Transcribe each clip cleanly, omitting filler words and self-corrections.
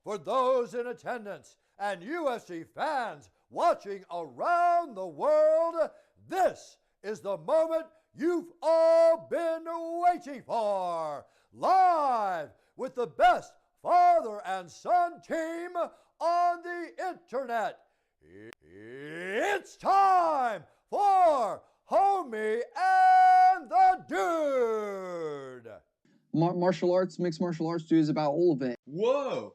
for those in attendance and UFC fans watching around the world, this is the moment you've all been waiting for. Live with the best father and son team on the internet. It's time for Homie and the Dude. Martial arts, mixed martial arts dude is about all of it. Whoa,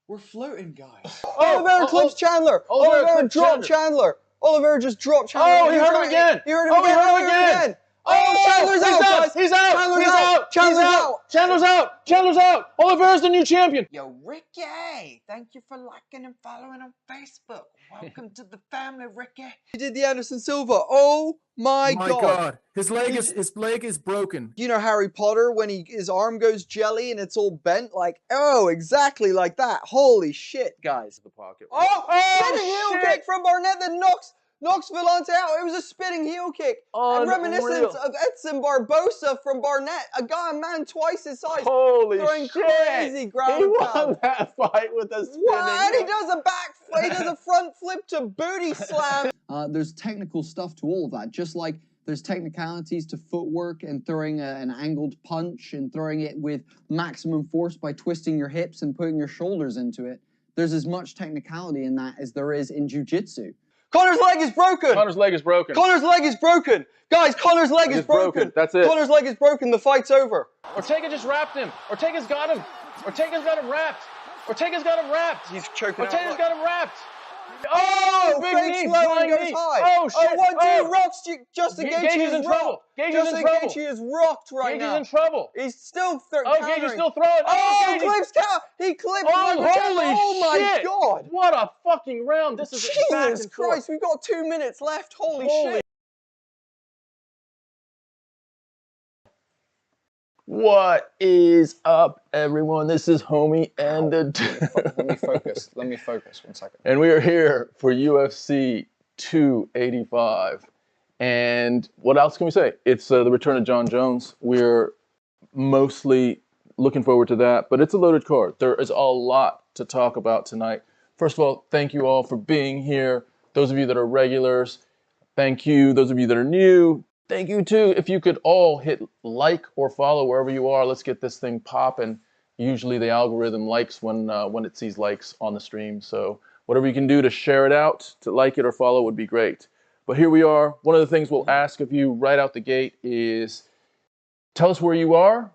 we're floating, guys. Oliveira clips Chandler. Oliveira dropped Chandler. Oliveira just dropped Chandler. Oh, he hurt him again. He hurt him again. He hurt him again. Oh, Chandler's out, guys. He's out. Chandler's out. Chandler's out. Chandler's out. Chandler's out. Oliveira's the new champion. Yo, Ricky, thank you for liking and following on Facebook. Welcome to the family, Ricky. He did the Anderson Silva. Oh my God. His leg is broken. You know Harry Potter when his arm goes jelly and it's all bent? Like, oh, exactly like that. Holy shit, guys. The pocket. Spinning heel kick from Barnett that knocks Vellante out. It was a spinning heel kick. And reminiscent of Edson Barbosa from Barnett. A man twice his size. Holy throwing shit. Crazy ground He pound. won that fight with a spinning And he heel. does a front flip to booty slam. There's technical stuff to all of that. Just like there's technicalities to footwork and throwing an angled punch and throwing it with maximum force by twisting your hips and putting your shoulders into it. There's as much technicality in that as there is in jiu-jitsu. Connor's leg is broken! Connor's leg is broken. Connor's leg is broken! Guys, Connor's leg is broken! That's it. Connor's leg is broken, the fight's over. Ortega just wrapped him. Ortega's got him. Ortega's got him wrapped. Ortega's got him wrapped. He's choking out. Ortega's got him wrapped. Oh, big fakes knee, low and flying goes knee. high. Oh, shit. Oh, 1-2, rocks. Justin Gage Gaethje is in is trouble. rocked. Gage is Justin in trouble. Gaethje is rocked right Gage now. is in trouble. He's still Gage is still throwing. Oh, Gage is- clips count. He clipped. Oh, holy Oh my shit. God. What a fucking round. This is back Jesus and forth. Christ, we've got 2 minutes left. Holy shit. What is up, everyone? This is Homie and the Dude. Let me focus. Let me focus 1 second. And we are here for UFC 285. And what else can we say? It's the return of John Jones. We're mostly looking forward to that, but it's a loaded card. There is a lot to talk about tonight. First of all, thank you all for being here. Those of you that are regulars, thank you. Those of you that are new, thank you too. If you could all hit like or follow wherever you are, let's get this thing popping. Usually the algorithm likes when it sees likes on the stream. So whatever you can do to share it out, to like it or follow would be great. But here we are. One of the things we'll ask of you right out the gate is tell us where you are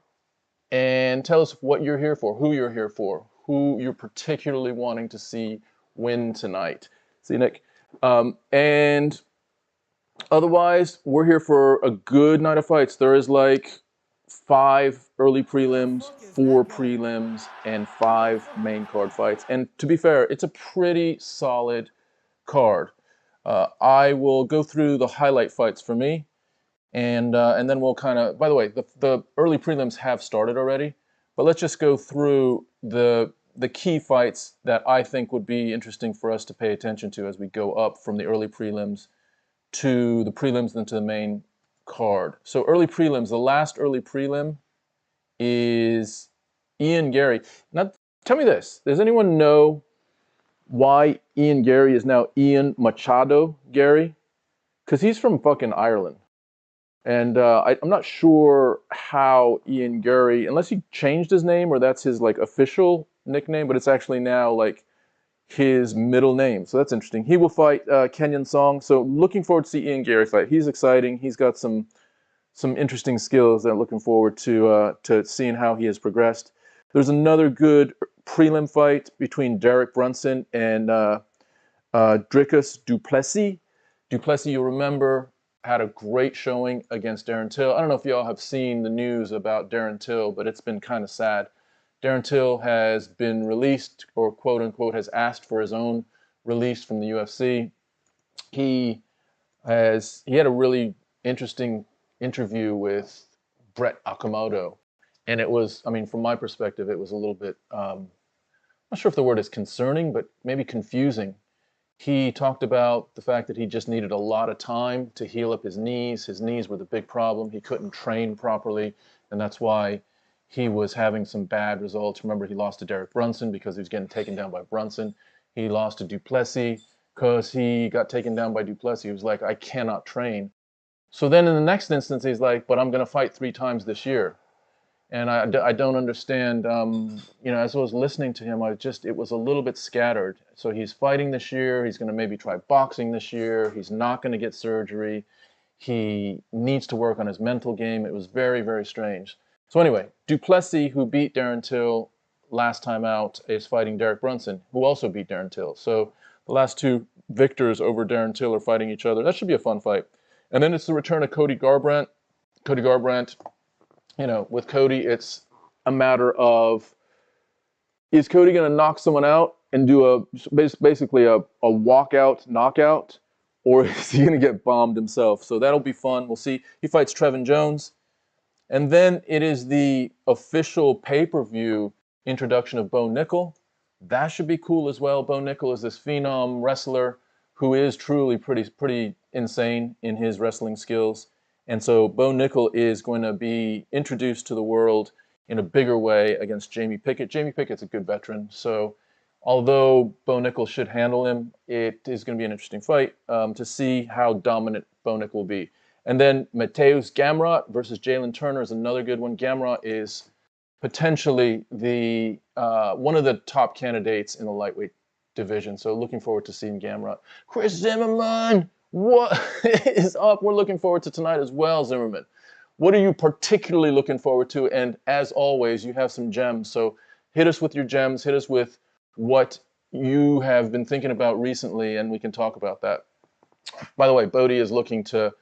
and tell us what you're here for, who you're here for, who you're particularly wanting to see win tonight. See you, Nick. And otherwise, we're here for a good night of fights. There is like 5 early prelims, 4 prelims, and 5 main card fights. And to be fair, it's a pretty solid card. I will go through the highlight fights for me, and then we'll kind of. By the way, the early prelims have started already, but let's just go through the key fights that I think would be interesting for us to pay attention to as we go up from the early prelims to the prelims and to the main card. So early prelims, the last early prelim is Ian Garry. Now, tell me this. Does anyone know why Ian Garry is now Ian Machado Garry? Because he's from fucking Ireland. And I'm not sure how Ian Garry, unless he changed his name or that's his like official nickname, but it's actually now like his middle name. So that's interesting. He will fight Kenyon Song. So looking forward to see Ian Garry fight. He's exciting. He's got some interesting skills that I'm looking forward to seeing how he has progressed. There's another good prelim fight between Derek Brunson and Dricus du Plessis. Du Plessis, you'll remember, had a great showing against Darren Till. I don't know if y'all have seen the news about Darren Till, but it's been kind of sad. Darren Till has been released, or quote unquote, has asked for his own release from the UFC. He had a really interesting interview with Brett Okamoto. And it was, I mean, from my perspective, it was a little bit, I'm not sure if the word is concerning, but maybe confusing. He talked about the fact that he just needed a lot of time to heal up his knees. His knees were the big problem. He couldn't train properly, and that's why he was having some bad results. Remember, he lost to Derek Brunson because he was getting taken down by Brunson. He lost to Duplessis because he got taken down by Duplessis. He was like, I cannot train. So then in the next instance, he's like, but I'm going to fight 3 times this year. And I don't understand, you know, as I was listening to him, it was a little bit scattered. So he's fighting this year. He's going to maybe try boxing this year. He's not going to get surgery. He needs to work on his mental game. It was very, very strange. So anyway, Duplessis, who beat Darren Till last time out, is fighting Derek Brunson, who also beat Darren Till. So the last 2 victors over Darren Till are fighting each other. That should be a fun fight. And then it's the return of Cody Garbrandt. Cody Garbrandt, you know, with Cody, it's a matter of, is Cody going to knock someone out and do basically a walkout knockout, or is he going to get bombed himself? So that'll be fun. We'll see. He fights Trevin Jones. And then it is the official pay-per-view introduction of Bo Nickal. That should be cool as well. Bo Nickal is this phenom wrestler who is truly pretty insane in his wrestling skills. And so Bo Nickal is going to be introduced to the world in a bigger way against Jamie Pickett. Jamie Pickett's a good veteran. So although Bo Nickal should handle him, it is going to be an interesting fight to see how dominant Bo Nickal will be. And then Mateusz Gamrot versus Jalin Turner is another good one. Gamrot is potentially the one of the top candidates in the lightweight division. So looking forward to seeing Gamrot. Chris Zimmerman, what is up? We're looking forward to tonight as well, Zimmerman. What are you particularly looking forward to? And as always, you have some gems. So hit us with your gems. Hit us with what you have been thinking about recently, and we can talk about that. By the way, Bodie is looking to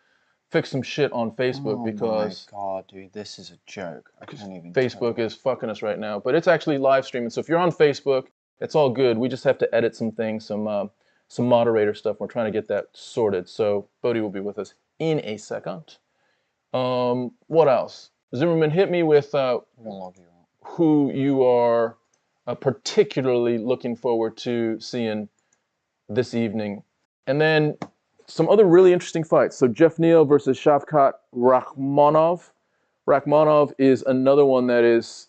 fix some shit on Facebook because... Oh my God, dude, this is a joke. I can't even... Facebook is fucking us right now. But it's actually live streaming. So if you're on Facebook, it's all good. We just have to edit some things, some moderator stuff. We're trying to get that sorted. So Bodie will be with us in a second. What else? Zimmerman, hit me with who you are particularly looking forward to seeing this evening. And then some other really interesting fights. So Geoff Neal versus Shavkat Rakhmonov. Rakhmonov is another one that is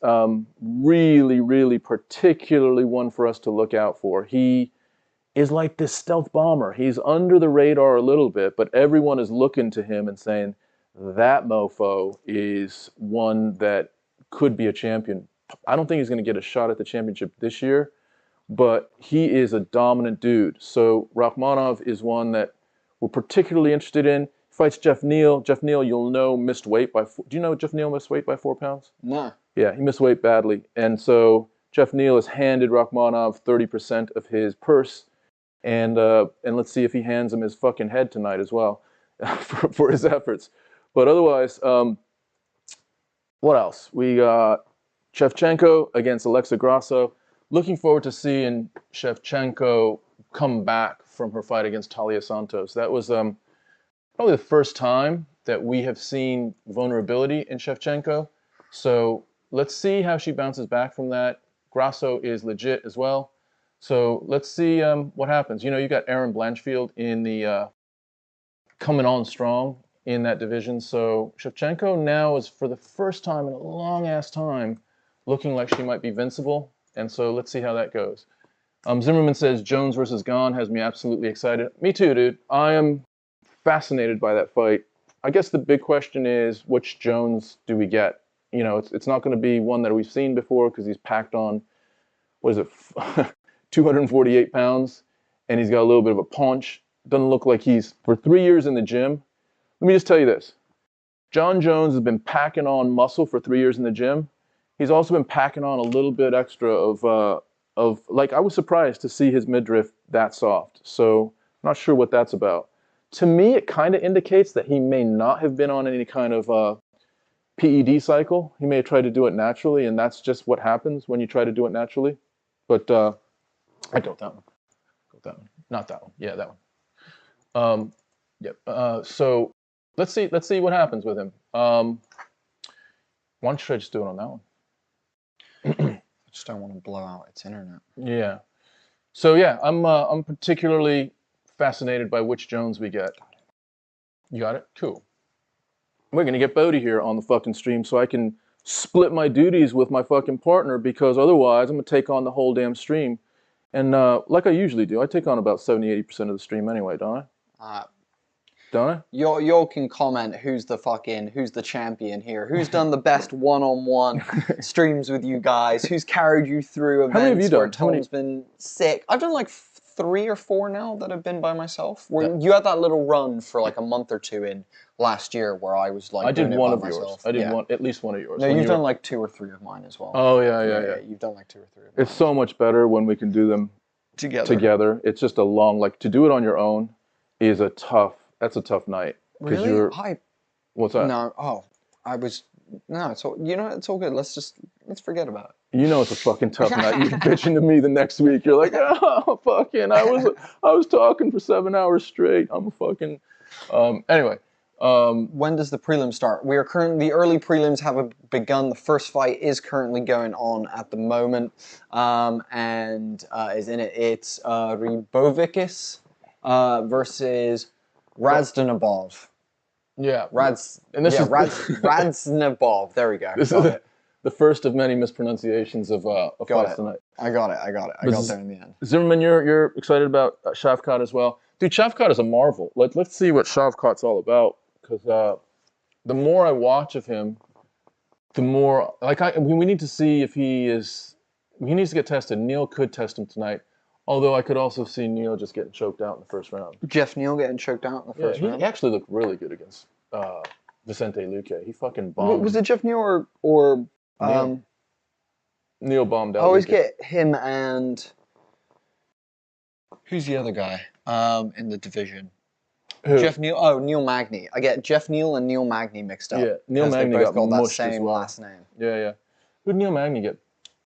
really, really particularly one for us to look out for. He is like this stealth bomber. He's under the radar a little bit, but everyone is looking to him and saying, that mofo is one that could be a champion. I don't think he's going to get a shot at the championship this year, but he is a dominant dude. So Rakhmonov is one that we're particularly interested in. Fights Geoff Neal. Geoff Neal, you'll know, missed weight by... Do you know Geoff Neal missed weight by 4 pounds? No. Yeah, he missed weight badly. And so Geoff Neal has handed Rakhmonov 30% of his purse. And let's see if he hands him his fucking head tonight as well for his efforts. But otherwise, what else? We got Shevchenko against Alexa Grasso. Looking forward to seeing Shevchenko come back from her fight against Talia Santos. That was probably the first time that we have seen vulnerability in Shevchenko. So let's see how she bounces back from that. Grasso is legit as well. So let's see what happens. You know, you got Erin Blanchfield in the coming on strong in that division. So Shevchenko now is, for the first time in a long-ass time, looking like she might be invincible. And so let's see how that goes. Zimmerman says Jones versus Gane has me absolutely excited. Me too, dude. I am fascinated by that fight. I guess the big question is, which Jones do we get? You know, it's not going to be one that we've seen before because he's packed on, what is it, 248 pounds, and he's got a little bit of a paunch. Doesn't look like he's, for 3 years in the gym. Let me just tell you this. John Jones has been packing on muscle for 3 years in the gym. He's also been packing on a little bit extra of like, I was surprised to see his midriff that soft. So I'm not sure what that's about. To me, it kind of indicates that he may not have been on any kind of PED cycle. He may have tried to do it naturally, and that's just what happens when you try to do it naturally. But I go with that one. Go with that one. Not that one. Yeah, that one. Yep. So let's see what happens with him. Why don't you just do it on that one? I just don't want to blow out its internet. Yeah. So yeah, I'm particularly fascinated by which Jones we get. You got it? Cool. We're gonna get Bodie here on the fucking stream so I can split my duties with my fucking partner, because otherwise I'm gonna take on the whole damn stream. And like I usually do, I take on about 70-80% of the stream anyway, don't I? Don't I? Y'all can comment who's the champion here. Who's done the best one-on-one streams with you guys? Who's carried you through events How many have you done? where Tom's been sick? I've done like 3 or 4 now that I've been by myself. Where you had that little run for like a month or 2 in last year where I was like, I did one of myself. yours. I did at least one of yours. No, you've done like 2 or 3 of mine as well. Oh yeah. You've done like 2 or 3 of mine. It's so much better when we can do them together. It's just a long, like, to do it on your own is that's a tough night. Really? What's that? No, it's all, it's all good. Let's forget about it. You know it's a fucking tough night. You're bitching to me the next week. You're like, oh, fucking, I was talking for 7 hours straight. I'm a fucking, anyway. When does the prelim start? The early prelims have begun. The first fight is currently going on at the moment, and is in it. It's Rybovicus versus Razdanabov. Yeah. Radzanabov. There we go. This is the first of many mispronunciations of fights tonight. I got it. I got there in the end. Zimmerman, you're excited about Shavkat as well. Dude, Shavkat is a marvel. Let's see what Shavkat's all about. Because the more I watch of him, the more, we need to see if he needs to get tested. Neal could test him tonight, although I could also see Neal just getting choked out in the first round. Geoff Neal getting choked out in the first round? He actually looked really good against Vicente Luque. He fucking bombed. Was it Geoff Neal or Neal bombed out. I always get him and who's the other guy in the division? Who? Geoff Neal. Oh, Neil Magny. I get Geoff Neal and Neil Magny mixed up. Yeah, Neil Magny got that mushed same as well. last name. Yeah. Who did Neil Magny get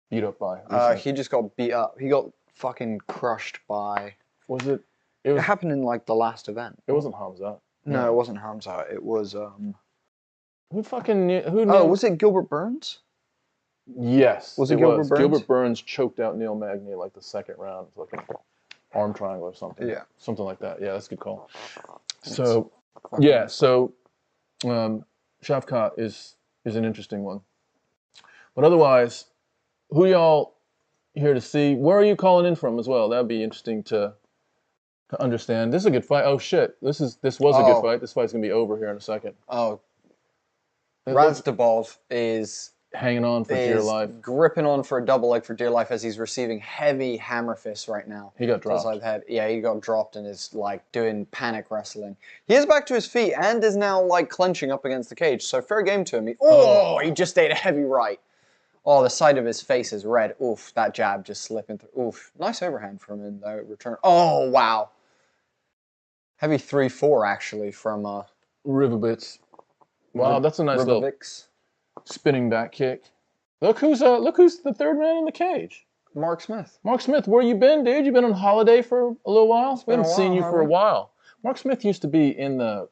beat up by? He just got beat up. He got fucking crushed by. Was it? It happened in like the last event. It wasn't Hamzat. No, it wasn't Hamzat. It was Who fucking knew? Oh, was it Gilbert Burns? Yes. Was it Gilbert Burns? Gilbert Burns choked out Neil Magny like the second round. It was like an arm triangle or something. Yeah. Something like that. Yeah, that's a good call. So, yeah, Shavkat is an interesting one. But otherwise, who y'all here to see? Where are you calling in from as well? That'd be interesting to understand. This is a good fight. Oh shit, this was a good fight. This fight's gonna be over here in a second. Oh, Razdanabov is hanging on for dear life, gripping on for a double leg for dear life as he's receiving heavy hammer fists right now. He got dropped. Yeah, he got dropped and is like doing panic wrestling. He is back to his feet and is now like clenching up against the cage. So fair game to him. He just ate a heavy right. Oh, the side of his face is red. Oof, that jab just slipping through. Oof, nice overhand from him though. Return. Oh wow. Heavy 3-4 actually from Rivovic's. Wow, that's a nice little spinning back kick. Look who's the third man in the cage. Mark Smith. Mark Smith, where you been, dude? You been on holiday for a little while? We haven't seen you for a while. Mark Smith used to be in the,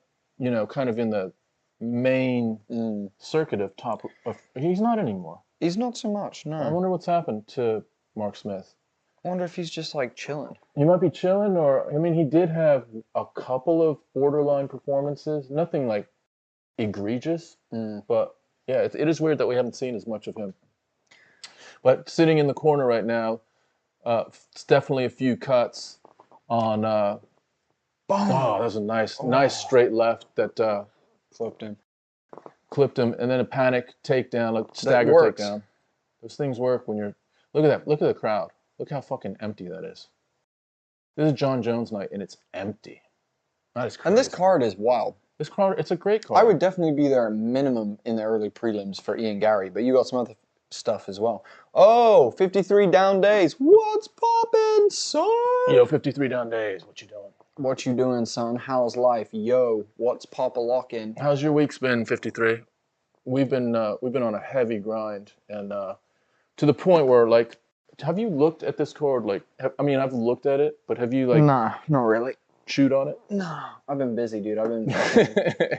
kind of in the main circuit of top. He's not anymore. He's not so much, no. I wonder what's happened to Mark Smith. I wonder if he's just like chilling. He might be chilling, or, I mean, he did have a couple of borderline performances. Nothing like egregious, but yeah, it is weird that we haven't seen as much of him. But sitting in the corner right now, it's definitely a few cuts on. Oh, that was a nice straight left that clipped him, and then a panic takedown, like stagger takedown. Those things work when you're. Look at that! Look at the crowd. Look how fucking empty that is. This is John Jones night, and it's empty. That is crazy. And this card is wild. This card, it's a great card. I would definitely be there minimum in the early prelims for Ian Gary, but you got some other stuff as well. Oh, 53 down days. What's poppin', son? Yo, 53 down days. What you doing? What you doing, son? How's life? Yo, what's pop-a-lockin'? How's your week's been, 53? We've been on a heavy grind, and to the point where, like, have you looked at this card? Like, I mean, I've looked at it, but have you, like... Nah, not really. Chewed on it? No, I've been busy, dude. I've been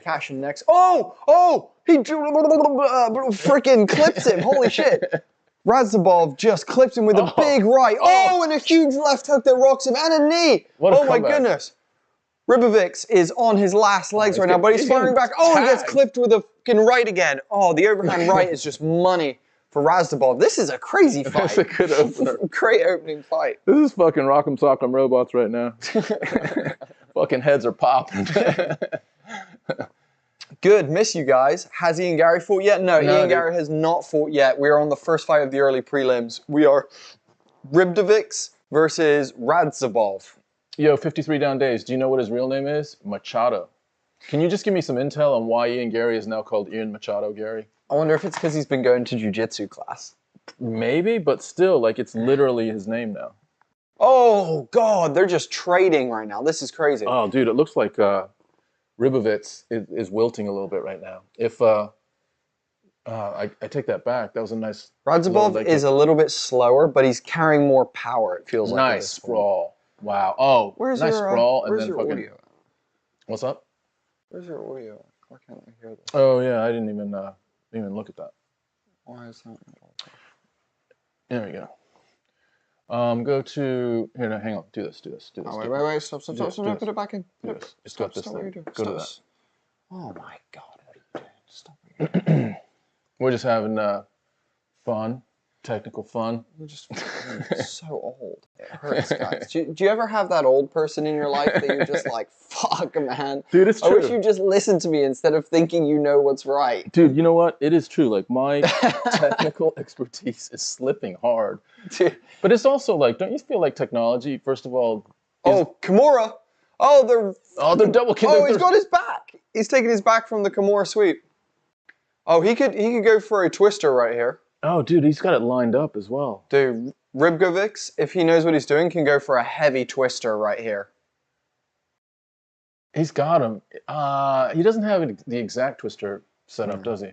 cashing necks. Oh! He freaking clips him. Holy shit. Razdanabov just clips him with a big right. Oh, and a huge left hook that rocks him, and a knee. Oh my goodness. Ribovics is on his last legs right now, but he's firing back. Oh, he gets clipped with a fucking right again. Oh, the overhand right is just money for Razdabov. This is a crazy fight. That's a good opener. Great opening fight. This is fucking Rock'em Sock'em Robots right now. Fucking heads are popping. Good, miss you guys. Has Ian Gary fought yet? No, Ian Gary has not fought yet. We are on the first fight of the early prelims. We are Ribdovics versus Radzabov. Yo, 53 down days. Do you know what his real name is? Machado. Can you just give me some intel on why Ian Gary is now called Ian Machado Gary? I wonder if it's because he's been going to jiu-jitsu class. Maybe, but still, like, it's literally his name now. Oh, God, they're just trading right now. This is crazy. Oh, dude, it looks like Ribovitz is wilting a little bit right now. If I take that back. That was a nice... Radzabov is a little bit slower, but he's carrying more power, it feels like. Nice sprawl. Wow. Oh, where's nice your, sprawl. where's and then your fucking... audio? What's up? Where's your audio? Why can't I hear this? Oh, yeah, I didn't even look at that. Why is that? There we go. Go to... Here, no, hang on. Do this. Oh, wait. Stop. No, put it back in. Just got this thing. Go to that. Oh, my God. What are you doing? Stop. We're just having fun. Technical fun. We're just so old. It hurts, guys. Do you ever have that old person in your life that you're just like, fuck, man? Dude, it's true. I wish you just listened to me instead of thinking you know what's right. Dude, you know what? It is true. Like, my technical expertise is slipping hard. Dude. But it's also like, don't you feel like technology, first of all... Oh, Kimura! Oh, they're double... Oh, he's got his back! He's taking his back from the Kimura sweep. Oh, he could go for a twister right here. Oh, dude, he's got it lined up as well. Dude, Ribgovics, if he knows what he's doing, can go for a heavy twister right here. He's got him. He doesn't have the exact twister set up, does he?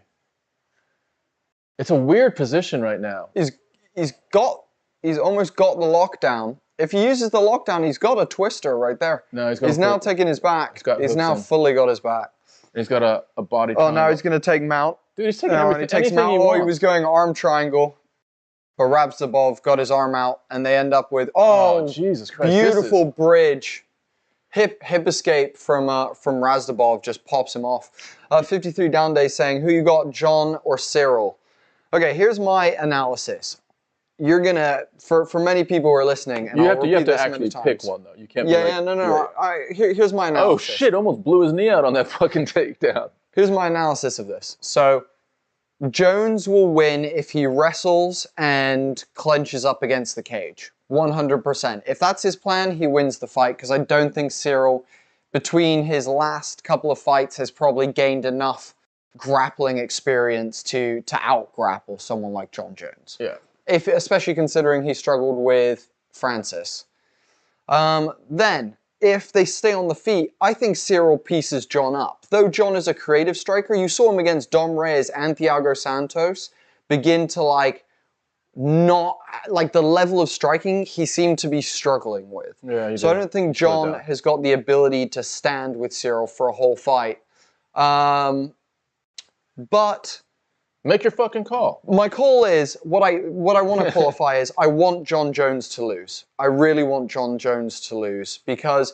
It's a weird position right now. He's almost got the lockdown. If he uses the lockdown, he's got a twister right there. No, he's now taking his back. He's now fully got his back. He's got a body triangle. Oh, now he's going to take mount. Dude, he's taking everything. He takes mount. Oh, he was going arm triangle. But Rabzabov got his arm out, and they end up with, oh Jesus Christ. Beautiful bridge. Hip escape from Razdabov just pops him off. 53 down day saying, who you got, John or Ciryl? Okay, here's my analysis. You're gonna, for many people who are listening, and you have to actually pick one though. You can't. No. Here's my analysis. Oh shit! Almost blew his knee out on that fucking takedown. Here's my analysis of this. So, Jones will win if he wrestles and clenches up against the cage. 100%. If that's his plan, he wins the fight, because I don't think Ciryl, between his last couple of fights, has probably gained enough grappling experience to out-grapple someone like John Jones. Yeah. Especially considering he struggled with Francis. Then, if they stay on the feet, I think Ciryl pieces John up. Though John is a creative striker, you saw him against Dom Reyes and Thiago Santos begin to not the level of striking he seemed to be struggling with. Yeah, so I don't think John has got the ability to stand with Ciryl for a whole fight. But make your fucking call. My call is, what I want to qualify is, I want John Jones to lose. I really want John Jones to lose, because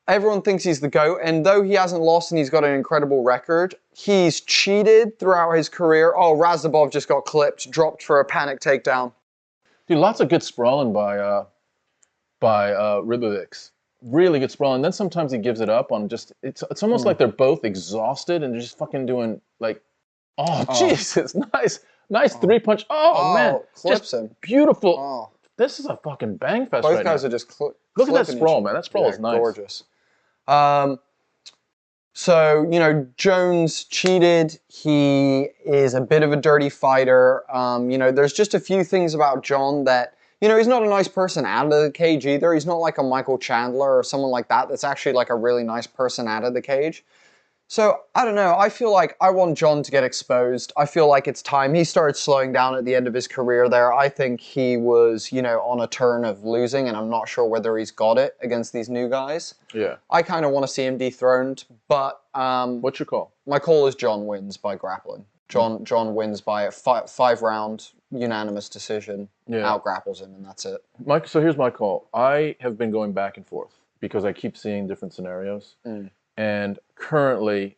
everyone thinks he's the GOAT, and though he hasn't lost and he's got an incredible record, he's cheated throughout his career. Oh, Razabov just got clipped, dropped for a panic takedown. Dude, lots of good sprawling by Ribovics. Really good sprawling. Then sometimes he gives it up on just, it's almost like they're both exhausted and they're just fucking doing oh, Jesus, nice three-punch. Oh, man. Clips him. Beautiful. Oh. This is a fucking bang fest Both guys are just look at that sprawl, man. That sprawl is nice. Gorgeous. So, Jones cheated. He is a bit of a dirty fighter. There's just a few things about John that, he's not a nice person out of the cage either. He's not like a Michael Chandler or someone like that that's actually like a really nice person out of the cage. So, I don't know. I feel like I want John to get exposed. I feel like it's time. He started slowing down at the end of his career there. I think he was, on a turn of losing, and I'm not sure whether he's got it against these new guys. Yeah. I kind of want to see him dethroned, but... what's your call? My call is John wins by grappling. John wins by a five-round unanimous decision. Yeah. Out-grapples him, and that's it. So here's my call. I have been going back and forth. because I keep seeing different scenarios. And currently,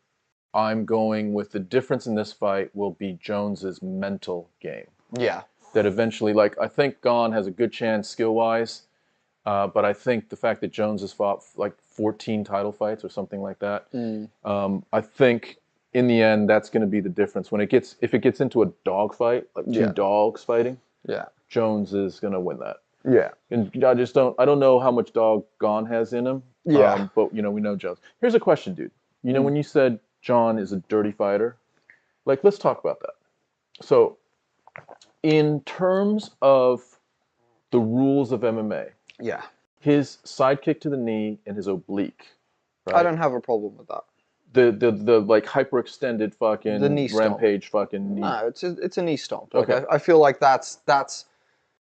I'm going with the difference in this fight will be Jones's mental game. Yeah. That eventually, like, I think Gane has a good chance skill-wise, but I think the fact that Jones has fought like 14 title fights or something like that, I think in the end that's going to be the difference. If it gets into a dog fight, like two dogs fighting, Jones is going to win that. Yeah. And I don't know how much dog Gane has in him. Yeah. But we know Jones. Here's a question, dude. When you said John is a dirty fighter, like, let's talk about that. So, in terms of the rules of MMA, his side kick to the knee and his oblique, right? I don't have a problem with that. The like hyperextended fucking the knee rampage stomp. Fucking knee. No, it's a knee stomp. Okay. Like, I feel like that's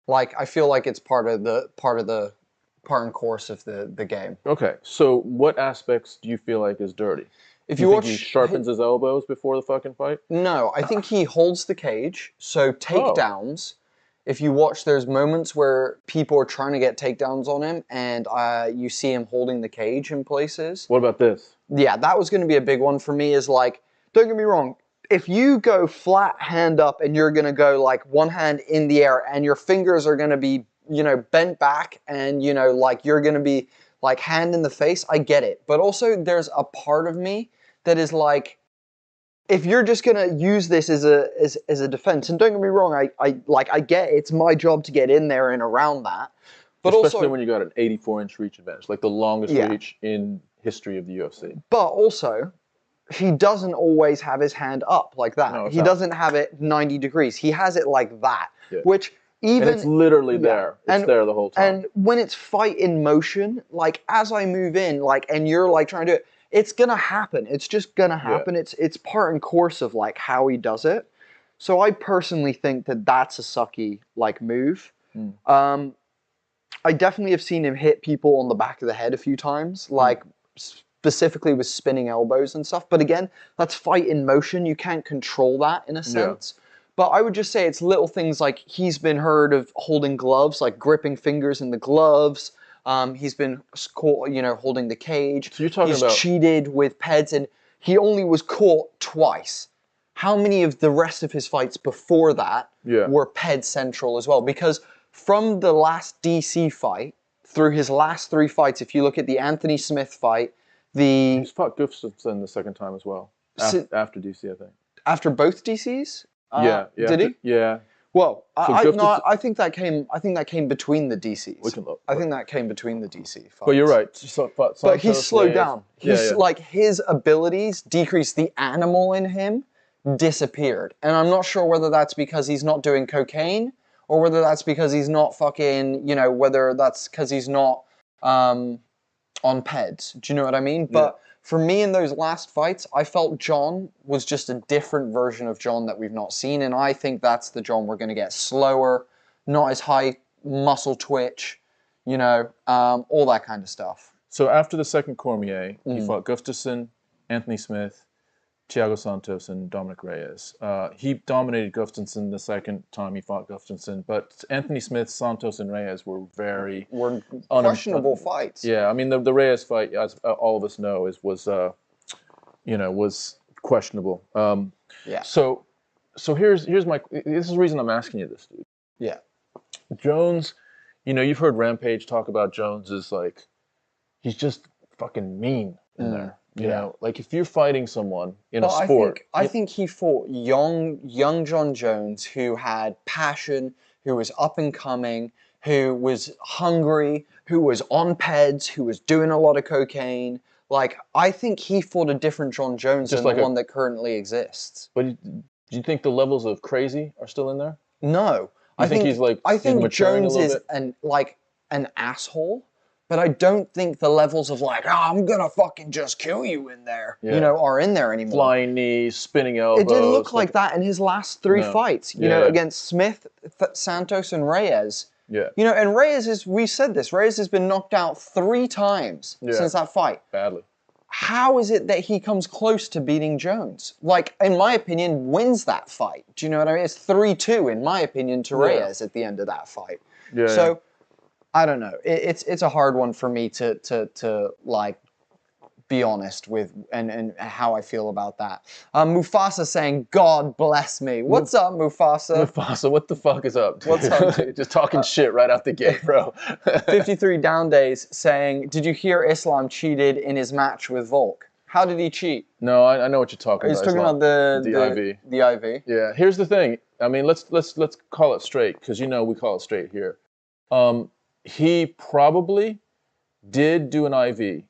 like, I feel like it's part and course of the game. Okay, so what aspects do you feel like is dirty? If you you think watch, he sharpens his elbows before the fucking fight? No, I think he holds the cage. So takedowns, if you watch, there's moments where people are trying to get takedowns on him, and you see him holding the cage in places. What about this? Yeah, that was going to be a big one for me. Is like, don't get me wrong, if you go flat hand up and you're going to go like one hand in the air and your fingers are going to be, bent back, and, like, you're going to be like hand in the face, I get it. But also there's a part of me that is like, if you're just going to use this as a defense, and don't get me wrong, I get it's my job to get in there and around that. But especially also, when you got an 84-inch reach advantage, like the longest reach in history of the UFC. But also, he doesn't always have his hand up like that. No, he doesn't have it 90 degrees. He has it like that, which even... And it's literally there. It's there the whole time. And when it's fight in motion, like, as I move in, like, and you're, like, trying to do it, it's gonna happen. It's just gonna happen. It's part and course of, like, how he does it. So I personally think that that's a sucky, like, move. I definitely have seen him hit people on the back of the head a few times, like, specifically with spinning elbows and stuff. But again, that's fight in motion. You can't control that in a sense. But I would just say it's little things like he's been heard of holding gloves, like gripping fingers in the gloves. He's been caught, holding the cage. So you're talking he's about... cheated with PEDs, and he only was caught twice. How many of the rest of his fights before that were PED central as well? Because from the last DC fight, through his last 3 fights, if you look at the Anthony Smith fight, He's fought Gustafsson the second time as well, after DC, I think. After both DCs? Did he? Yeah. Well, I think that came between the DCs. We can look. I think that came between the DC fights. But you're right. But he's slowed down. Like, his abilities decreased. The animal in him disappeared. And I'm not sure whether that's because he's not doing cocaine, or whether that's because he's not fucking, whether that's because he's not on PEDs. Do you know what I mean? But for me, in those last fights, I felt John was just a different version of John that we've not seen, and I think that's the John we're going to get. Slower, not as high muscle twitch, all that kind of stuff. So after the second Cormier, he fought Gustafsson, Anthony Smith, Thiago Santos, and Dominic Reyes. He dominated Gustafsson the second time he fought Gustafsson, but Anthony Smith, Santos, and Reyes were questionable fights. Yeah, I mean the Reyes fight, as all of us know, was questionable. So here's my. This is the reason I'm asking you this, dude. Yeah. Jones, you've heard Rampage talk about Jones as like, he's just fucking mean in there. Like, if you're fighting someone in a sport... I think he fought young John Jones, who had passion, who was up and coming, who was hungry, who was on PEDs, who was doing a lot of cocaine. Like, I think he fought a different John Jones than the one that currently exists. But do you think the levels of crazy are still in there? No. I think he's like... I think Jones is an asshole. But I don't think the levels of like, I'm gonna fucking just kill you in there, are in there anymore. Flying knees, spinning elbows. It didn't look like that in his last 3 fights, against Smith, Santos, and Reyes. Yeah. And Reyes we said this, Reyes has been knocked out 3 times since that fight. Badly. How is it that he comes close to beating Jones? Like, in my opinion, wins that fight. Do you know what I mean? It's 3-2, in my opinion, to Reyes at the end of that fight. So... I don't know. It's a hard one for me to like be honest with and how I feel about that. Mufasa saying, "God bless me." What's up, Mufasa? Mufasa, what the fuck is up, dude? What's up, dude? Just talking shit right out the gate, bro. 53 Down Days saying, "Did you hear Islam cheated in his match with Volk? How did he cheat?" No, I know what you're talking about. He's talking about the IV. The IV. Yeah. Here's the thing. I mean, let's call it straight, because you know we call it straight here. He probably did do an IV.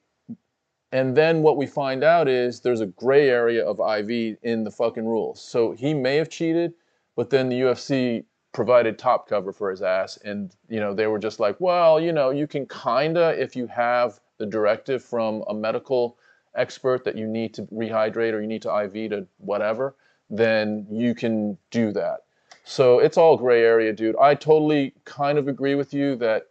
And then what we find out is there's a gray area of IV in the fucking rules. So he may have cheated, but then the UFC provided top cover for his ass. And, you know, they were just like, well, you know, you can kinda, if you have the directive from a medical expert that you need to rehydrate or you need to IV to whatever, then you can do that. So it's all gray area, dude. I totally kind of agree with you that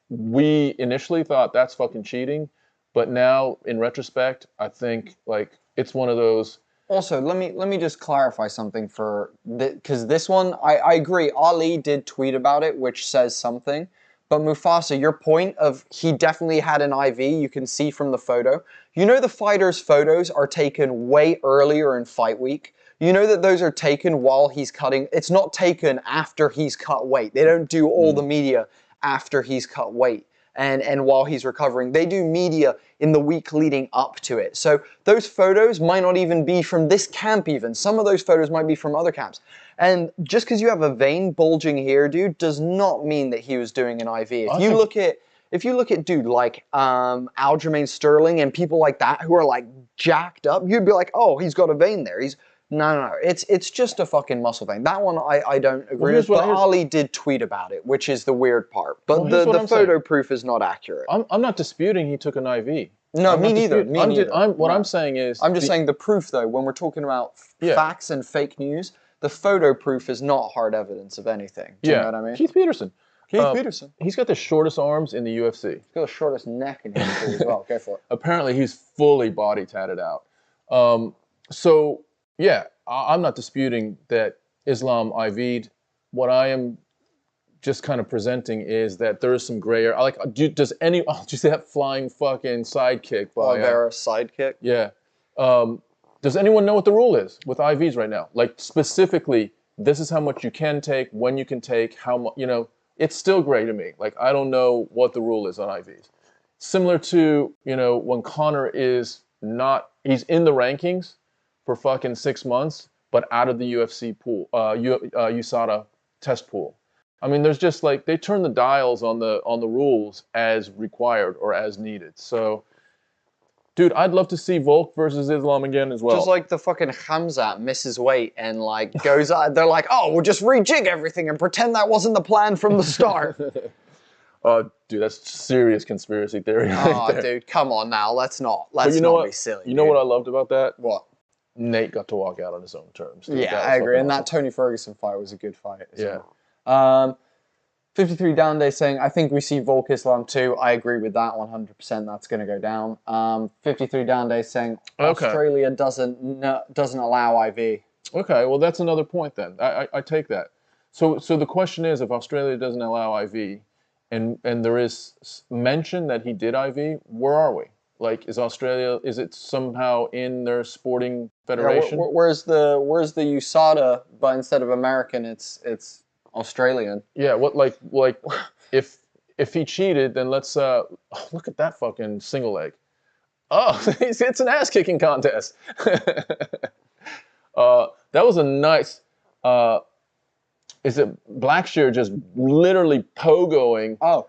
we initially thought that's fucking cheating. But now, in retrospect, I think like it's one of those. Also, let me just clarify something because this one, I agree. Ali did tweet about it, which says something. But Mufasa, your point of he definitely had an IV, you can see from the photo. You know the fighters' photos are taken way earlier in fight week. You know that those are taken while he's cutting. It's not taken after he's cut weight. They don't do all the media after he's cut weight. And while he's recovering. They do media in the week leading up to it. So those photos might not even be from this camp even. Some of those photos might be from other camps. And just because you have a vein bulging here, dude, does not mean that he was doing an IV. If you look at dude like Aljamain Sterling and people like that who are like jacked up, you'd be like, oh, he's got a vein there. No. It's just a fucking muscle vein. That one I don't agree with, but Ali did tweet about it, which is the weird part. But the photo proof is not accurate. I'm not disputing he took an IV. No, me neither. What I'm saying is... I'm just saying the proof, though, when we're talking about facts and fake news, the photo proof is not hard evidence of anything. Do you know what I mean? Keith Peterson. Peterson. He's got the shortest arms in the UFC. He's got the shortest neck in history as well. Go for it. Apparently, he's fully body tatted out. So... yeah, I'm not disputing that Islam IV'd. What I am just kind of presenting is that there is some gray area. Like, does you see that flying fucking sidekick by Oliveira sidekick? Yeah. Does anyone know what the rule is with IVs right now? Like, specifically, this is how much you can take, when you can take, how much, you know, it's still gray to me. Like, I don't know what the rule is on IVs. Similar to, you know, when Conor he's in the rankings for fucking 6 months, but out of the UFC pool, USADA test pool. I mean, there's just like, they turn the dials on the rules as required or as needed. So, dude, I'd love to see Volk versus Islam again as well. Just like the fucking Khamzat misses weight and like goes, they're like, oh, we'll just rejig everything and pretend that wasn't the plan from the start. Dude, that's serious conspiracy theory right there. Dude, come on now, let's not be silly. You know what I loved about that? What? Nate got to walk out on his own terms. Dude. Yeah, I agree. And that Tony Ferguson fight was a good fight as well. 53 Down Day saying, I think we see Volk Islam too. I agree with that 100%. That's going to go down. 53 Down Day saying, Australia doesn't allow IV. Okay, well, that's another point then. I take that. So the question is, if Australia doesn't allow IV and there is mention that he did IV, where are we? Like, is it somehow in their sporting federation? Yeah, where's the USADA, but instead of American, it's Australian. Yeah, like if he cheated, then let's look at that fucking single leg. Oh, it's an ass kicking contest. That was a nice. Is it Blackshear just literally pogoing? Oh.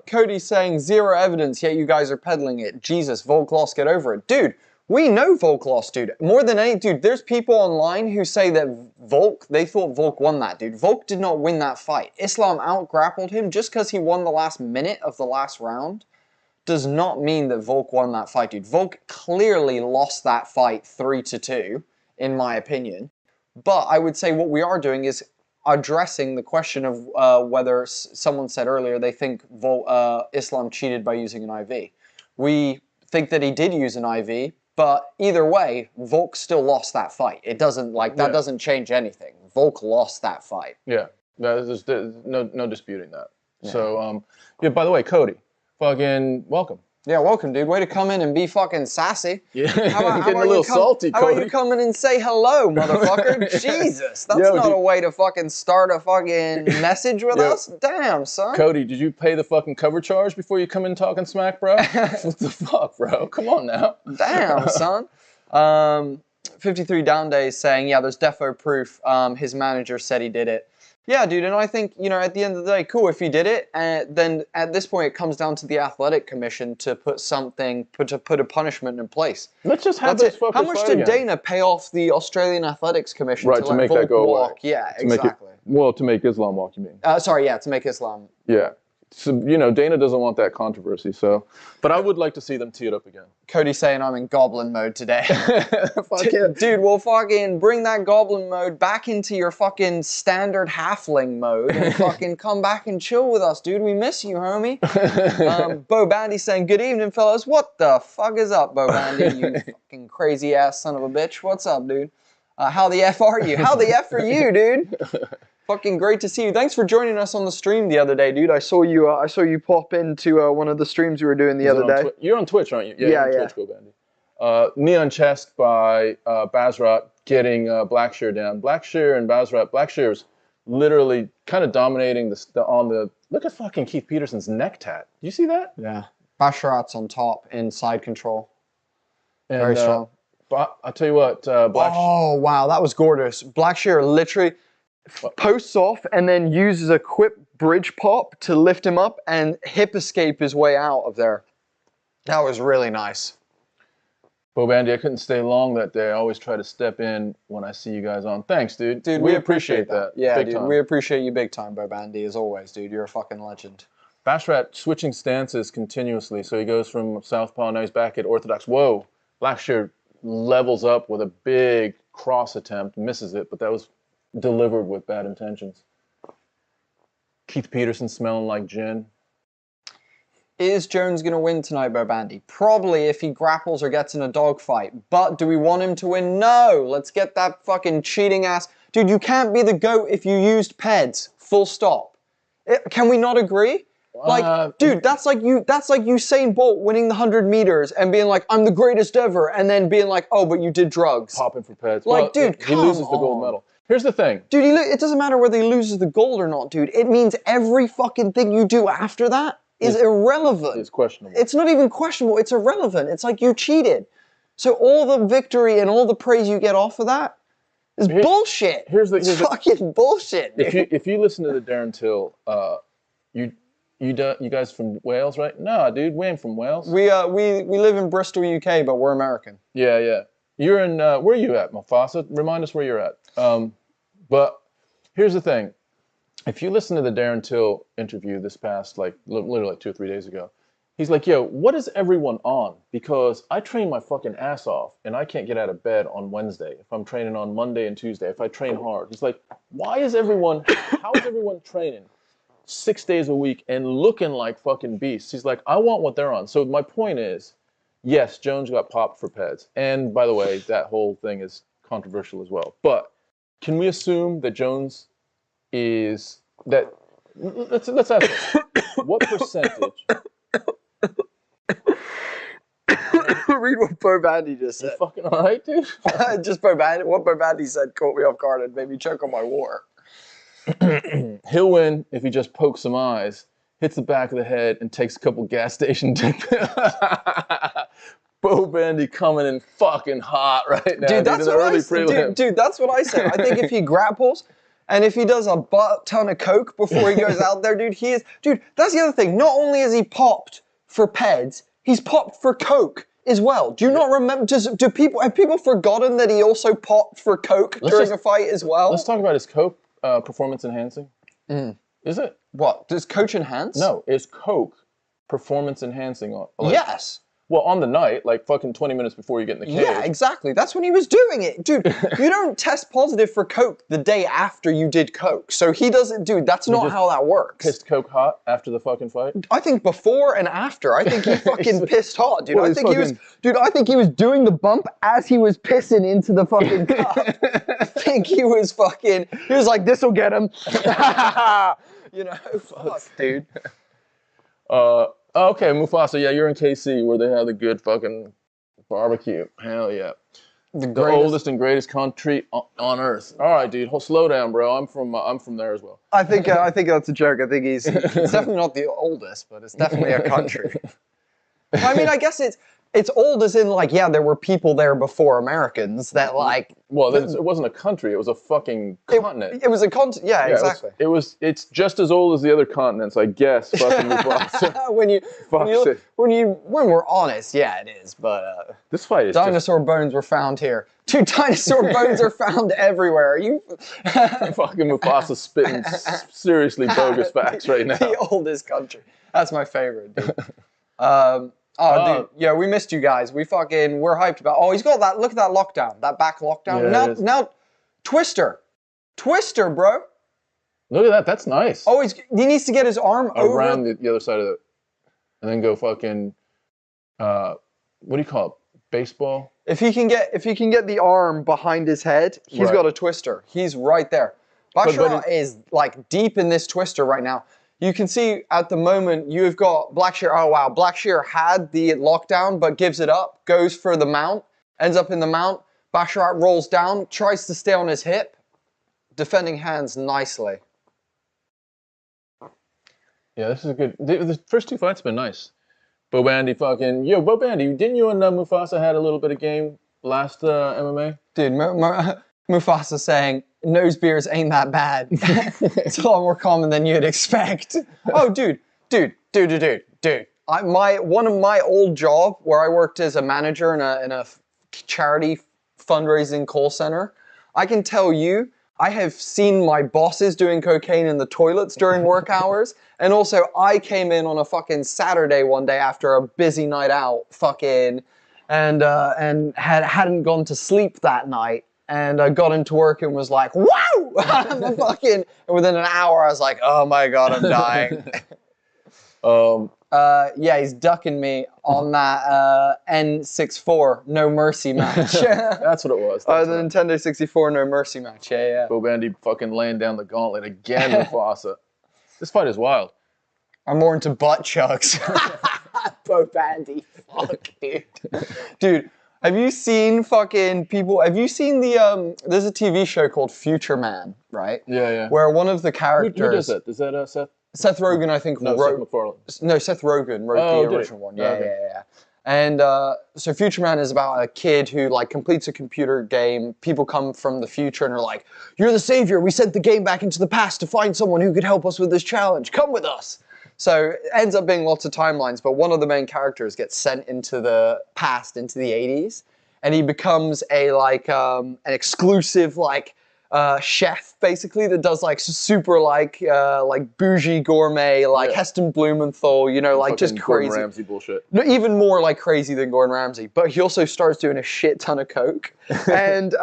Cody's saying 0 evidence, yet you guys are peddling it. Jesus, Volk lost, get over it. Dude, we know Volk lost, dude. More than any, dude, there's people online who say that they thought Volk won that, dude. Volk did not win that fight. Islam out-grappled him just because he won the last minute of the last round does not mean that Volk won that fight, dude. Volk clearly lost that fight 3-2, in my opinion. But I would say what we are doing is addressing the question of whether someone said earlier they think Islam cheated by using an IV. We think that he did use an IV, but either way, Volk still lost that fight. It doesn't that doesn't change anything. Volk lost that fight. Yeah, there's no disputing that. Yeah. So, yeah, by the way, Cody, fucking welcome. Yeah, welcome, dude. Way to come in and be fucking sassy. Yeah, I'm getting a little salty, Cody. How about you come in and say hello, motherfucker? Jesus, that's not a way to fucking start a fucking message with us. Damn, son. Cody, did you pay the fucking cover charge before you come in talking smack, bro? What the fuck, bro? Come on now. Damn, son. 53 Down Days saying, yeah, there's defo proof. His manager said he did it. Yeah, dude, and I think, you know, at the end of the day, cool, if he did it, then at this point it comes down to the athletic commission to put a punishment in place. Let's just have this fucking How much did Dana pay off the Australian Athletics Commission to make that go away? Yeah, exactly. To make Islam walk, you mean? Sorry, yeah, to make Islam. Yeah. So, you know, Dana doesn't want that controversy, so. But I would like to see them tee it up again. Cody saying I'm in goblin mode today. Dude, we'll fucking bring that goblin mode back into your fucking standard halfling mode and fucking come back and chill with us, dude. We miss you, homie. Bo Bandy saying, good evening, fellas. What the fuck is up, Bo Bandy, you fucking crazy ass son of a bitch? What's up, dude? How the F are you? How the F are you, dude? Fucking great to see you. Thanks for joining us on the stream the other day, dude. I saw you pop into one of the streams you were doing the other day. You're on Twitch, aren't you? Yeah, you're on Twitch, Go Bandy. Neon Chest by Basrat getting Blackshear down. Blackshear and Basrat. Blackshear's literally kind of dominating look at fucking Keith Peterson's neck tat. You see that? Yeah. Basrat's on top in side control. Very strong. I'll tell you what, oh, wow, that was gorgeous. Blackshear literally posts off and then uses a quick bridge pop to lift him up and hip escape his way out of there. That was really nice. Bo Bandy, I couldn't stay long that day. I always try to step in when I see you guys on. Thanks, dude. Dude, we appreciate that. Yeah, big dude, time. we appreciate you big time, Bo Bandy, as always, dude. You're a fucking legend. Basrat switching stances continuously. So he goes from southpaw, now he's back at orthodox. Whoa. Blackshear levels up with a big cross attempt, misses it, but that was delivered with bad intentions. Keith Peterson smelling like gin. Is Jones going to win tonight, Bo Bandy? Probably if he grapples or gets in a dogfight. But do we want him to win? No. Let's get that fucking cheating ass. Dude, you can't be the GOAT if you used PEDs. Full stop. Can we not agree? Like, dude, that's like Usain Bolt winning the 100 meters and being like, I'm the greatest ever, and then being like, oh, but you did drugs. Popping for PEDs. Like, well, dude, he loses the gold medal. Here's the thing. Dude, it doesn't matter whether he loses the gold or not, dude. It means every fucking thing you do after that is irrelevant. It's questionable. It's not even questionable. It's irrelevant. It's like you cheated. So all the victory and all the praise you get off of that is bullshit. It's fucking bullshit, dude. If you listen to the Darren Till, you guys from Wales, right? No, dude, we ain't from Wales. We live in Bristol, UK, but we're American. Yeah, yeah. You're in, where are you at, Mufasa? Remind us where you're at. But here's the thing. If you listen to the Darren Till interview this past, like, literally 2 or 3 days ago, he's like, yo, what is everyone on? Because I train my fucking ass off, and I can't get out of bed on Wednesday if I'm training on Monday and Tuesday, if I train hard. He's like, how is everyone training 6 days a week and looking like fucking beasts? He's like, I want what they're on. So my point is, yes, Jones got popped for PEDs. And by the way, that whole thing is controversial as well. But can we assume that Jones is that? Let's ask this. What percentage? Read what Bo Bandy just said. You fucking all right, dude? Just what Bo Bandy said caught me off guard and made me choke on my water. He'll win if he just pokes some eyes, hits the back of the head, and takes a couple gas station dick pills. Bo Bandy coming in fucking hot right now. Dude, that's what I said. I think if he grapples and if he does a butt ton of coke before he goes out there, dude, that's the other thing. Not only is he popped for PEDs, he's popped for coke as well. Do you not remember? Have people forgotten that he also popped for coke during a fight as well? Let's talk about his coke performance enhancing. Is it? What? Does coach enhance? No, is coke performance enhancing? Yes. Well, on the night, like fucking 20 minutes before you get in the cage. Yeah, exactly. That's when he was doing it. Dude, you don't test positive for coke the day after you did coke. So he doesn't, dude, that's not how that works. Pissed coke hot after the fucking fight? I think before and after. I think he fucking pissed hot, dude. I think he was doing the bump as he was pissing into the fucking cup. I think he was like, this'll get him. You know, fuck, dude. Okay, Mufasa. Yeah, you're in KC where they have the good fucking barbecue. Hell yeah. The oldest and greatest country on earth. All right, dude. Slow down, bro. I'm from there as well. I think that's a joke. I think it's definitely not the oldest, but it's definitely a country. I mean, I guess it's old as in, like, yeah, there were people there before Americans that, like... Well, it wasn't a country. It was a fucking continent. It was a continent. Yeah, exactly. It's just as old as the other continents, I guess. Fucking when we're honest, yeah, it is. But this fight is dinosaur bones were found here. Dude, dinosaur bones are found everywhere. You fucking Mufasa spitting seriously bogus facts right now. The oldest country. That's my favorite, dude. Dude, yeah, we missed you guys. We're hyped about. Oh, he's got that. Look at that lockdown, that back lockdown. Yeah, now, Twister, bro. Look at that. That's nice. Oh, he needs to get his arm around the other side of it, and then go fucking. What do you call it? Baseball. If he can get the arm behind his head, he's got a twister. He's right there. Basharat is like deep in this twister right now. You can see at the moment you've got Blackshear. Oh wow, Blackshear had the lockdown but gives it up, goes for the mount, ends up in the mount. Basharat rolls down, tries to stay on his hip, defending hands nicely. Yeah, this is good. The first two fights have been nice. Bo Bandy Bo Bandy, didn't you and Mufasa had a little bit of game last MMA? Dude, Mufasa saying, nose beers ain't that bad. It's a lot more common than you'd expect. Oh, dude. One of my old job where I worked as a manager in a charity fundraising call center, I can tell you, I have seen my bosses doing cocaine in the toilets during work hours. And also, I came in on a fucking Saturday one day after a busy night out, and hadn't gone to sleep that night. And I got into work and was like, wow! And within an hour, I was like, oh my God, I'm dying. Yeah, he's ducking me on that N64 No Mercy match. That's what it was. The Nintendo 64 No Mercy match, yeah. Bo Bandy fucking laying down the gauntlet again with Mufasa. This fight is wild. I'm more into butt chugs. Bo Bandy, fuck, dude. Dude. Have you seen the, there's a TV show called Future Man, right? Yeah. Where one of the characters... Who does that? Is that Seth? Seth Rogen, I think, Seth MacFarlane. No, Seth Rogen wrote the original one. Yeah. And so Future Man is about a kid who like completes a computer game. People come from the future and are like, you're the savior. We sent the game back into the past to find someone who could help us with this challenge. Come with us. So it ends up being lots of timelines, but one of the main characters gets sent into the past, into the 80s, and he becomes an exclusive chef basically that does like super like bougie gourmet Heston Blumenthal, you know, like just crazy. Gordon Ramsay bullshit. No, even more like crazy than Gordon Ramsay, but he also starts doing a shit ton of coke, and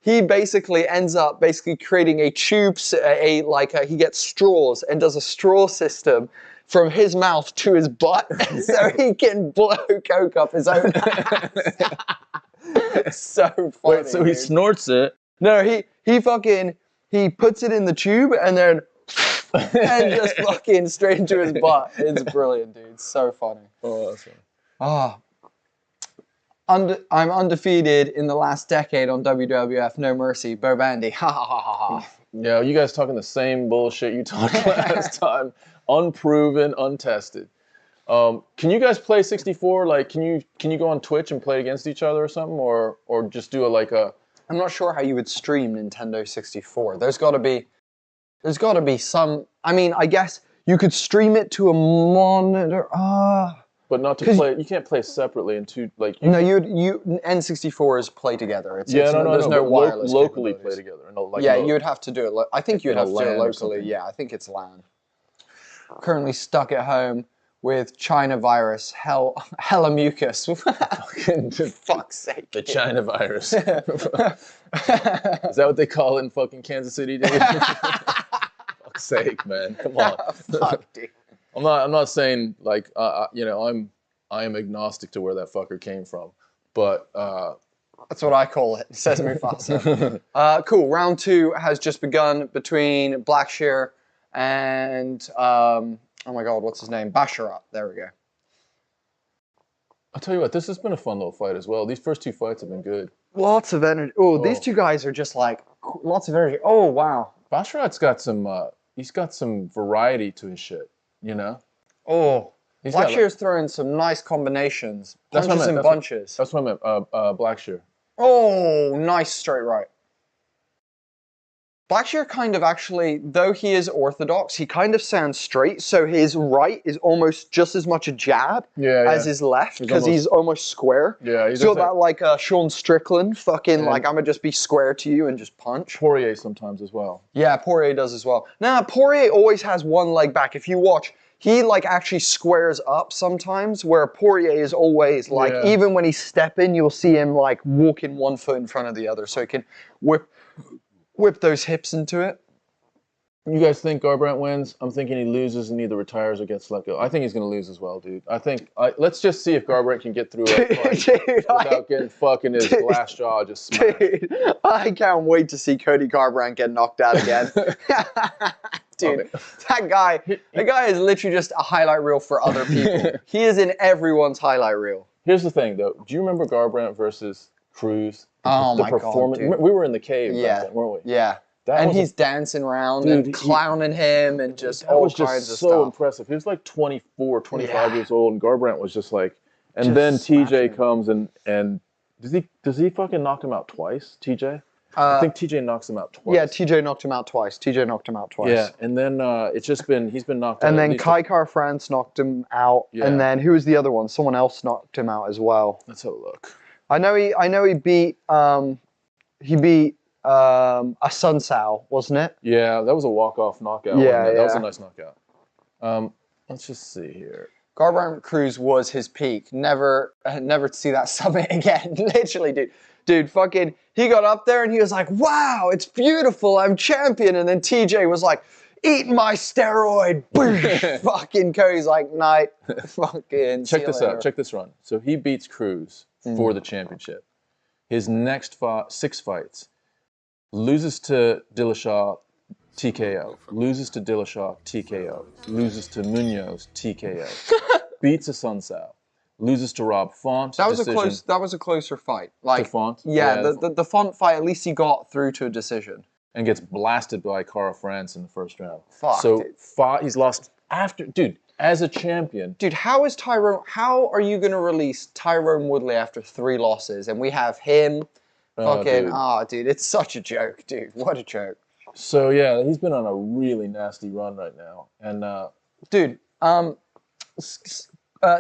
he basically ends up creating a tube, he gets straws and does a straw system from his mouth to his butt so he can blow coke up his own ass. So funny. Wait, so he snorts it? No, he puts it in the tube and then and just fucking straight into his butt. It's brilliant, dude. It's so funny. Oh, that's funny. I'm undefeated in the last decade on WWF No Mercy. Bo Bandy. Ha ha ha ha ha. Yeah, you guys talking the same bullshit you talked last time. Unproven, untested. Can you guys play 64? Like, can you go on Twitch and play against each other or something, or just do a? I'm not sure how you would stream Nintendo 64. There's got to be some. I mean, I guess you could stream it to a monitor. But not to play. You can't play separately in two. Like no, N64s play together. There's no wireless. Locally play together. You would have to do it. I think you'd have to do it locally. Yeah, I think it's LAN. Currently stuck at home with China virus, hella mucus. Fuck's sake. The China virus. Is that what they call it in fucking Kansas City, dude? Fuck's sake, man. Come on. Fuck, dude. I'm not saying like I am agnostic to where that fucker came from, but that's what I call it. Says Mufasa. Cool. Round 2 has just begun between Blackshear and oh my God, what's his name? Basharat. There we go. I'll tell you what, this has been a fun little fight as well. These first 2 fights have been good. Lots of energy. Oh, these 2 guys are just like lots of energy. Oh wow. Basharat's got some. He's got some variety to his shit. You know. Oh. Blackshear's like, throwing some nice combinations. Punches Punches and bunches. That's what I meant. Blackshear. Oh, nice straight right. Blackshear kind of actually, though he is orthodox, he kind of sounds straight, so his right is almost just as much a jab as his left, because he's almost square. Yeah, he's got that like Sean Strickland, fucking like, I'm gonna just be square to you and just punch. Poirier sometimes as well. Yeah, Poirier does as well. Now, Poirier always has one leg back. If you watch, he like actually squares up sometimes, where Poirier is always like, even when he's stepping, you'll see him like walking 1 foot in front of the other, so he can whip those hips into it. You guys think Garbrandt wins? I'm thinking he loses and either retires or gets let go. I think he's going to lose as well, dude. I think, let's just see if Garbrandt can get through it without getting fucking his glass jaw just smashed. Dude, I can't wait to see Cody Garbrandt get knocked out again. Dude, that guy is literally just a highlight reel for other people. He is in everyone's highlight reel. Here's the thing, though. Do you remember Garbrandt versus Cruz? Oh my God, dude. We were in the cave back then, weren't we? Yeah. And he's dancing around and clowning him and just all kinds of stuff. That was just so impressive. He was like 24, 25 years old, and Garbrandt was just like... And then TJ comes and does he fucking knock him out twice, TJ? I think TJ knocks him out twice. Yeah, TJ knocked him out twice. Yeah, and then he's been knocked out. And then Kai Kara-France knocked him out. Yeah. And then who was the other one? Someone else knocked him out as well. Let's have a look. I know he beat a Sun Sao, wasn't it? Yeah, that was a walk-off knockout. Yeah, that was a nice knockout. Let's just see here. Garbrandt Cruz was his peak. Never to see that summit again. Literally, dude, fucking, he got up there and he was like, wow, it's beautiful, I'm champion. And then TJ was like, eat my steroid. Fucking Cody's like, night. Fucking check this out. Check this run. So he beats Cruz for the championship. His next 6 fights. Loses to Dillashaw, TKO. Loses to Dillashaw, TKO. Loses to Munoz, TKO. Beats a Sun Sao. Loses to Rob Font. That was a closer fight. Like, to Font? Yeah, the Font fight, at least he got through to a decision. And gets blasted by Kara-France in the first round. Fuck, so dude. He's lost after, dude, as a champion. Dude, how are you going to release Tyrone Woodley after 3 losses? And we have him, dude, it's such a joke, dude. What a joke. So, yeah, he's been on a really nasty run right now. And, dude,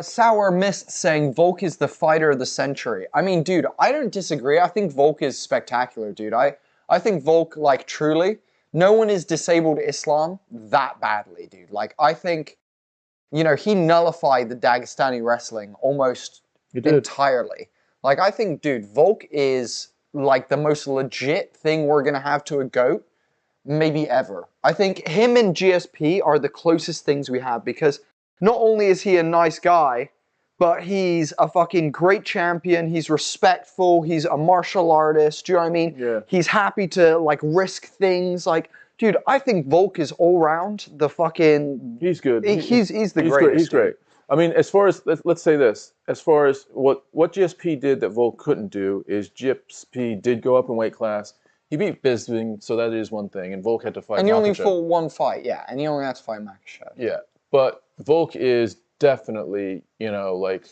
Sauer missed saying Volk is the fighter of the century. I mean, dude, I don't disagree. I think Volk is spectacular, dude. I think Volk, like, truly, no one has disabled Islam that badly, dude. Like, I think, you know, he nullified the Dagestani wrestling almost entirely. Like, I think, dude, Volk is, like, the most legit thing we're going to have to a GOAT maybe ever. I think him and GSP are the closest things we have because not only is he a nice guy, but he's a fucking great champion. He's respectful. He's a martial artist. Do you know what I mean? Yeah. He's happy to, like, risk things. Like, dude, I think Volk is all round the fucking... He's good. He's the greatest. He's great. I mean, as far as, let's say this, as far as what GSP did that Volk couldn't do is GSP did go up in weight class. He beat Bisping, so that is one thing, and Volk had to fight And he only Makhachev. fought 1 fight, yeah, and he only had to fight Makhachev. Yeah, but Volk is definitely, you know, like,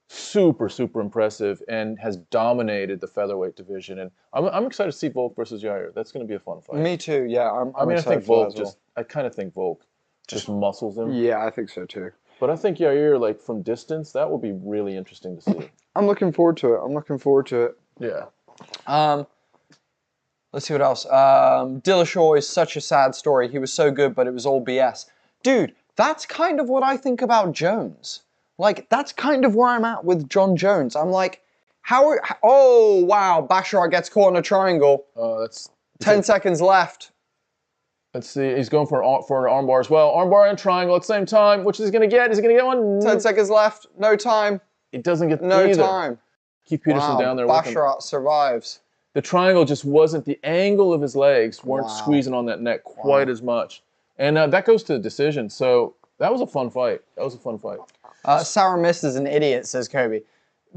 super, super impressive and has dominated the featherweight division. And I'm excited to see Volk versus Yair. That's going to be a fun fight. Me too, yeah. I think Volk I kind of think Volk just muscles him. Yeah, I think so too. But I think Yair, like, from distance, that will be really interesting to see. I'm looking forward to it. Yeah. Let's see what else. Dillashaw is such a sad story. He was so good, but it was all BS. Dude, that's kind of what I think about Jones. Like, that's kind of where I'm at with John Jones. I'm like, oh, wow, Basharat gets caught in a triangle. That's 10 seconds left. Let's see. He's going for an armbar as well. Armbar and triangle at the same time. Which is he going to get? Is he going to get one? 10 seconds left. No time. He doesn't get no time. Keith Peterson down there. Basharat survives. The triangle just wasn't, the angle of his legs weren't squeezing on that neck quite as much. And that goes to the decision. So that was a fun fight. That was a fun fight. Sour Mist is an idiot, says Kobe.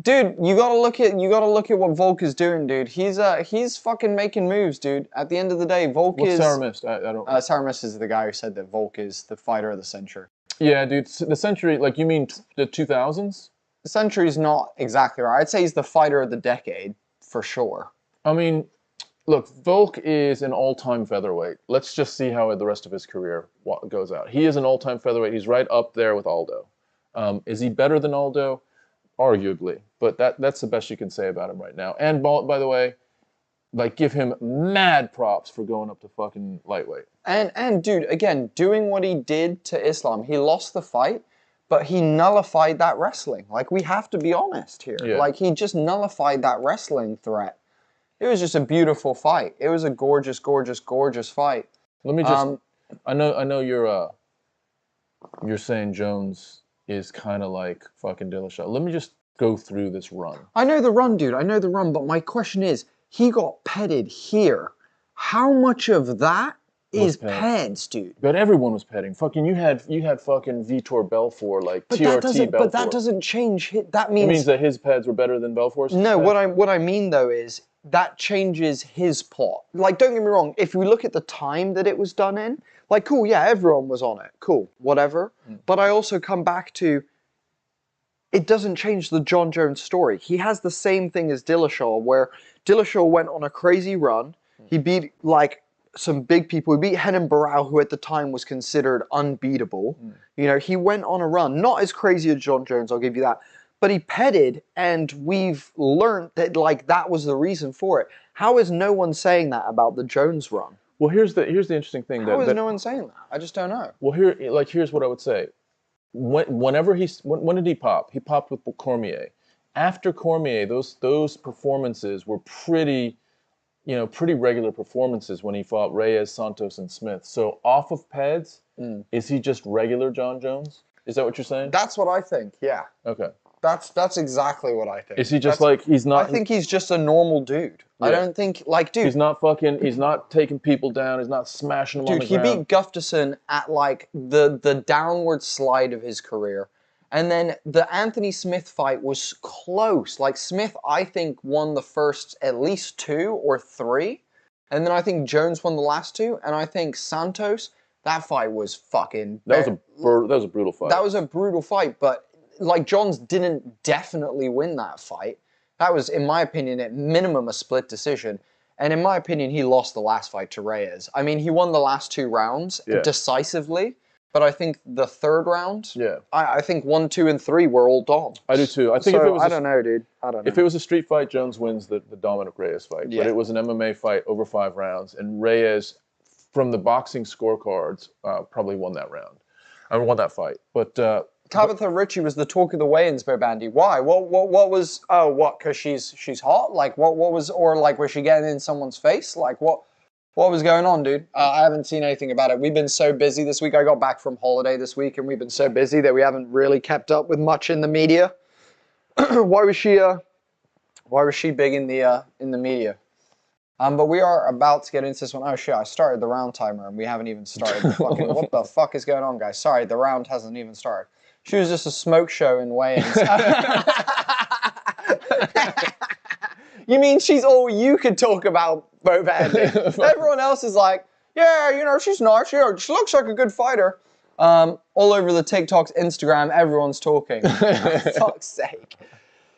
Dude, you gotta look at what Volk is doing, dude. He's fucking making moves, dude. At the end of the day, Volk What's is... Sour Mist? I don't... Sour Mist is the guy who said that Volk is the fighter of the century. Yeah, dude. The century, like, you mean the 2000s? The century's not exactly right. I'd say he's the fighter of the decade, for sure. I mean, look, Volk is an all-time featherweight. Let's just see how the rest of his career goes out. He is an all-time featherweight. He's right up there with Aldo. Is he better than Aldo? Arguably. But that's the best you can say about him right now. And, by the way, like, give him mad props for going up to fucking lightweight. And dude, again, doing what he did to Islam, he lost the fight, but he nullified that wrestling. Like, we have to be honest here. Yeah. Like, he just nullified that wrestling threat. It was just a beautiful fight. It was a gorgeous, gorgeous, gorgeous fight. Let me just... I know you're saying Jones is kind of like fucking Dillashaw. Let me just go through this run. I know the run, dude. I know the run, but my question is, he got petted here. How much of that is peds, dude? But everyone was petting. Fucking you had fucking Vitor Belfort, like TRT Belfort. But that doesn't change. That means... It means that his pads were better than Belfort's? No, what I mean though is that changes his plot. Like, don't get me wrong, if we look at the time that it was done in, like, cool, yeah, everyone was on it. Cool, whatever. But I also come back to, it doesn't change the John Jones story. He has the same thing as Dillashaw, where Dillashaw went on a crazy run. He beat, like, some big people. He beat Renan Barão, who at the time was considered unbeatable. You know, he went on a run. Not as crazy as John Jones, I'll give you that. But he petted, and we've learned that, like, that was the reason for it. How is no one saying that about the Jones run? Well, here's the interesting thing. How is no one saying that? I just don't know. Well, here's what I would say. When did he pop? He popped with Cormier. After Cormier, those performances were pretty regular performances when he fought Reyes, Santos, and Smith. So off of pads, is he just regular John Jones? Is that what you're saying? That's what I think. Yeah. Okay. That's exactly what I think. Is he just like he's not? I think he's just a normal dude. Yeah. I don't think dude. He's not taking people down. He's not smashing them on the ground. Dude, he beat Gustafsson at like the downward slide of his career. And then the Anthony Smith fight was close. Like, Smith, I think, won the first at least 2 or 3. And then I think Jones won the last 2. And I think Santos, that fight was fucking... That was a brutal fight. That was a brutal fight, but, like, Johns didn't definitely win that fight. That was, in my opinion, at minimum a split decision. And in my opinion, he lost the last fight to Reyes. I mean, he won the last 2 rounds decisively. But I think the third round, I think 1, 2, and 3 were all Dom. I do too. I think if it was I don't know, dude. I don't know. If it was a street fight, Jones wins the Dominic Reyes fight. Yeah. But it was an MMA fight over 5 rounds, and Reyes, from the boxing scorecards, probably won that round. I won that fight. But Tabitha Ritchie was the talk of the weigh-ins, Bandy. Why? What was? Oh, what? Because she's hot? Like what was? Or like was she getting in someone's face? Like what? What was going on, dude? I haven't seen anything about it. We've been so busy this week. I got back from holiday this week, and we've been so busy that we haven't really kept up with much in the media. Why was she big in the media? But we are about to get into this one. Oh shit! I started the round timer, and we haven't even started. What the fuck is going on, guys? Sorry, the round hasn't even started. She was just a smoke show in weigh-ins. You mean she's all you could talk about, Bo Bandy? Everyone else is like, yeah, you know, she's nice. You know, she looks like a good fighter. All over the TikToks, Instagram, everyone's talking. For fuck's sake.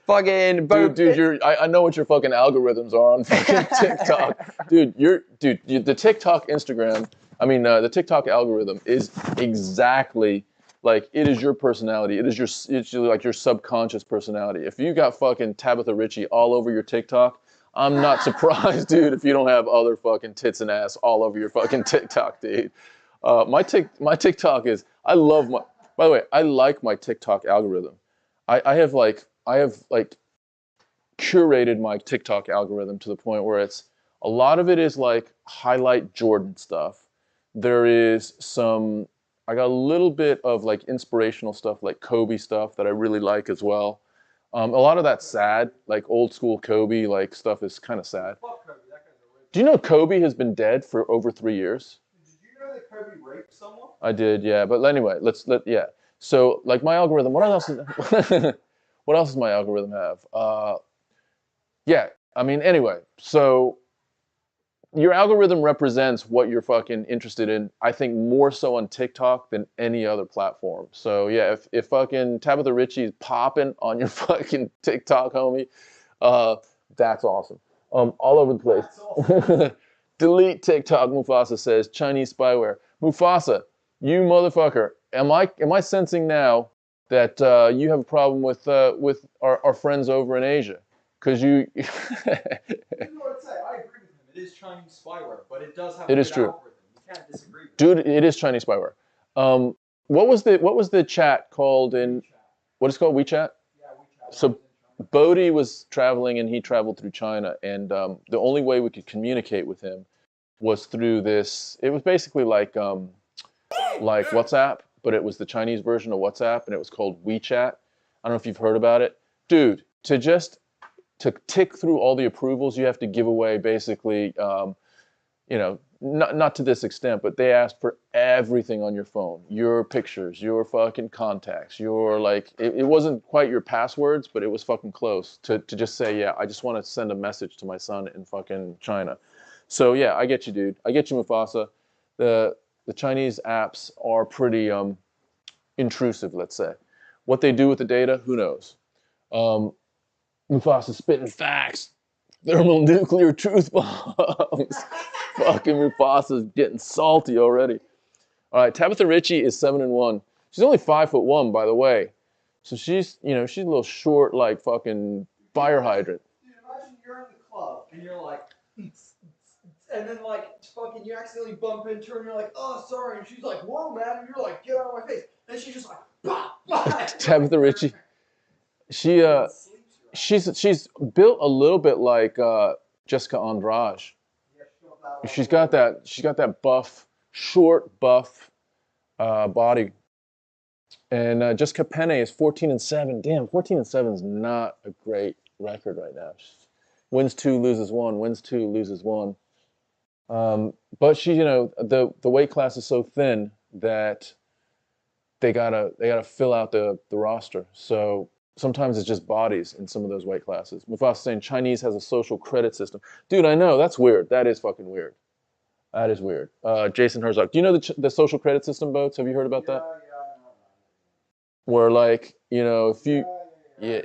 Fucking Bo. Dude, I know what your fucking algorithms are on fucking TikTok. The TikTok Instagram, the TikTok algorithm is exactly like, it is your personality. It's like your subconscious personality. If you got fucking Tabitha Ritchie all over your TikTok, I'm not surprised, dude, if you don't have other fucking tits and ass all over your fucking TikTok, dude. My TikTok is, by the way, I like my TikTok algorithm. I have curated my TikTok algorithm to the point where a lot of it is like highlight Jordan stuff. There is I got a little bit of like inspirational stuff, like Kobe stuff that I really like as well. A lot of that's sad, like old school Kobe, like stuff is kind of sad. Fuck Kobe, that guy's a legend. Do you know Kobe has been dead for over 3 years? Did you know that Kobe rape someone? I did, yeah. But anyway, yeah. So, like my algorithm, what else does my algorithm have? Yeah, I mean, anyway, so your algorithm represents what you're fucking interested in, I think more so on TikTok than any other platform. So yeah, if fucking Tabitha Ritchie's popping on your fucking TikTok, homie, that's awesome. All over the place. Awesome. Delete TikTok, Mufasa says, Chinese spyware. Mufasa, you motherfucker, am I sensing now that you have a problem with our friends over in Asia? Because you... I agree with him. It is Chinese spyware, but it does have a good true. Algorithm. You can't disagree with Dude, it is Chinese spyware. What was the chat called in... What is it called? WeChat? Yeah, WeChat. So Bodhi was traveling and he traveled through China, and the only way we could communicate with him was through this... It was basically like WhatsApp, but it was the Chinese version of WhatsApp, and it was called WeChat. I don't know if you've heard about it. Dude, to tick through all the approvals, you have to give away basically, not to this extent, but they asked for everything on your phone, your pictures, your fucking contacts, your it wasn't quite your passwords, but it was fucking close to just say, yeah, I just want to send a message to my son in fucking China. So yeah, I get you, dude. I get you, Mufasa. The Chinese apps are pretty intrusive, let's say. What they do with the data, who knows? Mufasa spitting facts. Thermonuclear truth bombs. Fucking Mufasa's getting salty already. All right, Tabitha Ritchie is 7-1. She's only 5'1", by the way. So she's a little short, like fucking fire hydrant. Dude, imagine you're in the club and you're like, and then like fucking you accidentally bump into her and you're like, oh sorry, and she's like, whoa man, and you're like, get out of my face. And she's just like, bah, bah. Tabitha Ritchie. She's built a little bit like Jessica Andrade. She's got that buff, short buff body. And Jessica Penne is 14-7. Damn, 14-7 is not a great record right now. Wins 2, loses 1. Wins 2, loses 1. But she, the weight class is so thin that they gotta fill out the roster. So sometimes it's just bodies in some of those weight classes. Mufasa saying Chinese has a social credit system. Dude, I know, that's weird. That is fucking weird. That is weird. Jason Herzog, do you know the social credit system boats? Have you heard about that? Where if you, you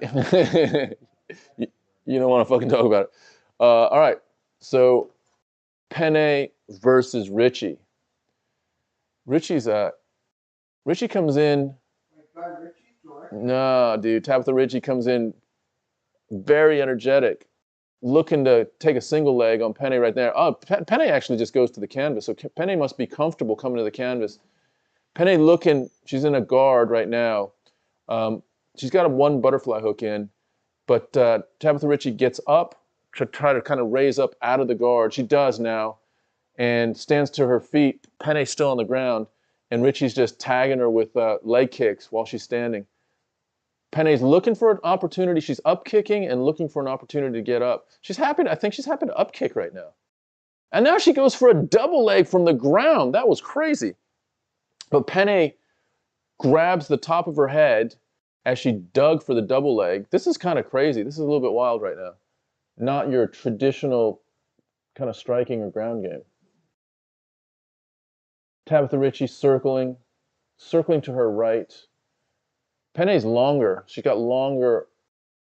don't want to fucking talk about it. All right, so Penne versus Ritchie. Ritchie comes in. No, dude, Tabitha Ritchie comes in very energetic, looking to take a single leg on Penne right there. Oh, Penne actually just goes to the canvas, so Penne must be comfortable coming to the canvas. Penne looking, she's in a guard right now. She's got one butterfly hook in, but Tabitha Ritchie gets up to try to kind of raise up out of the guard. She does now, and stands to her feet. Penne's still on the ground, and Ritchie's just tagging her with leg kicks while she's standing. Penne's looking for an opportunity. She's up kicking and looking for an opportunity to get up. I think she's happy to up kick right now. And now she goes for a double leg from the ground. That was crazy. But Penne grabs the top of her head as she dug for the double leg. This is kind of crazy. This is a little bit wild right now. Not your traditional kind of striking or ground game. Tabitha Ritchie circling to her right. Penne's longer. She's got longer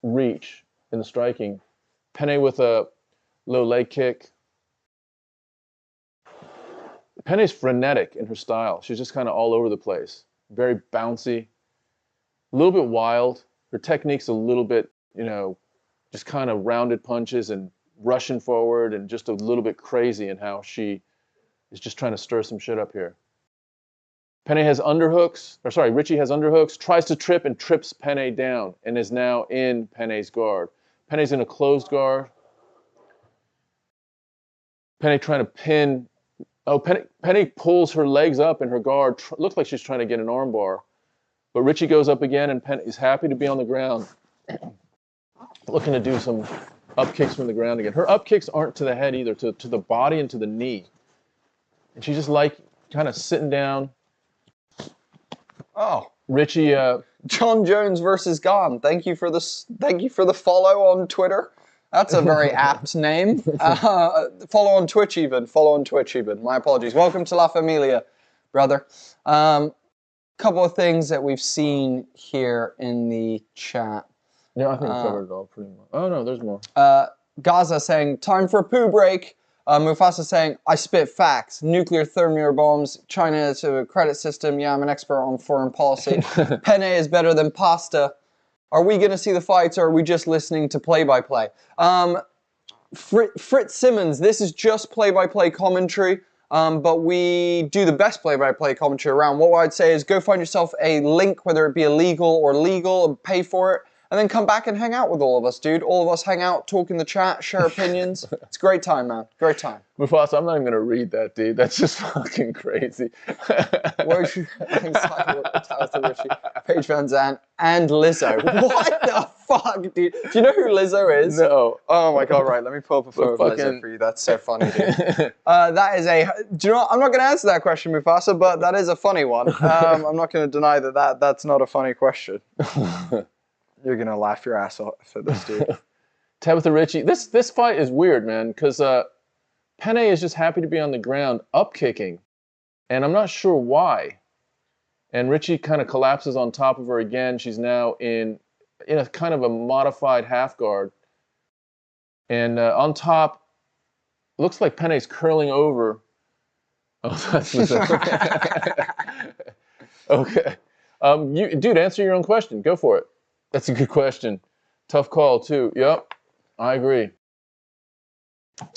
reach in the striking. Penne with a low leg kick. Penne's frenetic in her style. She's just kind of all over the place. Very bouncy. A little bit wild. Her technique's a little bit, just kind of rounded punches and rushing forward and just a little bit crazy in how she is just trying to stir some shit up here. Ritchie has underhooks, tries to trip and trips Penne down and is now in Penne's guard. Penne's in a closed guard. Penne trying to pin. Oh, Penne pulls her legs up in her guard. Looks like she's trying to get an arm bar. But Ritchie goes up again and Penne is happy to be on the ground. Looking to do some up kicks from the ground again. Her up kicks aren't to the head either, to the body and to the knee. And she's just kind of sitting down. Oh, Richie. John Jones versus Gane. Thank you for this. Thank you for the follow on Twitter. That's a very apt name. Follow on Twitch even. Follow on Twitch even. My apologies. Welcome to La Familia, brother. Couple of things that we've seen here in the chat. Yeah, I think we covered it all pretty much. Oh no, there's more. Gaza saying, time for a poo break. Mufasa saying, I spit facts. Nuclear thermal bombs. China to a credit system. Yeah, I'm an expert on foreign policy. Penne is better than pasta. Are we going to see the fights or are we just listening to play-by-play? Fritz Simmons, this is just play-by-play commentary, but we do the best play-by-play commentary around. What I'd say is go find yourself a link, whether it be illegal or legal, and pay for it. And then come back and hang out with all of us, dude. All of us hang out, talk in the chat, share opinions. It's a great time, man. Great time. Mufasa, I'm not even going to read that, dude. That's just fucking crazy. Paige Van Zandt and Lizzo. What the fuck, dude? Do you know who Lizzo is? No. Oh my god, right. Let me pull up a photo of Lizzo for you. That's so funny, dude. That is a... Do you know what? I'm not going to answer that question, Mufasa, but that is a funny one. I'm not going to deny that's not a funny question. You're going to laugh your ass off for this, dude. Tabitha Ritchie. This fight is weird, man, because Penne is just happy to be on the ground, up kicking, and I'm not sure why. And Ritchie kind of collapses on top of her again. She's now in a kind of a modified half guard. And on top, looks like Penne's curling over. Oh, that's okay. Dude, answer your own question. Go for it. That's a good question. Tough call, too. Yep, I agree. All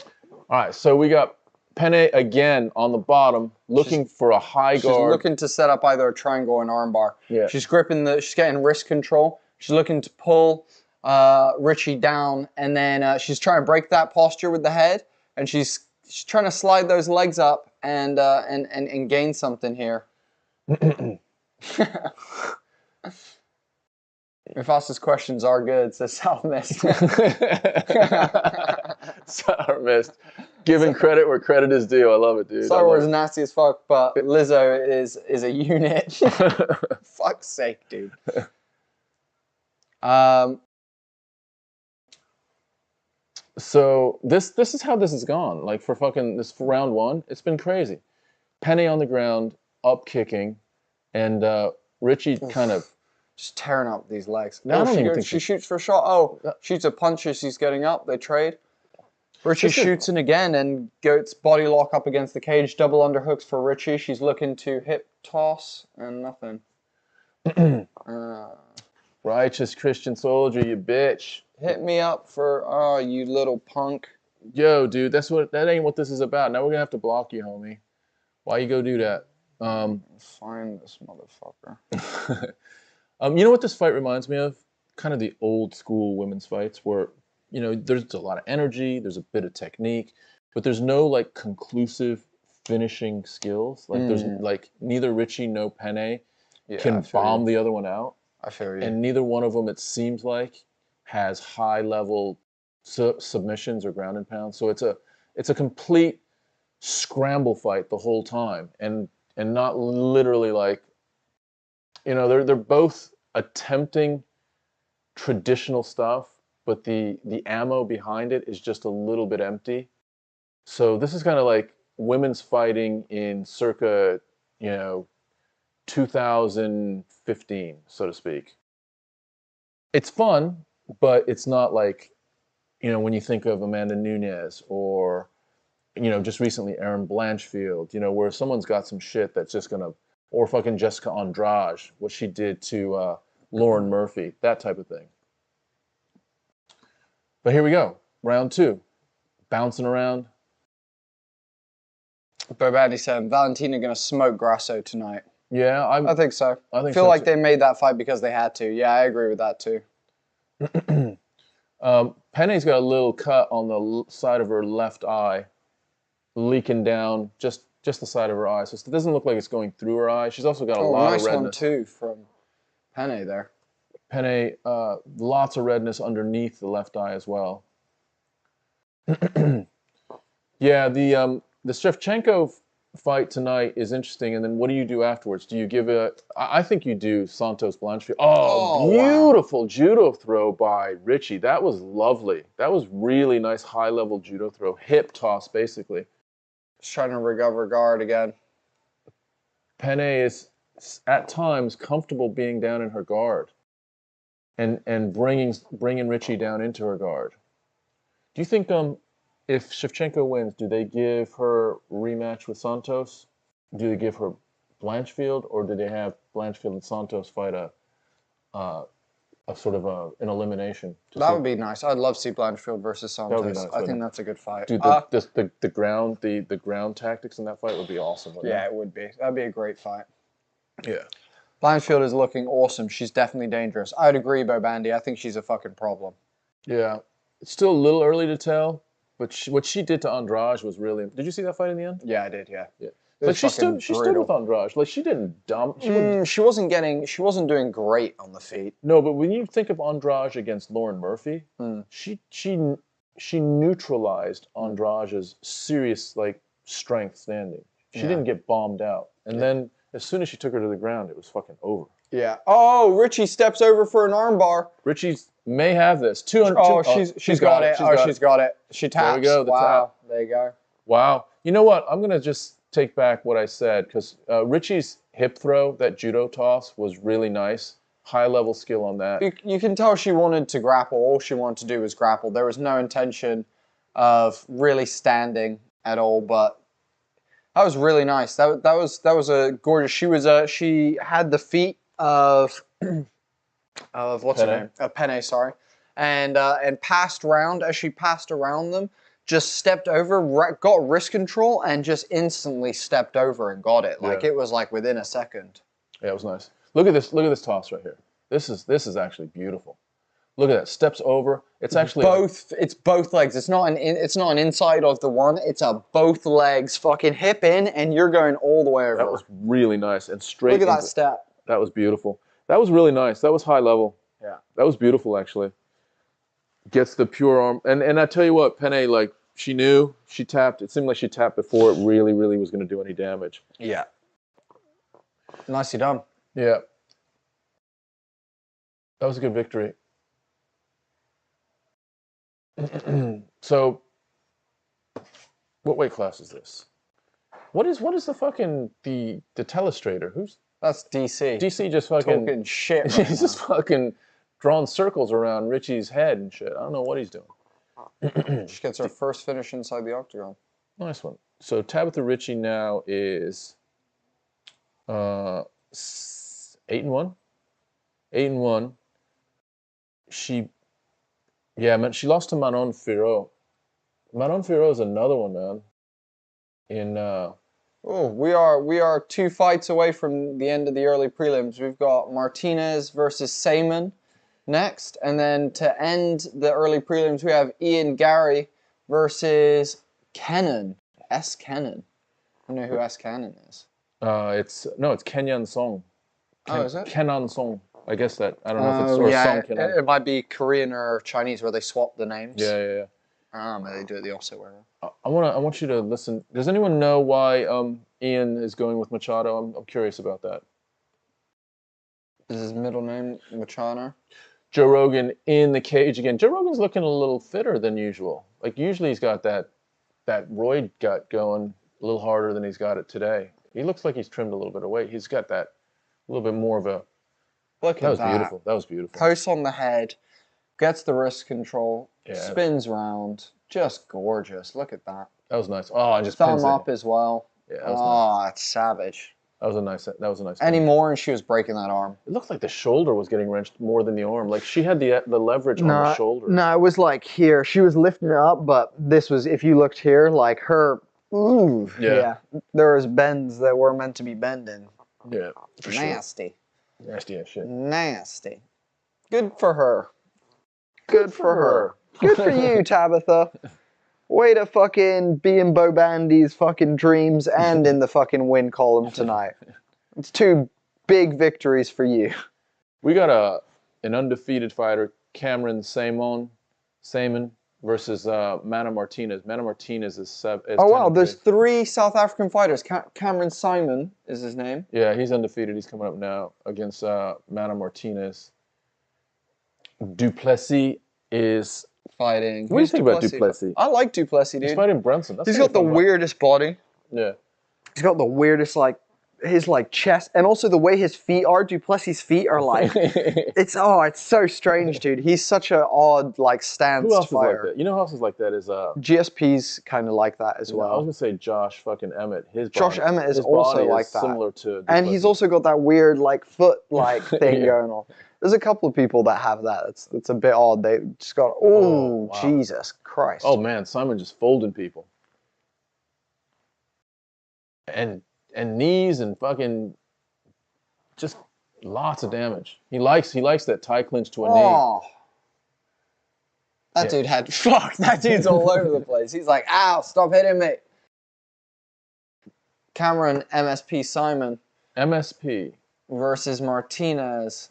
right, so we got Penne again on the bottom, looking for a high guard. She's looking to set up either a triangle or an armbar. Yeah. She's gripping she's getting wrist control. She's looking to pull Ritchie down, and then she's trying to break that posture with the head, and she's trying to slide those legs up and gain something here. Mufasa's questions are good, says Sour Mist. Sour Mist. Giving credit where credit is due. I love it, dude. Star Wars is nasty as fuck, but Lizzo is a unit. Fuck's sake, dude. So this is how this has gone. Like for round one, it's been crazy. Penne on the ground, up kicking, and Ritchie kind of just tearing up these legs. No, I don't even think she shoots for a shot. Oh, shoots a punch as she's getting up. They trade. Ritchie shoots in again and goes body lock up against the cage. Double underhooks for Ritchie. She's looking to hip toss and nothing. Righteous Christian soldier, you bitch. Hit me up for, oh, you little punk. Yo, dude, that ain't what this is about. Now we're gonna have to block you, homie. Why you go do that? Find this motherfucker. You know what this fight reminds me of? Kind of the old school women's fights where, you know, there's a lot of energy, there's a bit of technique, but there's no like conclusive finishing skills. Like there's like neither Ritchie nor Penne can bomb the other one out. I feel you. And neither one of them, it seems like, has high level submissions or ground and pounds. So it's a complete scramble fight the whole time, and not literally like, you know, they're both attempting traditional stuff, but the ammo behind it is just a little bit empty. So this is kind of like women's fighting in circa, you know, 2015, so to speak. It's fun, but it's not like, you know, when you think of Amanda Nunes or, you know, just recently Erin Blanchfield, you know, where someone's got some shit that's just gonna, or fucking Jessica Andrade, what she did to Lauren Murphy, that type of thing. But here we go, round two, bouncing around. Bobaddy said, Valentina gonna smoke Grasso tonight. Yeah, I think so. I feel like they made that fight because they had to. Yeah, I agree with that too. Penny's got a little cut on the side of her left eye, leaking down just the side of her eye. So it doesn't look like it's going through her eye. She's also got a lot of redness. Nice one too from Penne there. Penne, lots of redness underneath the left eye as well. Yeah, the Shevchenko fight tonight is interesting, and then what do you do afterwards? Do you give I think you do Santos Blanchfield. Oh, beautiful judo throw by Richie. That was lovely. That was really nice high-level judo throw. Hip toss, basically. Just trying to recover guard again. Penne is, at times, comfortable being down in her guard and bringing Richie down into her guard. Do you think if Shevchenko wins, do they give her rematch with Santos? Do they give her Blanchfield, or do they have Blanchfield and Santos fight a sort of an elimination? That would be nice. I'd love to see Blanchfield versus Santos. That would be nice, I think that's a good fight. Dude, the ground tactics in that fight would be awesome. Yeah, it would be. That'd be a great fight. Yeah. Blanchfield is looking awesome. She's definitely dangerous. I'd agree, Bo Bandy. I think she's a fucking problem. Yeah. It's still a little early to tell. But what she did to Andrade was really... Did you see that fight in the end? Yeah, I did, yeah. Like she stood with Andrade. Like she didn't dump. She wasn't doing great on the feet. No, but when you think of Andrade against Lauren Murphy, she neutralized Andrade's serious strength standing. She didn't get bombed out. And then as soon as she took her to the ground, it was fucking over. Yeah. Oh, Richie steps over for an armbar. Richie's may have this. 200. Oh, she's got it. She's got it. She taps. There we go. Wow. There you go. Wow. You know what? I'm gonna just take back what I said, because Richie's hip throw, that judo toss, was really nice. High level skill on that. You can tell she wanted to grapple. All she wanted to do was grapple. There was no intention of really standing at all. But that was really nice. That was a gorgeous. She had the feet of what's her name? Penne, sorry. And passed around. As she passed around them, just stepped over, got wrist control, and just instantly stepped over and got it. Like it was like within a second. Yeah, it was nice. Look at this. Look at this toss right here. This is actually beautiful. Look at that. Steps over. It's actually it's both legs. It's not an inside of the one. It's a both legs fucking hip in, and you're going all the way over. That was really nice and straight. Look at that step. That was beautiful. That was really nice. That was high level. Yeah. That was beautiful actually. Gets the pure arm, and I tell you what, Penne, like she knew, she tapped. It seemed like she tapped before it really was going to do any damage. Yeah. Nicely done. Yeah. That was a good victory. So, what weight class is this? What is the fucking the telestrator? That's DC. DC just fucking talking shit. Right he's just fucking drawing circles around Richie's head and shit. I don't know what he's doing. She gets her first finish inside the octagon. Nice one. So Tabitha Richie now is 8-1. 8-1. She lost to Manon Fiorot. Manon Fiorot is another one, man. We are 2 fights away from the end of the early prelims. We've got Martinez versus Sayman next, and then to end the early prelims, we have Ian Gary versus Kenan. S. Kenan. I don't know who S. Kenan is. It's Kenyan Song. Is it? Kenan Song. I guess that, I don't know if it's Song Kenan. It might be Korean or Chinese where they swap the names. Yeah. Maybe they do it the opposite way around. I want you to listen. Does anyone know why Ian is going with Machado? I'm curious about that. Is his middle name Machado? Joe Rogan in the cage again. Joe Rogan's looking a little fitter than usual. Like usually he's got that roid gut going a little harder than he's got it today. He looks like he's trimmed a little bit of weight. He's got that a little bit more of a. Look at that. Beautiful. That was beautiful. Posts on the head, gets the wrist control, spins round. Just gorgeous. Look at that. That was nice. Oh, I just thumb up as well. Yeah, that was nice. It's savage. That was a nice. Any more, and she was breaking that arm. It looked like the shoulder was getting wrenched more than the arm. Like she had the leverage on the shoulder. No, it was like here. She was lifting it up, but this was, if you looked here, like her. Ooh. Yeah. There was bends that were meant to be bending. Yeah. For nasty. Sure. Nasty as shit. Nasty. Good for her. Good for her. Good for you, Tabitha. Way to fucking be in Bo Bandy's fucking dreams and in the fucking win column tonight. It's 2 big victories for you. We got an undefeated fighter, Cameron Saymon, versus Mana Martinez. Mana Martinez is Oh wow, 10-3. there's 3 South African fighters. Cameron Simon is his name. Yeah, he's undefeated. He's coming up now against Mana Martinez. Duplessis is Fighting. What do you think about Duplessis? I like Duplessis, dude. He's fighting Brunson. He's got the weirdest body. Yeah. He's got the weirdest, like, his, like, chest, and also the way his feet are. Duplessis' feet are, like, it's so strange, dude. He's such an odd, like, stance Who else fighter. is like that? You know who else is like that is GSP's kind of like that as well. I was gonna say Josh fucking Emmett. Josh Emmett is also like that. Similar to and he's also got that weird, like, foot, like, thing going on. There's a couple of people that have that. It's a bit odd. They just got, wow. Jesus Christ. Oh man, Simon just folding people. And knees and fucking just lots of damage. He likes that tie clinch to a knee. That dude that dude's all over the place. He's like, ow, stop hitting me. Cameron MSP Simon. MSP. Versus Martinez.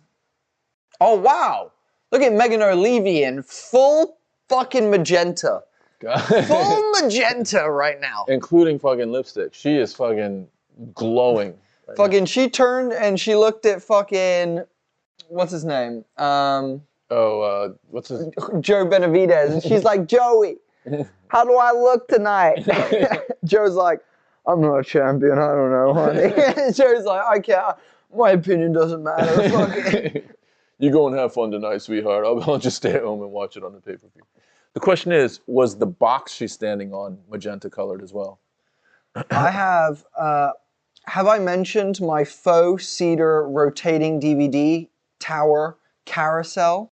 Oh, wow. Look at Megan O'Leary in full fucking magenta. Full magenta right now. Including fucking lipstick. She is fucking glowing. Right fucking, now. She turned and she looked at fucking, what's his name? What's his? Joe Benavidez. And she's like, Joey, how do I look tonight? Joe's like, I'm not a champion. I don't know, honey. Joe's like, I can't. My opinion doesn't matter. Fuck it. You go and have fun tonight, sweetheart. I'll just stay at home and watch it on the pay-per-view. The question is, was the box she's standing on magenta colored as well? I have I mentioned my faux cedar rotating DVD tower carousel?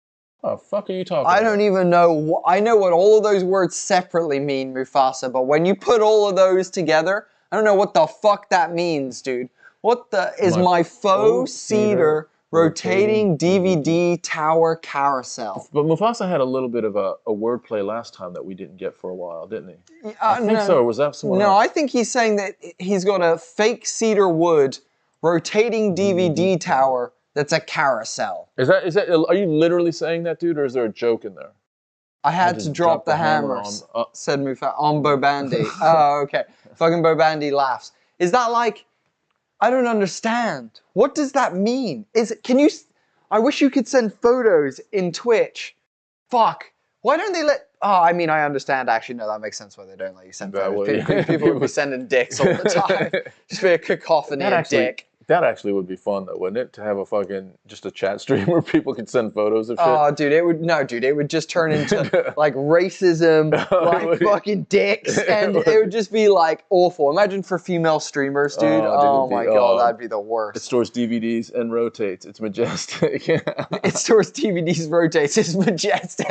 Oh, fuck are you talking I about? don't even know. I know what all of those words separately mean, Mufasa, but when you put all of those together, I don't know what the fuck that means, dude. What the is my faux cedar rotating DVD tower carousel? But Mufasa had a little bit of a wordplay last time that we didn't get for a while, didn't he? I think so. Or was that someone else? I think he's saying that he's got a fake cedar wood rotating DVD tower that's a carousel. Is that? Are you literally saying that, dude, or is there a joke in there? I had to drop the hammers, said Mufasa, on Bo Bandy. Oh, okay. Fucking Bo Bandy laughs. Is that like... I don't understand. What does that mean? I wish you could send photos in Twitch. Fuck. Why don't they let... Oh, I mean, I understand. Actually, no, that makes sense why they don't let you send photos. People would be sending dicks all the time. Just be a cacophony of dick. That actually would be fun, though, wouldn't it? To have just a chat stream where people could send photos of shit. Oh, dude, it would just turn into, like, racism, like, fucking dicks, and it would just be, like, awful. Imagine for female streamers, dude. Oh my god, that'd be the worst. It stores DVDs and rotates. It's majestic. It stores DVDs, rotates. It's majestic.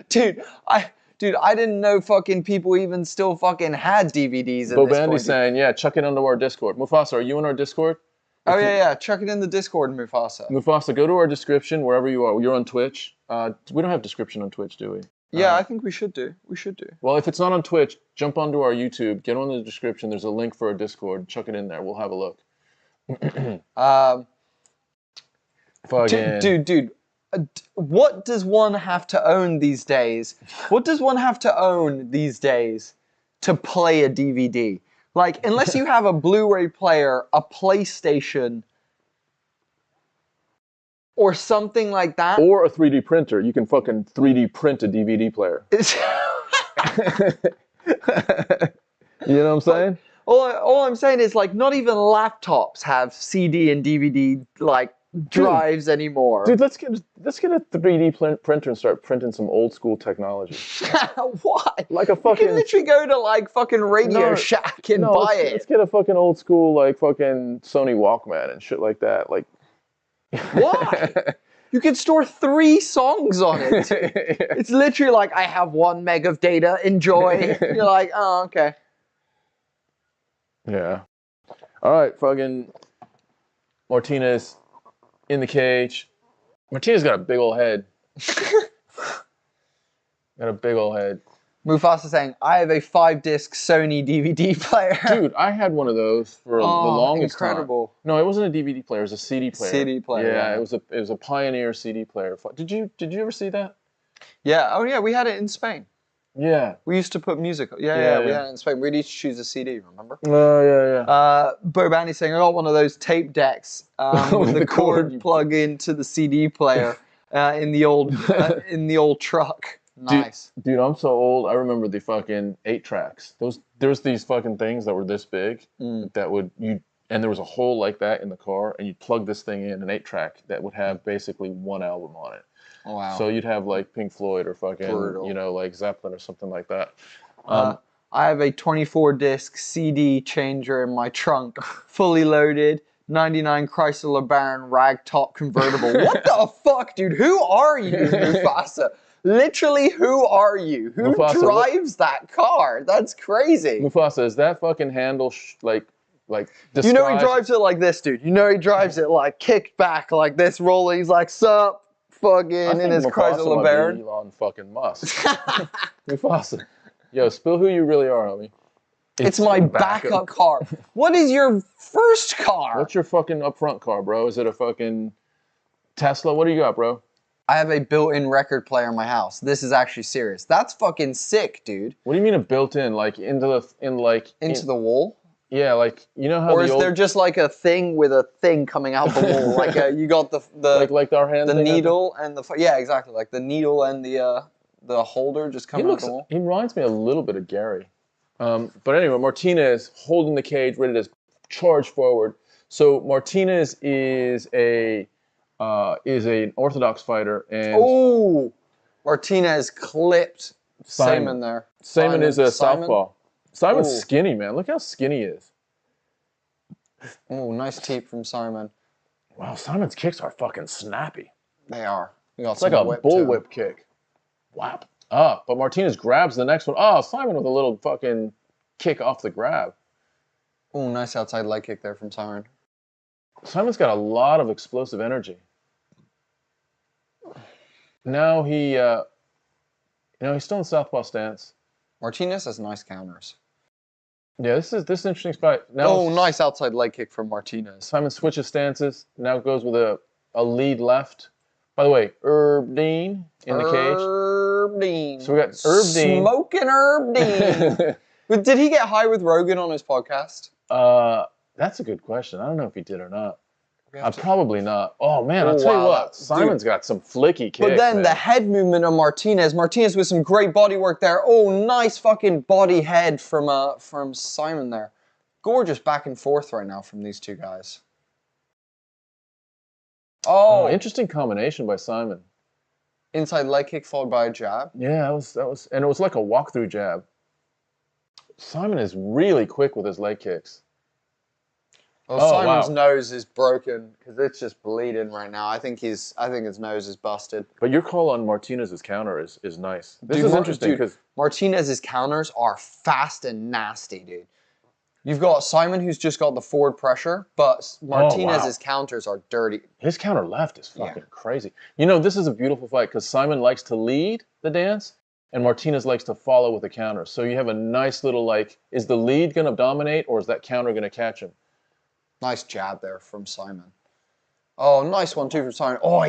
Dude, I didn't know fucking people even still fucking had DVDs. Bo Bandy's saying, yeah, chuck it into our Discord. Mufasa, are you in our Discord? Oh, yeah, chuck it in the Discord, Mufasa. Mufasa, go to our description wherever you are. You're on Twitch. We don't have description on Twitch, do we? Yeah, I think we should do. Well, if it's not on Twitch, jump onto our YouTube, get on the description. There's a link for our Discord. Chuck it in there. We'll have a look. Dude. What does one have to own these days? What does one have to own these days to play a DVD? Like, unless you have a Blu-ray player, a PlayStation, or something like that. Or a 3D printer. You can fucking 3D print a DVD player. You know what I'm saying? All I'm saying is, like, not even laptops have CD and DVD, like, drives anymore. Dude, let's get a 3D printer and start printing some old school technology. What? Like a fucking... You can literally go to like fucking Radio Shack and buy it. Let's get a fucking old school like fucking Sony Walkman and shit like that. Like, why? You can store 3 songs on it. It's literally like, I have 1 meg of data, enjoy. You're like, oh, okay. Yeah. All right, fucking Martinez in the cage. Martinez got a big old head. Mufasa saying, I have a 5-disc Sony DVD player. Dude, I had one of those for the longest incredible. time. No, it wasn't a DVD player. It was a CD player. CD player. Yeah, it was a Pioneer CD player. Did you ever see that? Yeah. Oh, yeah. We had it in Spain. Yeah. We used to put music. Yeah. We had it in Spain. We'd each choose a CD. Remember? Oh yeah. Bo Bandy's saying I got one of those tape decks with the cord plug into the CD player in the old truck. Nice. Dude, I'm so old. I remember the fucking 8-tracks. There's these fucking things that were this big that and there was a hole like that in the car, and you'd plug this thing in, an 8-track that would have basically one album on it. Oh, wow. So you'd have like Pink Floyd or fucking, like Zeppelin or something like that. I have a 24-disc CD changer in my trunk, fully loaded, 99 Chrysler LeBaron ragtop convertible. What the fuck, dude? Who are you, Mufasa? Literally, who are you? Who drives that car? That's crazy. Mufasa, is that fucking handle like disguised? You know he drives it like this, dude. You know he drives it like kicked back like this, rolling. He's like, sup, fucking, in his Chrysler LeBaron. Elon fucking Musk. Mufasa. Yo, spill who you really are, homie. It's my backup car. What is your first car? What's your fucking upfront car, bro? Is it a fucking Tesla? What do you got, bro? I have a built-in record player in my house. This is actually serious. That's fucking sick, dude. What do you mean a built-in? Like into the wall? Yeah, like you know how. Or is there just like a thing with a thing coming out the wall? Like you got the like our hand. The needle and the exactly, like the needle and the holder just coming out the wall. He reminds me a little bit of Gary. But anyway, Martinez holding the cage, ready to charge forward. So Martinez is an orthodox fighter, and Martinez clipped Simon there. Simon is a southpaw. Simon's skinny, man. Look how skinny he is. Oh, nice teep from Simon. Wow, Simon's kicks are fucking snappy. They are. It's like a bullwhip kick. Whap. But Martinez grabs the next one. Oh, Simon with a little fucking kick off the grab. Oh, nice outside leg kick there from Simon. Simon's got a lot of explosive energy. Now he's still in southpaw stance. Martinez has nice counters. Yeah, this is an interesting spot. Now nice outside leg kick from Martinez. Simon switches stances. Now goes with a lead left. By the way, Herb Dean in the cage. Herb Dean. So we got Herb Dean. Smoking Herb Dean. Did he get high with Rogan on his podcast? That's a good question. I don't know if he did or not. Probably not. Oh, man, I'll tell you what. Simon's got some flicky kicks. But then the head movement of Martinez. Martinez with some great body work there. Oh, nice fucking body head from Simon there. Gorgeous back and forth right now from these two guys. Oh, interesting combination by Simon. Inside leg kick followed by a jab. Yeah, that was, and it was like a walk-through jab. Simon is really quick with his leg kicks. Well, Simon's nose is broken because it's just bleeding right now. I think his nose is busted. But your call on Martinez's counter is nice. This is interesting because Martinez's counters are fast and nasty, dude. You've got Simon who's just got the forward pressure, but Martinez's counters are dirty. His counter left is fucking crazy. You know, this is a beautiful fight because Simon likes to lead the dance and Martinez likes to follow with the counter. So you have a nice little is the lead going to dominate or is that counter going to catch him? Nice jab there from Simon. Oh, nice one too from Simon. Oh,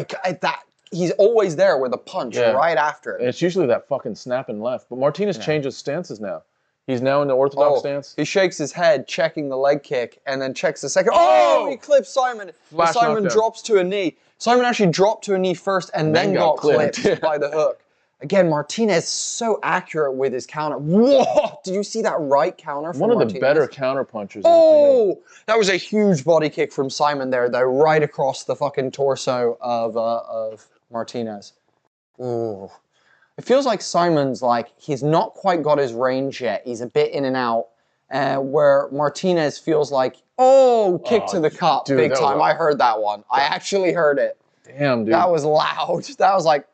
he's always there with a punch right after it. And it's usually that fucking snapping left. But Martinez changes stances now. He's now in the orthodox stance. He shakes his head, checking the leg kick, and then checks the second. Oh, he clips Simon. Simon drops to a knee. Simon actually dropped to a knee first and then got clipped by the hook. Again, Martinez so accurate with his counter. Whoa! Did you see that right counter from Martinez? One of the better counter punchers. Oh! That was a huge body kick from Simon there, though, right across the fucking torso of Martinez. Ooh. It feels like Simon's he's not quite got his range yet. He's a bit in and out. Where Martinez feels like, kick to the cup, dude, big time. I heard that one. I actually heard it. Damn, dude. That was loud. That was like...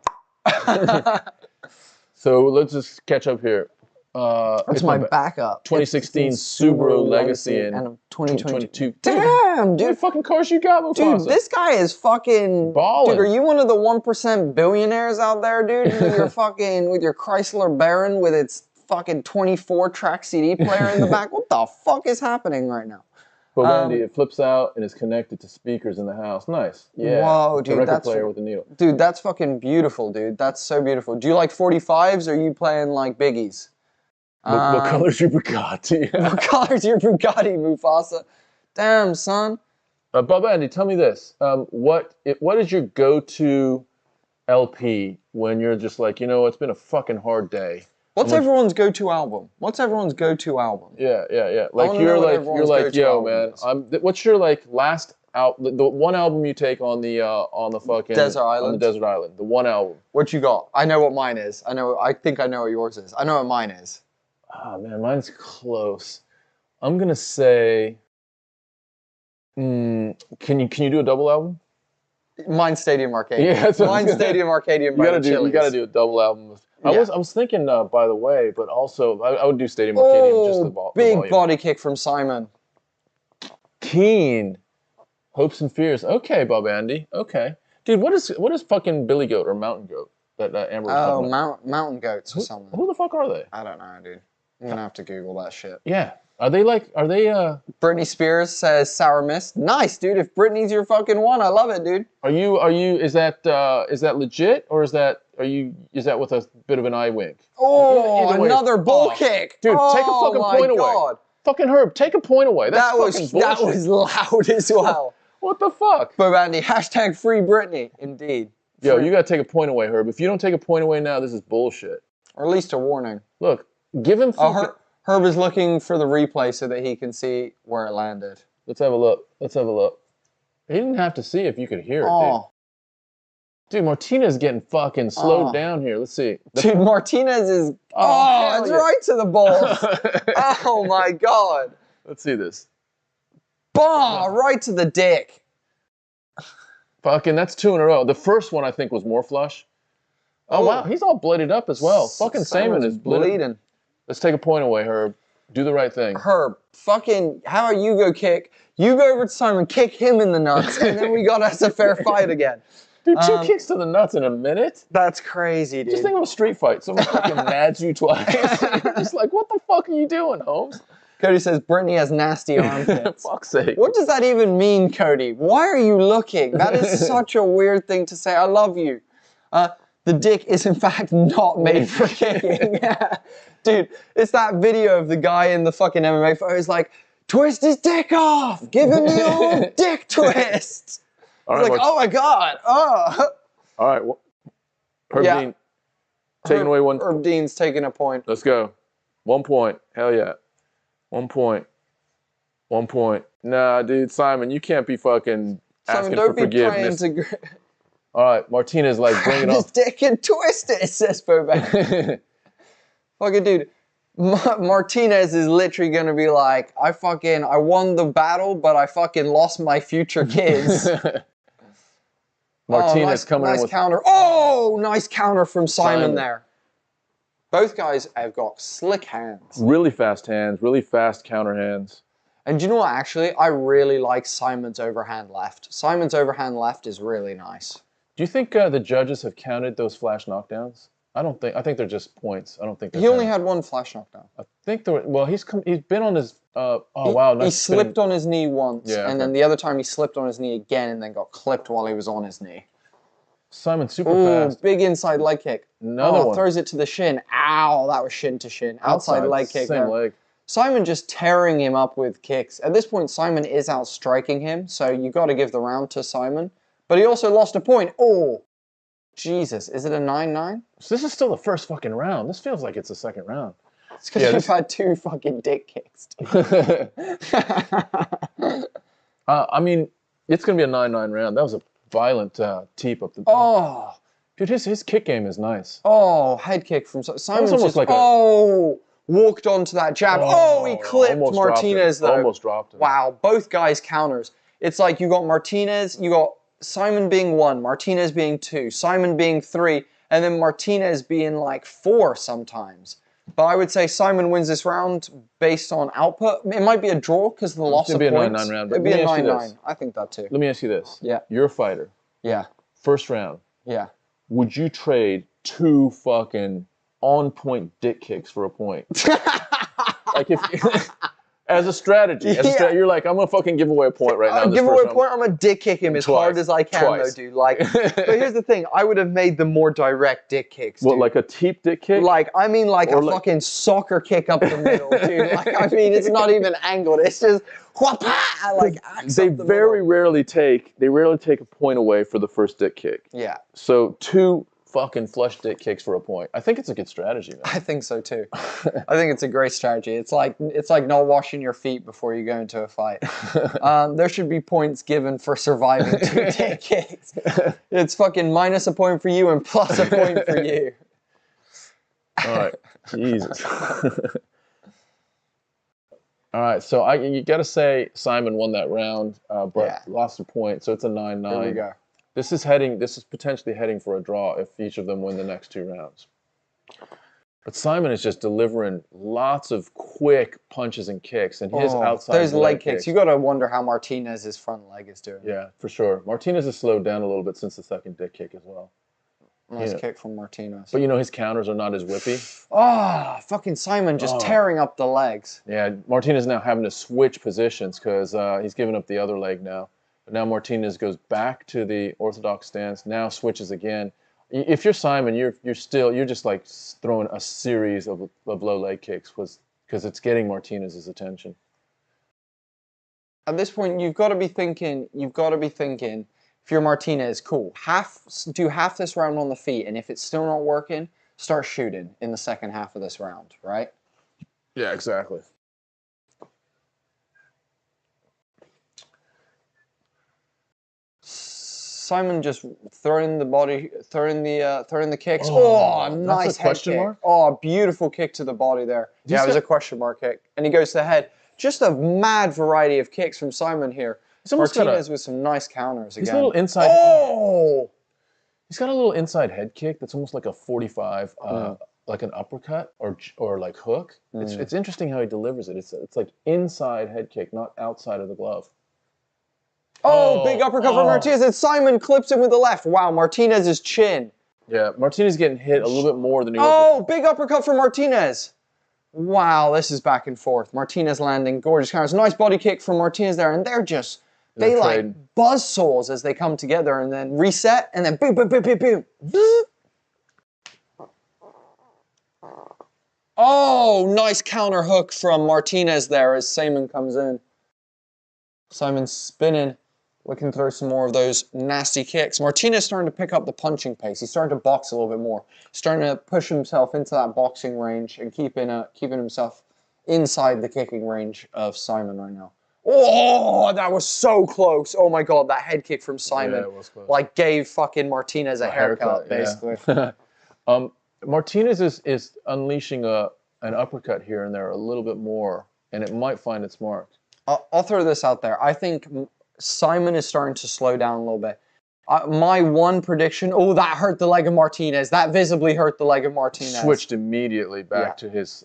So let's just catch up here. It's my backup. 2016 Subaru Legacy and 2022. Damn, dude. What fucking cars you got, Mufasa? Dude, this guy is fucking balling. Dude, are you one of the 1% billionaires out there, dude? With your Chrysler Baron with its fucking 24-track CD player in the back? What the fuck is happening right now? Bandy, it flips out and is connected to speakers in the house. Nice. Yeah. Whoa, dude, the record that's player with the needle. Dude, that's fucking beautiful, dude. That's so beautiful. Do you like 45s or are you playing like biggies? What color's your Bugatti? What color's your Bugatti, Mufasa? Damn, son. Bandy, tell me this. What is your go-to LP when you're just like, you know, it's been a fucking hard day? What's everyone's go-to album? What's everyone's go-to album? Yeah. Like you're like, yo, man. What's your like last album? The one album you take on the fucking Desert Island. On the desert island. The one album. What you got? I know what mine is. I think I know what yours is. I know what mine is. Oh man, mine's close. I'm gonna say. Can you do a double album? Mine's Stadium Arcadian. Yeah, mine's Stadium Arcadian. You gotta do a double album. I was thinking, by the way, but also I would do Stadium Arcadian just the volume. Big body kick from Simon. Keen. Hopes and fears. Okay, Bob Andy. Okay, dude. What is fucking Billy Goat or Mountain Goat that Amber was talking about? Mountain Goats or something. Who the fuck are they? I don't know, dude. I'm gonna have to Google that shit. Yeah. Are they? Britney Spears says Sour Mist. Nice, dude. If Britney's your fucking one, I love it, dude. Are you? Is that legit or is that with a bit of an eye wink? Oh, another bull kick. Dude, take a fucking point away. Fucking Herb, take a point away. That was loud as well. What the fuck? But Andy, hashtag free Britney. Indeed. Yo, you gotta take a point away, Herb. If you don't take a point away now, this is bullshit. Or at least a warning. Look, give him fucking... Herb is looking for the replay so that he can see where it landed. Let's have a look. He didn't have to see if you could hear it, dude. Dude, Martinez getting fucking slowed down here. Let's see. Dude, Martinez is... it's right to the balls. Oh, my God. Let's see this. Right to the dick. Fucking, that's 2 in a row. The first one, I think, was more flush. Oh, wow. He's all blooded up as well. Fucking Simon is bleeding. Let's take a point away, Herb. Do the right thing. Herb, fucking, how about you go kick? You go over to Simon, kick him in the nuts, and then we got us a fair fight again. Dude, 2 kicks to the nuts in a minute? That's crazy, dude. Just think of a street fight. Someone fucking nads you twice. You're just like, what the fuck are you doing, Holmes? Cody says, Brittany has nasty armpits. Fuck's sake. What does that even mean, Cody? Why are you looking? That is such a weird thing to say. I love you. The dick is, in fact, not made for kicking. Dude, it's that video of the guy in the fucking MMA photo. He's like, twist his dick off. Give him the old dick twist. He's like, oh, my God. Oh. All right. Well, Herb Dean, taking away one. Herb Dean's taking a point. Let's go. 1 point. Hell yeah. 1 point. 1 point. Nah, dude, Simon, you can't be fucking asking for forgiveness. All right, Martinez, like, bring it on. His dick and twist it, says Boban. Fucking dude, Martinez is literally gonna be like, I won the battle, but I fucking lost my future kids. Martinez coming in with counter. Oh, nice counter from Simon there. Both guys have got slick hands. Really fast hands, really fast counter hands. And do you know what, actually? I really like Simon's overhand left. Simon's overhand left is really nice. Do you think the judges have counted those flash knockdowns? I think they're just points. I don't think he only had 1 flash knockdown. I think he's been on his wow. He slipped on his knee once, and then the other time he slipped on his knee again and then got clipped while he was on his knee. Simon super fast. Big inside leg kick. Another one. Throws it to the shin. Ow, that was shin to shin. Outside leg kick. Same leg. Simon just tearing him up with kicks. At this point, Simon is out striking him, so you got to give the round to Simon. But he also lost a point. Oh, Jesus. Is it a 9-9? So this is still the first fucking round. This feels like it's the second round. It's because you've had 2 fucking dick kicks. I mean, it's going to be a 9-9 round. That was a violent teep up the... Oh. Dude, his kick game is nice. Oh, head kick from Simon. Almost like walked onto that jab. Oh, he clipped Martinez, though. Almost dropped him. Wow, both guys counters. It's like you got Martinez, you got Simon being 1, Martinez being 2, Simon being 3, and then Martinez being like 4 sometimes. But I would say Simon wins this round based on output. It might be a draw because of the loss of points. It'd be a 9-9 round. It'd be a 9-9. I think that too. Let me ask you this. Yeah. You're a fighter. Yeah. First round. Yeah. Would you trade 2 fucking on-point dick kicks for a point? Like if As a strategy. You're like, I'm going to fucking give away a point right now. I'll give away a point. I'm going to dick kick him as hard as I can, though, dude. Like, but here's the thing. I would have made the more direct dick kicks, dude. What, like a teep dick kick? Like, I mean like a fucking soccer kick up the middle, dude. Like, I mean, it's not even angled. It's just, whapa, like, they very rarely take a point away for the first dick kick. Yeah. So 2 fucking flush dick kicks for a point. I think it's a good strategy, man. I think so too. I think it's a great strategy. It's like not washing your feet before you go into a fight. There should be points given for surviving 2 dick kicks. It's fucking minus a point for you and plus a point for you. All right. Jesus. All right, so you got to say Simon won that round, but lost a point, so it's a 9-9. There we go. This is potentially heading for a draw if each of them win the next 2 rounds. But Simon is just delivering lots of quick punches and kicks, and his outside those leg kicks. You got to wonder how Martinez's front leg is doing. Yeah, for sure. Martinez has slowed down a little bit since the second dick kick as well. Nice kick from Martinez. But his counters are not as whippy. Oh, fucking Simon just tearing up the legs. Yeah, Martinez now having to switch positions because he's giving up the other leg now. But now Martinez goes back to the orthodox stance, now switches again. If you're Simon, you're just like throwing a series of low leg kicks because it's getting Martinez's attention. At this point, you've got to be thinking, if you're Martinez, cool, do half this round on the feet, and if it's still not working, start shooting in the second half of this round, right? Yeah, exactly. Simon just throwing the kicks. Oh, nice head kick. Mark? Oh, beautiful kick to the body there. Yeah, it was a question mark kick. And he goes to the head. Just a mad variety of kicks from Simon here. Martinez with some nice counters again. He's a little inside. Oh! He's got a little inside head kick that's almost like a 45, like an uppercut or like hook. It's interesting how he delivers it. It's like inside head kick, not outside of the glove. Oh, big uppercut from Martinez, and Simon clips him with the left. Wow, Martinez's chin. Yeah, Martinez getting hit a little bit more than he was. Oh, big uppercut from Martinez. Wow, this is back and forth. Martinez landing gorgeous counters. Nice body kick from Martinez there, and they like buzzsaws as they come together, and then reset, and then boom, boom, boom, boom, boom. Oh, nice counter hook from Martinez there as Simon comes in. Simon's spinning, looking to throw some more of those nasty kicks. Martinez starting to pick up the punching pace. He's starting to box a little bit more. Starting to push himself into that boxing range and keeping himself inside the kicking range of Simon right now. Oh, that was so close. Oh my God, that head kick from Simon like gave fucking Martinez a haircut, basically. Martinez is unleashing an uppercut here and there a little bit more, and it might find its mark. I'll throw this out there. I think Simon is starting to slow down a little bit. My one prediction, that hurt the leg of Martinez. That visibly hurt the leg of Martinez. Switched immediately back to his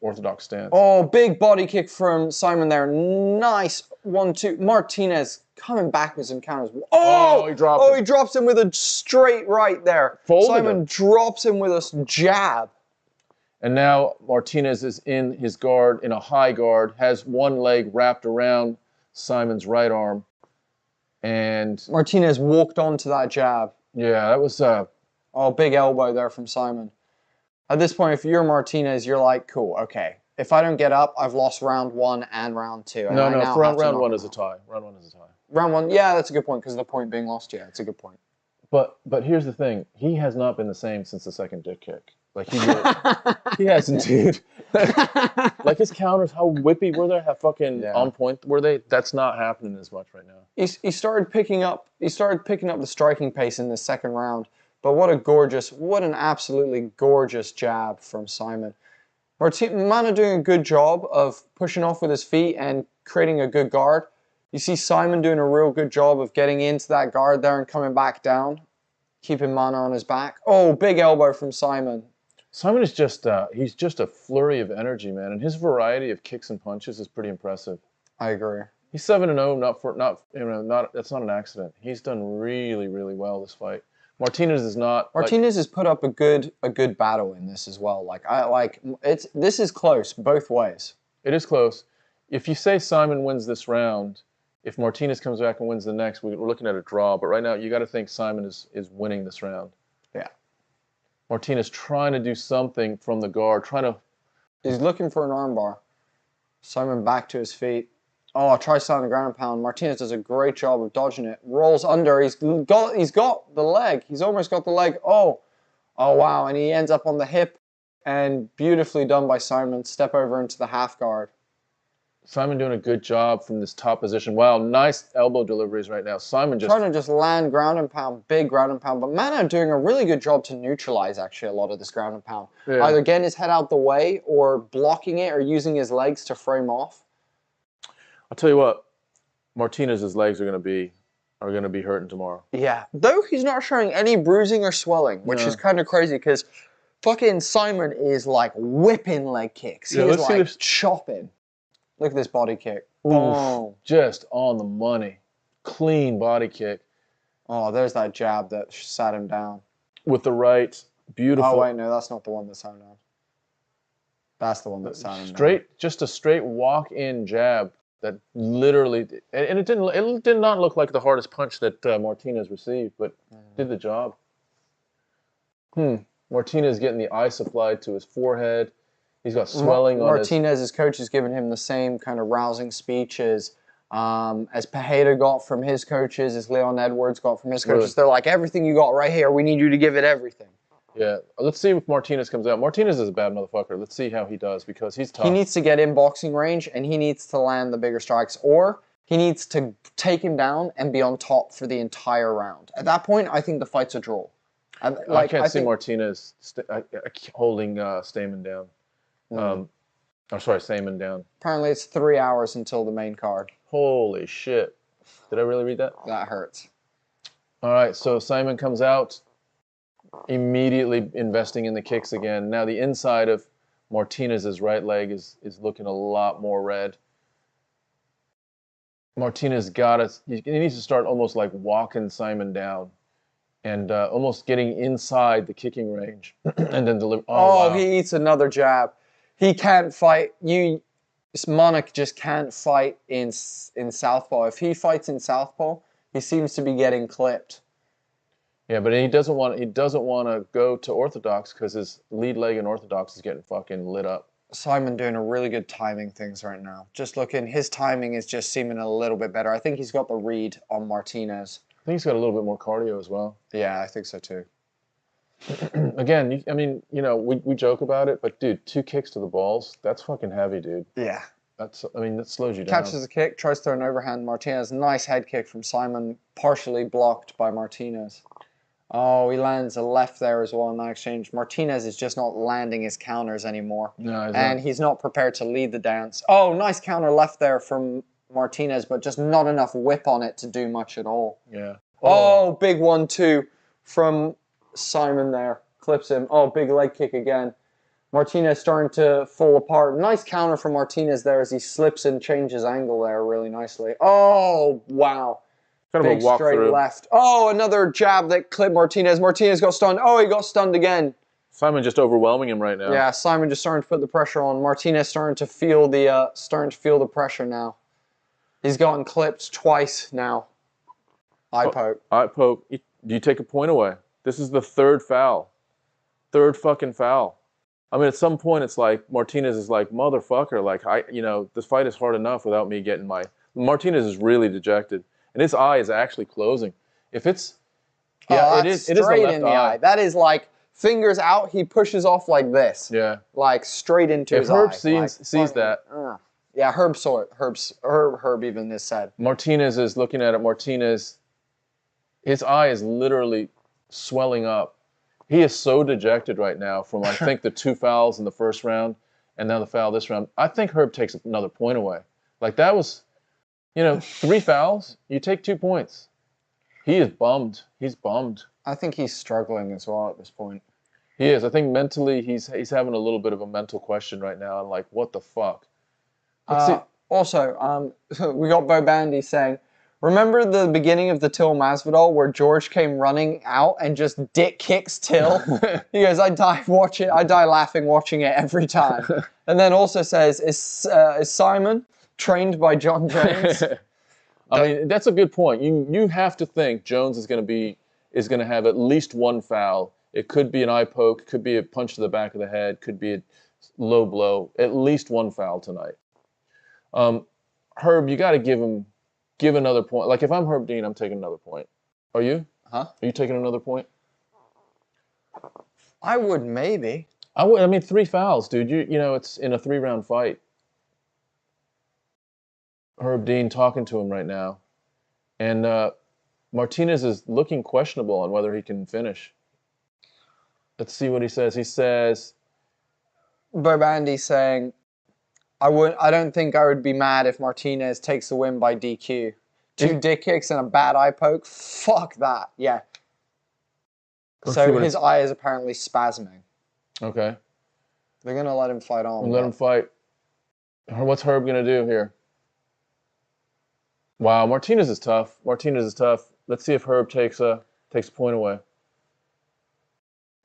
orthodox stance. Oh, big body kick from Simon there. Nice 1-2. Martinez coming back with some counters. Oh, he drops him with a straight right there. Simon drops him with a jab. And now Martinez is in his guard, in a high guard, has one leg wrapped around Simon's right arm. And Martinez walked onto that jab. Yeah, that was big elbow there from Simon. At this point, if you're Martinez, you're like, cool, okay. If I don't get up, I've lost round 1 and round 2. And round 1 is a tie. Round 1 is a tie. Round 1, yeah, that's a good point, because of the point being lost. Yeah, it's a good point. But here's the thing. He has not been the same since the second dick kick. Like he hasn't, dude. Like his counters, how whippy were they? How fucking on point were they? That's not happening as much right now. He started picking up the striking pace in the second round. But what an absolutely gorgeous jab from Simon. Mano doing a good job of pushing off with his feet and creating a good guard. You see Simon doing a real good job of getting into that guard there and coming back down, keeping Mano on his back. Oh, big elbow from Simon. Simon is he's just a flurry of energy, man, and his variety of kicks and punches is pretty impressive. I agree. He's 7-0, that's not an accident. He's done really, really well this fight. Martinez is not. Martinez has put up a good battle in this as well. This is close both ways. It is close. If you say Simon wins this round, if Martinez comes back and wins the next, we're looking at a draw. But right now, you got to think Simon is winning this round. Yeah. Martinez trying to do something from the guard, trying to... He's looking for an armbar. Simon back to his feet. Oh, tries to on the ground and pound. Martinez does a great job of dodging it. Rolls under. He's got the leg. He's almost got the leg. Oh, wow. And he ends up on the hip. And beautifully done by Simon. Step over into the half guard. Simon doing a good job from this top position. Wow, nice elbow deliveries right now. Simon just... trying to just land ground and pound, big ground and pound. But Mano doing a really good job to neutralize, actually, a lot of this ground and pound. Yeah. Either getting his head out the way or blocking it or using his legs to frame off. I'll tell you what, Martinez's legs are going to be hurting tomorrow. Yeah, though he's not showing any bruising or swelling, which is kind of crazy because fucking Simon is like whipping leg kicks. He is like chopping. Look at this body kick. Oof, just on the money. Clean body kick. Oh, there's that jab that sat him down. With the right, beautiful. Oh, wait, no, that's not the one that sat him down. That's the one that sat him down. Just a straight walk-in jab that literally, and it did not look like the hardest punch that Martinez received, but did the job. Martinez getting the ice applied to his forehead. He's got swelling on Martinez's coach has given him the same kind of rousing speech as Pereira got from his coaches, as Leon Edwards got from his coaches. Really? They're like, everything you got right here, we need you to give it everything. Yeah, let's see if Martinez comes out. Martinez is a bad motherfucker. Let's see how he does because he's tough. He needs to get in boxing range and he needs to land the bigger strikes, or he needs to take him down and be on top for the entire round. At that point, I think the fight's a draw. I can't see Martinez holding Stamen down. Stamen down. Apparently it's 3 hours until the main card. Holy shit. Did I really read that? That hurts. All right, so Simon comes out, immediately investing in the kicks again. Now the inside of Martinez's right leg is looking a lot more red. Martinez he needs to start almost like walking Simon down and almost getting inside the kicking range and then deliver. Oh, wow. He eats another jab. He can't fight. Monik just can't fight in southpaw. If he fights in southpaw, he seems to be getting clipped. Yeah, but he doesn't want to go to orthodox because his lead leg in orthodox is getting fucking lit up. Simon doing a really good timing things right now. Just looking, his timing is just seeming a little bit better. I think he's got the read on Martinez. I think he's got a little bit more cardio as well. Yeah, I think so too. Again, we joke about it, but dude, 2 kicks to the balls, that's fucking heavy, dude. Yeah. That slows you down. Catches a kick, tries to throw an overhand. Martinez, nice head kick from Simon, partially blocked by Martinez. Oh, he lands a left there as well in that exchange. Martinez is just not landing his counters anymore. No, he's not prepared to lead the dance. Oh, nice counter left there from Martinez, but just not enough whip on it to do much at all. Yeah. Oh, big 1-2 from Simon there. Clips him. Oh, big leg kick again. Martinez starting to fall apart. Nice counter from Martinez there as he slips and changes angle there really nicely. Oh, wow. Kind of big a walk straight through. Left. Oh, another jab that clipped Martinez. Martinez got stunned. Oh, he got stunned again. Simon just overwhelming him right now. Yeah, Simon just starting to put the pressure on. Martinez starting to feel the pressure now. He's gotten clipped twice now. Eye poke. Eye poke. You take a point away. This is the 3rd foul. 3rd fucking foul. I mean, at some point, it's like Martinez is like, motherfucker, like this fight is hard enough without me getting my. Martinez is really dejected, and his eye is actually closing. If it's, it is the left in the eye. That is like fingers out. He pushes off like this. Yeah, like straight into his eye. Herb sees that. Yeah, Herb saw it. Herb even has said. Martinez is looking at it. Martinez, his eye is literally swelling up. He is so dejected right now from, I think, the 2 fouls in the first round and now the foul this round. I think Herb takes another point away. Like, that was, 3 fouls, you take 2 points. He is bummed. He's bummed. I think he's struggling as well at this point. He is. I think mentally he's having a little bit of a mental question right now. I'm like, what the fuck? Also, we got Bo Bandy saying, Remember the beginning of the Till Masvidal where George came running out and just dick kicks Till? He goes, I die laughing watching it every time. And then also says, is Simon trained by John Jones? I mean, that's a good point. You have to think Jones is going to have at least one foul. It could be an eye poke, could be a punch to the back of the head, could be a low blow. At least one foul tonight. Herb, you got to give another point. Like if I'm Herb Dean, I'm taking another point. Are you? Huh? Are you taking another point? I would maybe. I would. I mean, 3 fouls, dude. You know, it's in a 3-round fight. Herb Dean talking to him right now, and Martinez is looking questionable on whether he can finish. Let's see what he says. He says, Bobandy saying, I don't think I would be mad if Martinez takes the win by DQ. 2 dick kicks and a bad eye poke? Fuck that. Yeah. So his eye is apparently spasming. Okay. They're going to let him fight on. Let him fight. What's Herb going to do here? Wow, Martinez is tough. Let's see if Herb takes a point away.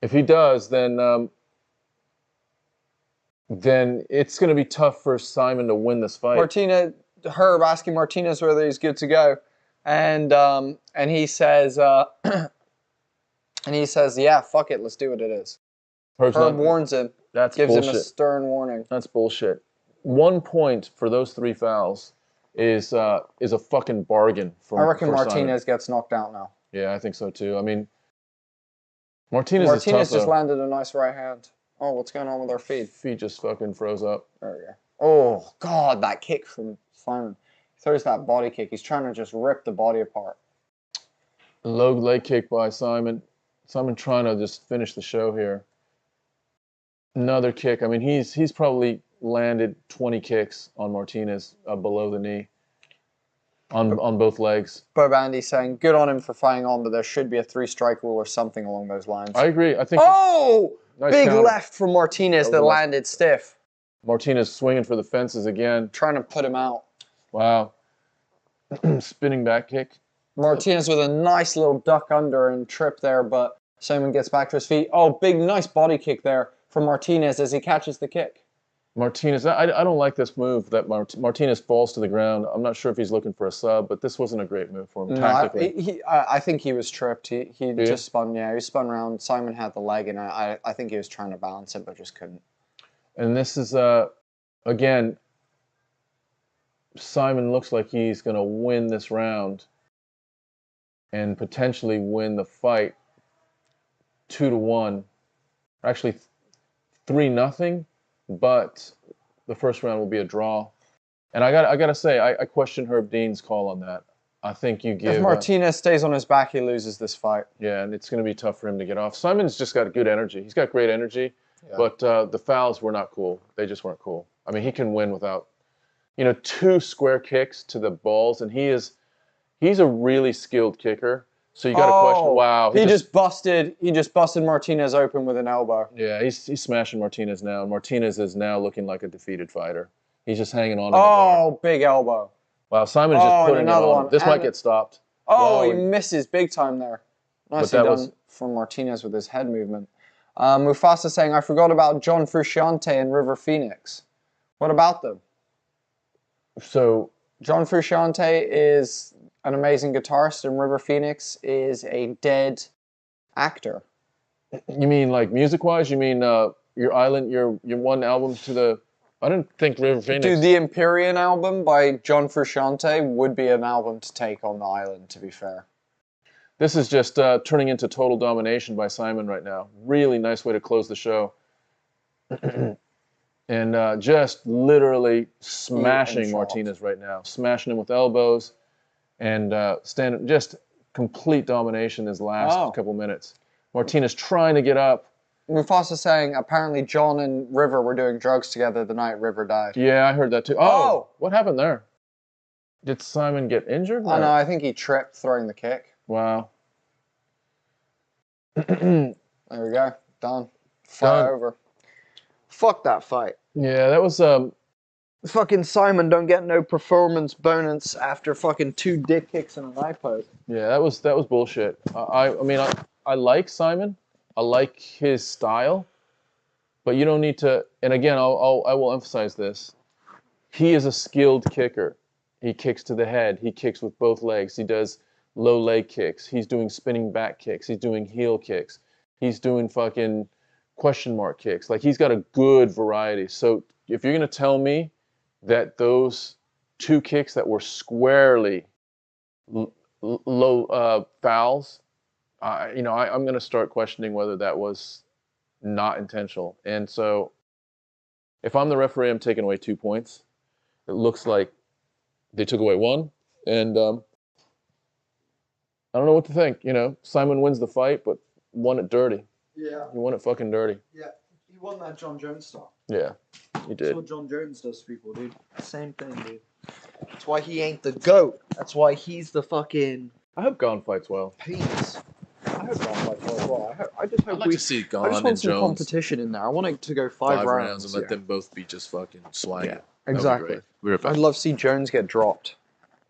If he does, then it's going to be tough for Simon to win this fight. Herb asking Martinez whether he's good to go, and he says, yeah, fuck it, let's do what it is. Herb warns him. Gives him a stern warning. That's bullshit. 1 point for those 3 fouls is a fucking bargain for. I reckon Martinez gets knocked out now. Yeah, I think so too. I mean, Martinez is tough, just landed a nice right hand. Oh, what's going on with our feed? Feet just fucking froze up. There we go. Oh, God, that kick from Simon. He throws that body kick. He's trying to just rip the body apart. Low leg kick by Simon. Simon trying to just finish the show here. Another kick. I mean, he's probably landed 20 kicks on Martinez below the knee on both legs. Bobandy saying, good on him for fighting on, but there should be a 3-strike rule or something along those lines. I agree. I think. Oh! Nice big counter. Left from Martinez that landed stiff. Martinez swinging for the fences again. Trying to put him out. Wow. Spinning back kick. Martinez with a nice little duck under and trip there, but Simon gets back to his feet. Oh, big, nice body kick there from Martinez as he catches the kick. Martinez, I don't like this move that Martinez falls to the ground. I'm not sure if he's looking for a sub, but this wasn't a great move for him tactically. I think he was tripped. He just spun. Yeah, he spun around. Simon had the leg, and I think he was trying to balance it, but just couldn't. And this is again. Simon looks like he's going to win this round, and potentially win the fight 2-1. Actually, 3-0. But the first round will be a draw. And I gotta say, I question Herb Dean's call on that. I think you give... If Martinez stays on his back, he loses this fight. Yeah, and it's going to be tough for him to get off. Simon's just got good energy. He's got great energy, but the fouls were not cool. They just weren't cool. I mean, he can win without, 2 square kicks to the balls, and he's a really skilled kicker. So you got to question. Wow, he just busted Martinez open with an elbow. Yeah, he's smashing Martinez now, and Martinez is now looking like a defeated fighter. He's just hanging on. Oh, big elbow. Wow, Simon's just putting it on. This might get stopped. Oh, he misses big time there. Nicely done from Martinez with his head movement. Mufasa saying, I forgot about John Frusciante and River Phoenix. What about them? So John Frusciante is an amazing guitarist, and River Phoenix is a dead actor. You mean like music-wise? You mean your island, your one album to the... I didn't think River Phoenix... Dude, the Empyrean album by John Frusciante would be an album to take on the island, to be fair. This is just turning into total domination by Simon right now. Really nice way to close the show. And just literally smashing Martinez right now. Smashing him with elbows. And just complete domination his last couple minutes. Martinez trying to get up. Mufasa saying apparently John and River were doing drugs together the night River died. Yeah, I heard that too. Oh! What happened there? Did Simon get injured? Oh, no, I think he tripped throwing the kick. Wow. There we go. Done. Fight over. Fuck that fight. Yeah, that was Fucking Simon don't get no performance bonus after fucking 2 dick kicks and an eye poke. Yeah, that was bullshit. I mean, I like Simon. I like his style, but you don't need to. And again, I will emphasize this. He is a skilled kicker. He kicks to the head. He kicks with both legs. He does low leg kicks. He's doing spinning back kicks. He's doing heel kicks. He's doing fucking question mark kicks. Like, he's got a good variety. So if you're gonna tell me that those 2 kicks that were squarely low fouls, I'm going to start questioning whether that was not intentional. And so if I'm the referee, I'm taking away 2 points. It looks like they took away 1. And I don't know what to think. Simon wins the fight, but won it dirty. Yeah. He won it fucking dirty. Yeah. He won that John Jones style. Yeah, he did. That's what John Jones does to people, dude. Same thing, dude. That's why he ain't the GOAT. That's why he's the fucking I hope Gane fights well. penis. I hope Gane fights well as well. I just hope I'd like to see Gane I just and want some Jones competition in there. I want it to go 5 rounds and let them both be just fucking swinging. Yeah, exactly. I'd love to see Jones get dropped.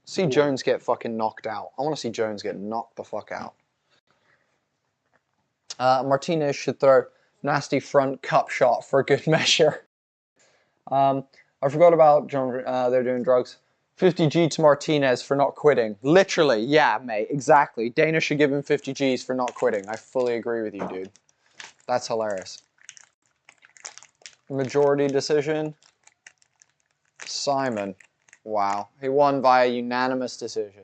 See Jones get fucking knocked out. I want to see Jones get knocked the fuck out. Martinez should throw nasty front cup shot for good measure. I forgot about John. They're doing drugs. 50G to Martinez for not quitting. Literally, yeah, mate, exactly. Dana should give him 50 Gs for not quitting. I fully agree with you, dude. That's hilarious. Majority decision. Simon. Wow. He won via unanimous decision.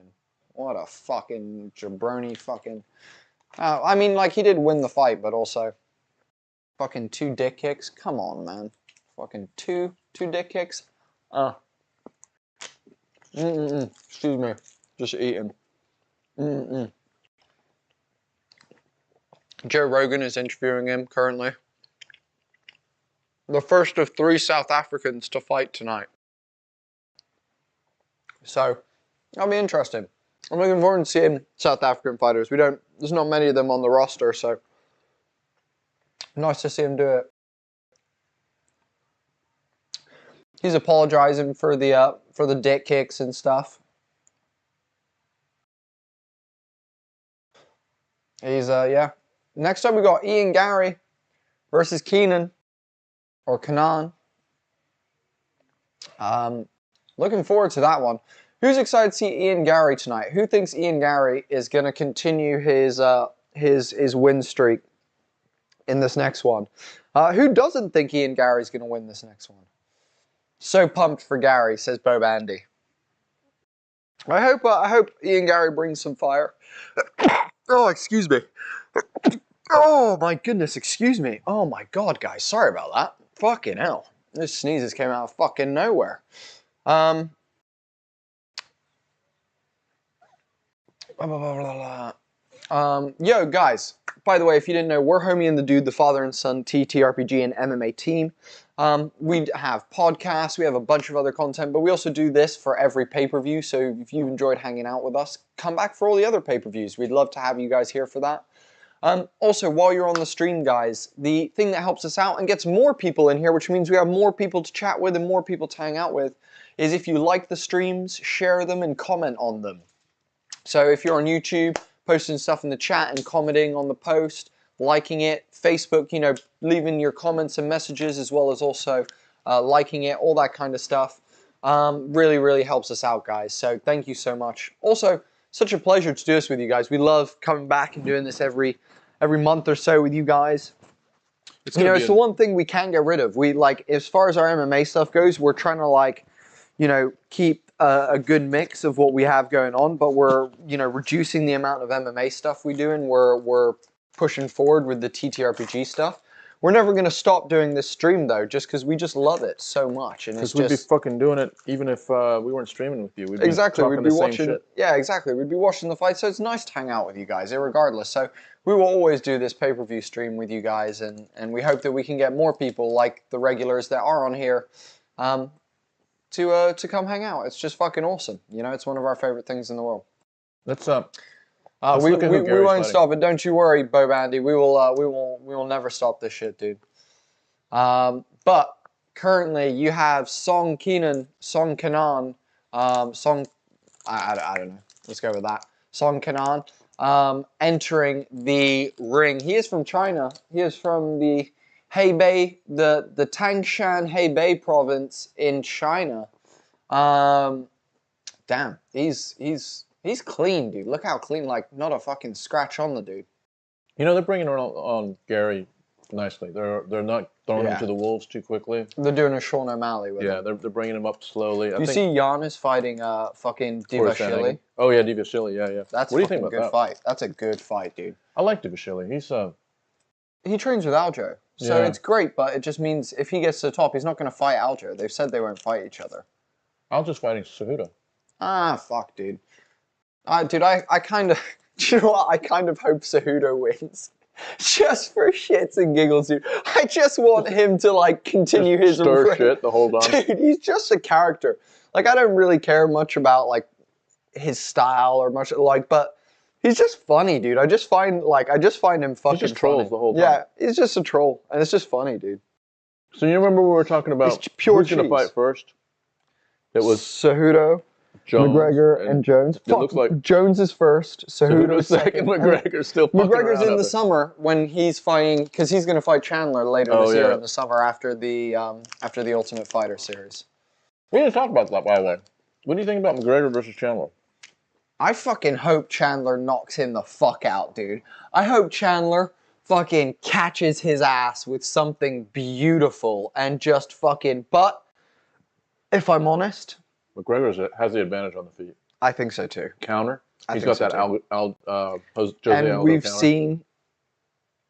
What a fucking jabroni fucking... I mean, like, he did win the fight, but also... Fucking 2 dick kicks? Come on, man. Fucking two dick kicks? Excuse me. Just eating. Joe Rogan is interviewing him currently. The first of 3 South Africans to fight tonight. So, that'll be interesting. I'm looking forward to seeing South African fighters. There's not many of them on the roster, so nice to see him do it. He's apologizing for the dick kicks and stuff. He's yeah. Next up we got Ian Gary versus Keenan or Kanan. Looking forward to that one. Who's excited to see Ian Gary tonight? Who thinks Ian Gary is going to continue his win streak in this next one? Who doesn't think Ian Gary's going to win this next one? So pumped for Gary, says Bo Bandy. I hope Ian Gary brings some fire. Oh, excuse me. Oh my goodness, excuse me. Oh my god, guys, sorry about that. Fucking hell. Those sneezes came out of fucking nowhere. Yo, guys, by the way, if you didn't know, we're Homie and the Dude, the father and son TTRPG and MMA team. We have podcasts, we have a bunch of other content, but we also do this for every pay-per-view, so if you enjoyed hanging out with us, come back for all the other pay-per-views. We'd love to have you guys here for that. Also, while you're on the stream, guys, the thing that helps us out and gets more people in here, which means we have more people to chat with and more people to hang out with, is if you like the streams, share them and comment on them. So if you're on YouTube, posting stuff in the chat and commenting on the post, liking it, Facebook, you know, leaving your comments and messages as well as also liking it, all that kind of stuff, really, really helps us out, guys. So thank you so much. Also, such a pleasure to do this with you guys. We love coming back and doing this every month or so with you guys. It's the one thing we can get rid of. We, like, as far as our MMA stuff goes, we're trying to, like, you know, keep a good mix of what we have going on, but we're, you know, reducing the amount of MMA stuff we do, and we're pushing forward with the TTRPG stuff. We're never going to stop doing this stream, though, just because we just love it so much. And because we'd be fucking doing it even if we weren't streaming with you. We'd be exactly, we'd be watching. Shit. Yeah, exactly. We'd be watching the fight, so it's nice to hang out with you guys, regardless. So we will always do this pay-per-view stream with you guys, and we hope that we can get more people like the regulars that are on here to come hang out. It's just fucking awesome. You know, it's one of our favorite things in the world. Let's we won't stop it. Don't you worry, Bo Bandy. We will never stop this shit, dude. But currently you have Song Kenan, I don't know. Let's go with that. Song Kenan entering the ring. He is from China. He is from the Hebei, the Tangshan Hebei province in China. Damn, he's clean, dude. Look how clean, like not a fucking scratch on the dude. You know, they're bringing on Gary nicely. They're not throwing him to the wolves too quickly. They're doing a Sean O'Malley with him. Yeah, they're bringing him up slowly. You see Giannis fighting fucking Divashvili? Oh yeah, Divashvili. Yeah. That's what do you think about good that? Fight. That's a good fight, dude. I like Divashvili. He trains with Aljo, so it's great. But it just means if he gets to the top, he's not going to fight Aljo. They've said they won't fight each other. Aljo's fighting Cejudo. Ah, fuck, dude. Dude, I kind of, do you know what? I kind of hope Cejudo wins. Just for shits and giggles, dude. I just want him to, like, continue his stir shit the whole time. Dude, he's just a character. Like, I don't really care much about, like, his style or much, like, but he's just funny, dude. I just find him fucking He just trolls funny. the whole time. Yeah, he's just a troll, and it's just funny, dude. So you remember we were talking about It's pure who's going to fight first? It was Cejudo, Jones, McGregor, and Jones. It looks like Jones is first, Cejudo's second. McGregor's still fucking McGregor's around in out the there. summer when he's fighting, because he's going to fight Chandler later this year in the summer after the Ultimate Fighter series. We didn't talk about that, by the way. What do you think about McGregor versus Chandler? I fucking hope Chandler knocks him the fuck out, dude. I hope Chandler fucking catches his ass with something beautiful and just fucking, but if I'm honest, McGregor has the advantage on the feet. I think so too. Counter. I He's think got so that Jose and Aldo we've counter. seen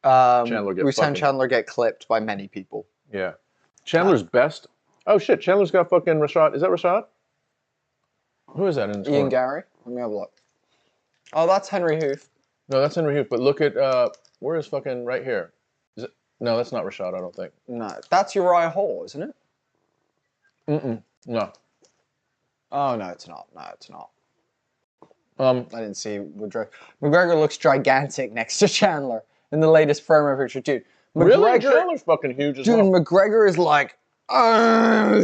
Chandler get clipped by many people. Yeah. Chandler's best. Oh shit, Chandler's got fucking Rashad. Is that Rashad? Who is that in this Ian corner? Gary? Let me have a look. Oh, that's Henry Hoof. No, that's Henry Hoof. But look at where is fucking right here? Is it? No, that's not Rashad. I don't think. No, that's Uriah Hall, isn't it? No. Oh no, it's not. No, it's not. I didn't see McGregor looks gigantic next to Chandler in the latest promo picture, dude. Really? Chandler's fucking huge as well. Dude, McGregor is like, do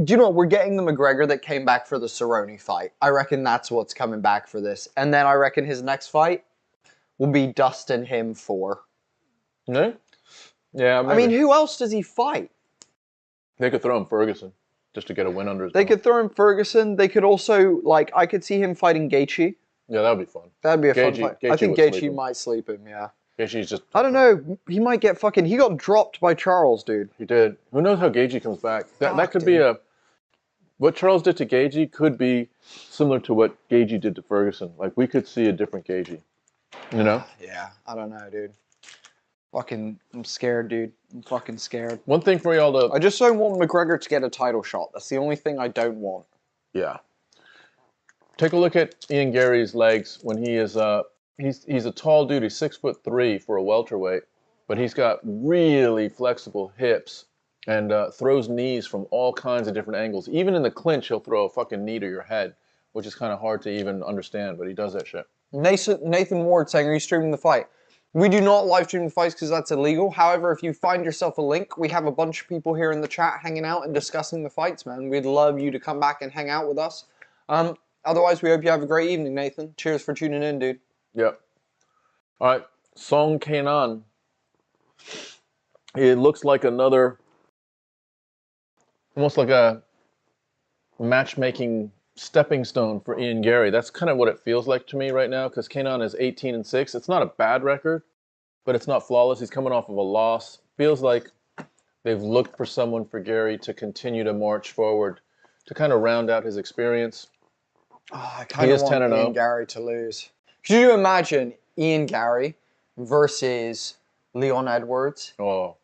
you know what? We're getting the McGregor that came back for the Cerrone fight. I reckon that's what's coming back for this. And then I reckon his next fight will be Dustin him 4. No? Yeah, maybe. I mean, who else does he fight? They could throw him Ferguson just to get a win under his They belt. could throw him Ferguson. They could also, like, I could see him fighting Gaethje. Yeah, that would be fun. That'd be a fun fight. I think would sleep Gaethje him. might sleep him, yeah. Gaethje's just... I don't know. He might get fucking... He got dropped by Charles, dude. He did. Who knows how Gaethje comes back? That could be a... What Charles did to Gaethje could be similar to what Gaethje did to Ferguson. Like, we could see a different Gaethje. You know? Yeah, I don't know, dude. Fucking... I'm scared, dude. I'm fucking scared. One thing for y'all to... I just don't want McGregor to get a title shot. That's the only thing I don't want. Yeah. Take a look at Ian Gary's legs when he is... He's a tall dude. He's 6'3" for a welterweight, but he's got really flexible hips and throws knees from all kinds of different angles. Even in the clinch, he'll throw a fucking knee to your head, which is kind of hard to even understand, but he does that shit. Nathan Ward saying, are you streaming the fight? We do not live stream the fights because that's illegal. However, if you find yourself a link, we have a bunch of people here in the chat hanging out and discussing the fights, man. We'd love you to come back and hang out with us. Otherwise, we hope you have a great evening, Nathan. Cheers for tuning in, dude. Yep. All right, Song Kenan. It looks like another, almost like a matchmaking stepping stone for Ian Gary. That's kind of what it feels like to me right now, because Kenan is 18-6. It's not a bad record, but it's not flawless. He's coming off of a loss. Feels like they've looked for someone for Gary to continue to march forward, to kind of round out his experience. Oh, I kind of want 10-0. Ian Gary to lose. Could you imagine Ian Gary versus Leon Edwards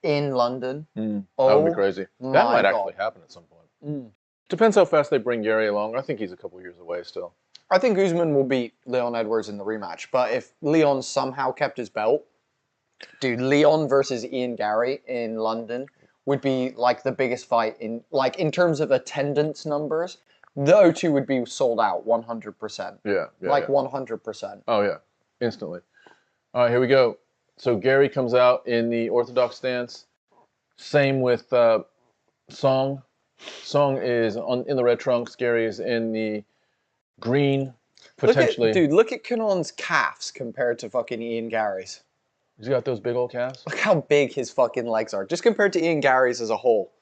in London? That would be crazy. That might actually happen at some point. Depends how fast they bring Gary along. I think he's a couple years away still. I think Usman will beat Leon Edwards in the rematch, but if Leon somehow kept his belt, dude, Leon versus Ian Gary in London would be like the biggest fight in terms of attendance numbers. The O2 would be sold out 100%. Yeah, 100%. Oh yeah, instantly. All right, here we go. So Gary comes out in the orthodox stance. Same with Song. Song is in the red trunks. Gary is in the green, potentially. Look at Kanon's calves compared to fucking Ian Gary's. He's got those big old calves. Look how big his fucking legs are, just compared to Ian Gary's as a whole.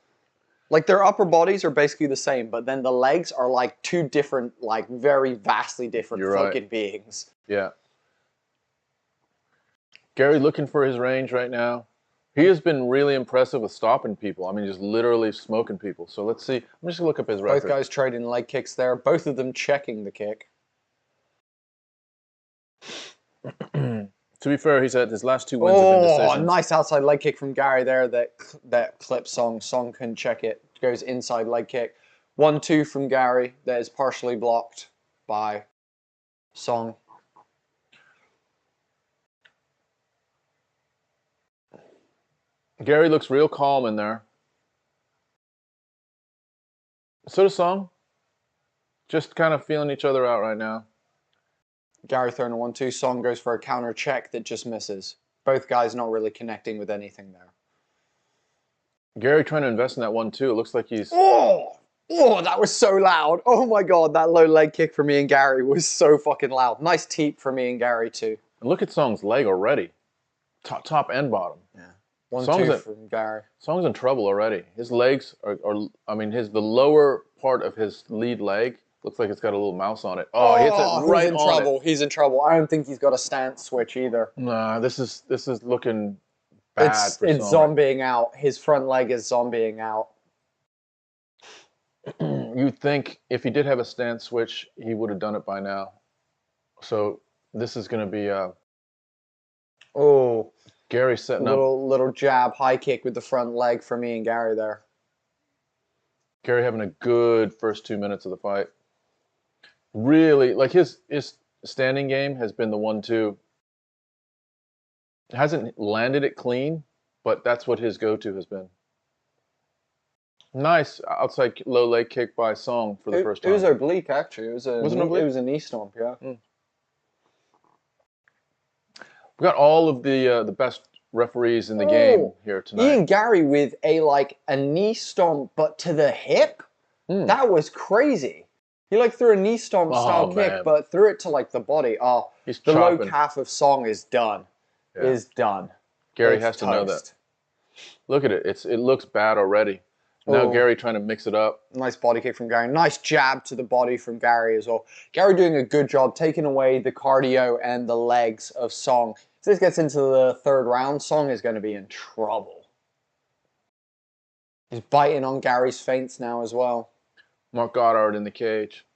Like, their upper bodies are basically the same, but then the legs are like two different, like very vastly different fucking beings. Yeah. Gary looking for his range right now. He has been really impressive with stopping people. I mean, just literally smoking people. So let's see. I'm just going to look up his record. Both guys trading leg kicks there. Both of them checking the kick. To be fair, he's had his last 2 wins have been decisions. Oh, nice outside leg kick from Gary there that clips Song. Song couldn't check it. Goes inside leg kick. 1-2 from Gary that is partially blocked by Song. Gary looks real calm in there. So does Song. Just kind of feeling each other out right now. Gary throwing a 1-2. Song goes for a counter check that just misses. Both guys not really connecting with anything there. Gary trying to invest in that 1-2. It looks like he's... Oh, that was so loud. Oh my God, that low leg kick from me and Gary was so fucking loud. Nice teep from me and Gary too. And look at Song's leg already. Top and bottom. Yeah. 1-2 from Gary. Song's in trouble already. His legs are I mean, the lower part of his lead leg looks like it's got a little mouse on it. Oh, he hits it right he's in trouble. He's in trouble. I don't think he's got a stance switch either. Nah, this is looking bad for Song. It's zombieing out. His front leg is zombieing out. You'd think if he did have a stance switch, he would have done it by now. So this is going to be Gary setting up. Little jab, high kick with the front leg for me and Gary there. Gary having a good first 2 minutes of the fight. Really, like his standing game has been the 1-2. Hasn't landed it clean, but that's what his go-to has been. Nice outside low leg kick by Song for the first time. It was oblique, actually. It was a knee stomp, yeah. We got all of the best referees in the game here tonight. Ian Gary with a knee stomp, but to the hip. That was crazy. He threw a knee stomp style kick, but threw it to the body. Oh, he's the chopping. low calf of Song is done. Yeah. Is done. Gary has to know that. Look at it. It looks bad already. Now Gary trying to mix it up. Nice body kick from Gary. Nice jab to the body from Gary as well. Gary doing a good job taking away the cardio and the legs of Song. If this gets into the third round, Song is going to be in trouble. He's biting on Gary's feints now as well. Mark Goddard in the cage.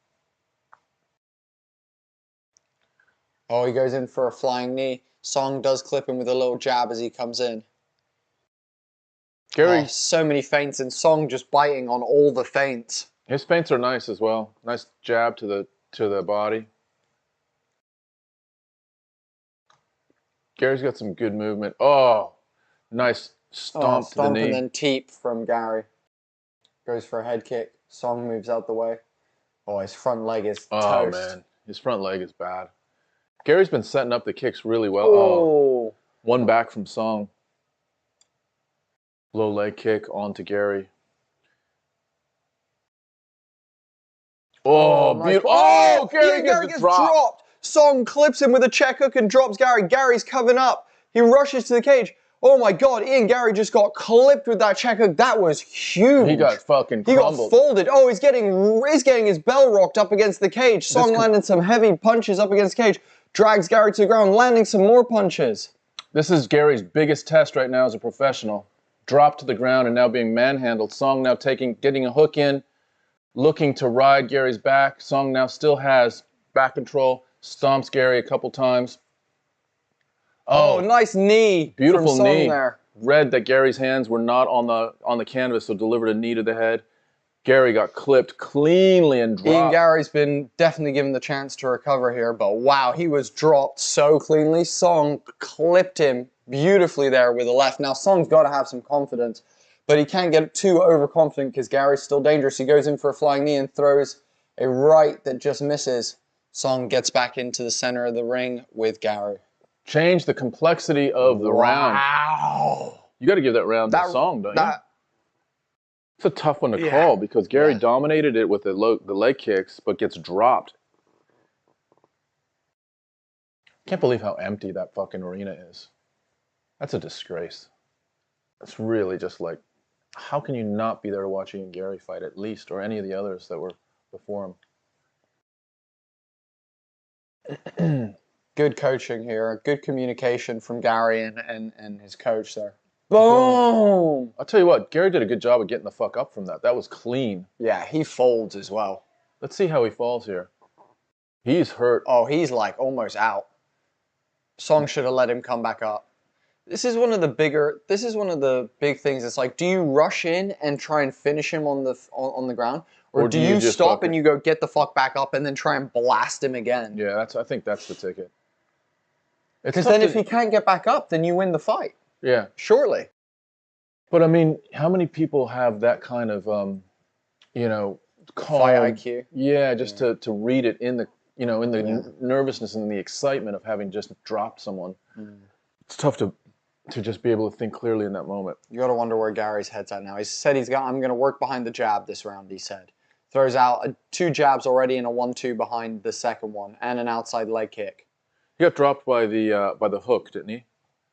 Oh, he goes in for a flying knee. Song does clip him with a little jab as he comes in. Gary, so many feints, and Song just biting on all the feints. His feints are nice as well. Nice jab to the body. Gary's got some good movement. Oh, nice stomp to the knee. And then teep from Gary. Goes for a head kick. Song moves out the way. Oh, his front leg is toast. Oh, man. His front leg is bad. Gary's been setting up the kicks really well. Oh. One back from Song. Low leg kick onto Gary. Oh, beautiful. Oh, Gary gets dropped. Song clips him with a check hook and drops Gary. Gary's coming up. He rushes to the cage. Oh my God, Ian Gary just got clipped with that check hook. That was huge. He got fucking crumbled. He got folded. Oh, he's getting his bell rocked up against the cage. Song landing some heavy punches up against the cage. Drags Gary to the ground, landing some more punches. This is Gary's biggest test right now as a professional. Dropped to the ground and now being manhandled. Song now getting a hook in, looking to ride Gary's back. Song now still has back control. Stomps Gary a couple times. Oh, nice knee. Beautiful from knee. Song there. Read that Gary's hands were not on the canvas, so delivered a knee to the head. Gary got clipped cleanly and dropped. Ian Gary's been definitely given the chance to recover here, but wow, he was dropped so cleanly. Song clipped him beautifully there with the left. Now, Song's got to have some confidence, but he can't get too overconfident because Gary's still dangerous. He goes in for a flying knee and throws a right that just misses. Song gets back into the center of the ring with Gary. Change the complexity of the round. Wow. You got to give that round to Song, don't you? It's a tough one to call because Gary dominated it with the leg kicks, but gets dropped. Can't believe how empty that fucking arena is. That's a disgrace. It's really just like, how can you not be there to watch Ian Gary fight at least, or any of the others that were before him? Good coaching here. Good communication from Gary and his coach there. Boom! I'll tell you what, Gary did a good job of getting the fuck up from that. That was clean. Yeah, he folds as well. Let's see how he falls here. He's hurt. Oh, he's like almost out. Song should have let him come back up. This is one of the big things. It's like, do you rush in and try and finish him on the ground? Or do you stop and you go get the fuck back up and then try and blast him again? Yeah, I think that's the ticket. Because then if he can't get back up, then you win the fight. Yeah. Surely. But I mean, how many people have that kind of, you know, fight IQ? Yeah, just to read it in the, you know, in the nervousness and the excitement of having just dropped someone. It's tough to just be able to think clearly in that moment. You got to wonder where Gary's head's at now. He said I'm going to work behind the jab this round, he said. Throws out 2 jabs already and a 1-2 behind the second one and an outside leg kick. He got dropped by the hook, didn't he?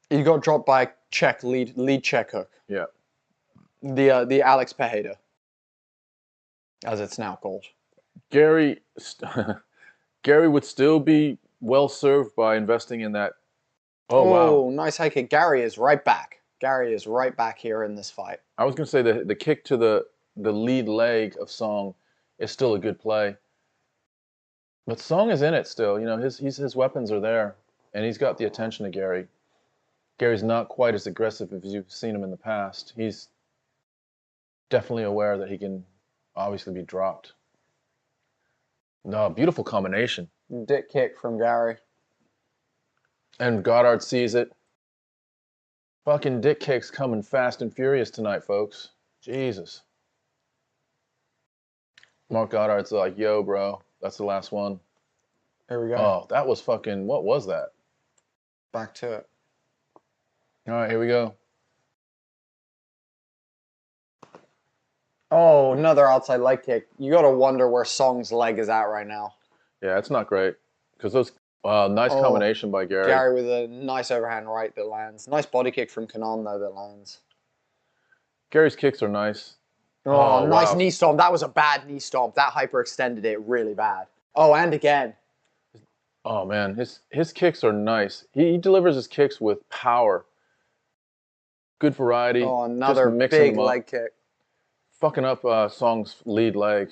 He got dropped by lead check hook. Yeah. The Alex Pajeda, as it's now called. Gary would still be well served by investing in that. Oh, wow. Nice high kick. Gary is right back. Gary is right back here in this fight. I was going to say the kick to the lead leg of Song is still a good play. But Song is in it still. You know, his weapons are there, and he's got the attention of Gary. Gary's not quite as aggressive as you've seen him in the past. He's definitely aware that he can obviously be dropped. No, beautiful combination. Dick kick from Gary. And Goddard sees it. Fucking dick kicks coming fast and furious tonight, folks. Jesus. Mark Goddard's like, yo, bro, that's the last one. Here we go. Oh, that was fucking, what was that? Back to it. All right, here we go. Oh, another outside leg kick. You got to wonder where Song's leg is at right now. Yeah, it's not great. Because those, nice combination by Gary. Gary with a nice overhand right that lands. Nice body kick from Kanan, though, that lands. Gary's kicks are nice. Oh, nice knee stomp. That was a bad knee stomp. That hyperextended it really bad. Oh, and again. Oh, man. His kicks are nice. He delivers his kicks with power. Good variety. Oh, another big leg kick. Fucking up Song's lead leg.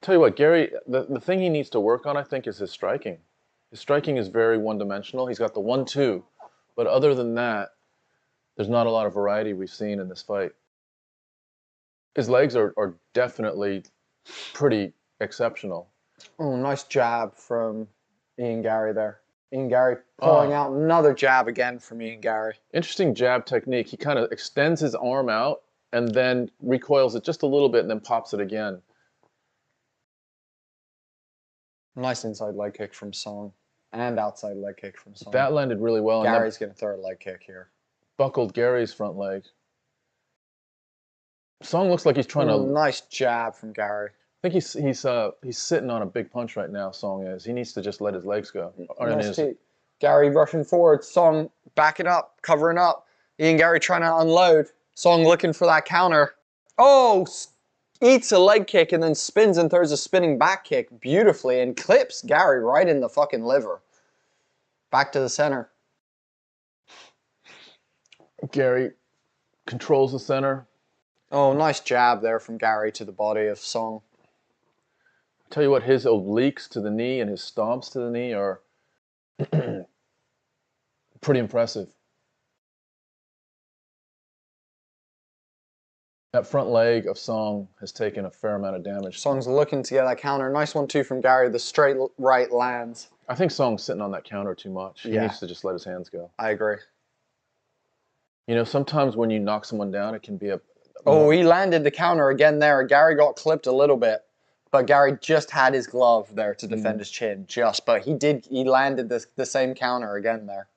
Tell you what, Gary, the thing he needs to work on, I think, is his striking. His striking is very one-dimensional. He's got the 1-2. But other than that, there's not a lot of variety we've seen in this fight. His legs are definitely pretty exceptional. Oh, nice jab from Ian Gary there. Ian Gary pulling out another jab again from Ian Gary. Interesting jab technique. He kind of extends his arm out and then recoils it just a little bit and then pops it again. Nice inside leg kick from Song and outside leg kick from Song. That landed really well. Gary's going to throw a leg kick here. Buckled Gary's front leg. Song looks like he's trying to... Nice jab from Gary. I think he's sitting on a big punch right now, Song is. He needs to just let his legs go. Nice Gary rushing forward. Song backing up, covering up. Ian Gary trying to unload. Song looking for that counter. Oh, eats a leg kick and then spins and throws a spinning back kick beautifully and clips Gary right in the fucking liver. Back to the center. Gary controls the center. Oh, nice jab there from Gary to the body of Song. Tell you what, his obliques to the knee and his stomps to the knee are pretty impressive. That front leg of Song has taken a fair amount of damage. Song's looking to get that counter. Nice 1-2 from Gary. The straight right lands. I think Song's sitting on that counter too much. He needs to just let his hands go. I agree. You know, sometimes when you knock someone down, it can be a... Oh, he landed the counter again there. Gary got clipped a little bit. But Gary just had his glove there to defend his chin. But he landed the same counter again there.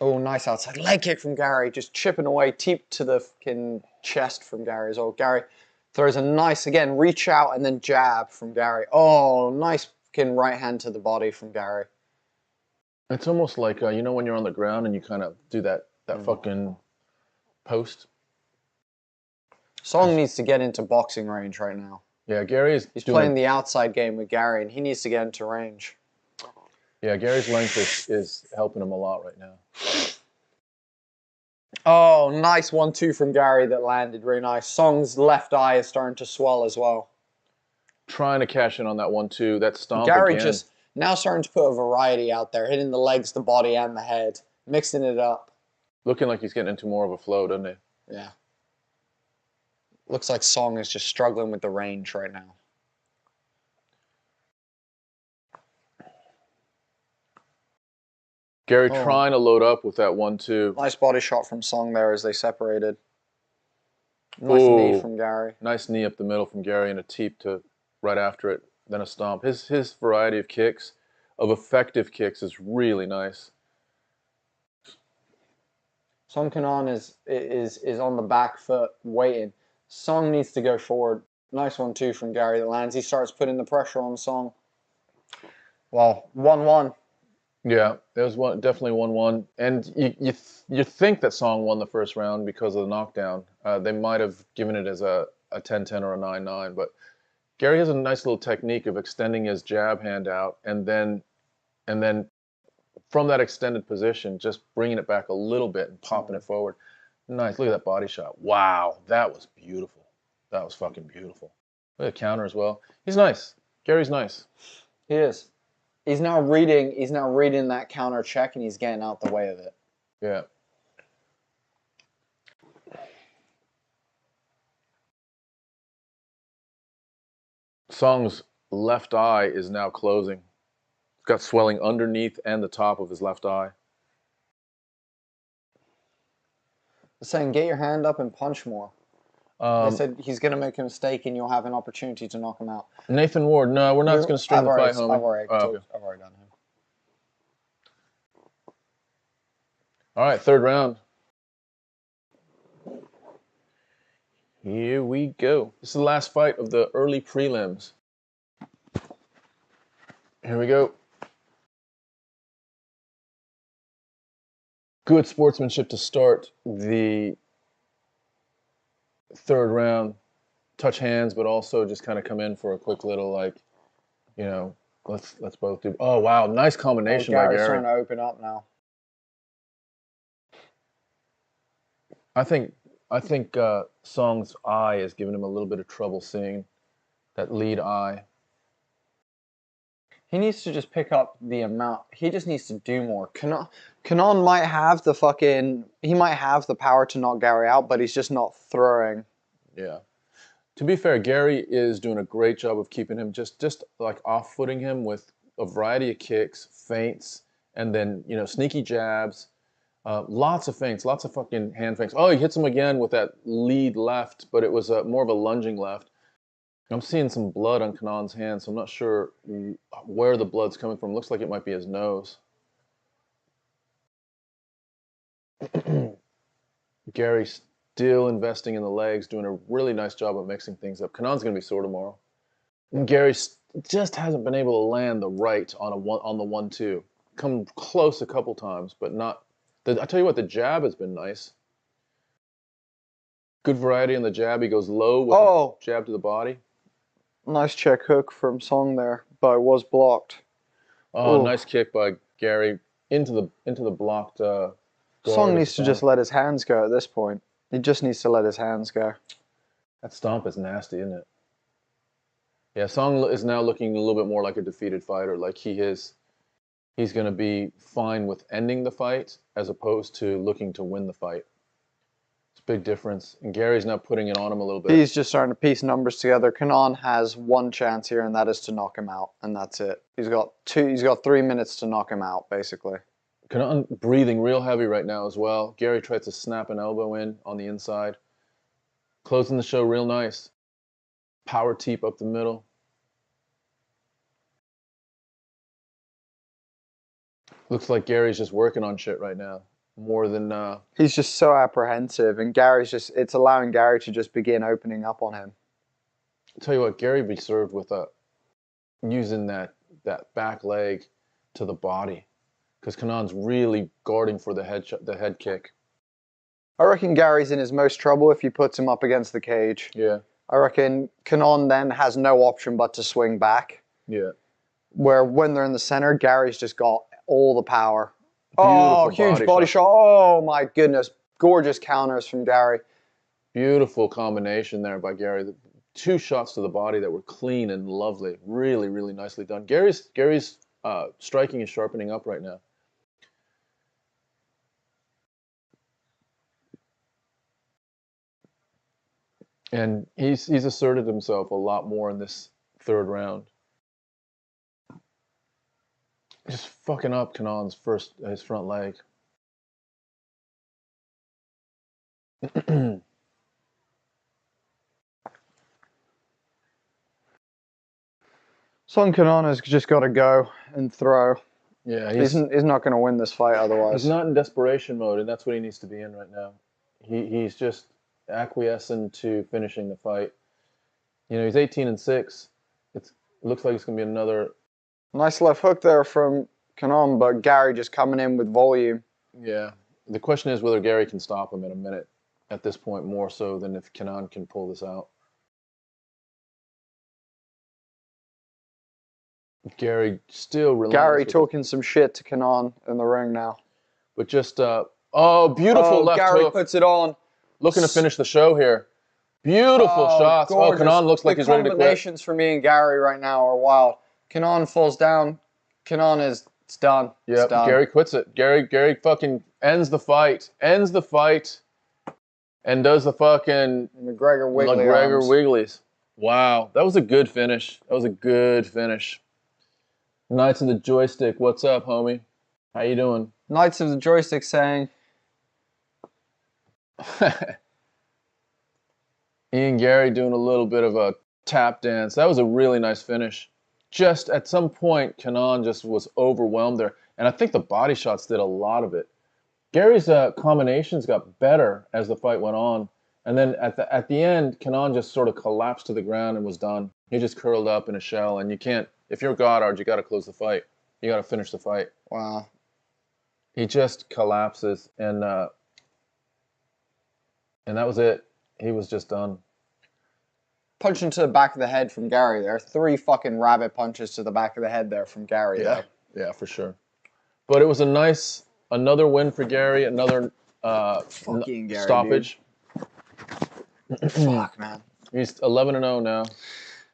Oh, nice outside leg kick from Gary. Just chipping away, teep to the fucking chest from Gary as well. Gary throws a nice, again, reach out and then jab from Gary. Oh, nice fucking right hand to the body from Gary. It's almost like, you know when you're on the ground and you kind of do that fucking post? Song needs to get into boxing range right now. Yeah, He's playing the outside game with Gary, and he needs to get into range. Yeah, Gary's length is helping him a lot right now. Oh, nice 1-2 from Gary that landed really nice. Song's left eye is starting to swell as well. Trying to cash in on that 1-2. That stomp Gary again. just now starting to put a variety out there, hitting the legs, the body, and the head, mixing it up. Looking like he's getting into more of a flow, doesn't he? Yeah. Looks like Song is just struggling with the range right now. Gary trying to load up with that 1-2. Nice body shot from Song there as they separated. Nice knee from Gary. Nice knee up the middle from Gary and a teep to right after it, then a stomp. His variety of kicks, of effective kicks, is really nice. Song Kenan is on the back foot waiting. Song needs to go forward. Nice 1-2 from Gary that lands. He starts putting the pressure on Song. Well, 1-1. Yeah, it was definitely 1-1. And you think that Song won the first round because of the knockdown. They might have given it as a 10-10 or a 9-9, but Gary has a nice little technique of extending his jab hand out and then from that extended position, just bringing it back a little bit and popping it forward. Nice. Look at that body shot. Wow, that was beautiful. That was fucking beautiful. Look at the counter as well. He's nice. Gary's nice. He is. He's now reading that counter check and he's getting out the way of it. Yeah. Song's left eye is now closing. He's got swelling underneath and the top of his left eye. They're saying get your hand up and punch more. They said he's going to make a mistake and you'll have an opportunity to knock him out. Nathan Ward, no, we're not going to string the fight home. I've already done him. All right, third round. Here we go. This is the last fight of the early prelims. Here we go. Good sportsmanship to start the third round. Touch hands, but also just kind of come in for a quick little, like, you know, let's both do. Oh wow, nice combination by Gary. Gary's trying to open up now. I think Song's eye is giving him a little bit of trouble seeing that lead eye. He needs to just pick up the amount. He just needs to do more. Kenan might have the he might have the power to knock Gary out, but he's just not throwing. Yeah. To be fair, Gary is doing a great job of keeping him just like off-footing him with a variety of kicks, feints, and then, you know, sneaky jabs. Lots of feints, lots of fucking hand feints. Oh, he hits him again with that lead left, but it was more of a lunging left. I'm seeing some blood on Kenan's hand, so I'm not sure where the blood's coming from. Looks like it might be his nose. Gary's still investing in the legs, doing a really nice job of mixing things up. Kenan's going to be sore tomorrow. And Gary just hasn't been able to land the right on the 1-2. Come close a couple times, but not. I tell you what, the jab has been nice. Good variety on the jab. He goes low with a jab to the body. Nice check hook from Song there, but it was blocked. Oh, nice kick by Gary into the blocked guard. Song needs to just let his hands go at this point. He just needs to let his hands go. That stomp is nasty, isn't it? Yeah, Song is now looking a little bit more like a defeated fighter. Like he's going to be fine with ending the fight as opposed to looking to win the fight. It's a big difference. And Gary's now putting it on him a little bit. He's just starting to piece numbers together. Kenan has one chance here, and that is to knock him out, and that's it. He's got 3 minutes to knock him out, basically. Kenan breathing real heavy right now as well. Gary tries to snap an elbow in on the inside. Closing the show real nice. Power teep up the middle. Looks like Gary's just working on shit right now. more than. He's just so apprehensive, and it's allowing Gary to just begin opening up on him. I'll tell you what, Gary be served with using that back leg to the body, because Kanon's really guarding for the head kick. I reckon Gary's in his most trouble if he puts him up against the cage. Yeah. I reckon Kanon then has no option but to swing back. Yeah. Where when they're in the center, Gary's just got all the power. Beautiful huge body shot. Oh my goodness. Gorgeous counters from Gary. Beautiful combination there by Gary. 2 shots to the body that were clean and lovely. Really, really nicely done. Gary's striking is sharpening up right now. And he's asserted himself a lot more in this 3rd round. Just fucking up Kanon's his front leg. Son Kanon has just got to go and throw. Yeah, he's not going to win this fight otherwise. He's not in desperation mode, and that's what he needs to be in right now. He's just acquiescent to finishing the fight. You know, he's 18-6. It looks like it's going to be another... Nice left hook there from Kanon, but Gary just coming in with volume. Yeah. The question is whether Gary can stop him in a minute at this point, more so than if Kanon can pull this out. Gary still relentless. Gary talking some shit to Kanon in the ring now. But just, beautiful left Gary hook. puts it on. Looking to finish the show here. Beautiful shots. Gorgeous. Oh, Kanon looks like he's ready to quit. The combinations for me and Gary right now are wild. Kanon falls down. Kanon it's done. Yeah, Gary quits it. Gary fucking ends the fight. Ends the fight. And does the fucking McGregor Wigglies. Wow. That was a good finish. That was a good finish. Knights of the Joystick, what's up, homie? How you doing? Knights of the Joystick saying... Ian Gary doing a little bit of a tap dance. That was a really nice finish. Just at some point, Kanon just was overwhelmed there. And I think the body shots did a lot of it. Gary's combinations got better as the fight went on. And then at the end, Kanon just sort of collapsed to the ground and was done. He just curled up in a shell. And you can't, if you're Goddard, you got to close the fight. You got to finish the fight. Wow. He just collapses. And that was it. He was just done. Punch into the back of the head from Gary there. 3 fucking rabbit punches to the back of the head there from Gary. Yeah, yeah, for sure. But it was another win for Gary, another Gary, stoppage. Fuck, man. He's 11-0 now.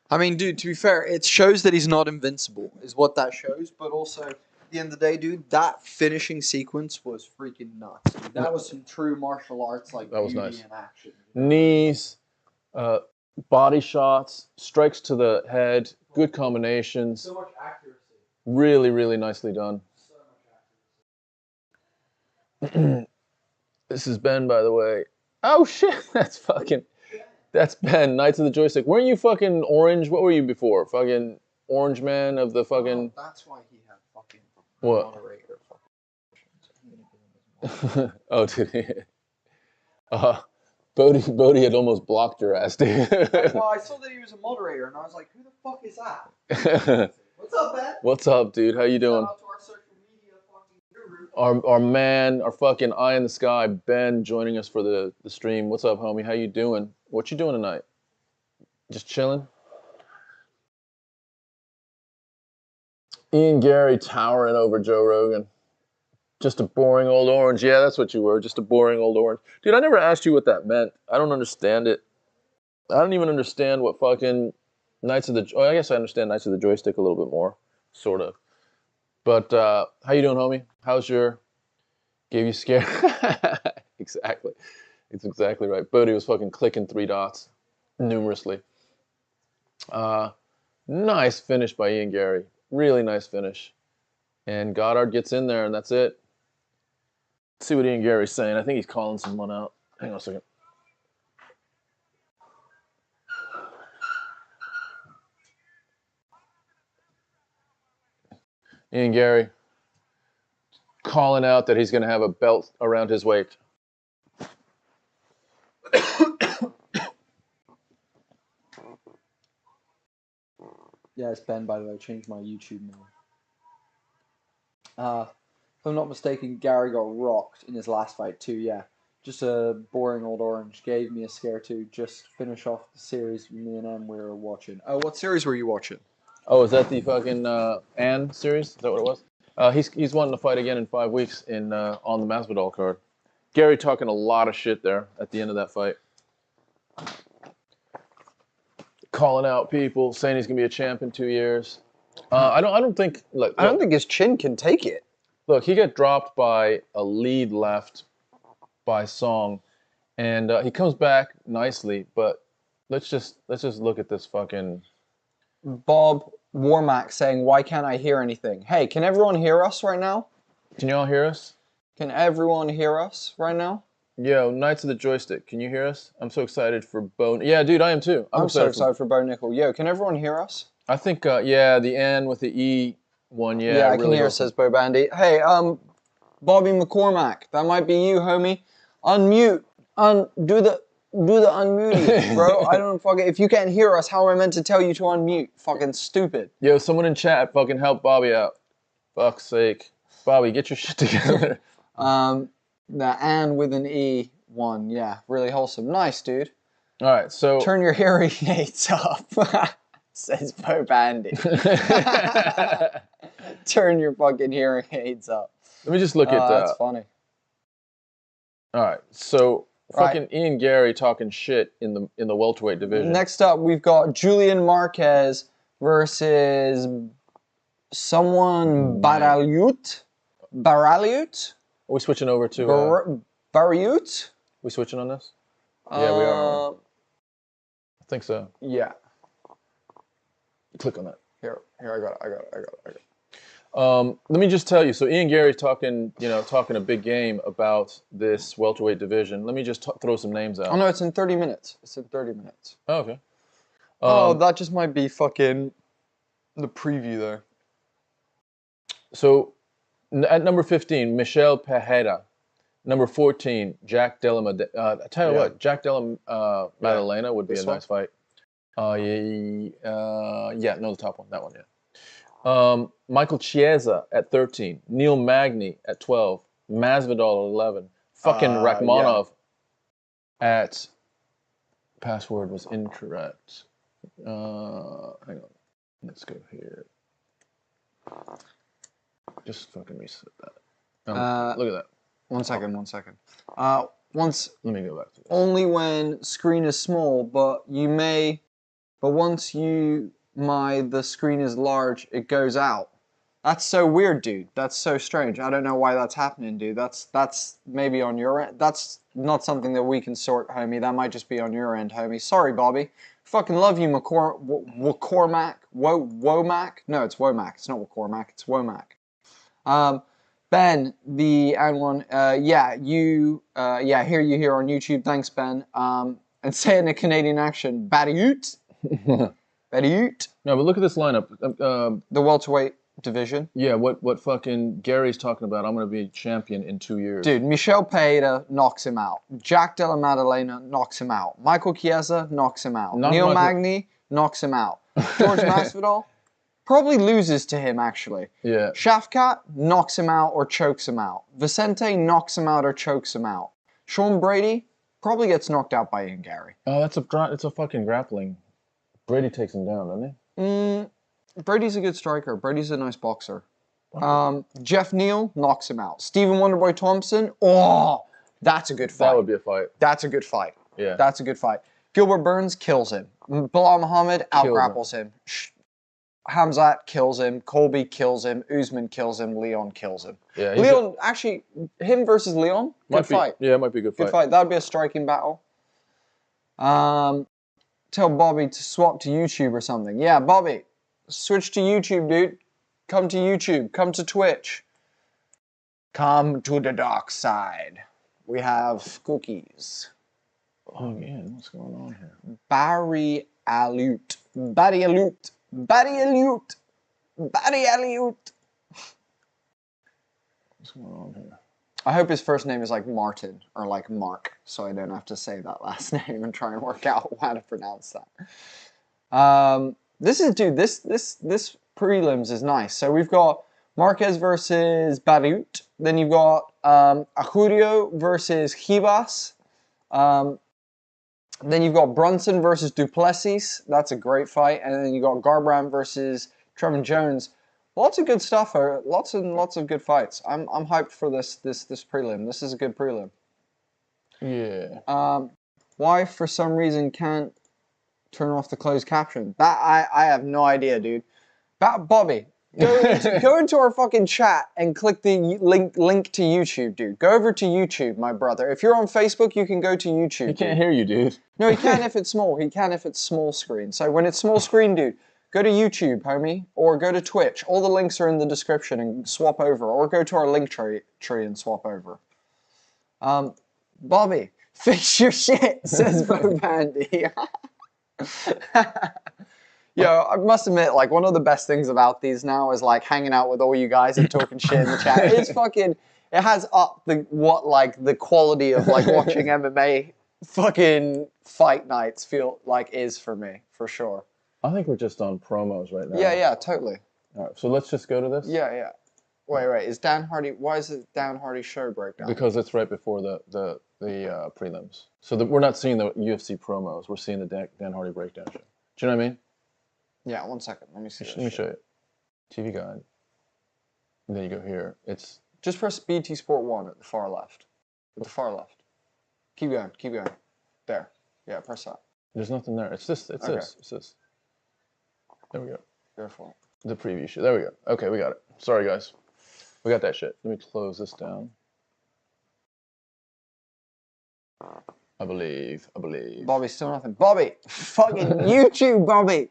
I mean, dude, to be fair, it shows that he's not invincible, is what that shows. But also, at the end of the day, dude, that finishing sequence was freaking nuts, dude. That was some true martial arts, like, that was beauty nice. in action. Knees, body shots, strikes to the head, good combinations. So much accuracy. Really, really nicely done. So much accuracy. This is Ben, by the way. Oh, shit. That's Ben, Knights of the Joystick. Weren't you fucking orange? What were you before? Fucking orange man of the fucking... Oh, that's why he had fucking... What? Moderator. Oh, did he? Bodie had almost blocked your ass, dude. Well, I saw that he was a moderator, and I was like, who the fuck is that? What's up, Ben? What's up, dude? How you doing? Shout out to our social media fucking guru. Our man, our fucking eye in the sky, Ben, joining us for the stream. What's up, homie? How you doing? What you doing tonight? Just chilling? Ian Gary towering over Joe Rogan. Just a boring old orange. Yeah, that's what you were. Just a boring old orange. Dude, I never asked you what that meant. I don't understand it. I don't even understand what fucking Knights of the... Oh, I guess I understand Knights of the Joystick a little bit more. Sort of. But, how you doing, homie? How's your... Gave you scare? Exactly. It's exactly right. Bodie was fucking clicking 3 dots. Numerously. Nice finish by Ian Gary. Really nice finish. And Goddard gets in there, and that's it. Let's see what Ian Gary's saying. I think he's calling someone out. Hang on a second. Ian Gary. calling out that he's going to have a belt around his waist. Yeah, it's Ben, by the way. I changed my YouTube name. If I'm not mistaken, Gary got rocked in his last fight too, yeah. Just a boring old orange. Gave me a scare too. Just finish off the series me and Em we were watching. Oh, what series were you watching? Oh, is that the fucking Ann series? Is that what it was? He's wanting to fight again in 5 weeks in on the Masvidal card. Gary talking a lot of shit there at the end of that fight. Calling out people, saying he's gonna be a champ in 2 years. I don't think. Look, I don't think his chin can take it. Look, he got dropped by a lead left by Song, and he comes back nicely. But let's just look at this fucking. Bob Warmack saying, "Why can't I hear anything?" Hey, can everyone hear us right now? Can you all hear us? Can everyone hear us right now? Yo, Knights of the Joystick, can you hear us? I'm so excited for Bo. Yeah, dude, I am too. I'm so excited for Bo Nickal. Yo, can everyone hear us? I think, yeah, the N with the E one, yeah. Yeah, I can hear, says Bo Bandy. Hey, Bobby McCormack, that might be you, homie. Unmute. Do the unmuting, bro. I don't fucking. If you can't hear us, how am I meant to tell you to unmute? Fucking stupid. Yo, someone in chat fucking help Bobby out. Fuck's sake. Bobby, get your shit together. The and with an E one, yeah, really wholesome. Nice, dude. All right, so turn your hearing aids up, says Bo Bandy. Turn your fucking hearing aids up. Let me just look at That's funny. All right, so fucking Ian Gary talking shit in the welterweight division. Next up, we've got Julian Marquez versus someone Baraliut. Are we switching over to Barriut? We switching on this? Yeah, we are. I think so. Yeah. Click on that. Here, I got it. Let me just tell you. So Ian Gary's talking a big game about this welterweight division. Let me just throw some names out. Oh no, it's in 30 minutes. It's in 30 minutes. Oh, okay. That just might be fucking the preview there. So at number 15, Michel Pereira. Number 14, Jack Della Maddalena. I tell you what, Jack Della Maddalena would be a nice fight. The top one, that one, yeah. Michael Chiesa at 13, Neil Magny at 12, Masvidal at 11, fucking Rakhmonov at. Password was incorrect. Hang on, let's go here. Just fucking reset that. Look at that. One second. Let me go back to this. Only when screen is small, but once the screen is large, it goes out. That's so weird, dude. That's so strange. I don't know why that's happening, dude. That's maybe on your end. That's not something that we can sort, homie. That might just be on your end, homie. Sorry, Bobby. Fucking love you, McCormack. Womack? No, it's Womack. It's not McCormack. It's Womack. Ben, the and one, hear you here on YouTube. Thanks, Ben. And say it in a Canadian accent, Barriut. Barriut. No, but look at this lineup. The welterweight division. Yeah, what fucking Gary's talking about. I'm going to be champion in 2 years. Dude, Michel Pereira knocks him out. Jack Della Maddalena knocks him out. Michael Chiesa knocks him out. Neil Magny knocks him out. George Masvidal probably loses to him, actually. Yeah. Shavkat knocks him out or chokes him out. Vicente knocks him out or chokes him out. Sean Brady probably gets knocked out by Ian Gary. Oh, it's a fucking grappling. Brady takes him down, doesn't he? Brady's a good striker. Brady's a nice boxer. Geoff Neal knocks him out. Stephen Wonderboy Thompson, that's a good fight. That would be a fight. That's a good fight. Yeah. That's a good fight. Gilbert Burns kills him. Bilal Muhammad out-grapples him. Hamzat kills him. Colby kills him. Usman kills him. Leon kills him. Yeah, Leon, actually, him versus Leon, good fight. Yeah, it might be a good fight. Good fight. That would be a striking battle. Tell Bobby to swap to YouTube or something. Yeah, Bobby, switch to YouTube, dude. Come to YouTube. Come to Twitch. Come to the dark side. We have cookies. Oh, yeah, what's going on here? Barry Alute. Barry Alute. Barry Alute. Barry Alute. What's going on here? I hope his first name is like Martin or like Mark, so I don't have to say that last name and try and work out how to pronounce that. This prelims is nice. So we've got Marquez versus Barut. Then you've got Ajurio versus Ribas. Then you've got Brunson versus Duplessis. That's a great fight. And then you've got Garbrandt versus Trevin Jones. Lots of good stuff here. Lots and lots of good fights. I'm hyped for this prelim. This is a good prelim. Yeah. Why for some reason can't turn off the closed caption? That I have no idea, dude. Bobby, go into our fucking chat and click the link to YouTube, dude. Go over to YouTube, my brother. If you're on Facebook, you can go to YouTube. He can't hear you, dude. No, he can if it's small. He can if it's small screen. So when it's small screen, dude, go to YouTube, homie, or go to Twitch. All the links are in the description and swap over, or go to our link tree and swap over. Bobby, fix your shit, says Bo Bandy. Yo, I must admit, like, one of the best things about these now is, like, hanging out with all you guys and talking shit in the chat. It's fucking, it has up the quality of, like, watching MMA fucking fight nights feel like is for me, for sure. I think we're just on promos right now. Yeah, totally. All right, so let's just go to this? Yeah. Wait, is Dan Hardy, why is it Dan Hardy show breakdown? Because it's right before the prelims. So we're not seeing the UFC promos, we're seeing the Dan Hardy breakdown show. Do you know what I mean? Yeah, 1 second. Let me see. Let me show you. TV guide. And then you go here. It's just press BT Sport 1 at the far left. At the far left. Keep going. There. Yeah, press that. There's nothing there. It's this. It's okay. this. It's this. There we go. Go for it. The preview shit. There we go. Okay, we got it. Sorry, guys. We got that shit. Let me close this down. I believe. Bobby, still nothing. Bobby! Fucking YouTube, Bobby!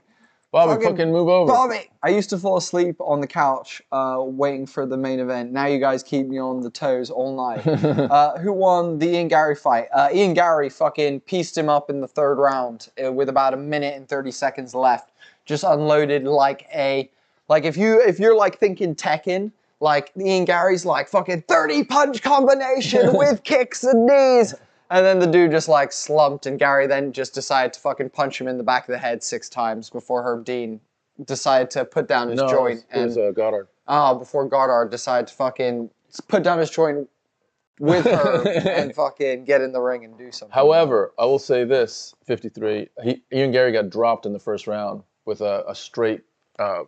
Bobby, fucking move over. Bobby! I used to fall asleep on the couch waiting for the main event. Now you guys keep me on the toes all night. Who won the Ian Gary fight? Ian Gary fucking pieced him up in the 3rd round with about 1 minute and 30 seconds left. Just unloaded like a... Like if you're like thinking Tekken, like Ian Gary's like fucking 30 punch combination with kicks and knees. And then the dude just like slumped, and Gary then just decided to fucking punch him in the back of the head 6 times before Herb Dean decided to put down his joint. It was Goddard. Before Goddard decided to fucking put down his joint with Herb and fucking get in the ring and do something. However, I will say this, 53, Ian Gary got dropped in the 1st round with a straight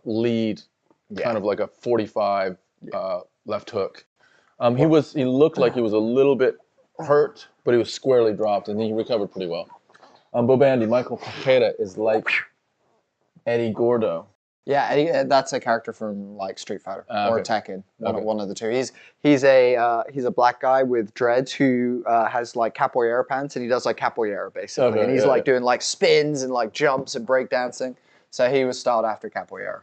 lead, kind of like a 45 left hook. He looked like he was a little bit hurt, but he was squarely dropped, and he recovered pretty well. Bo Bandy, Michael Paqueta is like Eddie Gordo. Yeah, Eddie, that's a character from like Street Fighter or Tekken, one of the two. He's a black guy with dreads who has like capoeira pants, and he does like capoeira basically, and he's like doing like spins and like jumps and breakdancing. So he was styled after capoeira.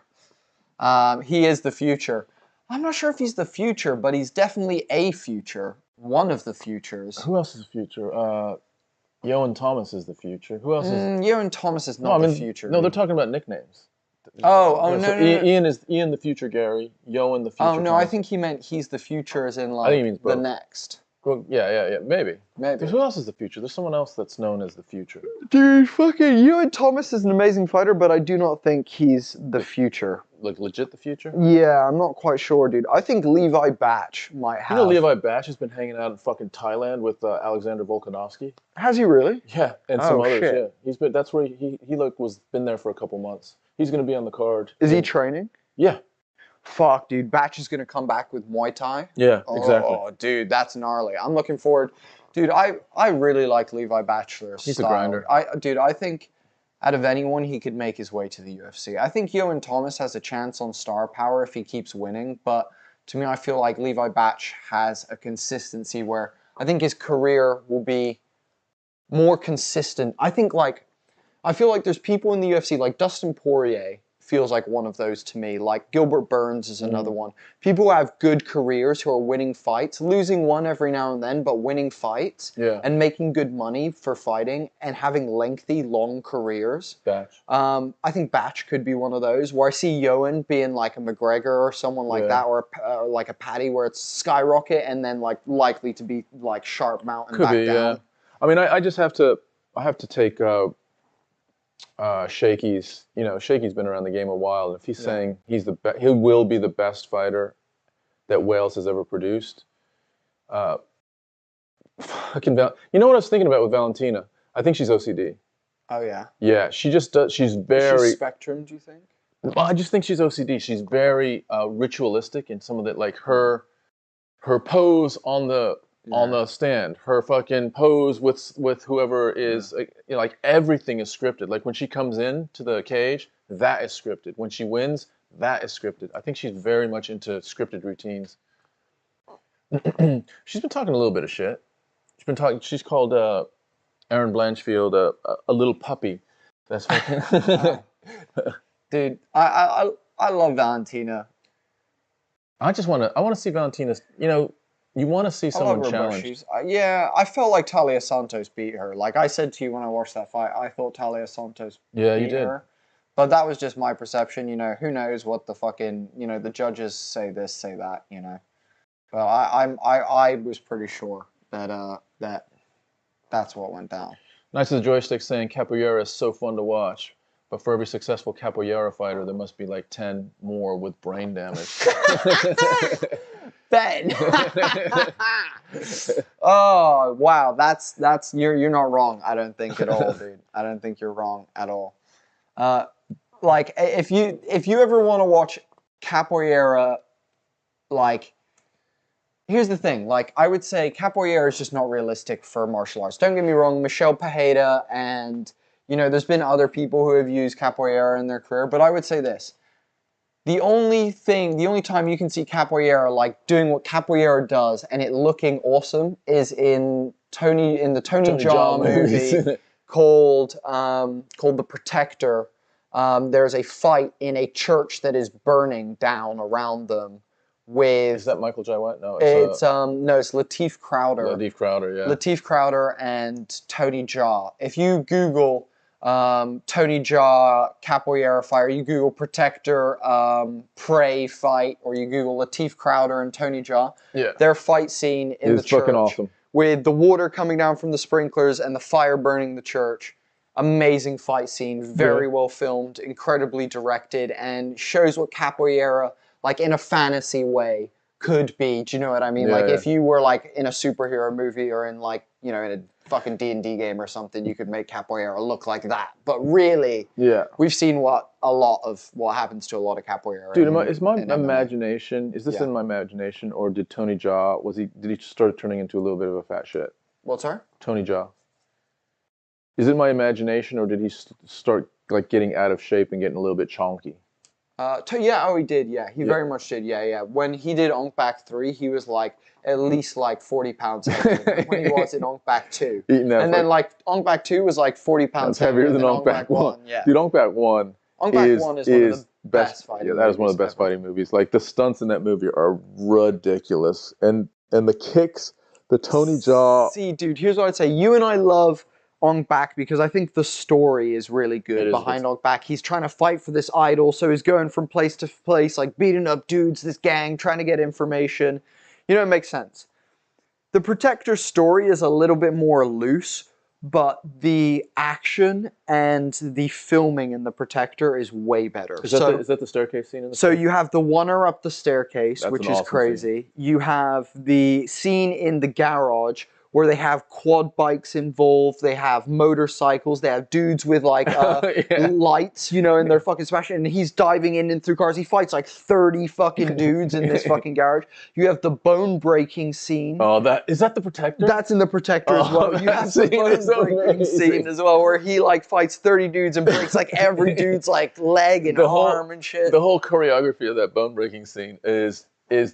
He is the future. I'm not sure if he's the future, but he's definitely a future. One of the futures. Who else is the future? Yoan Thomas is the future. Who else is? Yoan Thomas is not the future. No, they're talking about nicknames. No. Ian is Ian the future Gary. Yoan the future. Oh no, Thomas. I think he meant he's the future as in like I think he means both. The next. Well, yeah, maybe. Maybe. Who else is the future? There's someone else that's known as the future. Dude, fucking Yoan Thomas is an amazing fighter, but I do not think he's the future. Like legit the future? Yeah, I'm not quite sure, dude. I think Levi Batch might have. You know Levi Batch has been hanging out in fucking Thailand with Alexander Volkanovski? Has he really? Yeah, and some others, shit. yeah. He's been, that's where he was been there for a couple months. He's going to be on the card. Is he training? Yeah. Fuck, dude. Batch is going to come back with Muay Thai. Yeah, exactly. Oh, dude, that's gnarly. I'm looking forward. Dude, I really like Levi Bachelor's He's style. a grinder. I think out of anyone, he could make his way to the UFC. I think Yoan Thomas has a chance on star power if he keeps winning, but to me, I feel like Levi Batch has a consistency where I think his career will be more consistent. I feel like there's people in the UFC, like Dustin Poirier, feels like one of those to me. Like Gilbert Burns is another one. People who have good careers who are winning fights, losing one every now and then, but winning fights and making good money for fighting and having lengthy, long careers. Batch. I think Batch could be one of those where I see Yoan being like a McGregor or someone like that, or like a Paddy where it's skyrocket and then like likely to be like sharp mountain back down. Yeah. I mean, I just have to take Shaky's. You know, Shaky's been around the game a while, and if he's saying he's the he will be the best fighter that Wales has ever produced. Fucking you know what I was thinking about with Valentina? I think she's OCD. Oh yeah. Yeah, she just does. She's very spectrum. Do you think? Well, I just think she's OCD. She's very ritualistic in some of that, like her pose on the stand, her fucking pose with whoever is, you know, like everything is scripted. Like when she comes in to the cage, that is scripted. When she wins, that is scripted. I think she's very much into scripted routines. She's been talking a little bit of shit. She's called Aaron Blanchfield a little puppy. That's fucking. Dude, I love Valentina. I want to see Valentina. You know, you want to see someone challenged. Yeah, I felt like Talia Santos beat her. Like I said to you when I watched that fight, I thought Talia Santos beat her. But that was just my perception. You know, who knows what the fucking, you know, the judges say this, say that. You know, but I was pretty sure that that's what went down. Nice of the joystick saying Capoeira is so fun to watch. But for every successful capoeira fighter, there must be like 10 more with brain damage. Ben. Oh wow, that's you're not wrong. I don't think at all, dude. I don't think you're wrong at all. Like if you ever want to watch capoeira, like here's the thing. Like I would say capoeira is just not realistic for martial arts. Don't get me wrong, Michelle Pajeda and you know, there's been other people who have used capoeira in their career, but I would say this. The only time you can see capoeira like doing what capoeira does and it looking awesome is in the Tony Jaa movie called The Protector. There's a fight in a church that is burning down around them with... Is that Michael Jai White? No, it's Lateef Crowder. Lateef Crowder, yeah. Lateef Crowder and Tony Jaa. If you Google Tony Jaa capoeira fight, or you Google Protector Prey fight, or you Google Lateef Crowder and Tony Jaa, their fight scene in the church fucking awesome. With the water coming down from the sprinklers and the fire burning the church. Amazing fight scene, very well filmed, incredibly directed, and shows what capoeira, like in a fantasy way, could be. Do you know what I mean? Yeah, like if you were like in a superhero movie or in like, you know, in a fucking D&D game or something, you could make capoeira look like that. But really, we've seen what happens to a lot of capoeira. Dude, is my imagination, is this in my imagination, or did Tony Jaa, did he start turning into a little bit of a fat shit? What's that? Tony Jaa. Is it my imagination, or did he start like getting out of shape and getting a little bit chonky? He did, he very much did, When he did Ong Bak 3, he was like at least like 40 pounds heavier than when he was in Ong Bak 2. And then like Ong Bak 2 was like 40 pounds heavier than Ong Bak 1. Yeah. Dude, Ong Bak 1 is one of the best fighting movies. Yeah, that is one of the best fighting movies. Like the stunts in that movie are ridiculous. And the kicks, the Tony Jaa. See, dude, here's what I'd say. You and I love Ong Bak because I think the story is really good behind Ong Bak. He's trying to fight for this idol, so he's going from place to place, like beating up dudes, this gang, trying to get information. You know, it makes sense. The Protector story is a little bit more loose, but the action and the filming in The Protector is way better. Is that the staircase scene in the film? You have the one-er up the staircase, which is crazy. You have the scene in the garage where they have quad bikes involved, they have motorcycles, they have dudes with like lights, you know, and they're fucking smashing, and he's diving in and through cars. He fights like 30 fucking dudes in this fucking garage. You have the bone-breaking scene. Oh, is that The Protector? That's in The Protector as well. You have the bone-breaking scene as well, where he like fights 30 dudes and breaks like every dude's like leg and arm and shit. The whole choreography of that bone-breaking scene is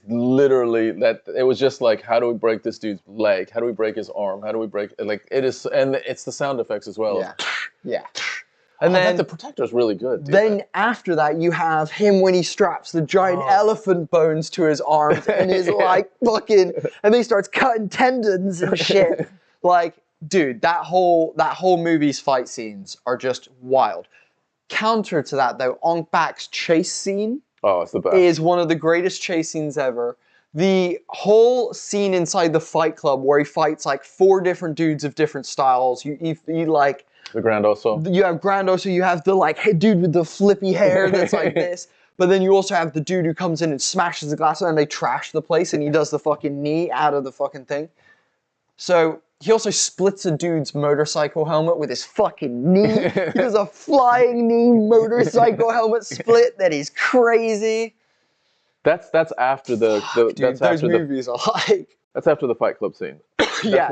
literally that. It was just like, how do we break this dude's leg? How do we break his arm? How do we break, like, it is, and it's the sound effects as well. And then the Protector's really good, dude. Then after that, you have him when he straps the giant elephant bones to his arms and is like fucking, and then he starts cutting tendons and shit. Like, dude, that whole movie's fight scenes are just wild. Counter to that though, Ong Bak's chase scene it's the best. is one of the greatest chase scenes ever. The whole scene inside the Fight Club where he fights like 4 different dudes of different styles. You like. The Grand Oso. You have Grand Oso, you have the like dude with the flippy hair that's like this. But then you also have the dude who comes in and smashes the glass and they trash the place and he does the fucking knee out of the fucking thing. So he also splits a dude's motorcycle helmet with his fucking knee. He does a flying knee motorcycle helmet split that is crazy. That's after the Dude, that's those after movies are like that's after the Fight Club scene. yeah.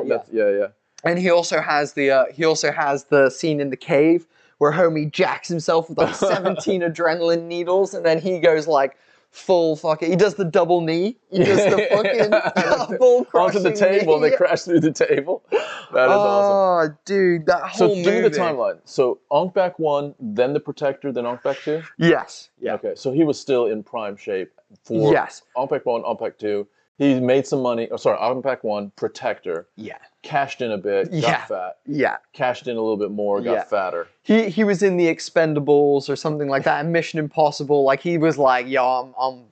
And he also has the scene in the cave where homie jacks himself with like 17 adrenaline needles, and then he goes like full fucking. He does the double knee. He does the fucking double crushing onto the table. knee. They crash through the table. That is awesome. Oh, dude, that whole movie. So give me the timeline. So Ong Bak 1, then the Protector, then Ong Bak 2. Yes. Yeah. Okay, so he was still in prime shape for Ong Bak 1, Ong Bak 2. He made some money. Oh, sorry, Ong Bak 1, Protector. Yeah. Cashed in a bit, got fat. Yeah. Cashed in a little bit more, got fatter. He was in the Expendables or something like that, and Mission Impossible. Like he was like, yo, I'm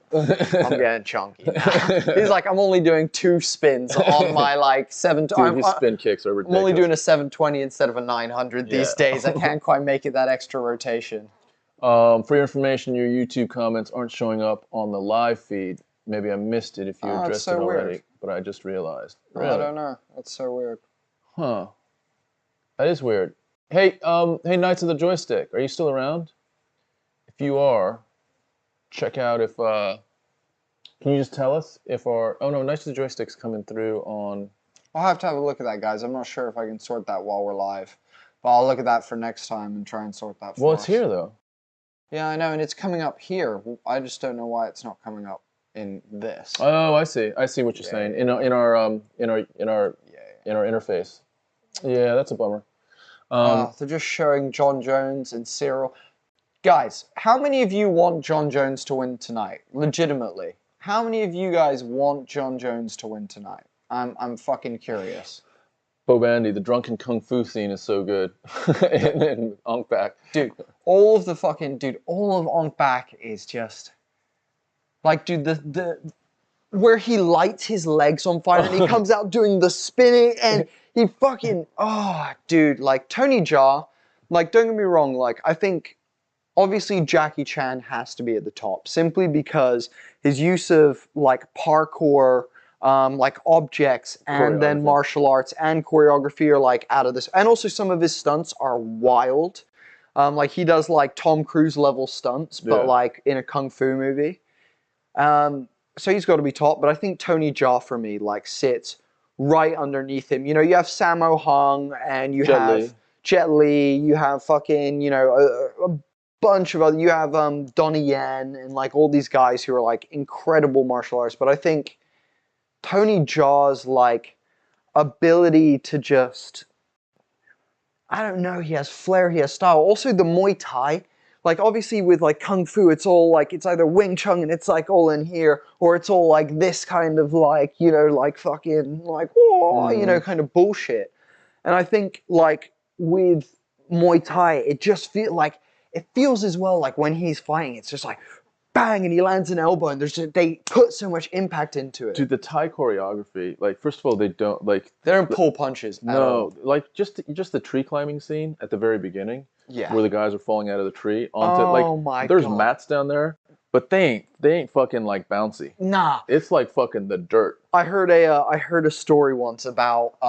getting chunky now. He's like, I'm only doing 2 spins on my like 7. Dude, his spin kicks are ridiculous. I'm only doing a 720 instead of a 900 these days. I can't quite make it that extra rotation. For your information, your YouTube comments aren't showing up on the live feed. Maybe I missed it if you addressed it already, weird. but I just realized. Really? I don't know. That's so weird. Huh. That is weird. Hey, Knights of the Joystick, are you still around? If you are, check out if, can you just tell us if our, oh no, Knights of the Joystick's coming through on... I'll have to have a look at that, guys. I'm not sure if I can sort that while we're live, but I'll look at that for next time and try and sort that for us. Well, it's here, though. Yeah, I know, and it's coming up here. I just don't know why it's not coming up in this. Oh, I see. I see what you're saying. In our interface. Yeah, that's a bummer. They're just showing Jon Jones and Ciryl. Guys, how many of you want Jon Jones to win tonight? Legitimately. How many of you guys want Jon Jones to win tonight? I'm fucking curious. Bo Bandy, the drunken kung fu scene is so good. in Ong Bak. Dude, all of Ong Bak is just... Like, dude, the where he lights his legs on fire and he comes out doing the spinning and he fucking, dude, like Tony Jaa, like, don't get me wrong, like, I think obviously Jackie Chan has to be at the top simply because his use of like parkour, like objects and then martial arts and choreography are like out of this. And also some of his stunts are wild. Like he does like Tom Cruise level stunts, but like in a kung fu movie. So he's got to be top, but I think Tony Jaa for me like sits right underneath him. You know, you have Sammo Hung and you have Jet Li, you have fucking, you know, a bunch of other, you have Donnie Yen and like all these guys who are like incredible martial artists, but I think Tony Jaa's like ability to just, I don't know, he has flair, he has style. Also the Muay Thai. Like, obviously, with, like, Kung Fu, it's all, like, it's either Wing Chun and it's, like, all in here, or it's all, like, this kind of, like, you know, like, fucking, like, whoa, you know, kind of bullshit. And I think, like, with Muay Thai, it just feels as well, like, when he's fighting, it's just like, bang, and he lands an elbow, and they put so much impact into it. Dude, the Thai choreography, like, first of all, they don't, like... They don't pull punches at all. Like, just the tree climbing scene at the very beginning. Yeah. Where the guys are falling out of the tree onto, my there's God. mats down there, but they ain't fucking, like, bouncy. Nah. It's like fucking the dirt. I heard a story once about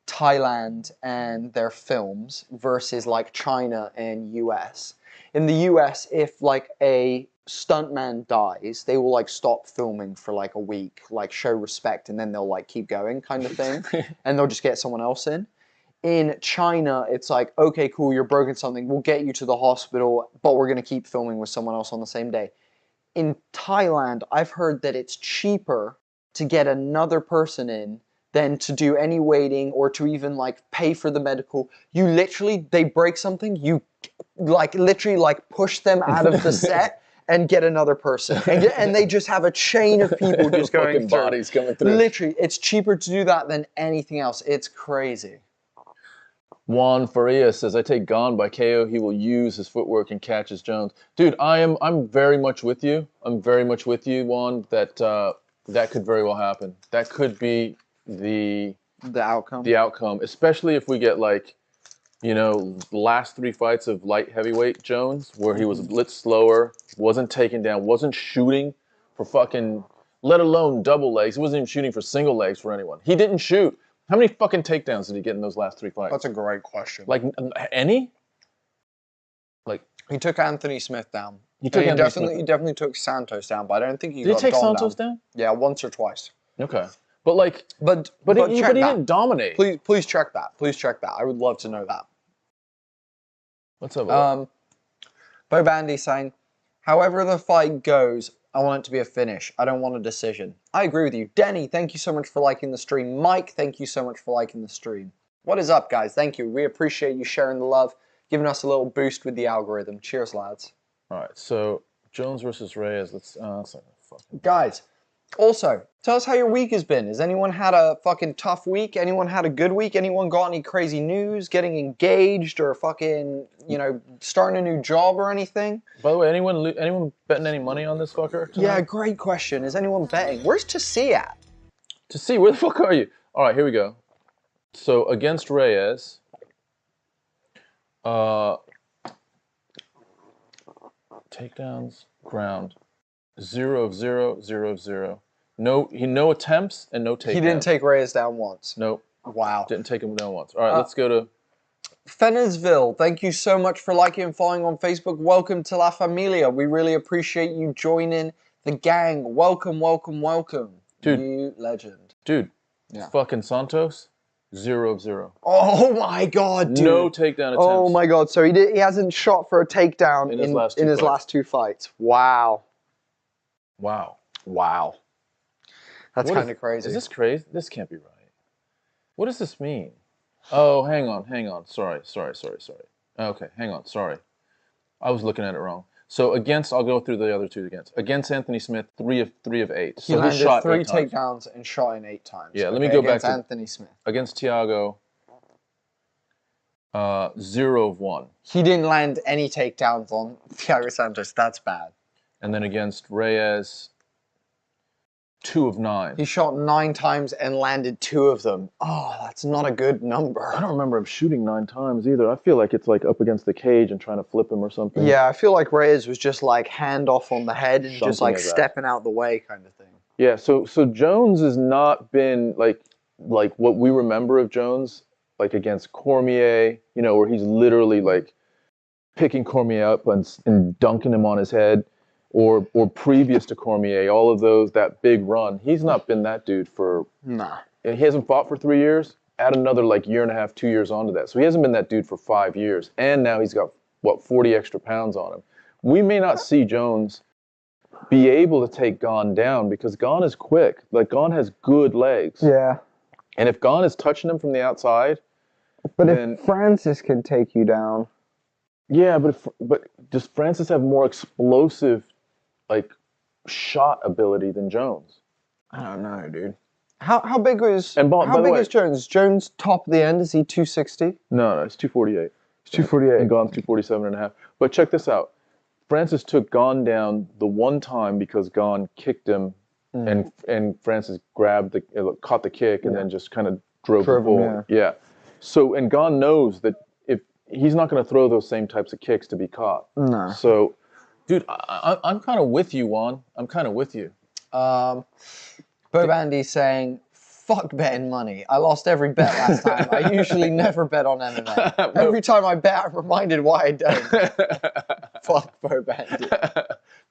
Thailand and their films versus like China and US. In the US, if like a stuntman dies, they will like stop filming for like a week, like show respect, and then they'll like keep going kind of thing, and they'll just get someone else in. In China, it's like, okay, cool, you're broken something, we'll get you to the hospital, but we're gonna keep filming with someone else on the same day. In Thailand, I've heard that it's cheaper to get another person in than to do any waiting or to even like pay for the medical. You literally, they break something, you like literally like push them out of the set and get another person. And they just have a chain of people just going Fucking through. bodies coming through. Literally, it's cheaper to do that than anything else. It's crazy. Juan Faria says, I take Gane by KO. He will use his footwork and catches Jones. Dude, I'm very much with you. I'm very much with you, Juan, that that could very well happen. That could be the outcome. The outcome, especially if we get like, you know, last 3 fights of light heavyweight Jones, where he was a blitz slower, wasn't taken down, wasn't shooting for fucking, let alone double legs. He wasn't even shooting for single legs for anyone. He didn't shoot. How many fucking takedowns did he get in those last 3 fights? That's a great question. Like, any? Like, he took Anthony Smith down. He definitely took Santos down, but I don't think he got Did he take Gane Santos down? Yeah, once or twice. Okay. But like, but he didn't dominate. Please check that. Please check that. I would love to know that. Let's have a look. Bo Bandy saying, however the fight goes, I want it to be a finish. I don't want a decision. I agree with you. Denny, thank you so much for liking the stream. Mike, thank you so much for liking the stream. What is up, guys? Thank you. We appreciate you sharing the love, giving us a little boost with the algorithm. Cheers, lads. All right, so Jones versus Reyes. Let's guys, also, tell us how your week has been. Has anyone had a fucking tough week? Anyone had a good week? Anyone got any crazy news? Getting engaged or fucking, you know, starting a new job or anything? By the way, anyone betting any money on this fucker tonight? Yeah, great question. Is anyone betting? Where's Tassi at? Tassi, where the fuck are you? All right, here we go. So against Reyes, takedowns, ground, 0 of 0, 0 of 0. No attempts and no takedowns. He didn't take Reyes down once. Nope. Wow. Didn't take him down once. All right, let's go to Fenersville. Thank you so much for liking and following on Facebook. Welcome to La Familia. We really appreciate you joining the gang. Welcome, welcome, welcome. Dude. You legend. Dude. Yeah. Fucking Santos, 0 of 0. Oh my god, dude. No takedown attempts. Oh my god. So he hasn't shot for a takedown in his last two fights. Wow. Wow. Wow. That's kind of crazy. Is this crazy? This can't be right. What does this mean? Oh, hang on. Sorry. Okay, hang on. Sorry. I was looking at it wrong. So against, I'll go through the other two against. Against Anthony Smith, 3 of 8. So he landed shot 3 takedowns and shot in 8 times. Yeah, let me go back to Anthony Smith. Against Thiago, 0 of 1. He didn't land any takedowns on Thiago Santos. That's bad. And then against Reyes, 2 of 9. He shot 9 times and landed 2 of them. Oh, that's not a good number. I don't remember him shooting 9 times either. I feel like it's like up against the cage and trying to flip him or something. Yeah, I feel like Reyes was just like hand off on the head and just like stepping out the way kind of thing. Yeah, so Jones has not been like what we remember of Jones, like against Cormier, you know, where he's literally like picking Cormier up and dunking him on his head. Or previous to Cormier, all of those, that big run. He's not been that dude for... Nah. He hasn't fought for 3 years. Add another like year and a half, 2 years onto that. So he hasn't been that dude for 5 years. And now he's got, what, 40 extra pounds on him. We may not see Jones be able to take Gane down because Gane is quick. Like, Gane has good legs. Yeah. And if Gane is touching him from the outside... But if Francis can take you down... Yeah, but does Francis have more explosive... like shot ability than Jones? I don't know, dude. How big is is Jones? Jones top of the end, is he 260? No, it's 248. It's 248. And Gane's 247.5. But check this out. Francis took Gane down the one time because Gane kicked him and Francis caught the kick and then just kind of drove him forward. Yeah. So, and Gane knows that if he's not going to throw those same types of kicks to be caught. No. So, dude, I'm kind of with you, Juan. I'm kind of with you. Bo Bandy's saying, fuck betting money. I lost every bet last time. I usually never bet on MMA. Every time I bet, I'm reminded why I don't. Fuck Bo Bandy.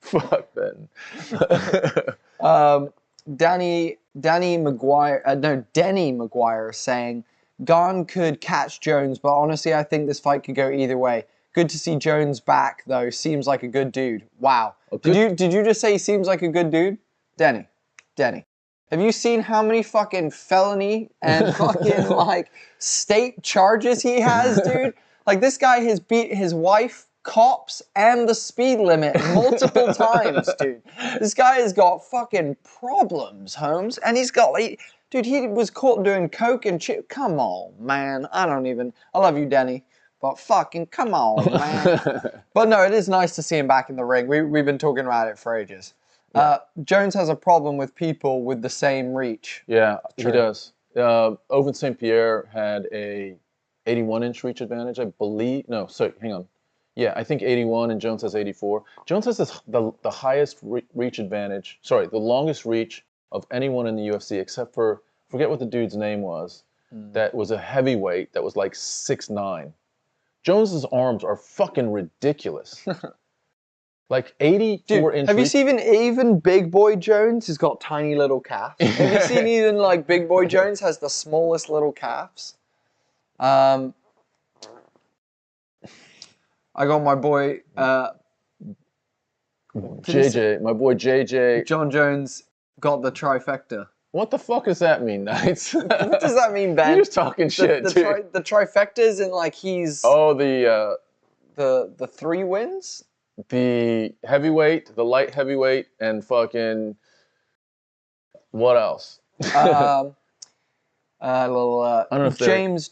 Fuck betting. Denny McGuire saying, Gane could catch Jones, but honestly, I think this fight could go either way. Good to see Jones back, though. Seems like a good dude. Wow. Did you just say he seems like a good dude? Denny. Have you seen how many fucking felony and fucking like state charges he has, dude? Like this guy has beat his wife, cops, and the speed limit multiple times, dude. This guy has got fucking problems, Holmes, and he's got like, dude, he was caught doing coke and shit. Come on, man. I love you, Denny. But fucking come on, man. But no, it is nice to see him back in the ring. We've been talking about it for ages. Yeah. Jones has a problem with people with the same reach. Yeah, he does. Owen St. Pierre had a 81-inch reach advantage, I believe. No, sorry, hang on. Yeah, I think 81 and Jones has 84. Jones has the highest reach advantage. Sorry, the longest reach of anyone in the UFC except for, forget what the dude's name was. That was a heavyweight that was like 6'9". Jones's arms are fucking ridiculous. Like 84-inch. Have you seen even Big Boy Jones has got tiny little calves? Have you seen even like Big Boy Jones has the smallest little calves? I got my boy JJ, my boy JJ. John Jones got the trifecta. What the fuck does that mean, Knights? What does that mean, Ben? You're just talking shit, dude. The trifectas and like he's... Oh, the 3 wins? The heavyweight, the light heavyweight, and fucking... What else? I don't know if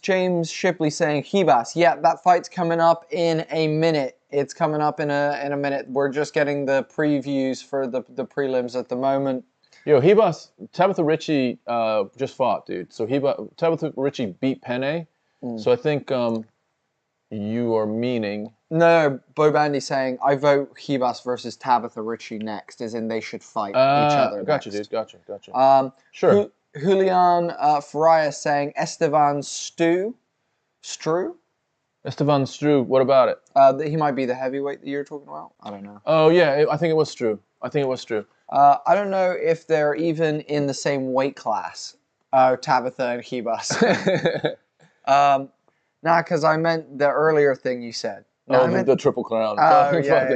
James Shipley saying, Hebas, yeah, that fight's coming up in a minute. It's coming up in a minute. We're just getting the previews for the prelims at the moment. Yo, Hebas, Tabitha Ritchie just fought, dude. So Tabitha Ritchie beat Penne. So I think you are meaning... No, Bo Bandy saying, I vote Hebas versus Tabitha Ritchie next, as in they should fight each other Gotcha, next. dude, gotcha. Sure. Julian Faria saying, Esteban Strew? Esteban Strew, what about it? He might be the heavyweight that you're talking about? I don't know. Oh, yeah, I think it was Strew. I don't know if they're even in the same weight class. Oh, Tabitha and Hebas. Nah, because I meant the earlier thing you said. No, I meant the Triple Crown.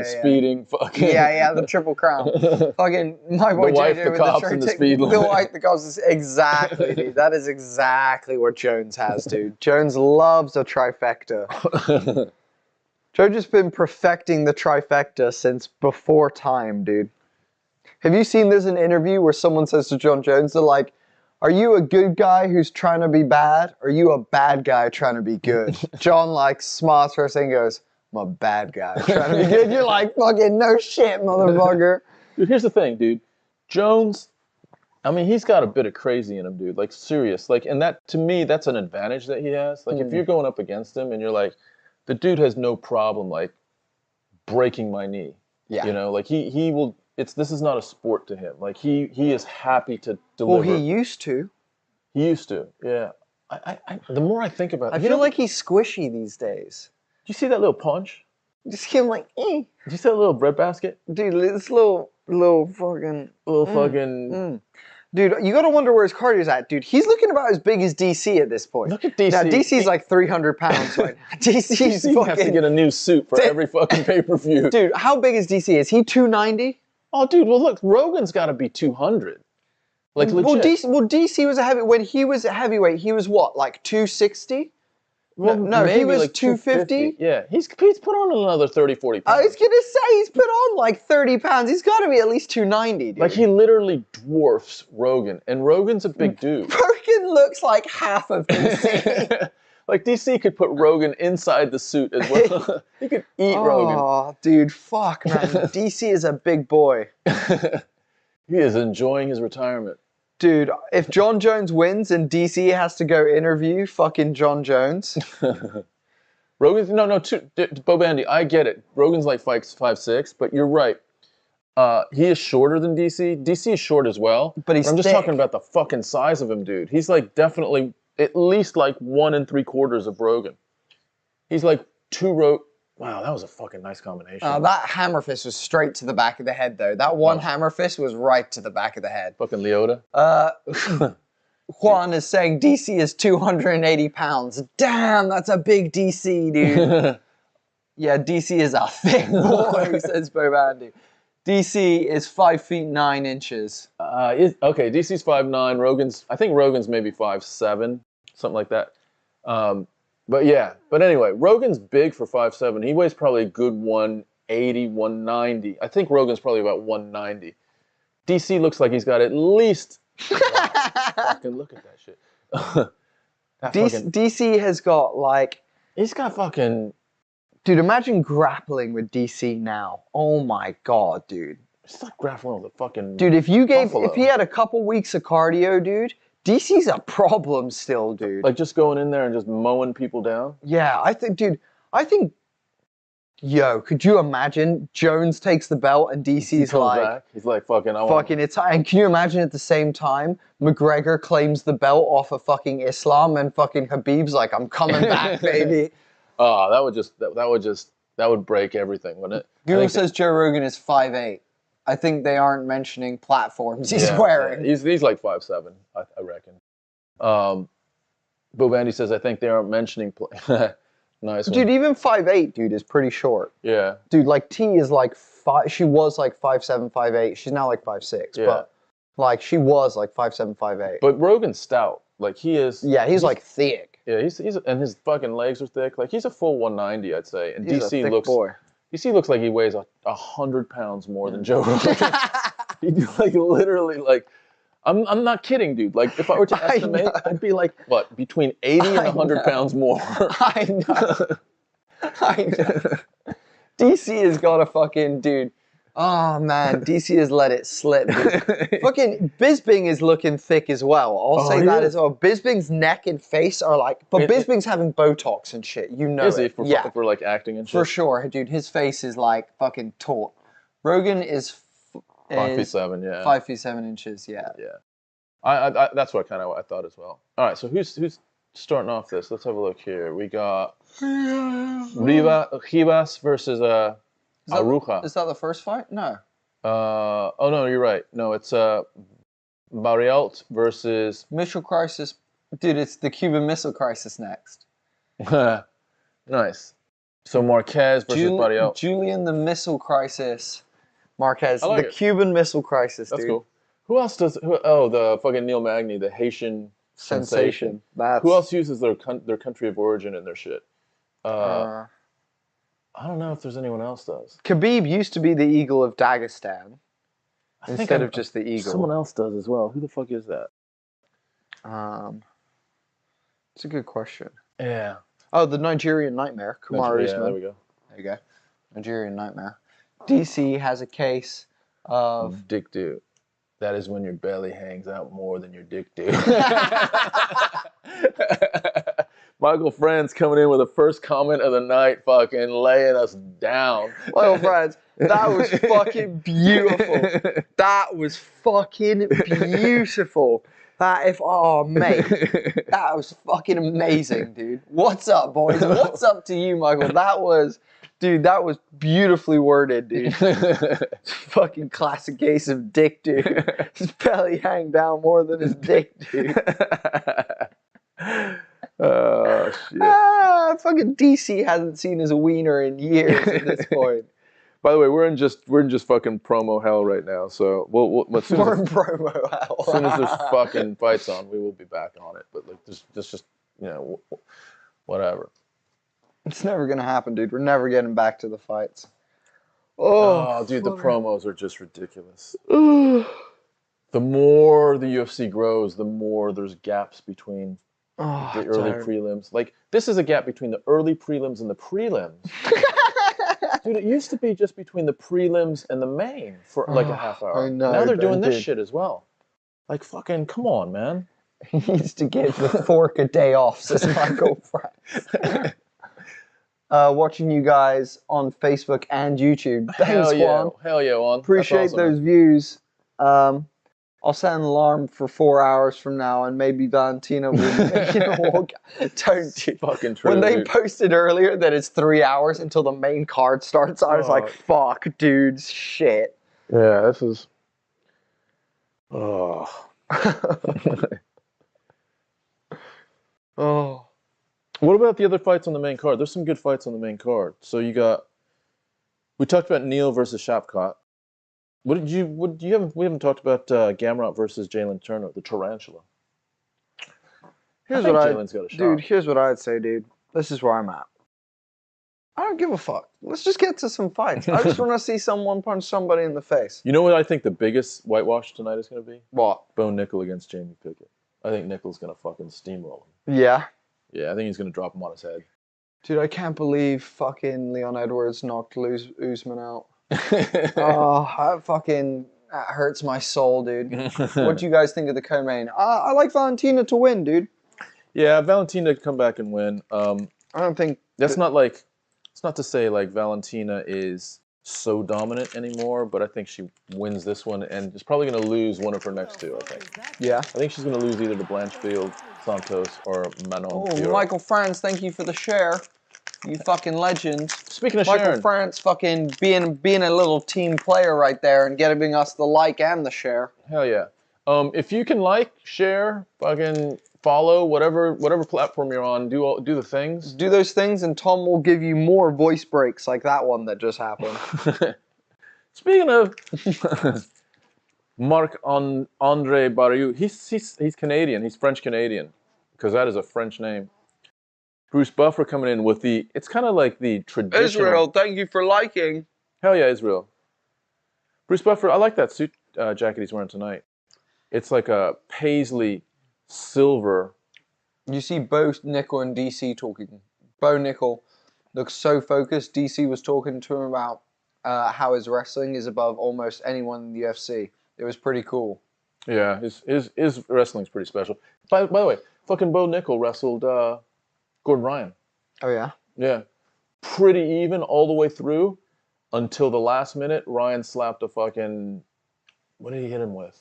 Speeding. Fucking. Yeah, the Triple Crown. Fucking my boy the wife, JJ the with cops, the and the speed limit. The wife, the cops. Exactly, dude. That is exactly what Jones has, dude. Jones loves a trifecta. Joe's just been perfecting the trifecta since before time, dude. Have you seen there's an interview where someone says to John Jones, they're like, are you a good guy who's trying to be bad? Or are you a bad guy trying to be good? John like smiles first and goes, I'm a bad guy trying to be good. You're like, fucking no shit, motherfucker. Dude, here's the thing, dude. Jones, I mean, he's got a bit of crazy in him, dude. Like, serious. Like, and that, to me, that's an advantage that he has. Like, if you're going up against him and you're like, the dude has no problem, like, breaking my knee. Yeah. You know, like, he will, this is not a sport to him. Like, he is happy to deliver. Well, he used to. He used to, yeah. The more I think about it. I feel like he's squishy these days. Did you see that little punch? Just him like, eh. Did you see that little breadbasket? Dude, this little fucking... Dude, you gotta wonder where his cardio's at, dude. He's looking about as big as DC at this point. Look at DC. Now, DC's like 300 pounds right now. DC's DC fucking... has to get a new suit for every fucking pay-per-view. Dude, how big is DC? Is he 290? Oh, dude, well, look, Rogan's gotta be 200. Like, legit. Well, DC was a heavy... When he was a heavyweight, he was what, like 260? Well, no, he was like 250. Yeah, he's put on another 30, 40 pounds. I was going to say, he's put on like 30 pounds. He's got to be at least 290, dude. Like, he literally dwarfs Rogan, and Rogan's a big dude. Rogan looks like half of DC. Like, DC could put Rogan inside the suit as well. He could eat Rogan. Oh, dude, fuck, man. DC is a big boy. He is enjoying his retirement. Dude, if John Jones wins and DC has to go interview fucking John Jones. Rogan's, Bo Bandy, I get it. Rogan's like 5'6", but you're right. He is shorter than DC. DC is short as well. But I'm just talking about the fucking size of him, dude. He's like definitely at least like 1 3/4 of Rogan. He's like Wow, that was a fucking nice combination. That hammer fist was straight to the back of the head, though. That one hammer fist was right to the back of the head. Fucking Leota. Juan is saying DC is 280 pounds. Damn, that's a big DC, dude. Yeah, DC is a thick boy, says Bo Bandy. DC is 5 feet 9 inches. Okay, DC's 5'9". I think Rogan's maybe 5'7", something like that. But yeah. But anyway, Rogan's big for 5'7". He weighs probably a good 180, 190. I think Rogan's probably about 190. DC looks like he's got at least. Fucking look at that shit. DC has got like. He's got fucking. Dude, imagine grappling with DC now. Oh my god, dude. It's like grappling with a fucking. Dude, if you gave, buffalo. if he had a couple weeks of cardio, dude, DC's a problem still, dude. Like just going in there and just mowing people down. Yeah, I think, dude, yo, could you imagine Jones takes the belt and DC's like, back. He's like fucking, it's, and can you imagine at the same time, McGregor claims the belt off of fucking Islam and fucking Khabib's like, I'm coming back, baby. Oh, that would break everything, wouldn't it? Google says Joe Rogan is 5'8". I think they aren't mentioning platforms he's wearing. Yeah. He's like 5'7", I reckon. Bo Bandy says, I think they aren't mentioning... Nice one. Dude, even 5'8", dude, is pretty short. Yeah. Dude, like, T is like, she was like 5'7", 5'8". She's now like 5'6". Yeah. But, like, she was like 5'7", 5'8". But Rogan's stout. Like, he is... Yeah, he's like thick. Yeah, he's and his fucking legs are thick. Like, he's a full 190, I'd say. And He's a thick boy. DC looks like he weighs 100 pounds more than Joe Rogan. He like literally like, I'm not kidding, dude. Like if I were to estimate, I'd be like what between 80 and 100 pounds more. I know. DC has got a fucking dude. Oh man, DC has let it slip. Dude. Fucking Bisping is looking thick as well. I'll say that as well. Bisping's neck and face are like, but Bisping's having Botox and shit. You know is it. If we're like acting and shit? For sure, dude. His face is like fucking taut. Rogan is 5'7", yeah. 5'7". Yeah. Yeah. I that's what I thought as well. All right, so who's starting off this? Let's have a look here. We got Rivas versus Aruja. Is that the first fight? No. Oh no, you're right. No, it's Barrialt versus Missile Crisis. Dude, it's the Cuban Missile Crisis next. Nice. So Marquez versus Barrialt. Julian the Missile Crisis. Marquez. Like the Cuban Missile Crisis, dude. That's cool. Who else does? The fucking Neil Magny, the Haitian sensation. Who else uses their country of origin in their shit? I don't know if there's anyone else does. Khabib used to be the Eagle of Dagestan instead of just the Eagle. Someone else does as well. Who the fuck is that? It's a good question. Yeah. Oh, the Nigerian Nightmare, Kamaru Usman. Yeah, there we go. There you go. Nigerian Nightmare. DC has a case of... Dick do. That is when your belly hangs out more than your dick do. Michael Friends coming in with the first comment of the night, fucking laying us down. Michael Friends, that was fucking beautiful. That was fucking beautiful. Oh, mate, that was fucking amazing, dude. What's up, boys? What's up to you, Michael? That was beautifully worded, dude. Fucking classic case of dick, dude. His belly hang down more than his dick, dude. Oh shit! Fucking DC hasn't seen his wiener in years at this point. By the way, we're in just fucking promo hell right now. So we're in promo hell. As soon as there's fucking fights on, we will be back on it. But like, this just whatever. It's never gonna happen, dude. We're never getting back to the fights. Oh dude, the promos are just ridiculous. The more the UFC grows, the more there's gaps between. The early prelims. Like, this is a gap between the early prelims and the prelims. Dude, it used to be just between the prelims and the main for like a half hour. I know, now they're doing this shit as well. Like, fucking, come on, man. He needs to give the fork a day off, says Michael Franks. Watching you guys on Facebook and YouTube. Thanks, Juan. Hell yeah, Juan. Appreciate awesome, those views. I'll set an alarm for 4 hours from now, and maybe Valentina will walk. Don't fucking true. When they posted earlier that it's 3 hours until the main card starts, I was like, "Fuck, dude, shit." Yeah, this is. Oh. Oh. What about the other fights on the main card? There's some good fights on the main card. So you got. We talked about Neal versus Shavkat. What did you? What you haven't? We haven't talked about Gamrot versus Jalin Turner, the tarantula. Here's I think what Jalen's got a shot. dude. Here's what I'd say, dude. This is where I'm at. I don't give a fuck. Let's just get to some fights. I just want to see someone punch somebody in the face. You know what I think the biggest whitewash tonight is going to be? What? Bo Nickal against Jamie Pickett. I think Nickal's going to fucking steamroll him. Yeah. Yeah, I think he's going to drop him on his head. Dude, I can't believe fucking Leon Edwards knocked Usman out. Oh, that hurts my soul, dude. What do you guys think of the co-main? I like Valentina to win, dude. Yeah, Valentina to come back and win. I don't think That's not like, it's not to say like Valentina is so dominant anymore, but I think she wins this one and is probably going to lose one of her next two, I think. Yeah. I think she's going to lose either to Blanchfield, Santos, or Manon. Oh, Fiorot. Michael France, thank you for the share. You fucking legend. Speaking of Michael sharing. France fucking being a little team player right there and giving us the like and the share. Hell yeah. If you can like, share, fucking follow, whatever platform you're on, do the things. Do those things and Tom will give you more voice breaks like that one that just happened. Speaking of Marc-Andre Barriou, he's Canadian. He's French-Canadian because that is a French name. Bruce Buffer coming in with it's kind of like the traditional... Israel, thank you for liking. Hell yeah, Israel. Bruce Buffer, I like that suit jacket he's wearing tonight. It's like a paisley silver. You see Bo Nickal and DC talking. Bo Nickal looks so focused. DC was talking to him about how his wrestling is above almost anyone in the UFC. It was pretty cool. Yeah, his wrestling's pretty special. By the way, fucking Bo Nickal wrestled Gordon Ryan. Oh, yeah? Yeah. Pretty even all the way through until the last minute. Ryan slapped a fucking... What did he hit him with?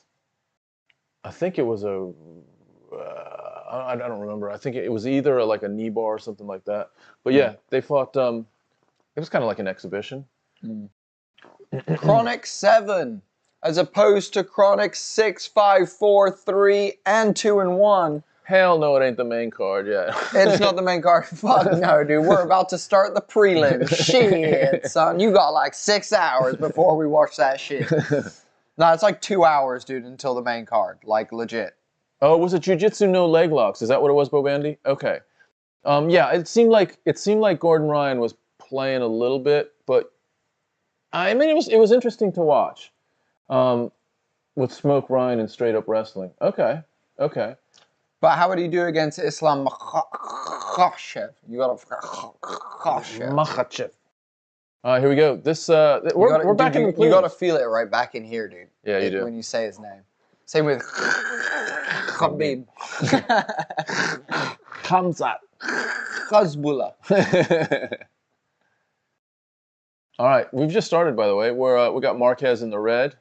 I think it was a... I don't remember. I think it was either like a knee bar or something like that. But yeah, they fought... it was kind of like an exhibition. Chronic 7 as opposed to Chronic 6, 5, 4, 3, and 2 and 1. Hell no, it ain't the main card yet. It's not the main card. Fuck no, dude. We're about to start the prelims. Shit, son. You got like 6 hours before we watch that shit. No, it's like 2 hours, dude, until the main card. Like, legit. Oh, was it Jiu-Jitsu no leg locks? Is that what it was, Bo Bandy? Okay. Yeah, it seemed like Gordon Ryan was playing a little bit, but I mean, it was interesting to watch. With Smoke Ryan and straight up wrestling. Okay. But how would he do against Islam Makhachev? You got to Makhachev. All right, here we go. This we're back in the You got to feel it right back in here, dude. Yeah, you do. When you say his name. Same with Khabib. Khamzat. Khazbullah. All right, we've just started, by the way. We got Marquez in the red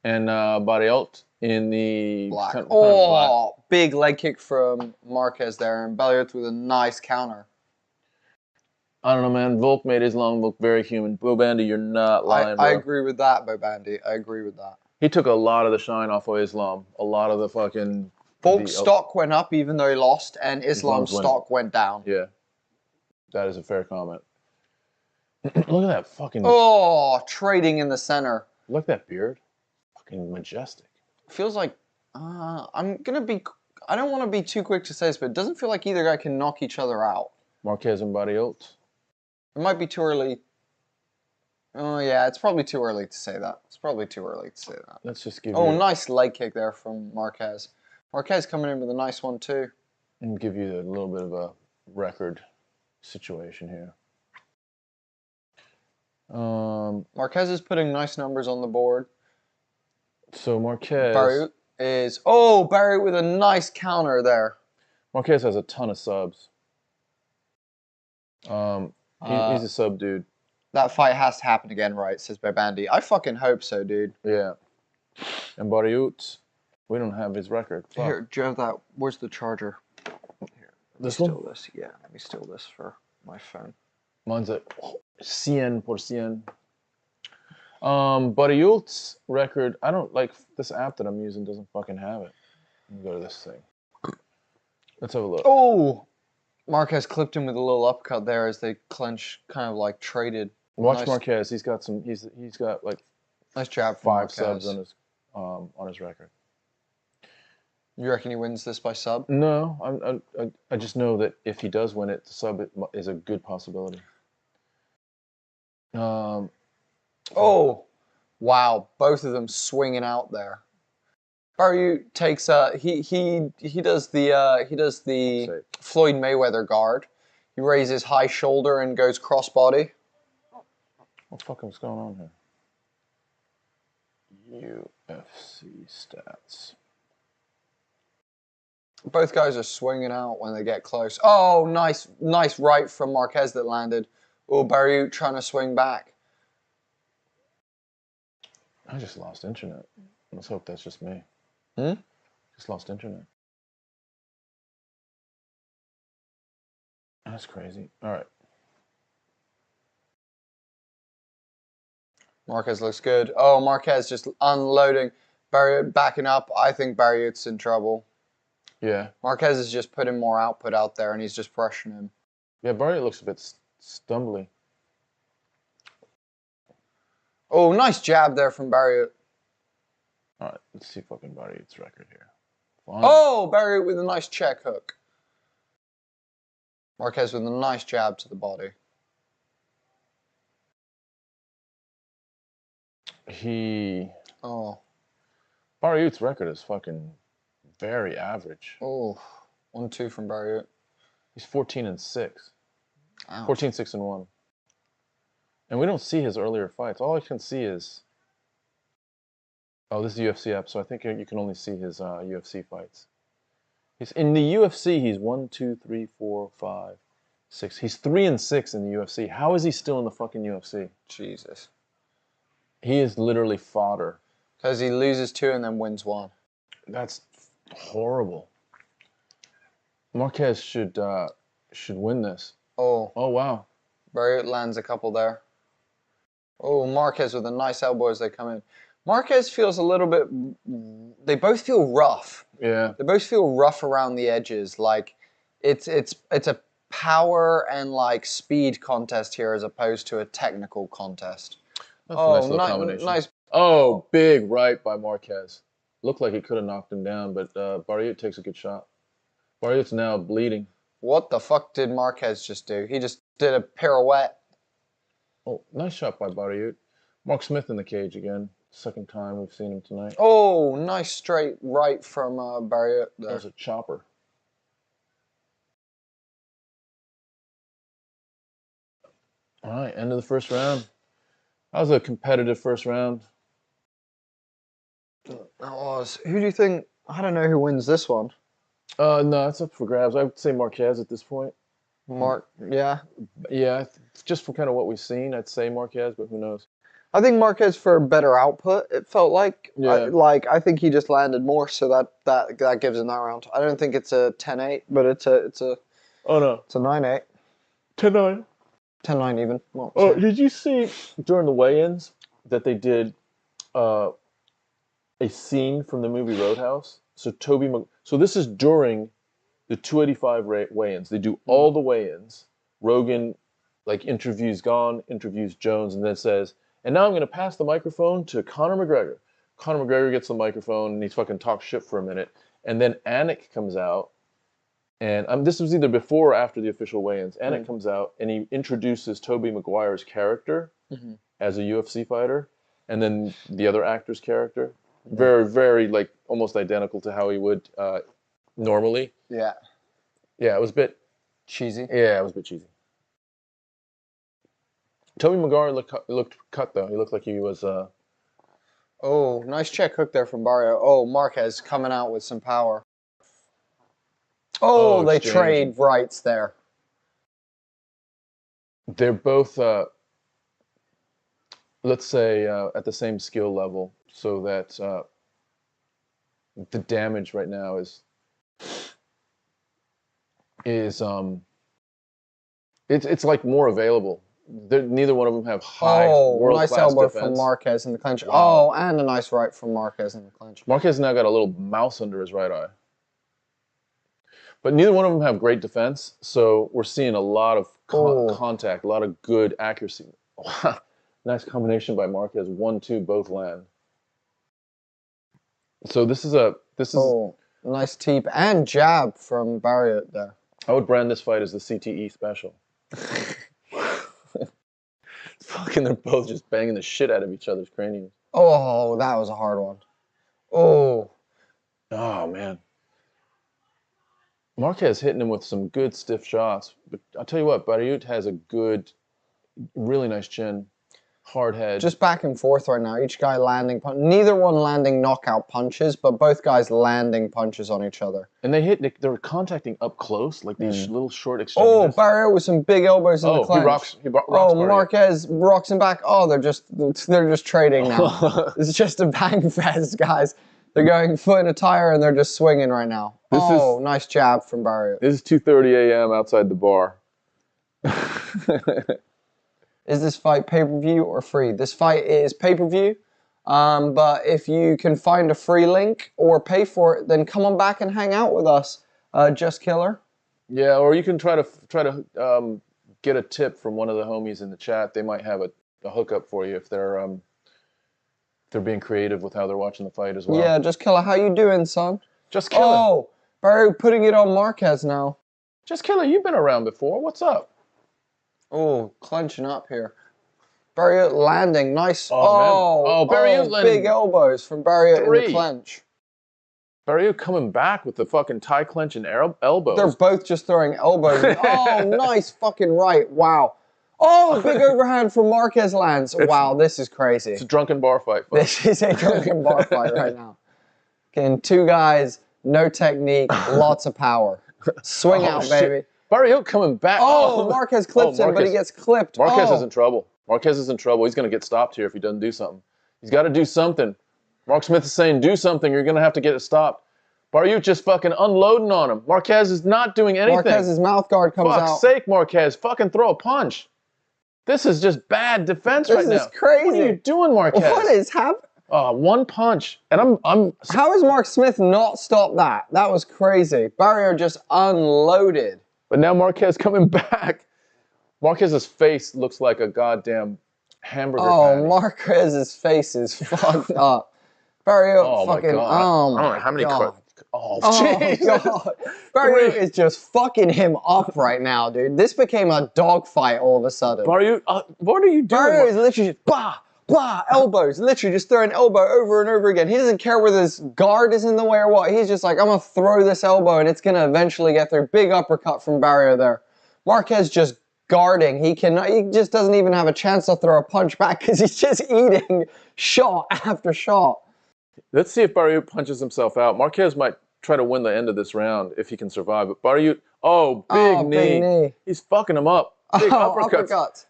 and Barriault in the black. Kind of black. Big leg kick from Marquez there, and Barriault with a nice counter. I don't know, man. Volk made Islam look very human. Bo Bandy, you're not lying, bro. I agree with that, Bo Bandy. I agree with that. He took a lot of the shine off of Islam. A lot of the fucking... Volk's stock went up even though he lost, and Islam's stock went down. Yeah. That is a fair comment. Look at that fucking... Oh, trading in the center. Look at that beard. Fucking majestic. Feels like... I'm going to be... I don't want to be too quick to say this, but it doesn't feel like either guy can knock each other out. Marquez and Barriault. It might be too early. Oh, yeah, it's probably too early to say that. It's probably too early to say that. Let's just give Oh, you... nice leg kick there from Marquez. Marquez coming in with a nice one, too. And give you a little bit of a record situation here. Marquez is putting nice numbers on the board. So Marquez... Barriault is... Oh, Barriault with a nice counter there. Marquez has a ton of subs. He's a sub dude. That fight has to happen again, right? Says Bandy. I fucking hope so, dude. Yeah. And Barriault, we don't have his record. Fuck. Here, Joe, where's the charger? Here, this one? Steal this. Yeah, let me steal this for my phone. Mine's at 100%. Barriault's record, I don't like this app that I'm using doesn't fucking have it. Let me go to this thing. Let's have a look. Oh! Marquez clipped him with a little uppercut there as they clinch, kind of like traded. Watch nice. Marquez. He's got some. He's got like Nice jab from 5 subs Marquez. on his record. You reckon he wins this by sub? No, I just know that if he does win it, the sub is a good possibility. Oh, wow! Both of them swinging out there. Barry takes he does the Floyd Mayweather guard. He raises high shoulder and goes crossbody. What the fuck is going on here? UFC stats. Both guys are swinging out when they get close. Oh, nice right from Marquez that landed. Oh, Barry trying to swing back. I just lost internet. Let's hope that's just me. Just lost internet. That's crazy. All right. Marquez looks good. Oh, Marquez just unloading. Barry backing up. I think Barry's in trouble. Yeah. Marquez is just putting more output out there, and he's just pressuring him. Yeah, Barry looks a bit stumbly. Oh, nice jab there from Barry. All right, let's see fucking Barry's record here. Fine. Oh, Barry with a nice check hook. Marquez with a nice jab to the body. Barry's record is fucking very average. Oh, 1-2 from Barry. He's 14-6. Ouch. 14-6-1. And we don't see his earlier fights. All I can see is... Oh, this is UFC app, so I think you can only see his UFC fights. In the UFC, he's 1, 2, 3, 4, 5, 6. He's 3-6 in the UFC. How is he still in the fucking UFC? Jesus. He is literally fodder. Because he loses 2 and then wins 1. That's horrible. Marquez should win this. Oh. Oh, wow. Barry lands a couple there. Oh, Marquez with a nice elbow as they come in. Marquez feels a little bit... They both feel rough. Yeah. They both feel rough around the edges. Like, it's a power and, like, speed contest here as opposed to a technical contest. That's a nice little combination. Nice. Oh, big right by Marquez. Looked like he could have knocked him down, but Barriot takes a good shot. Barriot's now bleeding. What the fuck did Marquez just do? He just did a pirouette. Oh, nice shot by Barriot. Mark Smith in the cage again. Second time we've seen him tonight. Oh, nice straight right from Barriot there. That was a chopper. All right, end of the first round. That was a competitive first round. That was. Who do you think? I don't know who wins this one. No, it's up for grabs. I would say Marquez at this point. Yeah. Yeah, just from kind of what we've seen, I'd say Marquez, but who knows? I think Marquez for better output, it felt like. Yeah. I think he just landed more, so that gives him that round. I don't think it's a 10-8, but it's a Oh no. It's a 9-8. 10-9. 10-9 even. Well, Oh, did you see during the weigh-ins that they did a scene from the movie Roadhouse? So so this is during the 285 weigh-ins. They do all the weigh-ins. Rogan interviews Gane, interviews Jones, and then says, and now I'm going to pass the microphone to Conor McGregor. Conor McGregor gets the microphone and he fucking talks shit for a minute. And then Anik comes out, and this was either before or after the official weigh-ins. Anik comes out and he introduces Tobey Maguire's character as a UFC fighter, and then the other actor's character. Very, very, almost identical to how he would normally. Yeah. Yeah, it was a bit... Cheesy? Yeah, it was a bit cheesy. Tobey Maguire looked cut, though. He looked like he was... Oh, nice check hook there from Barrio. Oh, Marquez coming out with some power. Oh, they trade rights there. They're both, let's say, at the same skill level, so that the damage right now is it's like more available. Neither one of them have high world-class nice elbow defense. from Marquez in the clinch. Wow. Oh, and a nice right from Marquez in the clinch. Marquez now got a little mouse under his right eye. But neither one of them have great defense, so we're seeing a lot of contact, a lot of good accuracy. Nice combination by Marquez. 1-2, both land. So this is nice teep and jab from Barrier there. I would brand this fight as the CTE special. Fucking, they're both just banging the shit out of each other's craniums. Oh, that was a hard one. Oh. Oh, man. Marquez hitting him with some good stiff shots. But I'll tell you what, Barriot has a good, really nice chin. Hard head. Just back and forth right now. Each guy landing punch. Neither one landing knockout punches, but both guys landing punches on each other. And they're contacting up close, like these little short exchanges. Oh, Barrier with some big elbows in the clinch. He rocks Marquez rocks him back. Oh, they're just trading now. It's just a bang fest, guys. They're going foot in a tire and they're just swinging right now. Nice jab from Barrier. This is 2:30 a.m. outside the bar. Is this fight pay-per-view or free? This fight is pay-per-view, but if you can find a free link or pay for it, then come on back and hang out with us, Just Killer. Yeah, or you can try to get a tip from one of the homies in the chat. They might have a hookup for you if they're being creative with how they're watching the fight as well. Yeah, Just Killer, how you doing, son? Just Killer. Oh, Barry putting it on Marquez now. Just Killer, you've been around before. What's up? Oh, clenching up here. Barrier landing, nice. Barrier landing. Big elbows from Barrier in the clench. Barrier coming back with the fucking tie clench and elbows. They're both just throwing elbows. Oh, nice fucking right. Wow. Oh, big overhand from Marquez lands. Wow, this is crazy. It's a drunken bar fight. Folks. This is a drunken bar fight right now. Again, two guys, no technique, lots of power. Swing out, shit. baby. Barrier coming back. Oh, Marquez clips him, but he gets clipped. Marquez is in trouble. Marquez is in trouble. He's going to get stopped here if he doesn't do something. He's got to do something. Mark Smith is saying, do something. You're going to have to get it stopped. Barrier just fucking unloading on him. Marquez is not doing anything. Marquez's mouth guard comes out. Fuck's sake, Marquez. Fucking throw a punch. This is just bad defense right now. This is crazy. What are you doing, Marquez? What is happening? One punch. And How has Mark Smith not stopped that? That was crazy. Barrier just unloaded. But now Marquez coming back. Marquez's face looks like a goddamn hamburger patty. Marquez's face is fucked up. Barrier fucking, I don't know how many God. Jesus. God. Barrier is just fucking him up right now, dude. This became a dogfight all of a sudden. Barrier, what are you doing? Barrier is literally just blah, elbows. Literally just throwing elbow over and over again. He doesn't care whether his guard is in the way or what. He's just like, I'm going to throw this elbow and it's going to eventually get through. Big uppercut from Barrier there. Marquez just guarding. He just doesn't even have a chance to throw a punch back because he's just eating shot after shot. Let's see if Barrier punches himself out. Marquez might try to win the end of this round if he can survive. But Barrier, big knee. He's fucking him up. Big uppercuts.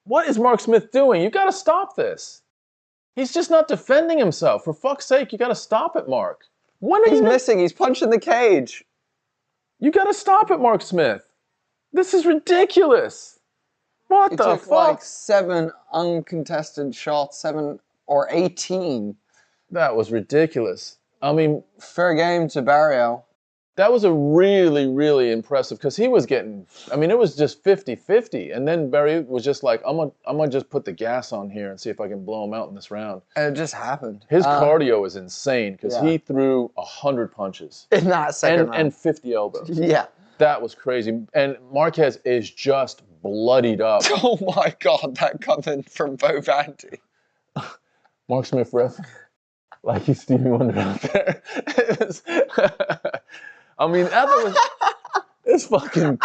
What is Mark Smith doing? You got to stop this. He's just not defending himself. For fuck's sake, you got to stop it, Mark. He's missing. He's punching the cage. You got to stop it, Mark Smith. This is ridiculous. What the fuck? He took like 7 uncontested shots, 7 or 18. That was ridiculous. I mean, fair game to Barrio. That was a really, really impressive, because he was getting, I mean, it was just 50-50. And then Barry was just like, I'm gonna just put the gas on here and see if I can blow him out in this round. And it just happened. His cardio is insane, because he threw 100 punches. In that second round. And 50 elbows. Yeah. That was crazy. And Marquez is just bloodied up. Oh my God, that coming from Bo Vandy. Mark Smith ref. Like he's Stevie Wonder out there. I mean, it's fucking...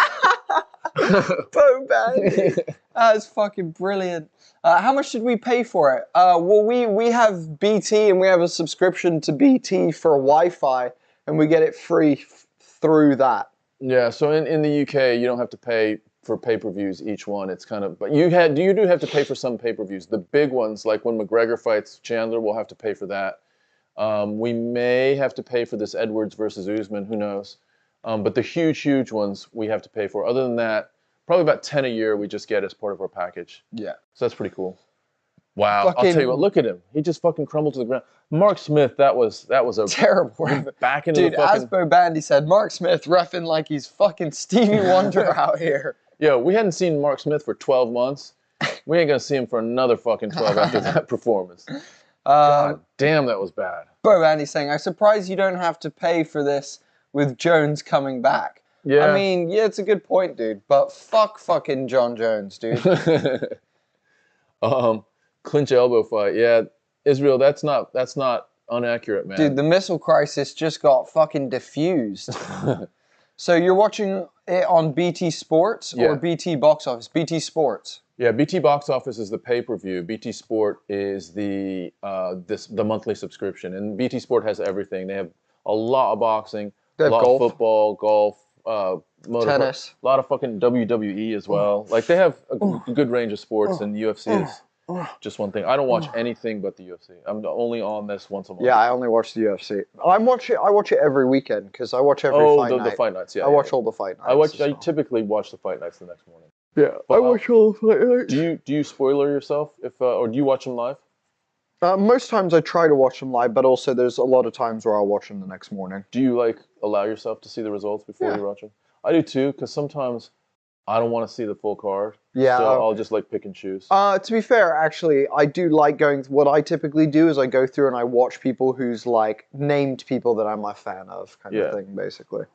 Bo Bandy. That's fucking brilliant. How much did we pay for it? Well, we have BT and we have a subscription to BT for Wi-Fi and we get it free through that. Yeah, so in the UK, you don't have to pay for pay-per-views each one. It's kind of... But you do have to pay for some pay-per-views. The big ones, like when McGregor fights Chandler, we'll have to pay for that. We may have to pay for this Edwards versus Usman, who knows. But the huge ones we have to pay for. Other than that, probably about 10 a year we just get as part of our package. Yeah. So that's pretty cool. Wow. I'll tell you what, look at him. He just fucking crumbled to the ground. Mark Smith, that was a... Terrible. Back into the Dude, fucking... as Bo Bandy said, Mark Smith reffing like he's fucking Stevie Wonder out here. Yo, we hadn't seen Mark Smith for 12 months. We ain't gonna see him for another fucking 12 after that performance. God damn, that was bad. Bro, Andy's saying, I'm surprised you don't have to pay for this with Jones coming back. Yeah. I mean, yeah, it's a good point, dude. But fuck fucking John Jones, dude. Clinch elbow fight. Yeah, Israel, that's not inaccurate, man. Dude, the missile crisis just got fucking diffused. So you're watching it on BT Sports or BT Box Office? BT Sports. Yeah, BT Box Office is the pay-per-view. BT Sport is the monthly subscription, and BT Sport has everything. They have a lot of boxing, a lot of football, golf, tennis, a lot of fucking WWE as well. Like they have a good range of sports, and UFC is just one thing. I don't watch anything but the UFC. I'm only on this once a month. Yeah, I only watch the UFC. I watch it every weekend because I watch every fight night. The fight nights. Yeah, I watch all the fight nights. I typically watch the fight nights the next morning. Yeah, I watch all the fight nights. Do you spoiler yourself or do you watch them live? Most times I try to watch them live, but also there's a lot of times where I'll watch them the next morning. Do you like allow yourself to see the results before you watch them? I do too, because sometimes I don't want to see the full card. Yeah. So I'll just like pick and choose. To be fair, actually, I do like going. What I typically do is I go through and I watch people who's like named people that I'm a fan of, kind of thing, basically.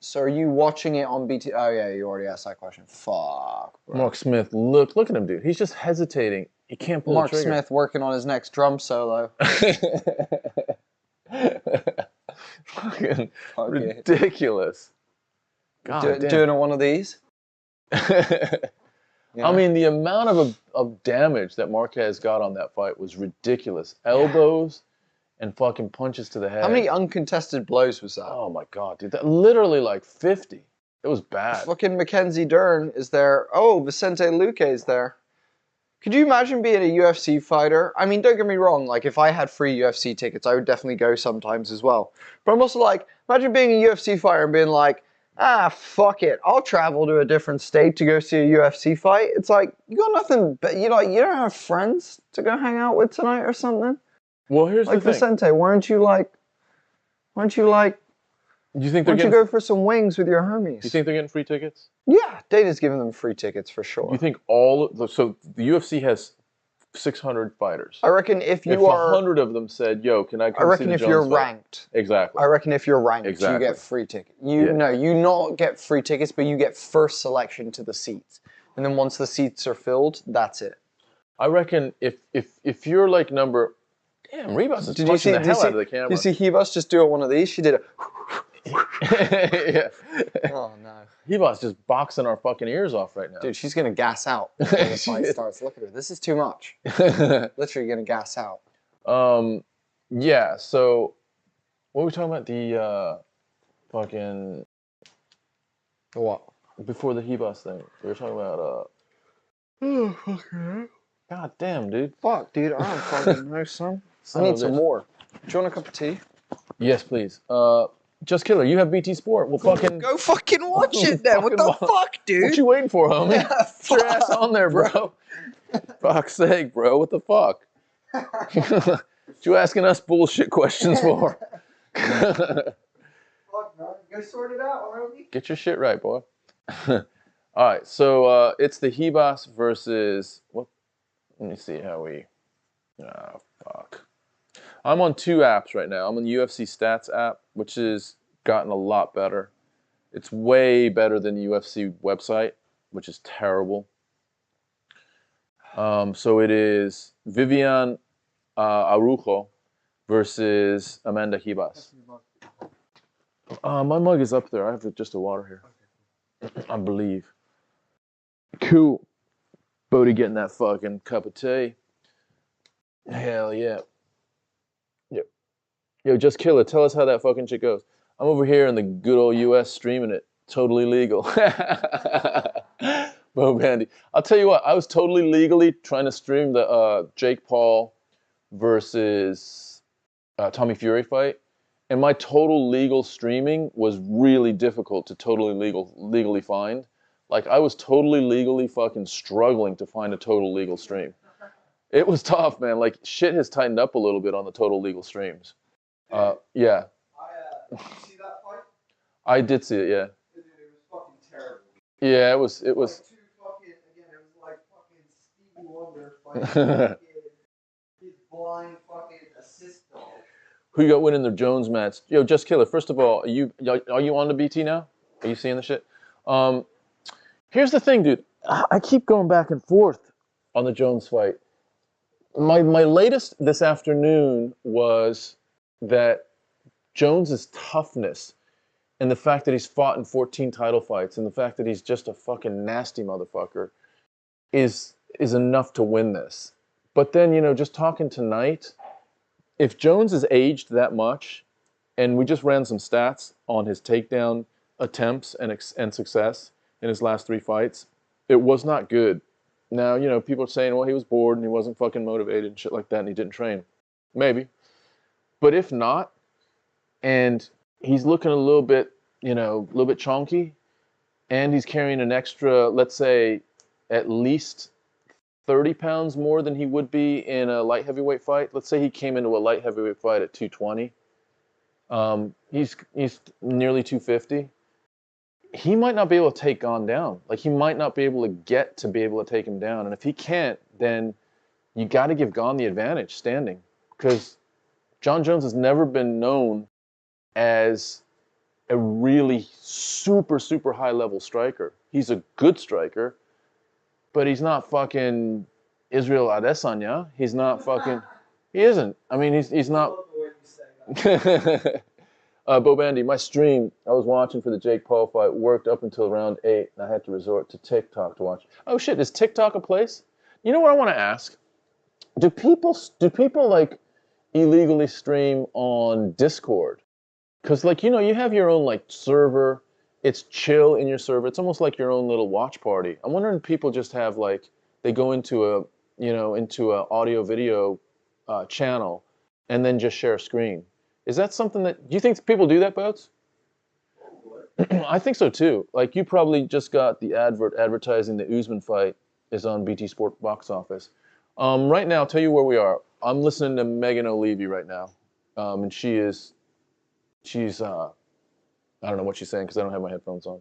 So are you watching it on BT? Oh yeah, you already asked that question. Fuck, bro. Mark Smith, look at him, dude. He's just hesitating. He can't pull the trigger. Mark Smith working on his next drum solo. Fucking ridiculous. God doing one of these? I mean, the amount of damage that Marquez got on that fight was ridiculous. Elbows and fucking punches to the head. How many uncontested blows was that? Oh my god, dude. That literally like 50. It was bad. Fucking Mackenzie Dern is there. Oh, Vicente Luque is there. Could you imagine being a UFC fighter? I mean, don't get me wrong, like if I had free UFC tickets, I would definitely go sometimes as well. But I'm also like, imagine being a UFC fighter and being like, fuck it, I'll travel to a different state to go see a UFC fight. It's like, you got nothing, but you don't have friends to go hang out with tonight or something? Well, here's the thing. Like Vicente, why don't you go for some wings with your homies? You think they're getting free tickets? Yeah, Data's giving them free tickets for sure. You think so the UFC has 600 fighters. I reckon if 100 of them said, yo, can I come see the Jones fight? I reckon if you're ranked. Exactly. I reckon if you're ranked, you get free tickets. You not get free tickets, but you get first selection to the seats. And then once the seats are filled, that's it. I reckon if you're like number... Damn, Rebus is punching the hell out of the camera. Did you see Hebus just do one of these? She did it. Yeah. Oh, no. Hebus just boxing our fucking ears off right now. Dude, she's going to gas out when the fight starts. Look at her. This is too much. Literally going to gas out. Yeah, so what were we talking about? The fucking... What? Before the Hebus thing. We were talking about... Oh, fucking... God damn, dude. Fuck, dude. I don't fucking know, son. I need some more. Do you want a cup of tea? Yes, please. Just Killer, you have BT Sport. We'll fucking... Go fucking watch it then. What the fuck, dude? What you waiting for, homie? Get your ass on there, bro. Fuck's sake, bro. What the fuck? What you asking us bullshit questions for? Fuck, man. Go sort it out, homie. Get your shit right, boy. All right, so it's the Hebus versus... What? Let me see how we... Oh, fuck. I'm on 2 apps right now. I'm on the UFC Stats app, which has gotten a lot better. It's way better than the UFC website, which is terrible. So it is Vivian Araujo versus Amanda Hebus. My mug is up there. I have just a water here. I believe. Cool. Bodie getting that fucking cup of tea. Hell yeah. Yep. Yo, Just Killer, tell us how that fucking shit goes. I'm over here in the good old US streaming it. Totally legal. Bo Bandy. I'll tell you what, I was totally legally trying to stream the Jake Paul versus Tommy Fury fight. And my total legal streaming was really difficult to legally find. Like, I was totally legally fucking struggling to find a total legal stream. It was tough, man. Like, shit has tightened up a little bit on the total legal streams. Yeah. Did you see that fight? I did see it, yeah. It was fucking terrible. Yeah, it was... Like, it was like fucking His blind fucking assist dog. Who you got winning the Jones match? Yo, Just Killer. First of all, are you on the BT now? Are you seeing the shit? Here's the thing, dude. I keep going back and forth on the Jones fight. My latest this afternoon was that Jones's toughness and the fact that he's fought in 14 title fights and the fact that he's just a fucking nasty motherfucker is enough to win this. But then, you know, just talking tonight, if Jones is aged that much, and we just ran some stats on his takedown attempts and success in his last 3 fights, it was not good. Now, you know, people are saying, well, he was bored and he wasn't fucking motivated and shit like that and he didn't train. Maybe. But if not, and he's looking a little bit, you know, a little bit chonky, and he's carrying an extra, let's say, at least 30 pounds more than he would be in a light heavyweight fight. Let's say he came into a light heavyweight fight at 220. He's nearly 250. He might not be able to take Gane down. Like, he might not be able to get to be able to take him down. And if he can't, then you got to give Gane the advantage standing. Because Jon Jones has never been known as a really super, super high-level striker. He's a good striker, but he's not fucking Israel Adesanya. He's not fucking... He isn't. I mean, he's not... Bo Bandy, my stream, I was watching for the Jake Paul fight, worked up until around 8, and I had to resort to TikTok to watch. Oh shit, is TikTok a place? You know what I want to ask? Do people like illegally stream on Discord? Because, like, you know, you have your own, like, server. It's chill in your server. It's almost like your own little watch party. I'm wondering if people just have, like, they go into a, you know, into a audio video channel and then just share a screen. Is that something that, do you think people do that, Boats? I think so too. Like, you probably just got the advertising the Usman fight is on BT Sport box office. Right now, I'll tell you where we are. I'm listening to Megan O'Leary right now. And she's, I don't know what she's saying because I don't have my headphones on.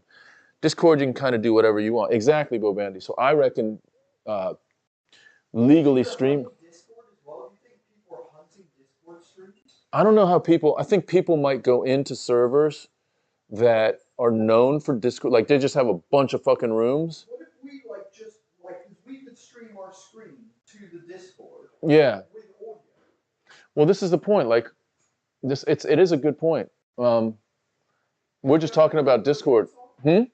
Discord, you can kind of do whatever you want. Exactly, Bo Bandy. So I reckon legally stream. I don't know how people, I think people might go into servers that are known for Discord, like they just have a bunch of fucking rooms. What if we we could stream our screen to the Discord? Yeah. With audio? Well, this is the point. Like, it is a good point. We're just talking about Discord. We fucking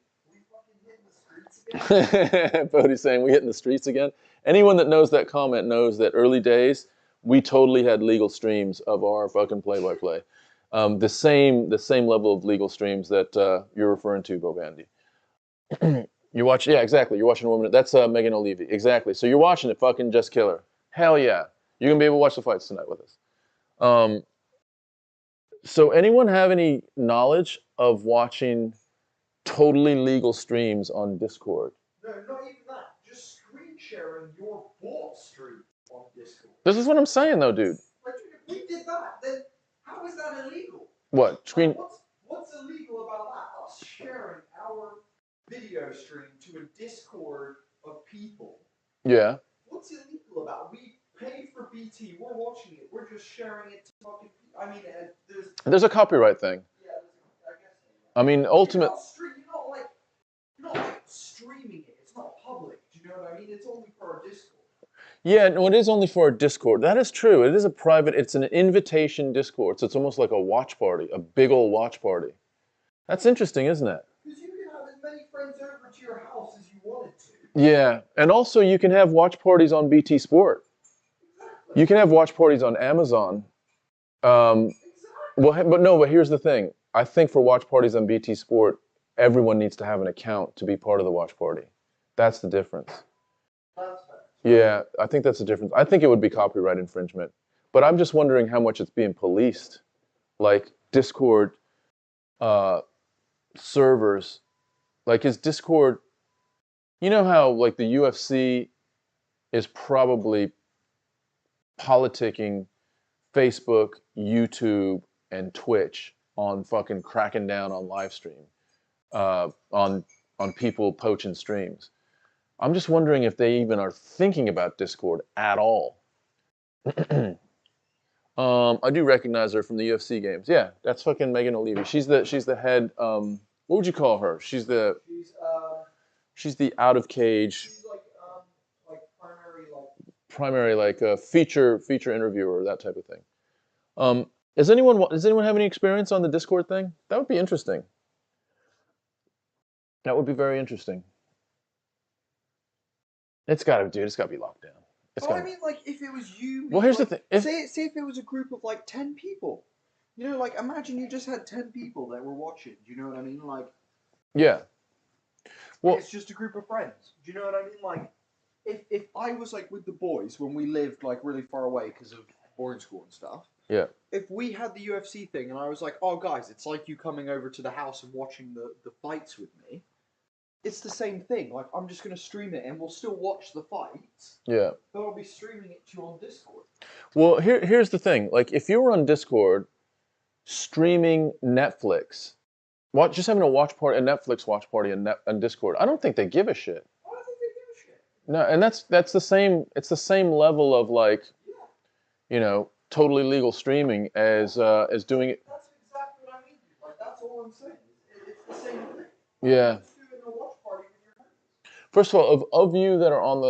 hitting the streets again? Bodie's saying we hitting the streets again. Anyone that knows that comment knows that early days, we totally had legal streams of our fucking play-by-play. The same level of legal streams that you're referring to, Bo Bandy. You're watching, yeah, exactly. You're watching a woman. That's Megan O'Leary, exactly. So you're watching it, fucking Just Killer. Hell yeah, you're gonna be able to watch the fights tonight with us. So anyone have any knowledge of watching totally legal streams on Discord? No, not even that. Just screen sharing your bought stream on Discord. This is what I'm saying, though, dude. Like, if we did that, then how is that illegal? What screen? Like, what's illegal about that? Us sharing our video stream to a Discord of people. Yeah. What's illegal about it? We paid for BT. We're watching it. We're just sharing it to fucking people. I mean, there's a copyright thing. Yeah, I guess. I mean, ultimate. You're not like streaming it. It's not public. Do you know what I mean? It's only for our Discord. Yeah, no, it is only for a Discord. That is true. It is a private. It's an invitation Discord. So it's almost like a watch party, a big old watch party. That's interesting, isn't it? Because you can have as many friends over to your house as you wanted to. Yeah, and also you can have watch parties on BT Sport. Exactly. You can have watch parties on Amazon. Exactly. But here's the thing. I think for watch parties on BT Sport, everyone needs to have an account to be part of the watch party. That's the difference. That's fair. Yeah, I think that's the difference. I think it would be copyright infringement. But I'm just wondering how much it's being policed. Like Discord servers. Like, is Discord... You know how, like, the UFC is probably politicking Facebook, YouTube, and Twitch on fucking cracking down on live stream, on people poaching streams. I'm just wondering if they even are thinking about Discord at all. I do recognize her from the UFC games. Yeah, that's fucking Megan O'Leary. She's the head. What would you call her? She's the out of cage. She's like primary feature interviewer, that type of thing. Does anyone have any experience on the Discord thing? That would be interesting. That would be very interesting. It's gotta be locked down. I mean, like, if it was you... Well, here's the thing. Say if it was a group of, like, 10 people. You know, like, imagine you just had 10 people that were watching. Do you know what I mean? Like... Yeah. Well... It's just a group of friends. Do you know what I mean? Like, if I was, like, with the boys when we lived, like, really far away because of boarding school and stuff... Yeah. If we had the UFC thing and I was like, oh, guys, it's like you coming over to the house and watching the fights with me... It's the same thing. Like, I'm just going to stream it and we'll still watch the fights. Yeah. But I'll be streaming it to you on Discord. Well, here's the thing. Like, if you were on Discord streaming Netflix, just having a Netflix watch party on Discord, I don't think they give a shit. I don't think they give a shit. No, and that's the same. It's the same level of, like, you know, totally legal streaming as doing it. That's exactly what I mean. Like, that's all I'm saying. It's the same thing. Yeah. First of all, of you that are on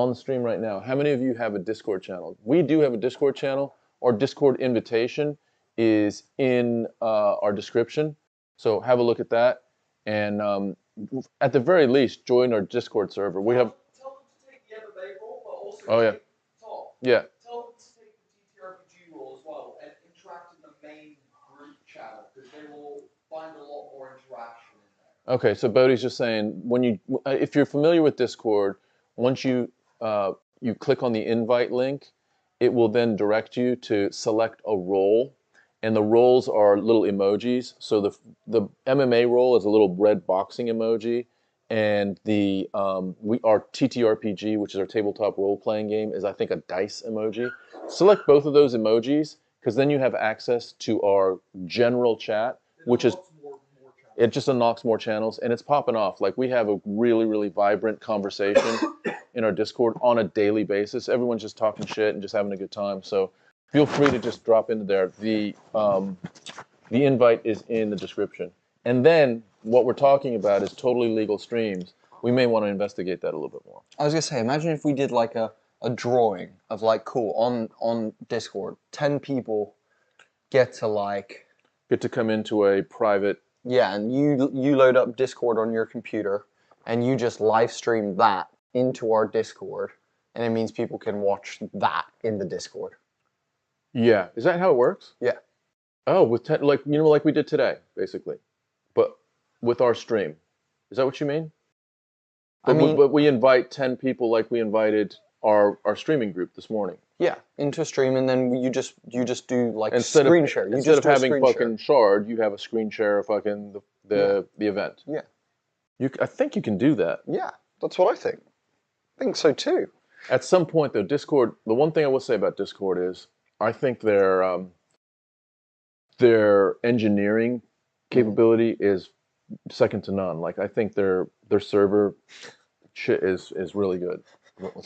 the stream right now, how many of you have a Discord channel? We do have a Discord channel. Our Discord invitation is in our description, so have a look at that. And at the very least, join our Discord server. We have. Tell them to take the MMA role, but also Tell them to take the TTRPG role as well and interact in the main group channel because they will find a lot more interaction. Okay, so Bodhi's just saying, if you're familiar with Discord, once you click on the invite link, it will then direct you to select a role, and the roles are little emojis. So the MMA role is a little red boxing emoji, and our TTRPG, which is our tabletop role-playing game, is I think a dice emoji. Select both of those emojis, because then you have access to our general chat, which is. It just unlocks more channels, and it's popping off. Like, we have a really, really vibrant conversation in our Discord on a daily basis. Everyone's just talking shit and just having a good time. So feel free to just drop into there. The invite is in the description. And then what we're talking about is totally legal streams. We may want to investigate that a little bit more. I was gonna say, imagine if we did like a drawing of, like, cool on Discord. 10 people get to come into a private. Yeah, and you load up Discord on your computer, and you just live stream that into our Discord, and it means people can watch that in the Discord. Yeah, is that how it works? Yeah. Oh, like we did today, basically, but with our stream. Is that what you mean? But we invite 10 people like we invited our streaming group this morning. Yeah, into a stream, and then you just do like screen share. Instead of having fucking Shard, you have a screen share of fucking the event. Yeah. I think you can do that. Yeah, that's what I think. I think so too. At some point, though, Discord. The one thing I will say about Discord is, I think their engineering capability is second to none. Like, I think their server shit is really good.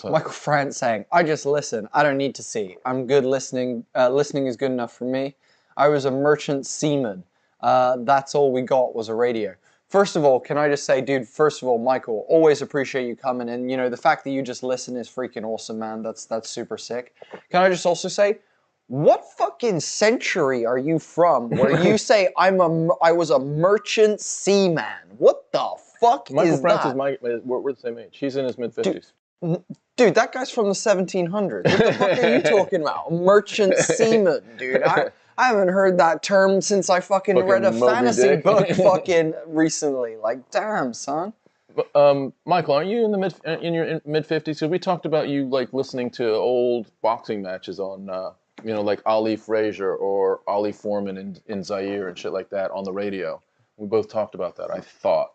Michael France saying, I just listen. I don't need to see. I'm good listening. Listening is good enough for me. I was a merchant seaman. That's all we got was a radio. First of all, can I just say, dude, first of all, Michael, always appreciate you coming in. You know, the fact that you just listen is freaking awesome, man. That's super sick. Can I just also say, what fucking century are you from where you say I was a merchant seaman? What the fuck Michael is France that? We're the same age. He's in his mid-50s. Dude, that guy's from the 1700s. What the fuck are you talking about? Merchant seaman, dude. I haven't heard that term since I fucking read a fantasy book fucking recently. Like, damn, son. Michael, aren't you in your mid-50s? Because we talked about you, like, listening to old boxing matches on, like Ali Frazier or Ali Foreman in Zaire and shit like that on the radio. We both talked about that, I thought.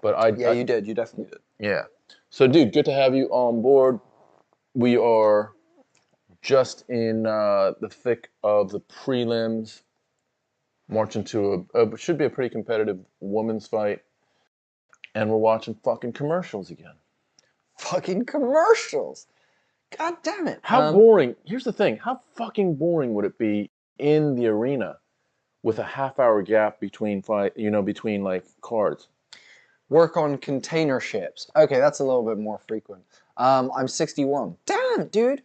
But you did. You definitely did. Yeah. So, dude, good to have you on board. We are just in the thick of the prelims, marching to should be a pretty competitive women's fight, and we're watching fucking commercials again. fucking commercials. God damn it. How boring. Here's the thing. How fucking boring would it be in the arena with a half-hour gap between between like cards? Work on container ships. Okay, that's a little bit more frequent. I'm 61. Damn, dude.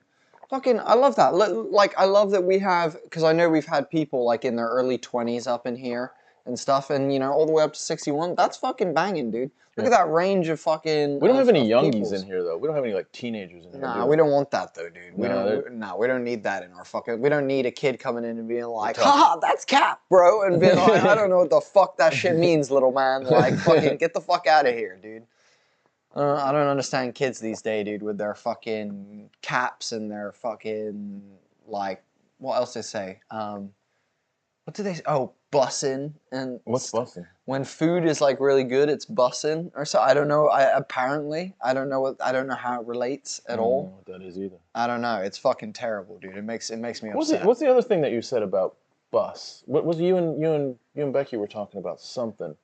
Fucking, I love that. Like, I love that we have, because I know we've had people like in their early 20s up in here and stuff, and you know, all the way up to 61. That's fucking banging, dude. Look at that range of fucking. We don't have any youngies peoples in here though. We don't have any like teenagers in here. Nah, we don't want that though, dude. We don't need that in our fucking. We don't need a kid coming in and being like, "Ha, that's cap, bro," and being like, "I don't know what the fuck that shit means, little man." Like, fucking get the fuck out of here, dude. I don't understand kids these days, dude, with their fucking caps and their fucking like, what else they say? What do they say? Oh, bussin'. And what's bussin'? When food is like really good, it's bussin' or so. I don't know. Apparently, I don't know how it relates at all. I don't know what that is either. I don't know. It's fucking terrible, dude. It makes me upset. What's the other thing that you said about bus? What was you and Becky were talking about something?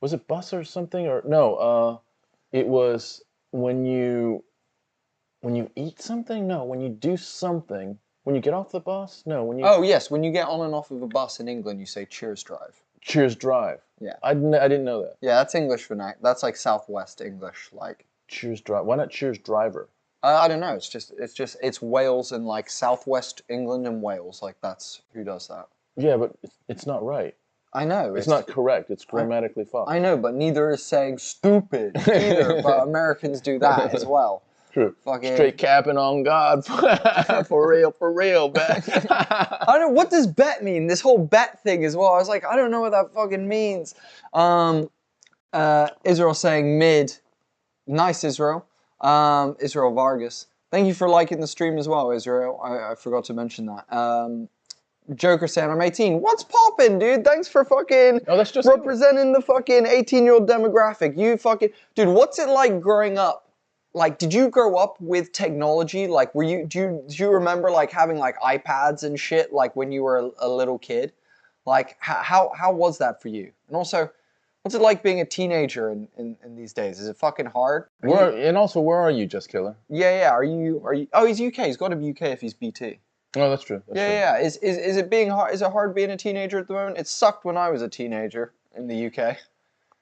Was it bus or something or no? It was when you eat something. No, when you do something. When you get off the bus? No, when you... Oh, yes. When you get on and off of a bus in England, you say cheers drive. Cheers drive. Yeah. I didn't know that. Yeah, that's English for now. That's like Southwest English, like... Cheers drive. Why not cheers driver? I don't know. It's Wales and like Southwest England and Wales. Like that's who does that. Yeah, but it's not right. I know. It's not correct. It's grammatically fucked. I know, but neither is saying stupid either. But Americans do that as well. True. Fucking straight capping on God. For real, bet. I don't know, what does bet mean? This whole bet thing as well. I was like, I don't know what that fucking means. Israel saying mid. Nice, Israel. Israel Vargas. Thank you for liking the stream as well, Israel. I forgot to mention that. Joker saying I'm 18. What's poppin', dude? Thanks for fucking representing the fucking 18-year-old demographic. You fucking... Dude, what's it like growing up? Like, did you grow up with technology? Like, do you remember like having like iPads and shit like when you were a little kid? Like, how was that for you? And also, what's it like being a teenager in these days? Is it fucking hard? And also, where are you, Just Killer? Yeah. Are you? Oh, he's UK. He's got to be UK if he's BT. Oh, that's true. Yeah. Is it being hard? Is it hard being a teenager at the moment? It sucked when I was a teenager in the UK.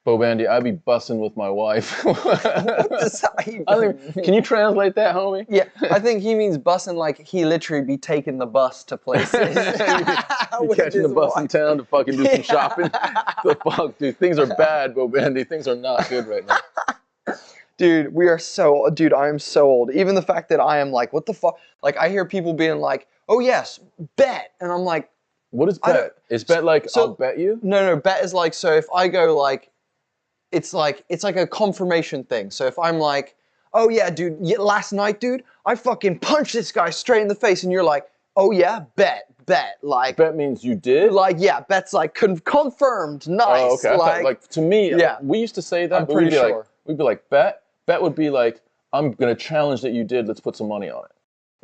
Bo Bandy, I'd be bussing with my wife. What does that even mean? Can you translate that, homie? Yeah, I think he means bussing like he literally be taking the bus to places. You're catching the bus in town to fucking do some shopping. The fuck, dude. Things are bad, Bo Bandy. Things are not good right now. Dude, I am so old. Even the fact that I am like, what the fuck? Like, I hear people being like, oh yes, bet. And I'm like, what is bet? Is bet like, I'll bet you? No, bet is like, so if I go like, it's like a confirmation thing. So if I'm like, oh yeah, dude, last night, dude, I fucking punched this guy straight in the face, and you're like, oh yeah, bet. Like, bet means you did? Like, yeah, bet's like confirmed, nice. Oh, okay. Like to me, yeah. We used to say that, but pretty sure. We'd be like, bet would be like, I'm gonna challenge that you did, let's put some money on it.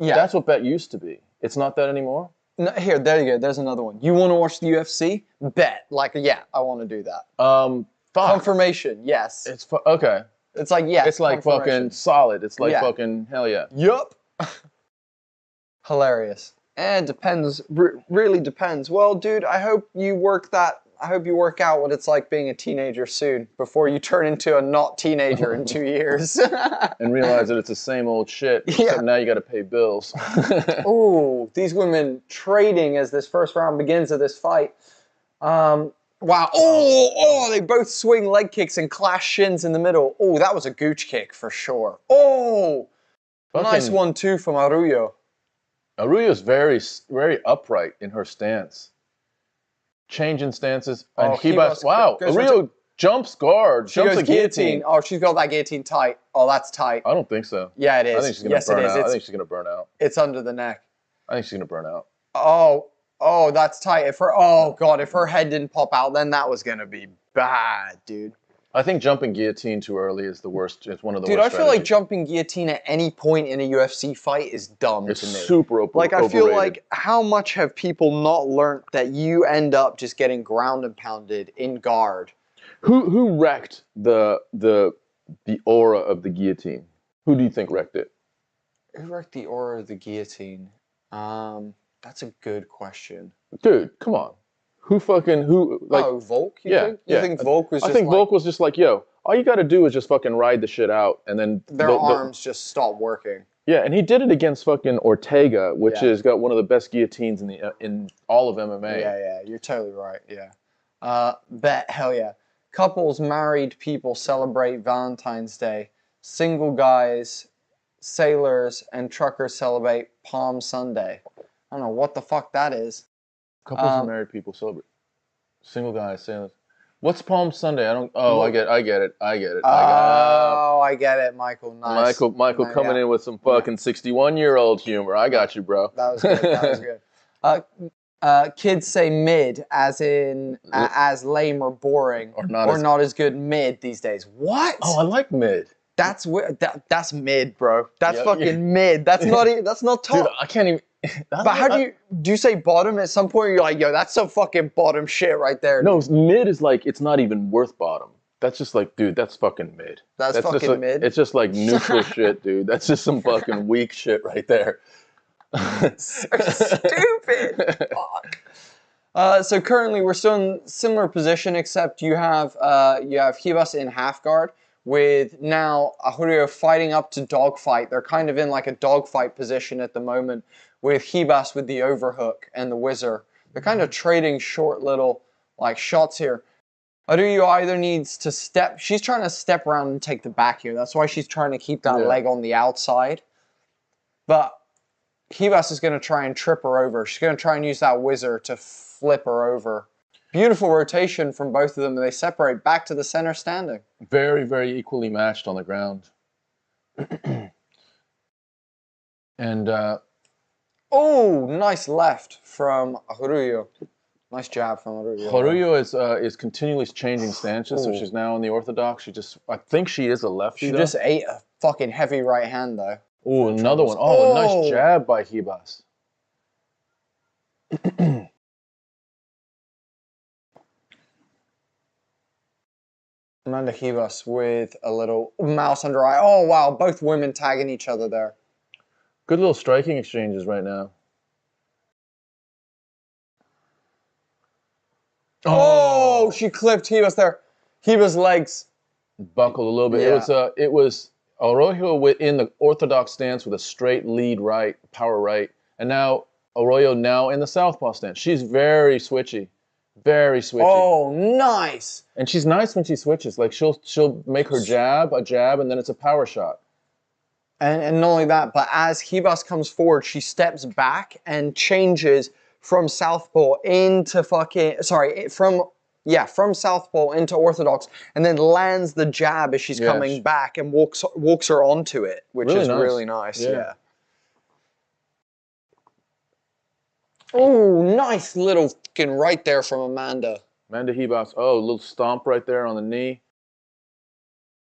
Yeah. That's what bet used to be. It's not that anymore? No, here, there you go, there's another one. You wanna watch the UFC? Bet. Like, yeah, I wanna do that. Confirmation, yes. It's okay. It's like, yeah. It's like fucking solid. It's like fucking hell yeah. Yup. Hilarious. It depends. Really depends. Well, dude, I hope you work out what it's like being a teenager soon before you turn into a not teenager in 2 years. And realize that it's the same old shit. Except now you got to pay bills. Ooh, these women trading as this first round begins of this fight. Wow. Oh, they both swing leg kicks and clash shins in the middle. Oh, that was a gooch kick for sure. Oh, nice 1-2 from Arroyo. Arroyo's very, very upright in her stance. Changing stances. And wow, Arroyo jumps guard, jumps a guillotine. Oh, she's got that guillotine tight. Oh, that's tight. I don't think so. Yeah, it is. I think she's going to burn out. I think she's going to burn out. It's under the neck. I think she's going to burn out. Oh, that's tight. If her head didn't pop out, then that was gonna be bad, dude. I think jumping guillotine too early is the worst. It's one of the worst. Dude, I feel like jumping guillotine at any point in a UFC fight is dumb to me. It's super overrated. Like, I feel like, how much have people not learnt that you end up just getting ground and pounded in guard? Who wrecked the aura of the guillotine? Who do you think wrecked it? Who wrecked the aura of the guillotine? That's a good question. Dude, come on. Who like? Oh, Volk. You Yeah, think? yeah. You think Volk was? I think Volk was just like, yo, all you got to do is just fucking ride the shit out, and then their arms just stop working. Yeah, and he did it against fucking Ortega, which has got one of the best guillotines in all of MMA. Yeah, you're totally right. Yeah, hell yeah. Couples, married people celebrate Valentine's Day. Single guys, sailors, and truckers celebrate Palm Sunday. I don't know what the fuck that is. Couples and married people celebrate. Single guys, sailors. What's Palm Sunday? I don't. Oh, I get it. I get it. I get it, Michael. Nice. Michael coming in with some fucking 61-year-old humor. I got you, bro. That was good. That was good. Kids say mid, as in as lame or boring, or not as good mid these days. What? Oh, I like mid. That's weird. That's mid, bro. That's fucking mid. That's not even. That's not top. Dude, I can't even. But how do you say bottom at some point? You're like, yo, that's some fucking bottom shit right there. No, mid is like, it's not even worth bottom. That's just like, dude, that's fucking mid. That's fucking just like, mid? It's just like neutral shit, dude. That's just some fucking weak shit right there. So stupid. Fuck. So currently we're still in similar position, except you have Ribas in half guard, with now Ahurio fighting up to dogfight. They're kind of in like a dogfight position at the moment, with Ribas with the overhook and the whizzer. They're kind of trading short little like shots here. Ahurio either needs to step, she's trying to step around and take the back here. That's why she's trying to keep that leg on the outside. But Ribas is going to try and trip her over. She's going to try and use that whizzer to flip her over. Beautiful rotation from both of them. They separate back to the center standing. Very, very equally matched on the ground. And oh, nice left from Ahurio. Nice jab from Ahurio. Ahurio is continually changing stances, so she's now in the orthodox. I think she is a lefty. She just ate a fucking heavy right hand though. Oh, another one. Oh, a nice jab by Ribas. Amanda Ribas with a little mouse under eye. Oh, wow. Both women tagging each other there. Good little striking exchanges right now. Oh, she clipped Ribas there. Ribas' legs buckled a little bit. Yeah. It was Arroyo in the orthodox stance with a straight lead right, power right, and now Arroyo now in the southpaw stance. She's very switchy. Very switchy. Oh, nice. And she's nice when she switches. Like she'll make her jab, and then it's a power shot. And not only that, but as Ribas comes forward, she steps back and changes from southpaw into from southpaw into orthodox, and then lands the jab as she's coming back and walks her onto it, which is really nice. Yeah. Oh, nice little fucking right there from Amanda. Amanda Ribas. Oh, a little stomp right there on the knee.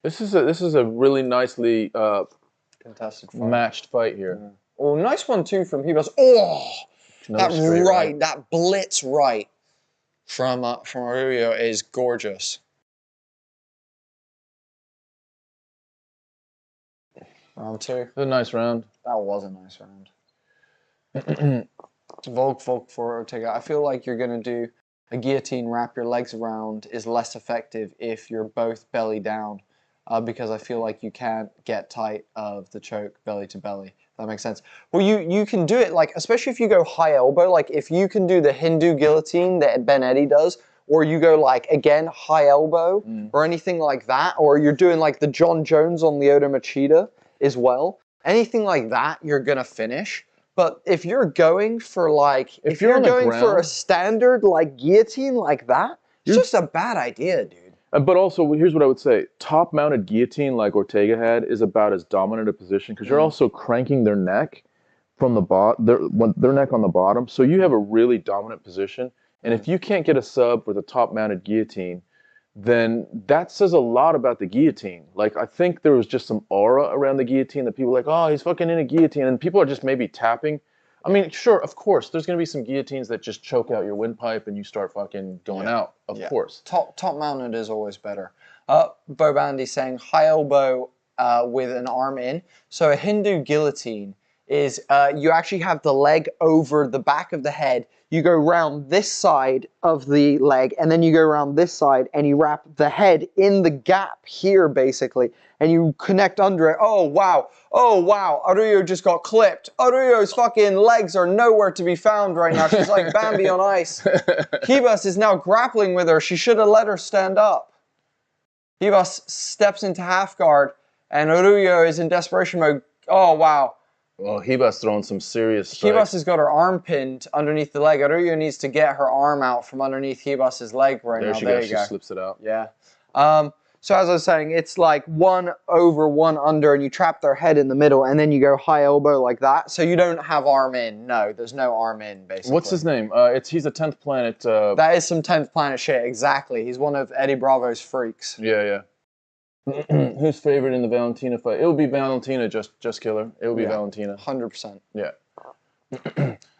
This is a really nicely contested fight. Matched fight here. Yeah. Oh, nice one too from Ribas. Oh, that right, that blitz right from Aurelio is gorgeous. Round two. It was a nice round. That was a nice round. Volk for Ortega. I feel like you're going to do a guillotine, wrap your legs around is less effective if you're both belly down, because I feel like you can't get tight of the choke belly to belly. That makes sense. Well, you can do it, like, especially if you go high elbow, like if you can do the Hindu guillotine that Ben Eddy does, or you go like, again, high elbow or anything like that, or you're doing like the John Jones on Lyoto Machida as well. Anything like that, you're going to finish. But if you're going for like, if you're going for a standard like guillotine like that, it's just a bad idea, dude. But also, here's what I would say. Top-mounted guillotine like Ortega had is about as dominant a position because you're also cranking their neck from the bottom, their neck on the bottom. So you have a really dominant position. And if you can't get a sub with a top-mounted guillotine, then that says a lot about the guillotine. Like, I think there was just some aura around the guillotine that people were like, oh, he's fucking in a guillotine. And people are just maybe tapping. I mean, sure, of course, there's going to be some guillotines that just choke out your windpipe and you start fucking going out, of course. Top mounted is always better. Bo Bandy saying high elbow with an arm in. So a Hindu guillotine is you actually have the leg over the back of the head. You go round this side of the leg, and then you go around this side, and you wrap the head in the gap here, basically, and you connect under it. Oh, wow. Oh, wow. Arroyo just got clipped. Arroyo's fucking legs are nowhere to be found right now. She's like Bambi on ice. Ribas is now grappling with her. She should have let her stand up. Ribas steps into half guard, and Arroyo is in desperation mode. Oh, wow. Well, Ribas throwing some serious strikes. Ribas has got her arm pinned underneath the leg. Arroyo needs to get her arm out from underneath Ribas's leg right now. There you go. She slips it out. Yeah. So as I was saying, it's like 1 over, 1 under, and you trap their head in the middle, and then you go high elbow like that. So you don't have arm in. No, there's no arm in, basically. What's his name? He's a 10th Planet. That is some 10th Planet shit, exactly. He's one of Eddie Bravo's freaks. Yeah, yeah. Who's favorite in the Valentina fight? It would be Valentina, just killer. It would be Valentina. 100%. Yeah.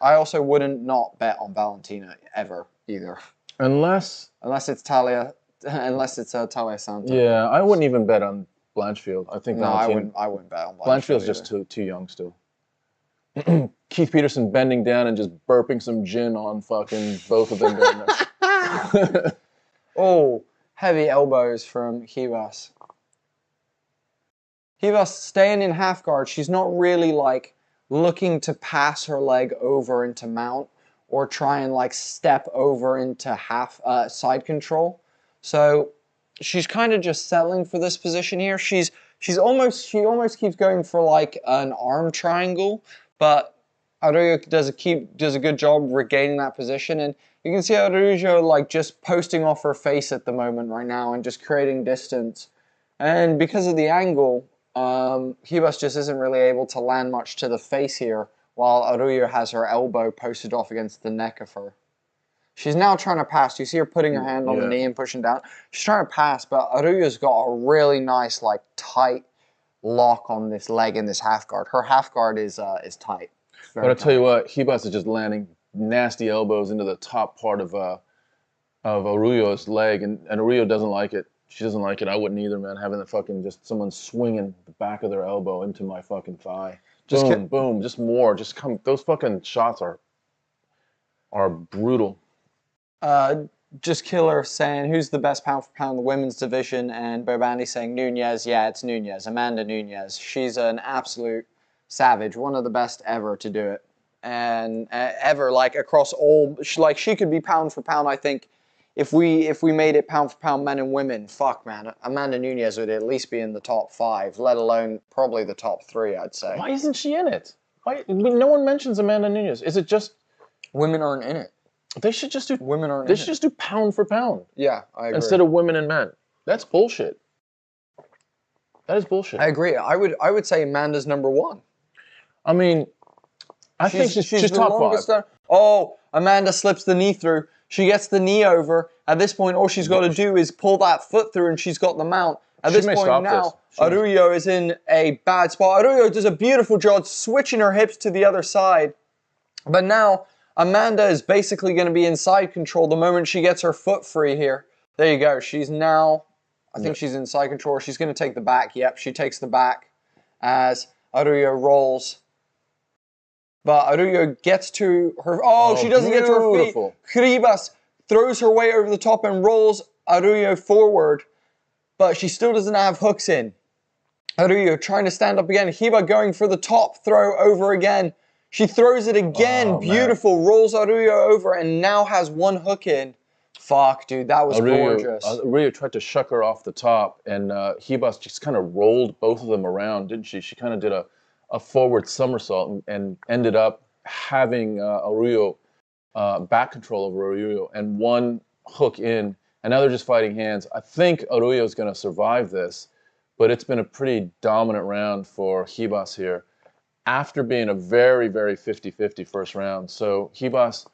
I also wouldn't not bet on Valentina ever, either. Unless it's Talia. Unless it's Talia Santa. Yeah, I wouldn't even bet on Blanchfield. I think Valentina. I wouldn't bet on Blanchfield. Blanchfield's just too young still. Keith Peterson bending down and just burping some gin on fucking both of them down there. Oh, heavy elbows from Ribas. Ribas staying in half guard. She's not really like looking to pass her leg over into mount or try and like step over into half side control. So she's kind of just settling for this position here. She almost keeps going for like an arm triangle, but Arroyo does a good job regaining that position, and you can see Arroyo like just posting off her face at the moment right now and just creating distance. And because of the angle, Ribas just isn't really able to land much to the face here, while Arroyo has her elbow posted off against the neck of her. She's now trying to pass. You see her putting her hand on the knee and pushing down. She's trying to pass, but Arroyo's got a really nice, like, tight lock on this leg in this half guard. Her half guard is tight. But I'll tell you what, Ribas is just landing nasty elbows into the top part of Arroyo's leg, and Arroyo doesn't like it. She doesn't like it. I wouldn't either, man. Having the fucking just someone swinging the back of their elbow into my fucking thigh. Just boom, boom, just more. Just come. Those fucking shots are brutal. Just Killer saying, who's the best pound for pound in the women's division? And Bobandi saying, Nunes. Yeah, it's Nunes. Amanda Nunes. She's an absolute savage. One of the best ever to do it. And ever, like, across all, like, she could be pound for pound, I think. If we made it pound for pound, men and women, fuck, man. Amanda Nunes would at least be in the top 5, let alone probably the top 3, I'd say. Why isn't she in it? Why? No one mentions Amanda Nunes. Is it just women aren't in it? They should just do women aren't. They should just do pound for pound. Yeah, I agree. Instead of women and men. That's bullshit. That is bullshit. I agree. I would say Amanda's number 1. I mean, I think she's top 5. Oh, Amanda slips the knee through. She gets the knee over. At this point, all she's got to do is pull that foot through, and she's got the mount. At this point now, Arroyo is in a bad spot. Arroyo does a beautiful job switching her hips to the other side. But now, Amanda is basically going to be in side control the moment she gets her foot free here. There you go. She's now, I think she's in side control. She's going to take the back. Yep, she takes the back as Arroyo rolls. But Arroyo gets to her... Oh, she doesn't get to her feet. Ribas throws her weight over the top and rolls Arroyo forward. But she still doesn't have hooks in. Arroyo trying to stand up again. Ribas going for the top throw over again. She throws it again. Oh, beautiful. Man. Rolls Arroyo over and now has 1 hook in. Fuck, dude. That was gorgeous. Arroyo tried to shuck her off the top. And Ribas just kind of rolled both of them around, didn't she? She kind of did a forward somersault and ended up having Arroyo back control over Arroyo and 1 hook in, and now they're just fighting hands. I think Arroyo's going to survive this, but it's been a pretty dominant round for Ribas here after being a very, very 50-50 first round. So Ribas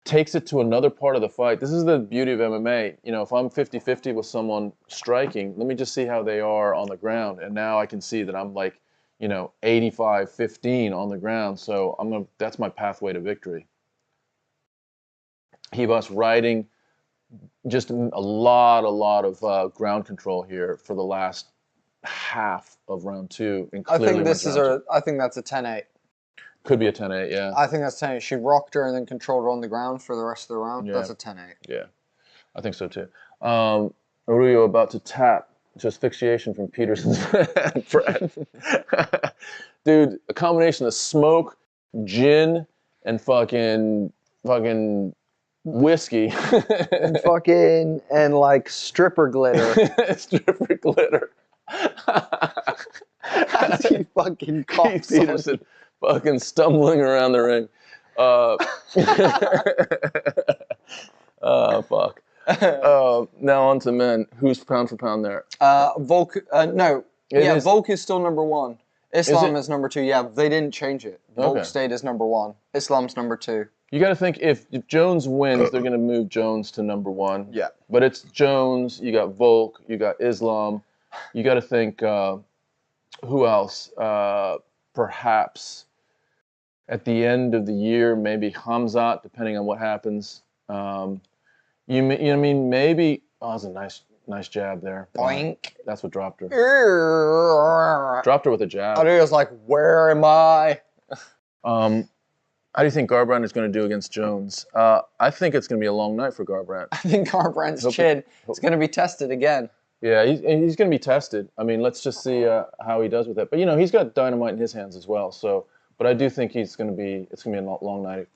takes it to another part of the fight. This is the beauty of MMA. You know, if I'm 50-50 with someone striking, let me just see how they are on the ground, and now I can see that I'm like, you know, 85-15 on the ground. So that's my pathway to victory. Ribas riding just a lot of ground control here for the last half of round 2 and I clearly think this went is round 2. I think that's a 10-8. Could be a 10-8, yeah. I think that's 10-8. She rocked her and then controlled her on the ground for the rest of the round. Yeah. That's a 10-8. Yeah, I think so too. Arroyo about to tap to asphyxiation from Peterson's breath. Dude, a combination of smoke, gin, and fucking whiskey. and like stripper glitter. Stripper glitter. As he fucking coughs Keith Peterson fucking stumbling around the ring. Oh, fuck. Now on to men. Who's pound for pound there? Volk, no. Yeah, is. Volk is still number 1. Islam it? is number 2. Yeah, they didn't change it. Volk Okay. stayed as number 1. Islam's number 2. You got to think if Jones wins, they're going to move Jones to number 1. Yeah. But it's Jones, you got Volk, you got Islam. You got to think who else? Perhaps at the end of the year, maybe Hamzat, depending on what happens. You know what I mean? Maybe. Oh, that's a nice jab there. Boink. That's what dropped her. Dropped Dropped her with a jab. Aruyo's like, where am I? How do you think Garbrandt is going to do against Jones? I think it's going to be a long night for Garbrandt. I think Garbrandt's chin is going to be tested again. Yeah, he's going to be tested. I mean, let's just see how he does with it. But, you know, he's got dynamite in his hands as well. So, but I do think it's going to be a long night.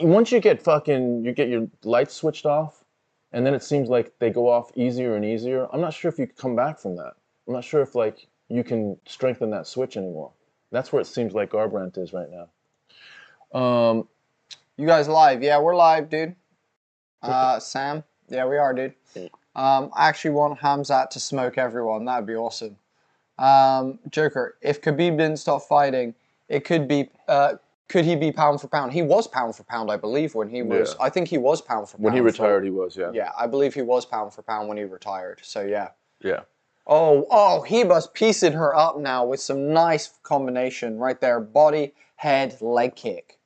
Once you get your lights switched off, and then it seems like they go off easier and easier, I'm not sure if you can come back from that. I'm not sure if, like, you can strengthen that switch anymore. That's where it seems like Garbrandt is right now. You guys live? Yeah, we're live, dude. Sam? Yeah, we are, dude. I actually want Hamzat to smoke everyone. That would be awesome. Joker, if Khabib didn't stop fighting, it could be... could he be pound for pound? He was pound for pound, I believe, when he was... Yeah. I think he was pound for pound. When he retired, he was, yeah. Yeah, I believe he was pound for pound when he retired. So, yeah. Yeah. Oh, he must piecing her up now with some nice combination right there. Body, head, leg kick.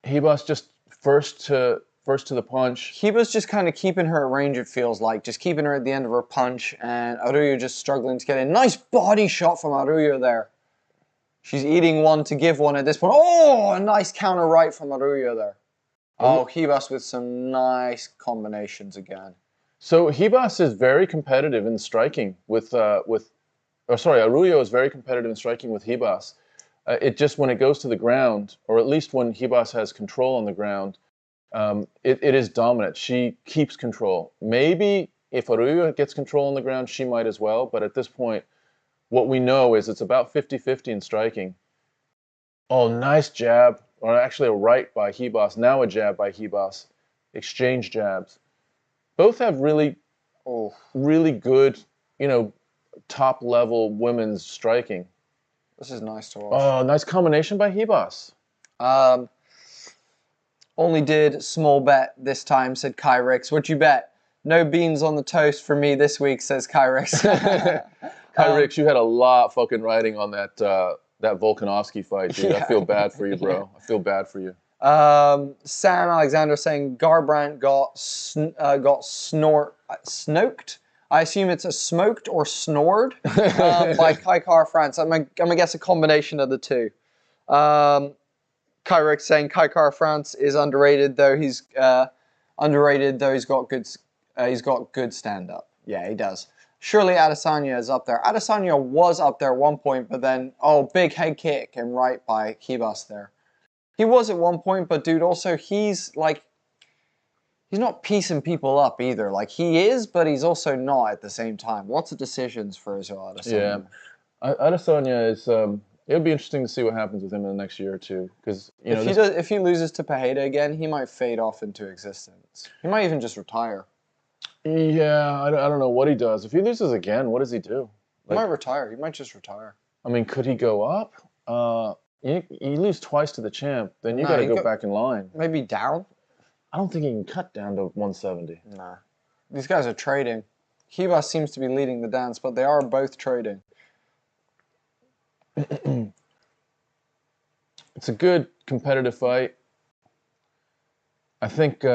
Hebus just first to the punch. Hebus just kind of keeping her at range, it feels like. Just keeping her at the end of her punch, and Arroyo just struggling to get in. Nice body shot from Arroyo there. She's eating one to give one at this point. Oh, a nice counter right from Arroyo there. Oh, Hebus with some nice combinations again. So Hebus is very competitive in striking Arroyo is very competitive in striking with Hebus. It just, when it goes to the ground, or at least when Hebus has control on the ground, it is dominant. She keeps control. Maybe if Arroyo gets control on the ground, she might as well. But at this point, what we know is it's about 50-50 in striking. Oh, nice jab. Or actually a right by Hebus. Now a jab by Hebus. Exchange jabs. Both have really good, top-level women's striking. This is nice to watch. Oh, nice combination by Hebus. Only did small bet this time, said Kyrix. What'd you bet? No beans on the toast for me this week, says Kyrix. Kyrix, you had a lot fucking riding on that Volkanovski fight, dude. Yeah. I feel bad for you, bro. I feel bad for you. Sam Alexander saying Garbrandt got snoked. I assume it's a smoked or snored by Kaikar France. I'm gonna guess a combination of the two. Kyrix saying Kaikar France is underrated, though he's got good stand up. Yeah, he does. Surely Adesanya is up there. Adesanya was up there at one point, but then big head kick and right by Hebus there. He was at one point, but dude, also he's not piecing people up either. Like, he is, but he's also not at the same time. Lots of decisions for Israel Adesanya. Yeah, Adesanya is. It'll be interesting to see what happens with him in the next year or two, because if he loses to Pereira again, he might fade off into existence. He might even just retire. Yeah, I don't know what he does. If he loses again, what does he do? He might retire. He might just retire. I mean, could he go up? You lose twice to the champ, then you got to go back in line. Maybe down? I don't think he can cut down to 170. Nah. These guys are trading. Hebus seems to be leading the dance, but they are both trading. It's a good competitive fight. I think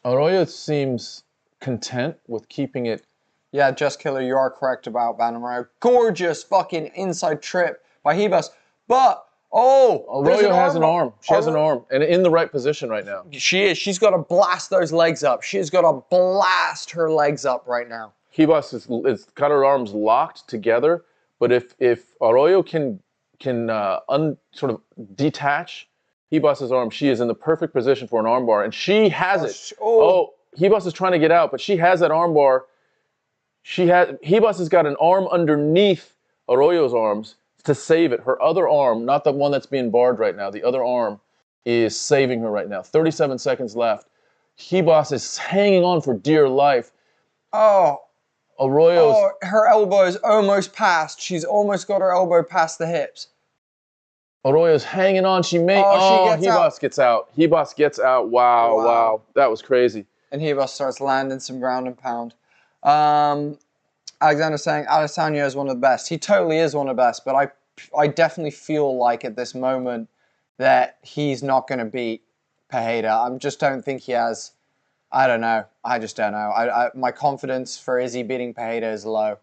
Arroyo seems content with keeping it Yeah, Just Killer, you are correct about Bannerman. Gorgeous fucking inside trip by Hebus. But, Arroyo has an arm. She has an arm. And in the right position right now. She is. She's got to blast those legs up. She's got to blast her legs up right now. Hebus is got her arms locked together. But if Arroyo can sort of detach Hebus's arm, she is in the perfect position for an armbar. And she has it. Hebus is trying to get out, but she has that armbar. Hebus has got an arm underneath Arroyo's arms to save it. Her other arm, not the one that's being barred right now, the other arm is saving her right now. 37 seconds left. Hebus is hanging on for dear life. Arroyo's... her elbow is almost past. She's almost got her elbow past the hips. Arroyo's hanging on. She may... Hebus gets out. Hebus gets out. Wow. That was crazy. And Hebus starts landing some ground and pound. Alexander's saying Adesanya is one of the best. He totally is one of the best, but I definitely feel like at this moment that he's not going to beat Pereira. I just don't think he has. I don't know. I just don't know. My confidence for Izzy beating Pereira is low.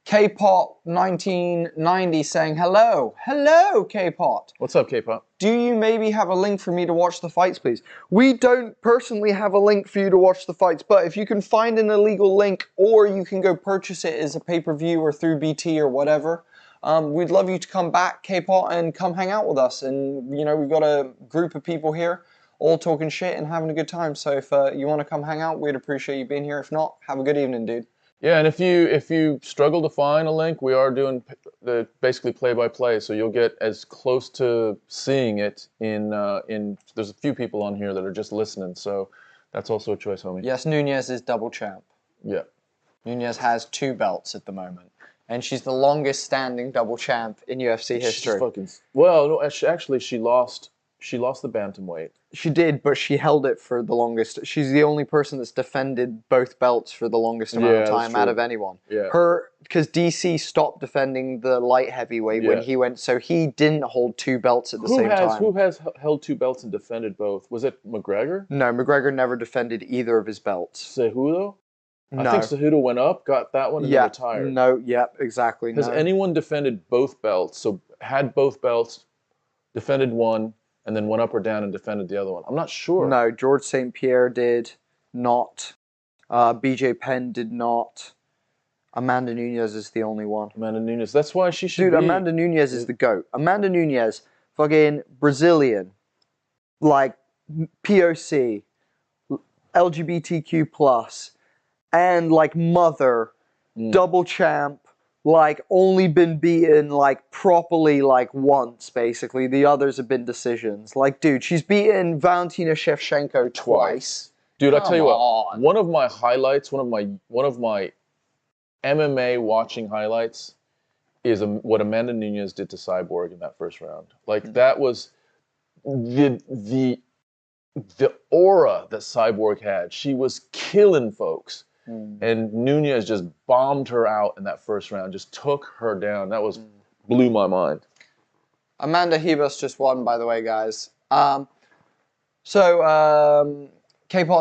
K-Pot 1990 saying hello. Hello, K-Pot. What's up, K-Pot? Do you maybe have a link for me to watch the fights, please? We don't personally have a link for you to watch the fights, but if you can find an illegal link or you can go purchase it as a pay-per-view or through BT or whatever, we'd love you to come back, K-Pot, and come hang out with us. And, you know, we've got a group of people here all talking shit and having a good time. So if you want to come hang out, we'd appreciate you being here. If not, have a good evening, dude. Yeah, and if you struggle to find a link, we are doing the basically play-by-play, so you'll get as close to seeing it in there's a few people on here that are just listening, so that's also a choice, homie. Yes, Nunes is double champ. Yeah. Nunes has 2 belts at the moment, and she's the longest standing double champ in UFC history. Well, no, actually she lost the bantamweight. She did, but she held it for the longest. She's the only person that's defended both belts for the longest amount of time out of anyone. Yeah. Because DC stopped defending the light heavyweight when he went, so he didn't hold 2 belts at the same time. Who has held 2 belts and defended both? Was it McGregor? No, McGregor never defended either of his belts. Cejudo? No. I think Cejudo went up, got that one, and then retired. No, exactly. Has anyone defended both belts? So had both belts, defended one, and then went up or down and defended the other one? I'm not sure. No, George St. Pierre did not. BJ Penn did not. Amanda Nunes is the only one. Amanda Nunes. That's why she should be... Dude, Amanda Nunes is the GOAT. Amanda Nunes, fucking Brazilian, like POC, LGBTQ+, and like mother, double champ, like only been beaten like properly like once, basically. The others have been decisions. Like, dude, she's beaten Valentina Shevchenko twice. Dude, I'll tell you what. One of my highlights, one of my MMA watching highlights is what Amanda Nunes did to Cyborg in that first round. Like that was the aura that Cyborg had. She was killing folks. And Nunes just bombed her out in that first round, just took her down. That was blew my mind. Amanda Hebus just won, by the way, guys. K-Pot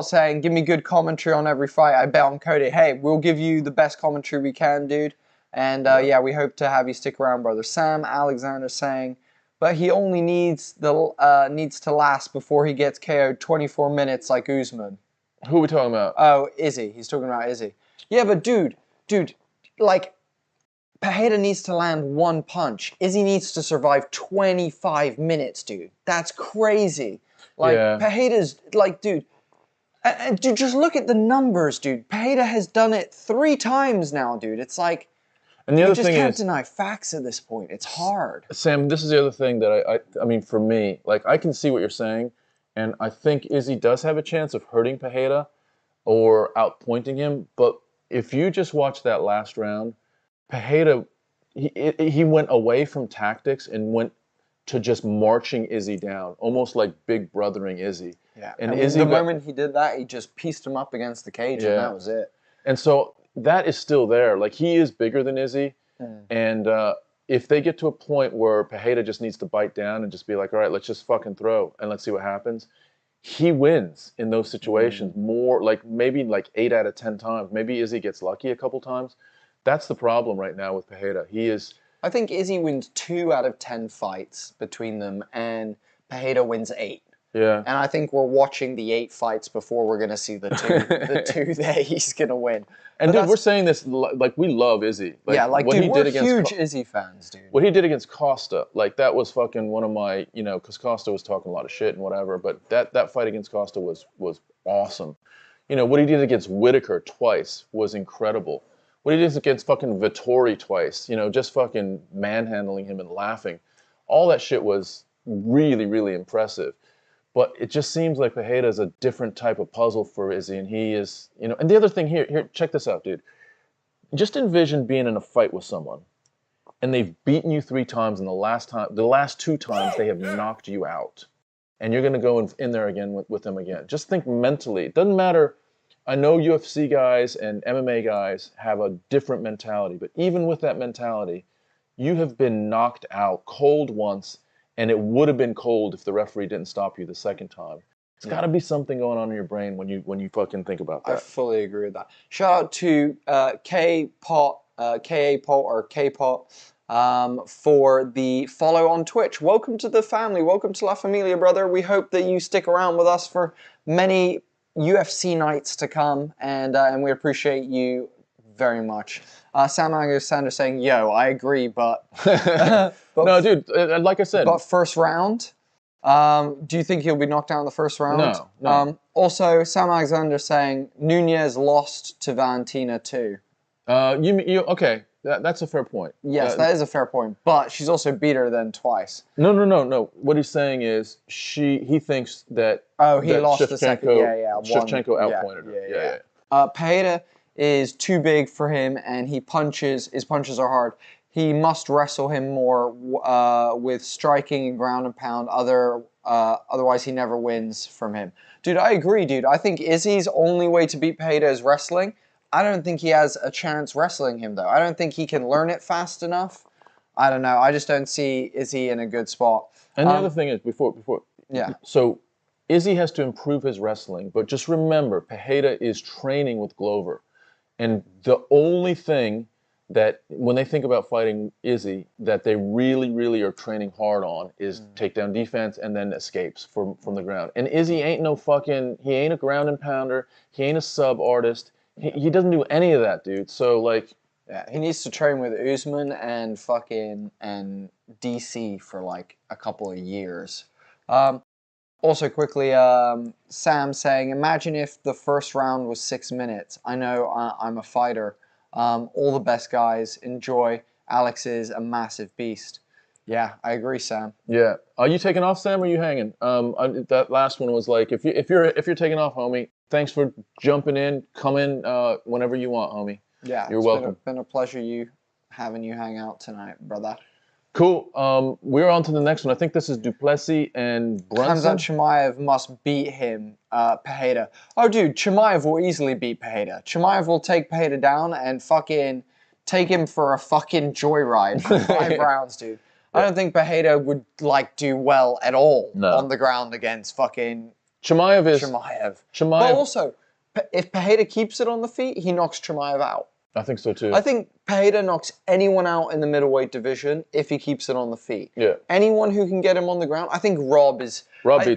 saying, give me good commentary on every fight. I bet on Cody. Hey, we'll give you the best commentary we can, dude. And yeah, we hope to have you stick around, brother. Sam Alexander saying, but he only needs to last before he gets KO'd 24 minutes like Usman. Who are we talking about? Oh, Izzy. He's talking about Izzy. Yeah, but dude, like, Pereira needs to land 1 punch. Izzy needs to survive 25 minutes, dude. That's crazy. Like, Pereira's, like, dude, dude, just look at the numbers, dude. Pereira has done it 3 times now, dude. It's like, and the other you just thing can't deny facts at this point. It's hard. Sam, this is the other thing that I mean, for me, like, I can see what you're saying. And I think Izzy does have a chance of hurting Pereira or outpointing him. But if you just watch that last round, Pereira, he went away from tactics and went to just marching Izzy down, almost like big brothering Izzy. Yeah. And Izzy, the moment he did that, he just pieced him up against the cage, and that was it. And so that is still there. Like, he is bigger than Izzy. And if they get to a point where Pereira just needs to bite down and just be like, all right, let's just fucking throw and let's see what happens, he wins in those situations more, like maybe like 8 out of 10 times. Maybe Izzy gets lucky a couple times. That's the problem right now with Pereira. I think Izzy wins 2 out of 10 fights between them, and Pereira wins 8. Yeah. And I think we're watching the 8 fights before we're going to see the two that he's going to win. And dude, we're saying this like we love Izzy. Like, yeah, like what dude, he we're did against huge Izzy fans, dude. What he did against Costa, like that was fucking one of my, because Costa was talking a lot of shit and whatever, but that fight against Costa was awesome. What he did against Whitaker twice was incredible. What he did against fucking Vettori twice, just fucking manhandling him and laughing. All that shit was really, really impressive. But it just seems like Pereira is a different type of puzzle for Izzy, and he is, and the other thing here, check this out, dude. Just envision being in a fight with someone, and they've beaten you 3 times, and the last 2 times they have knocked you out, and you're gonna go in there again with them again. Just think mentally. It doesn't matter. I know UFC guys and MMA guys have a different mentality, but even with that mentality, you have been knocked out cold once, and it would have been cold if the referee didn't stop you the second time. It's got to be something going on in your brain when you fucking think about that. I fully agree with that. Shout out to K-Pot, K-A-Pot or K-Pot for the follow on Twitch. Welcome to the family. Welcome to La Familia, brother. We hope that you stick around with us for many UFC nights to come, and we appreciate you very much. Sam Alexander saying, yo, I agree, but... no, dude, like I said... But first round, do you think he'll be knocked out in the first round? No. Also, Sam Alexander saying, Nunez lost to Valentina too. Okay, that's a fair point. Yes, that is a fair point, but she's also beat her then twice. No. What he's saying is, he thinks that... Oh, he lost Shevchenko, the second, Shevchenko outpointed her. Yeah. Pereira is too big for him, and his punches are hard. He must wrestle him more with striking and ground and pound. Otherwise, he never wins from him. Dude, I agree, dude. I think Izzy's only way to beat Pereira is wrestling. I don't think he has a chance wrestling him, though. I don't think he can learn it fast enough. I don't know. I just don't see Izzy in a good spot. And the other thing is, before... Yeah. So, Izzy has to improve his wrestling, but just remember, Pereira is training with Glover. And the only thing that, when they think about fighting Izzy, that they really, really are training hard on is takedown defense and then escapes from the ground. And Izzy ain't he ain't a ground and pounder. He ain't a sub artist. He doesn't do any of that, dude. So, like... Yeah, he needs to train with Usman and DC for, like, a couple of years. Also, quickly, Sam saying, imagine if the first round was 6 minutes. I know I'm a fighter. All the best guys. Enjoy. Alex is a massive beast. Yeah, I agree, Sam. Yeah. Are you taking off, Sam, or are you hanging? That last one was like, if you're taking off, homie, thanks for jumping in. Come in whenever you want, homie. Yeah, you're welcome. It's been a pleasure having you hang out tonight, brother. Cool. We're on to the next one. I think this is Duplessis and Brunson. Khamzat Chimaev must beat him, Pereira. Oh, dude, Chimaev will easily beat Pereira. Chimaev will take Pereira down and fucking take him for a fucking joyride for 5 rounds, dude. I don't think Pereira would, like, do well at all on the ground against fucking Chimaev. But also, if Pereira keeps it on the feet, he knocks Chimaev out. I think so too. I think Pereira knocks anyone out in the middleweight division if he keeps it on the feet. Yeah. Anyone who can get him on the ground. I think Rob beats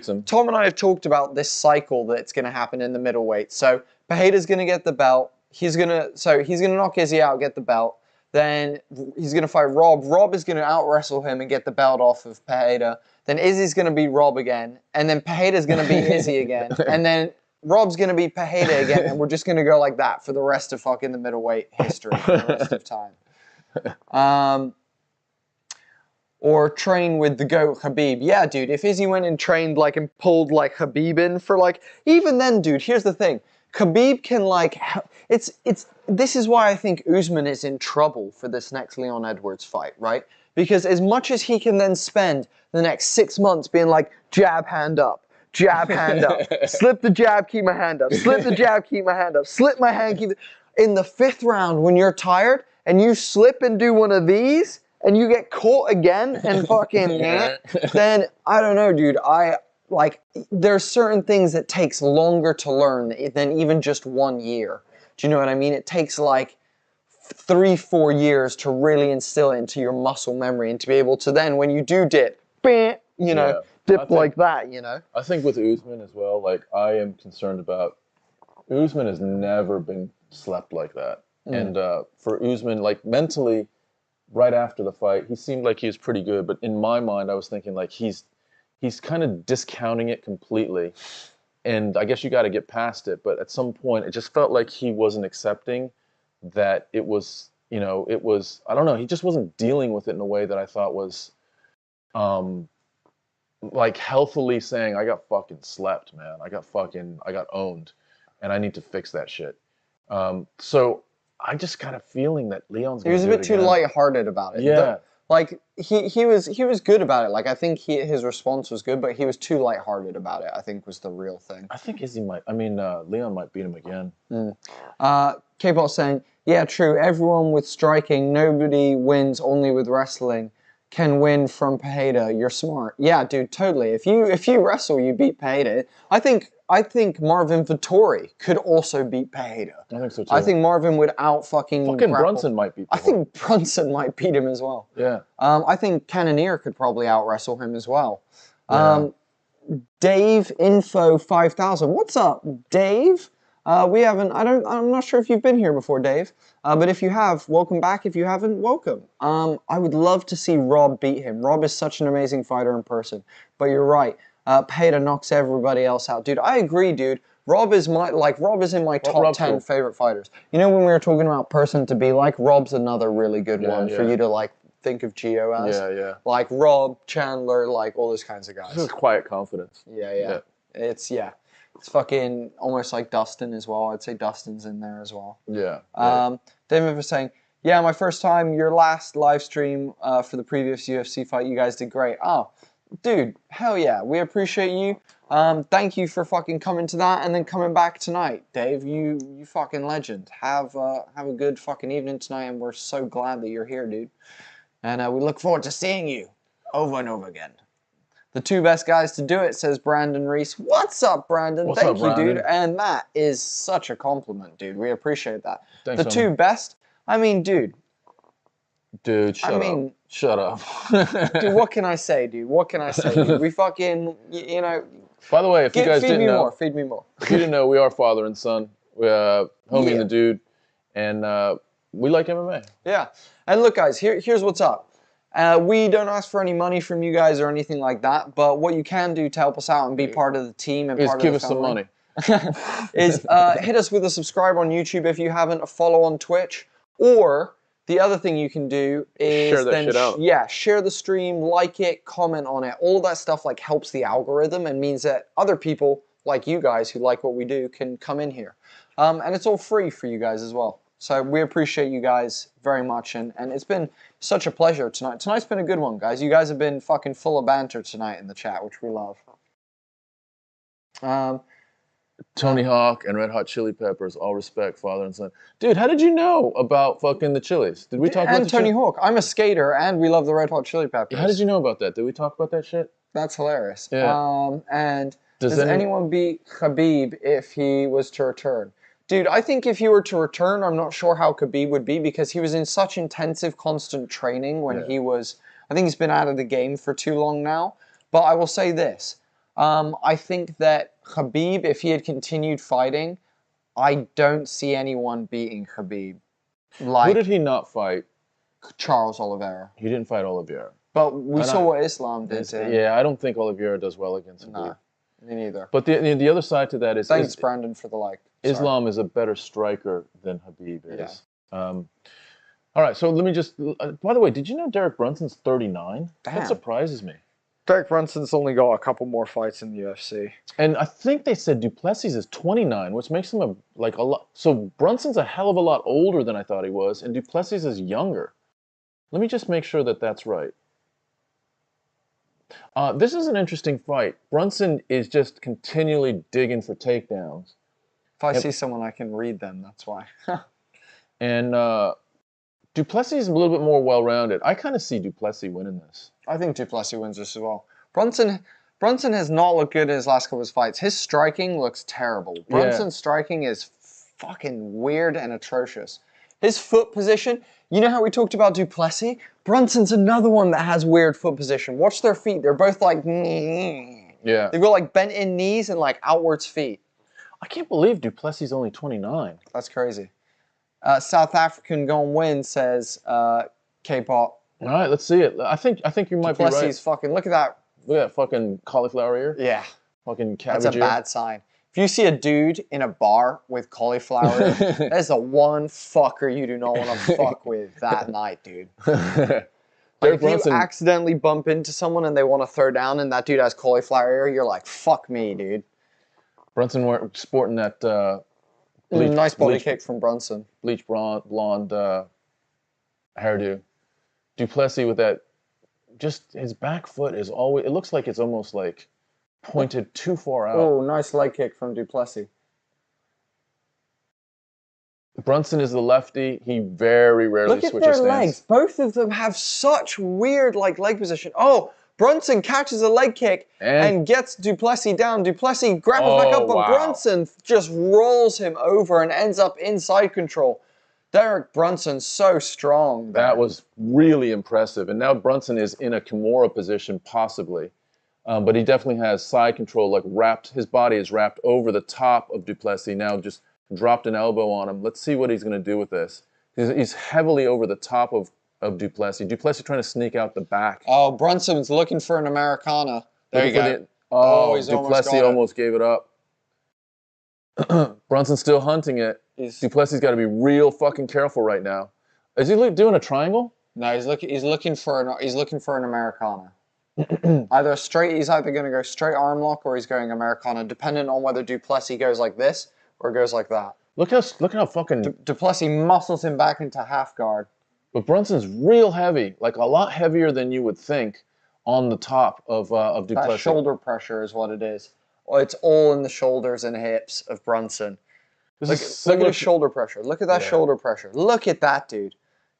him. Tom and I have talked about this cycle that's going to happen in the middleweight. So Pereira's going to get the belt. He's going to knock Izzy out, get the belt. Then he's going to fight Rob. Rob is going to out-wrestle him and get the belt off of Pereira. Then Izzy's going to beat Rob again. And then Pereira's going to beat Izzy again. And then Rob's going to beat Pereira again, and we're just going to go like that for the rest of fucking the middleweight history, for the rest of time. Or train with the GOAT Khabib. Yeah, dude, if Izzy went and trained like and pulled like Khabib in for like, even then, dude, here's the thing. Khabib can like, this is why I think Usman is in trouble for this next Leon Edwards fight, right? Because as much as he can then spend the next 6 months being like, jab, hand up, jab, hand up. Slip the jab, keep my hand up. Slip the jab, keep my hand up. Slip my hand, keep... In the 5th round, when you're tired, and you slip and do one of these, and you get caught again, and fucking... then, I don't know, dude. like, there's certain things that takes longer to learn than even just 1 year. Do you know what I mean? It takes like 3-4 years to really instill it into your muscle memory and to be able to then, when you do dip, dip like that, you know? I think with Usman as well, like, I am concerned about, Usman has never been slept like that. And for Usman, like, mentally, right after the fight, he seemed like he was pretty good, but in my mind, I was thinking, like, he's kind of discounting it completely. And I guess you got to get past it, but at some point, it just felt like he wasn't accepting that it was, you know, it was, I don't know, he just wasn't dealing with it in a way that I thought was, like, healthily saying, I got fucking slept, man. I got owned, and I need to fix that shit. So I just got a feeling that Leon's gonna He was a bit too lighthearted about it. Yeah. Like, he was good about it. Like, I think his response was good, but he was too lighthearted about it, I think, was the real thing. I think Leon might beat him again. K-Bot's saying, yeah, true, everyone with striking, nobody wins only with wrestling. Can win from Pereira. You're smart. Yeah, dude, totally. If you wrestle, you beat Pereira. I think Marvin Vettori could also beat Pereira. I think so too. I think Marvin would fucking Brunson might beat him. I think Brunson might beat him as well. Yeah. I think Cannonier could probably out wrestle him as well. Yeah. Dave Info 5000. What's up, Dave? We haven't. I'm not sure if you've been here before, Dave. But if you have, welcome back. If you haven't, welcome. I would love to see Rob beat him. Rob is such an amazing fighter in person. But you're right. Pereira knocks everybody else out, dude. I agree, dude. Rob is in my top 10 favorite fighters. You know, when we were talking about person to be like, Rob's another really good one for you to like think of Gio as. Yeah. Like Rob, Chandler, like all those kinds of guys. This is quiet confidence. Yeah. It's fucking almost like Dustin as well. I'd say Dustin's in there as well. Yeah. David was saying, yeah, my first time, your last live stream for the previous UFC fight, you guys did great. Oh, dude, hell yeah. We appreciate you. Thank you for fucking coming to that and then coming back tonight, Dave. You fucking legend. Have a good fucking evening tonight, and we're so glad that you're here, dude. And we look forward to seeing you over and over again. The two best guys to do it, says Brandon Reese. What's up, Brandon? Thank you, dude. And that is such a compliment, dude. We appreciate that. Thanks, the two best? I mean, dude. Dude, shut up. Dude, what can I say, dude? What can I say, dude? We fucking, you know. By the way, if you guys didn't know. Feed me more. If you didn't know, we are father and son. We homie and the dude. And we like MMA. Yeah. And look, guys, here's what's up. We don't ask for any money from you guys or anything like that, but what you can do to help us out and be part of the team and part of the family, give us some money. is hit us with a subscribe on YouTube if you haven't, a follow on Twitch, or the other thing you can do is share that shit out. Share the stream, like it, comment on it. All of that stuff like helps the algorithm and means that other people like you guys who like what we do can come in here. And it's all free for you guys as well. So we appreciate you guys very much, and it's been such a pleasure tonight. Tonight's been a good one, guys. You guys have been fucking full of banter tonight in the chat, which we love. Tony Hawk and Red Hot Chili Peppers, all respect, father and son. Dude, how did you know about fucking the Chilies? Did we talk about And Tony Hawk. I'm a skater, and we love the Red Hot Chili Peppers. How did you know about that? Did we talk about that shit? That's hilarious. Yeah. And does anyone beat Khabib if he was to return? Dude, I think if he were to return, I'm not sure how Khabib would be because he was in such intensive, constant training when he was... I think he's been out of the game for too long now. But I will say this. I think that Khabib, if he had continued fighting, I don't see anyone beating Khabib. Like, who did he not fight? Charles Oliveira. He didn't fight Oliveira. But we saw what Islam did to him. Yeah, I don't think Oliveira does well against Khabib. No, me neither. But the other side to that is... Thanks, Brandon, for the like. Islam is a better striker than Khabib is. Yeah. All right, so let me just... by the way, did you know Derek Brunson's 39? Damn. That surprises me. Derek Brunson's only got a couple more fights in the UFC. And I think they said Duplessis is 29, which makes him a lot... So Brunson's a hell of a lot older than I thought he was, and Duplessis is younger. Let me just make sure that that's right. This is an interesting fight. Brunson is just continually digging for takedowns. If I see someone, I can read them, that's why. And Duplessis is a little bit more well-rounded. I kind of see Duplessis winning this. I think Duplessis wins this as well. Brunson Brunson has not looked good in his last couple of fights. His striking looks terrible. Brunson's striking is fucking weird and atrocious. His foot position, you know how we talked about Duplessis? Brunson's another one that has weird foot position. Watch their feet. They're both like, yeah. They've got like bent in knees and like outwards feet. I can't believe Duplessis is only 29. That's crazy. South African Gone Win says K-pop. All right, let's see it. I think you might be right. Duplessis fucking, look at that. Look at that fucking cauliflower ear. Yeah. Fucking cabbage That's a ear. bad sign. If you see a dude in a bar with cauliflower, that is the one fucker you do not want to fuck with that night, dude. Like if you accidentally bump into someone and they want to throw down and that dude has cauliflower ear, you're like, fuck me, dude. Brunson sporting that nice body kick from Brunson. Bleach blonde hairdo. Duplessis with that, just his back foot is always, it looks like it's almost like pointed too far out. Oh, nice leg kick from Duplessis. Brunson is the lefty. He very rarely switches stance. Look at their legs. Both of them have such weird like leg position. Oh, Brunson catches a leg kick and gets Duplessis down. Duplessis grapples back up, but Brunson just rolls him over and ends up inside control. Derek Brunson's so strong. That was really impressive. And now Brunson is in a Kimura position, possibly. But he definitely has side control, like wrapped, his body is wrapped over the top of Duplessis. Now just dropped an elbow on him. Let's see what he's going to do with this. He's heavily over the top of Duplessis. Duplessis trying to sneak out the back. Oh, Brunson's looking for an Americana. There you go. Oh, Duplessis almost gave it up. Brunson's still hunting it. Duplessis got to be real fucking careful right now. Is he doing a triangle? No, he's looking for an Americana. Either straight, he's either going to go straight arm lock or he's going Americana, depending on whether Duplessis goes like this or goes like that. Look how fucking Duplessis muscles him back into half guard. But Brunson's real heavy, like a lot heavier than you would think on the top of Duplessis. That shoulder pressure is what it is. It's all in the shoulders and hips of Brunson. Look at his shoulder pressure. Look at that shoulder pressure. Look at that, dude.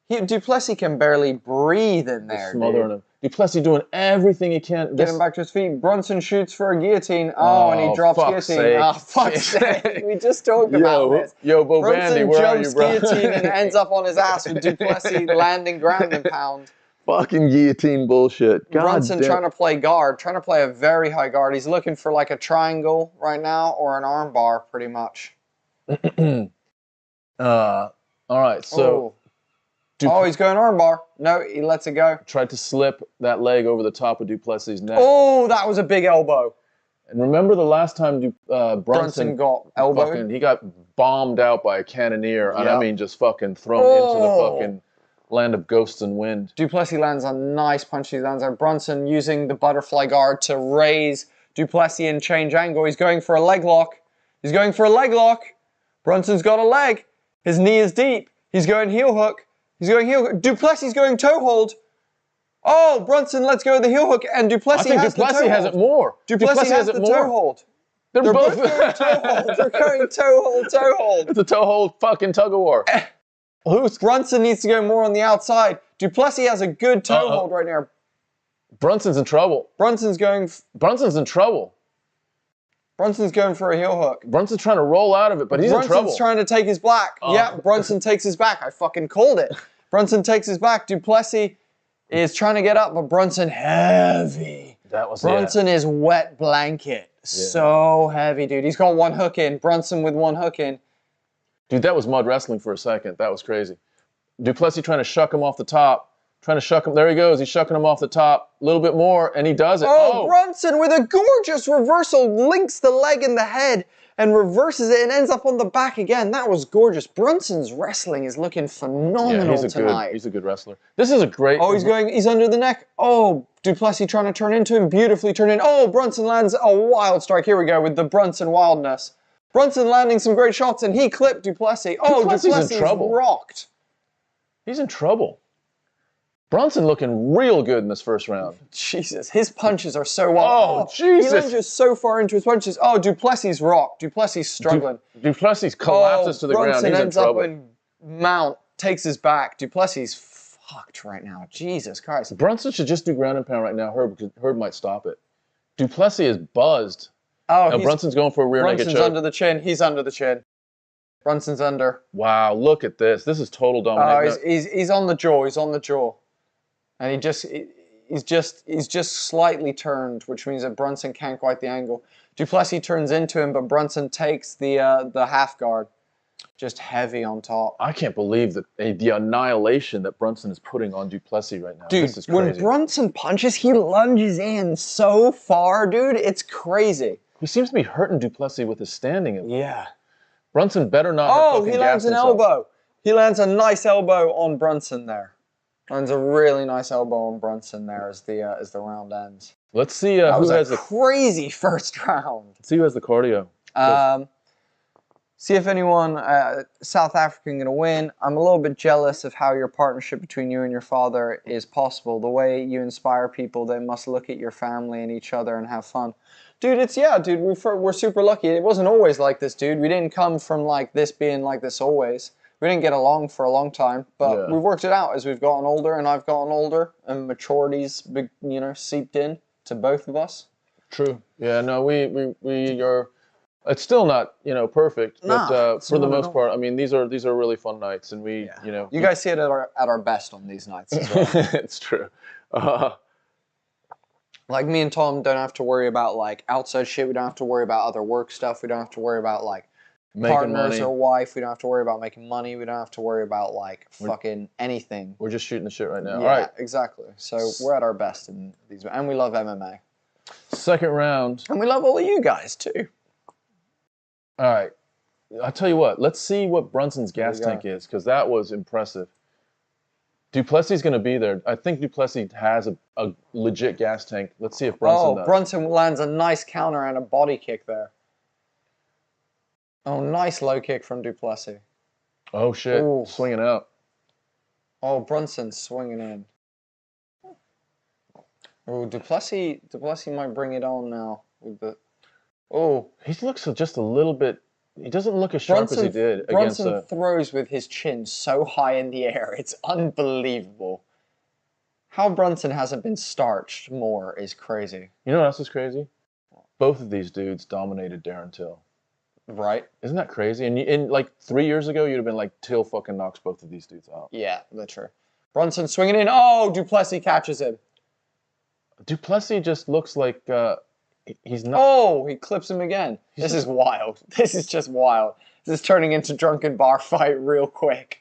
Duplessis can barely breathe in there, smothering him. Duplessis doing everything he can. Get him back to his feet. Brunson shoots for a guillotine. Oh, and he drops guillotine. Sake. Oh, fuck's sake. We just talked about this. Yo, Bo Bandy, where are you, bro? Brunson jumps guillotine and ends up on his ass with Duplessis landing ground and pound. Fucking guillotine bullshit. God Brunson damn. trying to play guard, trying to play a very high guard. He's looking for like a triangle right now or an arm bar, pretty much. All right, so... Oh, he's going armbar. No, he lets it go. Tried to slip that leg over the top of Duplessis' neck. Oh, that was a big elbow. And remember the last time Brunson got elbowed? He got bombed out by a cannoneer. Yep. And I mean just fucking thrown into the fucking land of ghosts and wind. Duplessis lands a nice punch. He lands on Brunson using the butterfly guard to raise Duplessis and change angle. He's going for a leg lock. He's going for a leg lock. Brunson's got a leg. His knee is deep. He's going heel hook. He's going heel hook. Duplessis going toe hold. Oh, Brunson lets go of the heel hook, and Duplessis has the toe hold. Duplessis has it more. Duplessis has the toe hold. They're both going toe hold. They're going toe hold. It's a toe hold fucking tug of war. Brunson needs to go more on the outside. Duplessis has a good toe hold right now. Brunson's in trouble. Brunson's in trouble. Brunson's going for a heel hook. Brunson's trying to roll out of it, but he's in trouble. Brunson's trying to take his back. Yeah, Brunson takes his back. I fucking called it. Brunson takes his back. Duplessis is trying to get up, but Brunson heavy. Brunson is wet blanket. Yeah. So heavy, dude. He's got one hook in. Brunson with one hook in. Dude, that was mud wrestling for a second. That was crazy. Duplessis trying to shuck him off the top. Trying to shuck him. There he goes. He's shucking him off the top. A little bit more, and he does it. Oh, Brunson with a gorgeous reversal links the leg and the head and reverses it and ends up on the back again. That was gorgeous. Brunson's wrestling is looking phenomenal tonight. He's a good wrestler. This is a great... Oh, he's under the neck. Oh, Duplessis trying to turn into him. Beautifully turned in. Oh, Brunson lands a wild strike. Here we go with the Brunson wildness. Brunson landing some great shots, and he clipped Duplessis. Oh, Duplessis is rocked. He's in trouble. Brunson looking real good in this first round. Jesus, his punches are so wild. Oh, Jesus. He lunges so far into his punches. Oh, Duplessis rocked. Duplessis struggling. Duplessis collapses to the ground. He's in trouble. Brunson ends up and mount, takes his back. Duplessis fucked right now. Jesus Christ. Brunson should just do ground and pound right now. Herb might stop it. Duplessis is buzzed. Oh, Now Brunson's going for a rear naked Brunson's choke. under the chin. He's under the chin. Brunson's under. Wow, look at this. This is total domination. Oh, he's on the jaw. He's on the jaw, and he's just slightly turned, which means that Brunson can't quite the angle. Duplessis turns into him, but Brunson takes the half guard, just heavy on top. I can't believe that the annihilation that Brunson is putting on Duplessis right now. Dude, this is crazy. when Brunson punches, he lunges in so far, dude. It's crazy. He seems to be hurting Duplessis with his standing. Yeah. Brunson better not. Oh, he lands an elbow. He lands a nice elbow on Brunson there. Lands a really nice elbow on Brunson there as the round ends. Let's see That who was has a crazy first round. Let's see who has the cardio. See if anyone South African going to win. I'm a little bit jealous of how your partnership between you and your father is possible. The way you inspire people, they must look at your family and each other and have fun. Dude, dude, we're super lucky. It wasn't always like this, dude. We didn't come from like this being like this always. We didn't get along for a long time, but we've worked it out as we've gotten older, and I've gotten older, and maturity's, seeped in to both of us. True. Yeah. No, we are. It's still not perfect, but for the most part, I mean, these are really fun nights, and you guys see it at our best on these nights as well. It's true. Like me and Tom don't have to worry about like outside shit. We don't have to worry about other work stuff. We don't have to worry about like making partners money. or wife. We don't have to worry about making money. We don't have to worry about like fucking anything. We're just shooting the shit right now. Yeah, all right. Exactly. So we're at our best in these, and we love MMA. Second round. And we love all of you guys too. All right. I'll tell you what. Let's see what Brunson's gas tank is, because that was impressive. Duplessis is going to be there. I think Duplessis has a legit gas tank. Let's see if Brunson does. Brunson lands a nice counter and a body kick there. Oh, nice low kick from Duplessis. Oh, shit. Ooh. Swinging out. Oh, Brunson's swinging in. Oh, Duplessis might bring it on now. With the. Oh. He looks just a little bit. He doesn't look as sharp as he did against Brunson throws with his chin so high in the air. It's unbelievable. How Brunson hasn't been starched more is crazy. You know what else is crazy? Both of these dudes dominated Darren Till. Right. Isn't that crazy? And like 3 years ago, you'd have been like, Till fucking knocks both of these dudes out. Yeah, that's true. Brunson swinging in. Oh, Duplessis catches him. Duplessis just looks like he's not. Oh, he clips him again. This is wild. This is just wild. This is turning into drunken bar fight real quick.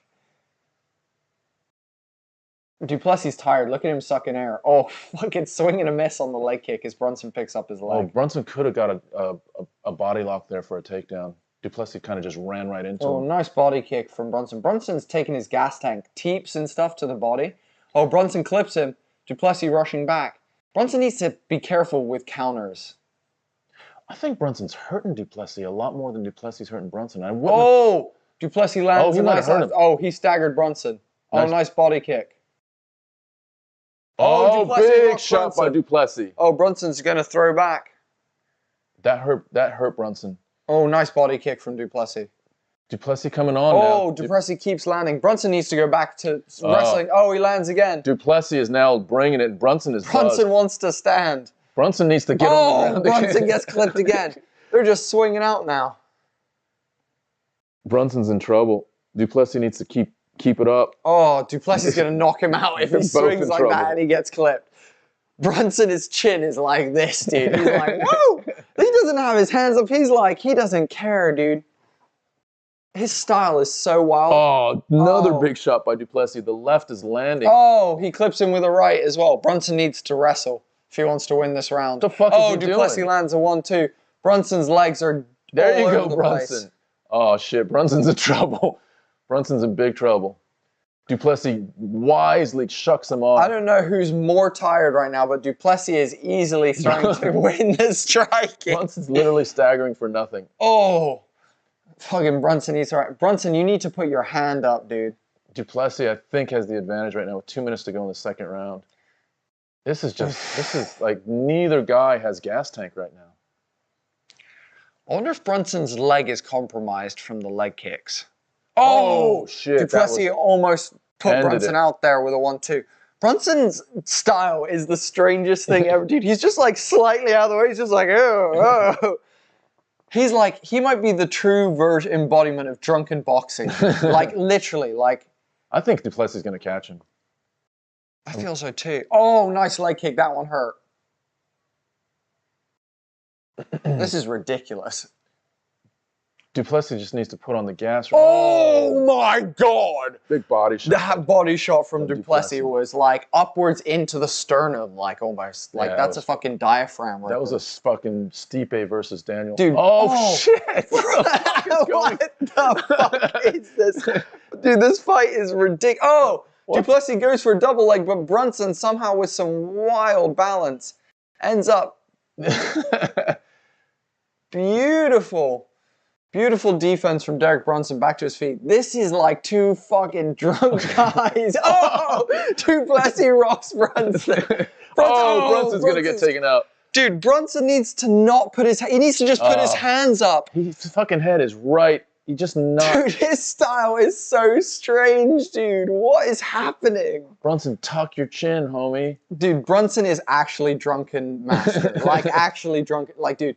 Duplessis tired. Look at him sucking air. Oh, fucking swing and a miss on the leg kick as Brunson picks up his leg. Oh, Brunson could have got a body lock there for a takedown. Duplessis kind of just ran right into him. Oh, nice body kick from Brunson. Brunson's taking his gas tank, teeps and stuff to the body. Oh, Brunson clips him. Duplessis rushing back. Brunson needs to be careful with counters. I think Brunson's hurting Duplessis a lot more than Duplessis hurting Brunson. Duplessis lands a nice hurt. Oh, he staggered Brunson. Oh, nice body kick. Oh, big shot by Duplessis. Oh, Brunson's going to throw back. That hurt Brunson. Oh, nice body kick from Duplessis. Duplessis coming on now. Oh, Duplessis keeps landing. Brunson needs to go back to wrestling. Oh, he lands again. Duplessis is now bringing it. Brunson wants to stand. Brunson needs to get on the ground. Brunson gets clipped again. They're just swinging out now. Brunson's in trouble. Duplessis needs to keep it up. Oh, Duplessis is going to knock him out if he swings like that and he gets clipped. Brunson's chin is like this, dude. He's like, whoa! He doesn't have his hands up. He's like, he doesn't care, dude. His style is so wild. Oh, another big shot by Duplessis. The left is landing. Oh, he clips him with a right as well. Brunson needs to wrestle if he wants to win this round. What the fuck is he Duplessis doing? lands a 1-2. Brunson's legs are there. You all go, over the Brunson. place. Oh shit, Brunson's in trouble. Brunson's in big trouble. Duplessis wisely shucks him off. I don't know who's more tired right now, but Duplessis is easily starting to win the striking. Brunson's literally staggering for nothing. Oh, fucking Brunson needs to. Brunson, you need to put your hand up, dude. Duplessis, I think, has the advantage right now with 2 minutes to go in the second round. This is like neither guy has gas tank right now. I wonder if Brunson's leg is compromised from the leg kicks. Oh shit! Duplessis almost put Brunson out there with a 1-2. Brunson's style is the strangest thing ever, dude. He's just like slightly out of the way. He's just like, oh. He's like, he might be the true embodiment of drunken boxing. Like, literally, like. I think Duplessis is going to catch him. I feel so too. Oh, nice leg kick. That one hurt. This is ridiculous. Duplessis just needs to put on the gas. Oh my God! Big body shot. That body shot from Duplessis was like upwards into the sternum, like almost. Like, that's a fucking diaphragm. That was a fucking Stipe versus Daniel. Dude. Oh shit! What the fuck is this? Dude, this fight is ridiculous. Oh! Duplessis goes for a double leg, but Brunson somehow with some wild balance ends up. Beautiful. Beautiful defense from Derek Brunson back to his feet. This is like two fucking drunk guys. Oh! Duplessis rocks Brunson. Brunson's going to get taken out. Dude, Brunson needs to not put his... He needs to just put his hands up. His fucking head is right. He just not. Dude, his style is so strange, dude. What is happening? Brunson, tuck your chin, homie. Dude, Brunson is actually drunken master. Like, actually drunken. Like, dude...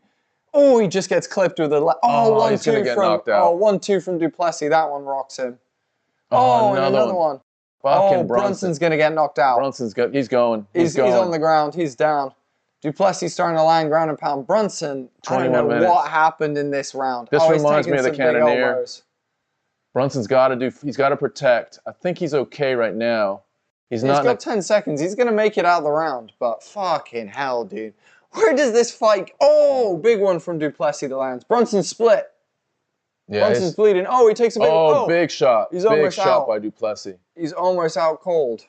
Oh, he just gets clipped with a... he's gonna get knocked out. Oh, 1-2 from Duplessis. That one rocks him. Oh, and another one. Fucking Brunson's going to get knocked out. He's going. He's on the ground. He's down. Duplessis starting to land ground and pound. Brunson, I don't know what happened in this round. This reminds me of the Cannoneer. Brunson's got to protect. I think he's okay right now. He's got 10 seconds. He's going to make it out of the round, but fucking hell, dude. Where does this fight... Oh, big one from Duplessis that lands. Brunson split. Yeah, Brunson's bleeding. Oh, he takes a big... Oh, big shot. He's almost out. Big shot by Duplessis. He's almost out cold.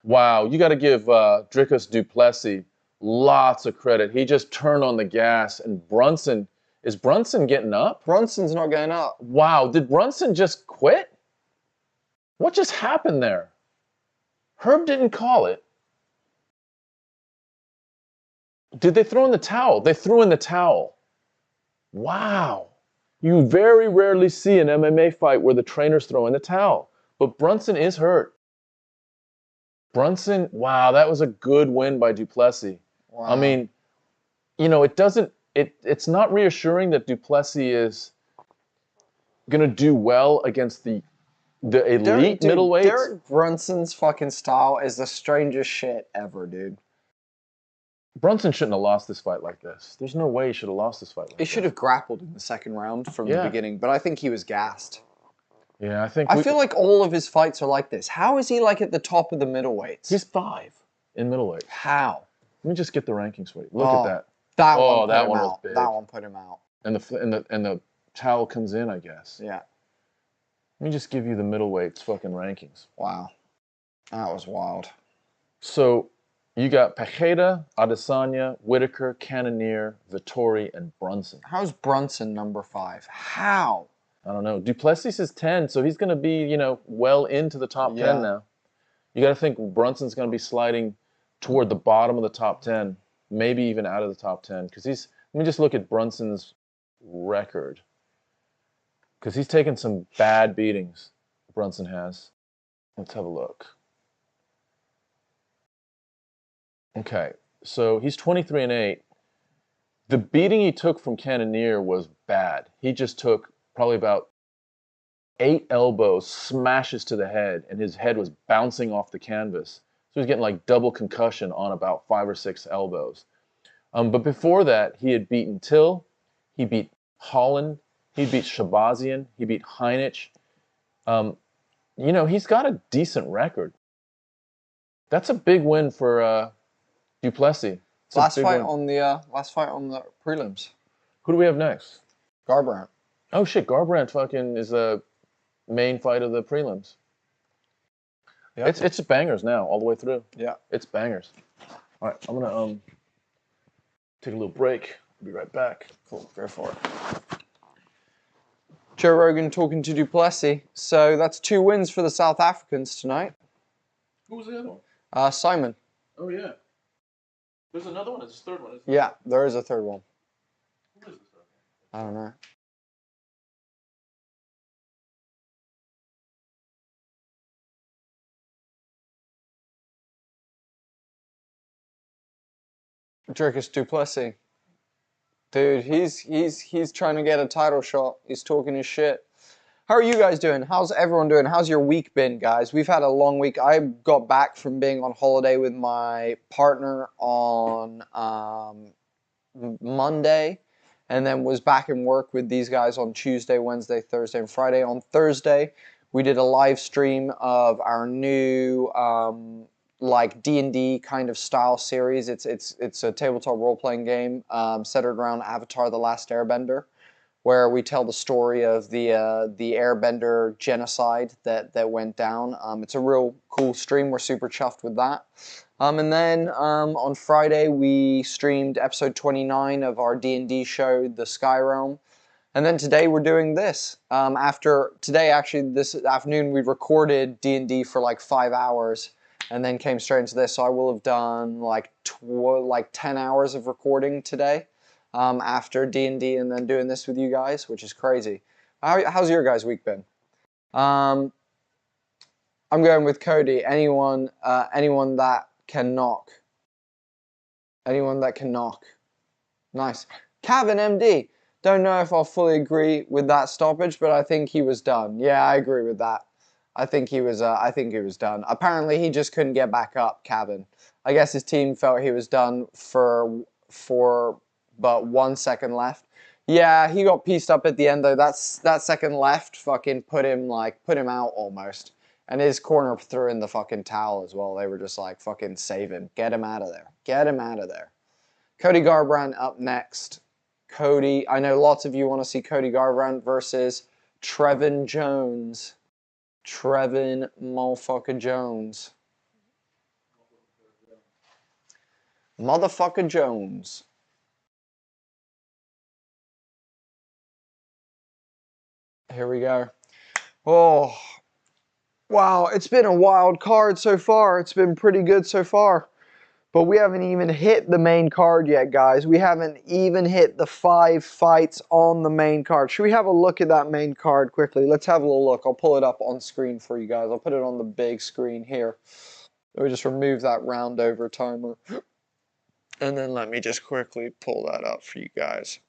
Wow, you got to give Dricus Duplessis lots of credit. He just turned on the gas, and Brunson... Is Brunson getting up? Brunson's not getting up. Wow, did Brunson just quit? What just happened there? Herb didn't call it. Did they throw in the towel? They threw in the towel. Wow. You very rarely see an MMA fight where the trainers throw in the towel. But Brunson is hurt. Brunson, wow, that was a good win by Duplessis. Wow. I mean, you know, it's not reassuring that Duplessis is going to do well against the elite middleweights. Derek Brunson's fucking style is the strangest shit ever, dude. Brunson shouldn't have lost this fight like this. There's no way he should have lost this fight like this. He should have grappled in the second round from the beginning, but I think he was gassed. Yeah, I feel like all of his fights are like this. How is he like at the top of the middleweights? He's 5 in middleweight. How? Let me just get the rankings for you. Look at that. That one was big. That one put him out. And the towel comes in, I guess. Yeah. Let me just give you the middleweights fucking rankings. Wow. That was wild. So you got Pereira, Adesanya, Whitaker, Cannonier, Vettori, and Brunson. How's Brunson number 5? How? I don't know. Duplessis is 10, so he's going to be, you know, well into the top 10 now. You got to think Brunson's going to be sliding toward the bottom of the top 10, maybe even out of the top 10. Because let me just look at Brunson's record. Because he's taken some bad beatings, Brunson has. Let's have a look. Okay, so he's 23-8. The beating he took from Cannonier was bad. He just took probably about 8 elbows, smashes to the head, and his head was bouncing off the canvas. So he was getting like double concussion on about 5 or 6 elbows. But before that, he had beaten Till, he beat Holland, he beat Shabazian, he beat Heinich. You know, he's got a decent record. That's a big win for Duplessis. Last fight on the prelims. Who do we have next? Garbrandt. Oh shit, Garbrandt fucking is the main fight of the prelims. Yeah. It's bangers now, all the way through. Yeah. It's bangers. All right, I'm gonna take a little break. I'll be right back. Cool, go for it. Joe Rogan talking to Duplessis. So that's 2 wins for the South Africans tonight. Who was the other one? Simon. Oh yeah. There's another one. There's a third one, isn't there? Yeah, there is a third one. Who is the third one? I don't know. Dricus du Plessis. Dude, he's trying to get a title shot. He's talking his shit. How are you guys doing? How's everyone doing? How's your week been, guys? We've had a long week. I got back from being on holiday with my partner on Monday, and then was back in work with these guys on Tuesday, Wednesday, Thursday, and Friday. On Thursday, we did a live stream of our new like D&D kind of style series. It's a tabletop role-playing game centered around Avatar: The Last Airbender, where we tell the story of the Airbender genocide that went down. It's a real cool stream. We're super chuffed with that. And then on Friday we streamed episode 29 of our D&D show, The Sky Realm. And then today we're doing this. This afternoon we recorded D&D for like 5 hours and then came straight into this. So I will have done like 10 hours of recording today after D&D and then doing this with you guys, which is crazy. How's your guys' week been? I'm going with Cody. Anyone that can knock. Anyone that can knock. Nice. Kevin MD. Don't know if I'll fully agree with that stoppage, but I think he was done. Yeah, I agree with that. I think he was done. Apparently, he just couldn't get back up, Kevin. I guess his team felt he was done for but 1 second left. Yeah, he got pieced up at the end though. That second left fucking put him out almost. And his corner threw in the fucking towel as well. They were just like, fucking save him. Get him out of there. Get him out of there. Cody Garbrandt up next. Cody, I know lots of you want to see Cody Garbrandt versus Trevin Jones. Trevin motherfucker Jones. Motherfucker Jones. Here we go. Oh, wow. It's been a wild card so far. It's been pretty good so far. But we haven't even hit the main card yet, guys. We haven't even hit the 5 fights on the main card. Should we have a look at that main card quickly? Let's have a little look. I'll pull it up on screen for you guys. I'll put it on the big screen here. Let me just remove that round over timer. And then let me just quickly pull that up for you guys.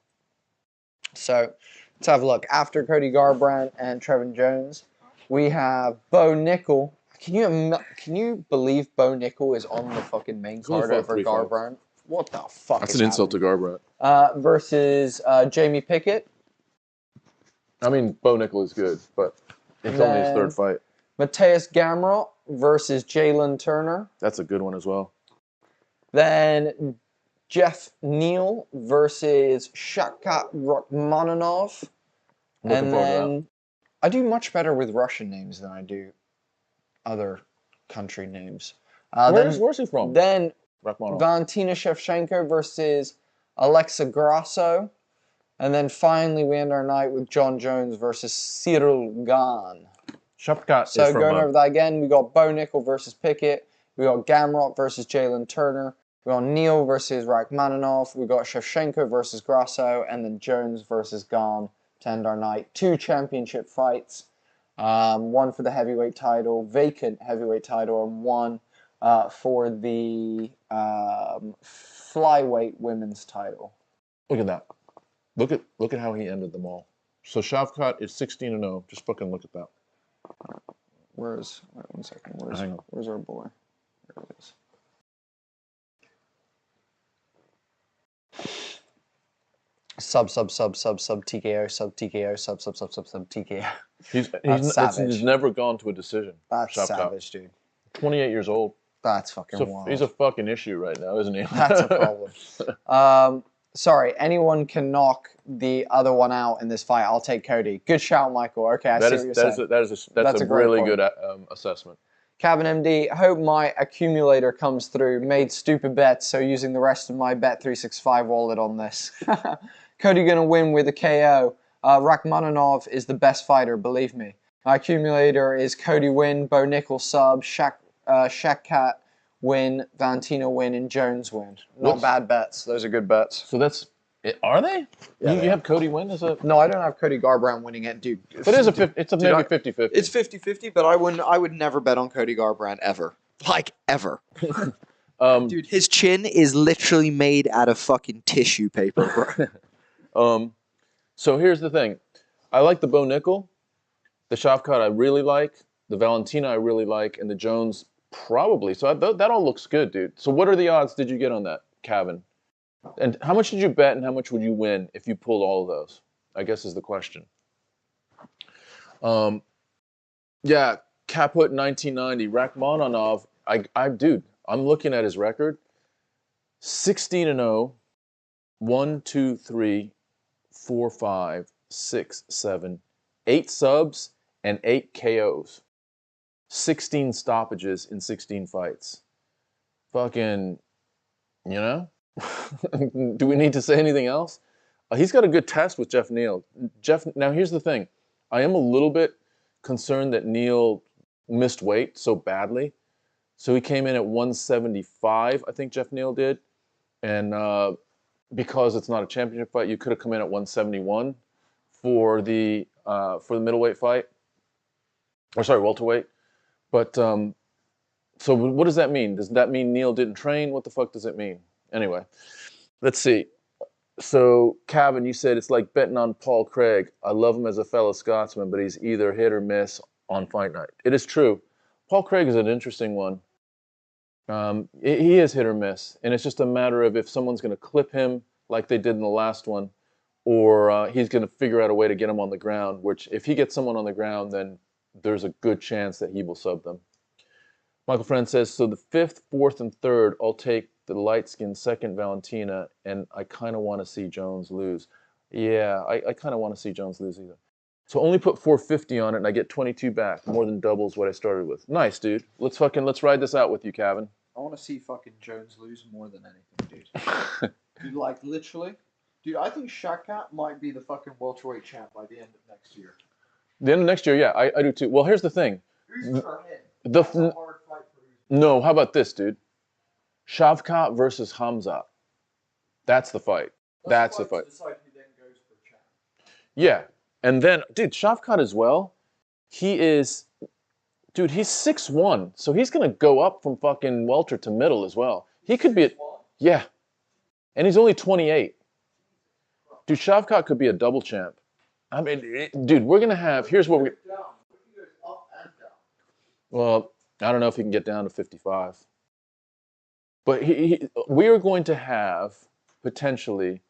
So, let's have a look. After Cody Garbrandt and Trevin Jones, we have Bo Nickal. Can you believe Bo Nickal is on the fucking main card over Garbrandt? What the fuck? That's an insult to Garbrandt. Versus Jamie Pickett. I mean, Bo Nickal is good, but it's only his third fight. Mateusz Gamrot versus Jalin Turner. That's a good one as well. Then Geoff Neal versus Shavkat Rakhmonov. And then I do much better with Russian names than I do other country names. Where's he from? Then Rakhmonov. Valentina Shevchenko versus Alexa Grasso. And then finally we end our night with John Jones versus Ciryl Gane. Shavkat So is from going over that again, we got Bo Nickal versus Pickett. We got Gamrot versus Jalin Turner. We got Neal versus Rakhmonov. We got Shevchenko versus Grasso. And then Jones versus Gane to end our night. 2 championship fights. One for the heavyweight title, vacant heavyweight title, and one for the flyweight women's title. Look at that. Look at how he ended them all. So Shavkat is 16-0. Just fucking look at that. Wait 1 second. Where's our boy? There it is. Sub TKO, sub TKO, sub TKO. He's never gone to a decision. That's Shavkat. savage, dude. 28 years old. That's fucking wild. He's a fucking issue right now, isn't he? That's a problem. Sorry, anyone can knock the other one out in this fight. I'll take Cody. Good shout, Michael. Okay, I see what you're saying. That's a really good assessment. Cabin MD, hope my accumulator comes through. Made stupid bets, so using the rest of my Bet365 wallet on this. Cody gonna win with a KO. Rakhmonov is the best fighter, believe me. My accumulator is Cody win, Bo Nickal sub, Shavkat win, Valentina win, and Jones win. Not bad bets. Those are good bets. So that's... Are they? Yeah, you have Cody win as a... No, I don't have Cody Garbrandt winning it, dude. But it's maybe 50-50. It's 50-50, but I would never bet on Cody Garbrandt ever. Like, ever. Dude, his chin is literally made out of fucking tissue paper, bro. So here's the thing. I like the Bo Nickal. The Shavkat I really like. The Valentina I really like. And the Jones probably. So that all looks good, dude. So what are the odds did you get on that, Kevin? And how much did you bet and how much would you win if you pulled all of those? I guess is the question. Yeah, Kaput 1990. Rakhmonov, dude, I'm looking at his record. 16-0, 1, 2, 3, 4, 5, 6, 7, 8 subs, and 8 KOs. 16 stoppages in 16 fights. Fucking, you know? Do we need to say anything else? He's got a good test with Geoff Neal. Now here's the thing. I am a little bit concerned that Neal missed weight so badly. So he came in at 175, I think Geoff Neal did. And because it's not a championship fight, you could have come in at 171 for the middleweight fight. Or sorry, welterweight. But so what does that mean? Does that mean Neal didn't train? What the fuck does it mean? Anyway, let's see. So, Kevin, you said it's like betting on Paul Craig. I love him as a fellow Scotsman, but he's either hit or miss on Fight Night. It is true. Paul Craig is an interesting one. He is hit or miss, and it's just a matter of if someone's going to clip him like they did in the last one, or he's going to figure out a way to get him on the ground, which if he gets someone on the ground, then there's a good chance that he will sub them. Michael Friend says, so the 5th, 4th, and 3rd, I'll take the light-skinned second Valentina, and I kind of want to see Jones lose. Yeah, I kind of want to see Jones lose either. So only put 450 on it, and I get 22 back, more than doubles what I started with. Nice, dude. Let's ride this out with you, Kevin. I want to see fucking Jones lose more than anything, dude. Dude, like, literally. Dude, I think Shavkat might be the fucking welterweight champ by the end of next year. The end of next year, yeah, I do too. Well, here's the thing. Usman or him? That's a hard fight for Usman. No, how about this, dude? Shavkat versus Khamzat. That's the fight. That's the fight. To decide who then goes for champ. Yeah. And then, dude, Shavkat as well, he's 6'1", so he's going to go up from fucking welter to middle as well. He could be, yeah. And he's only 28. Dude, Shavkat could be a double champ. I mean, dude, we're going to have, here's what we... Well, I don't know if he can get down to 55. But we are going to have, potentially,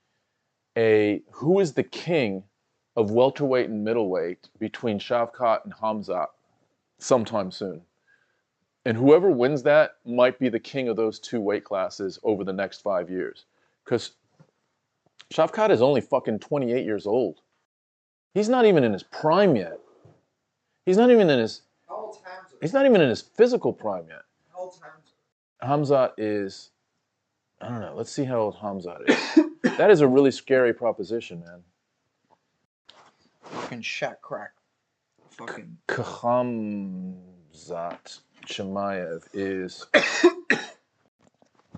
who is the king of welterweight and middleweight between Shavkat and Khamzat sometime soon. And whoever wins that might be the king of those two weight classes over the next 5 years. Because Shavkat is only fucking 28 years old. He's not even in his prime yet. He's not even in his... How old's Hamza? He's not even in his physical prime yet. How old's Hamza? Khamzat is... I don't know. Let's see how old Khamzat is. That is a really scary proposition, man. Fucking Shavkat. Fucking... Khamzat Chimaev is...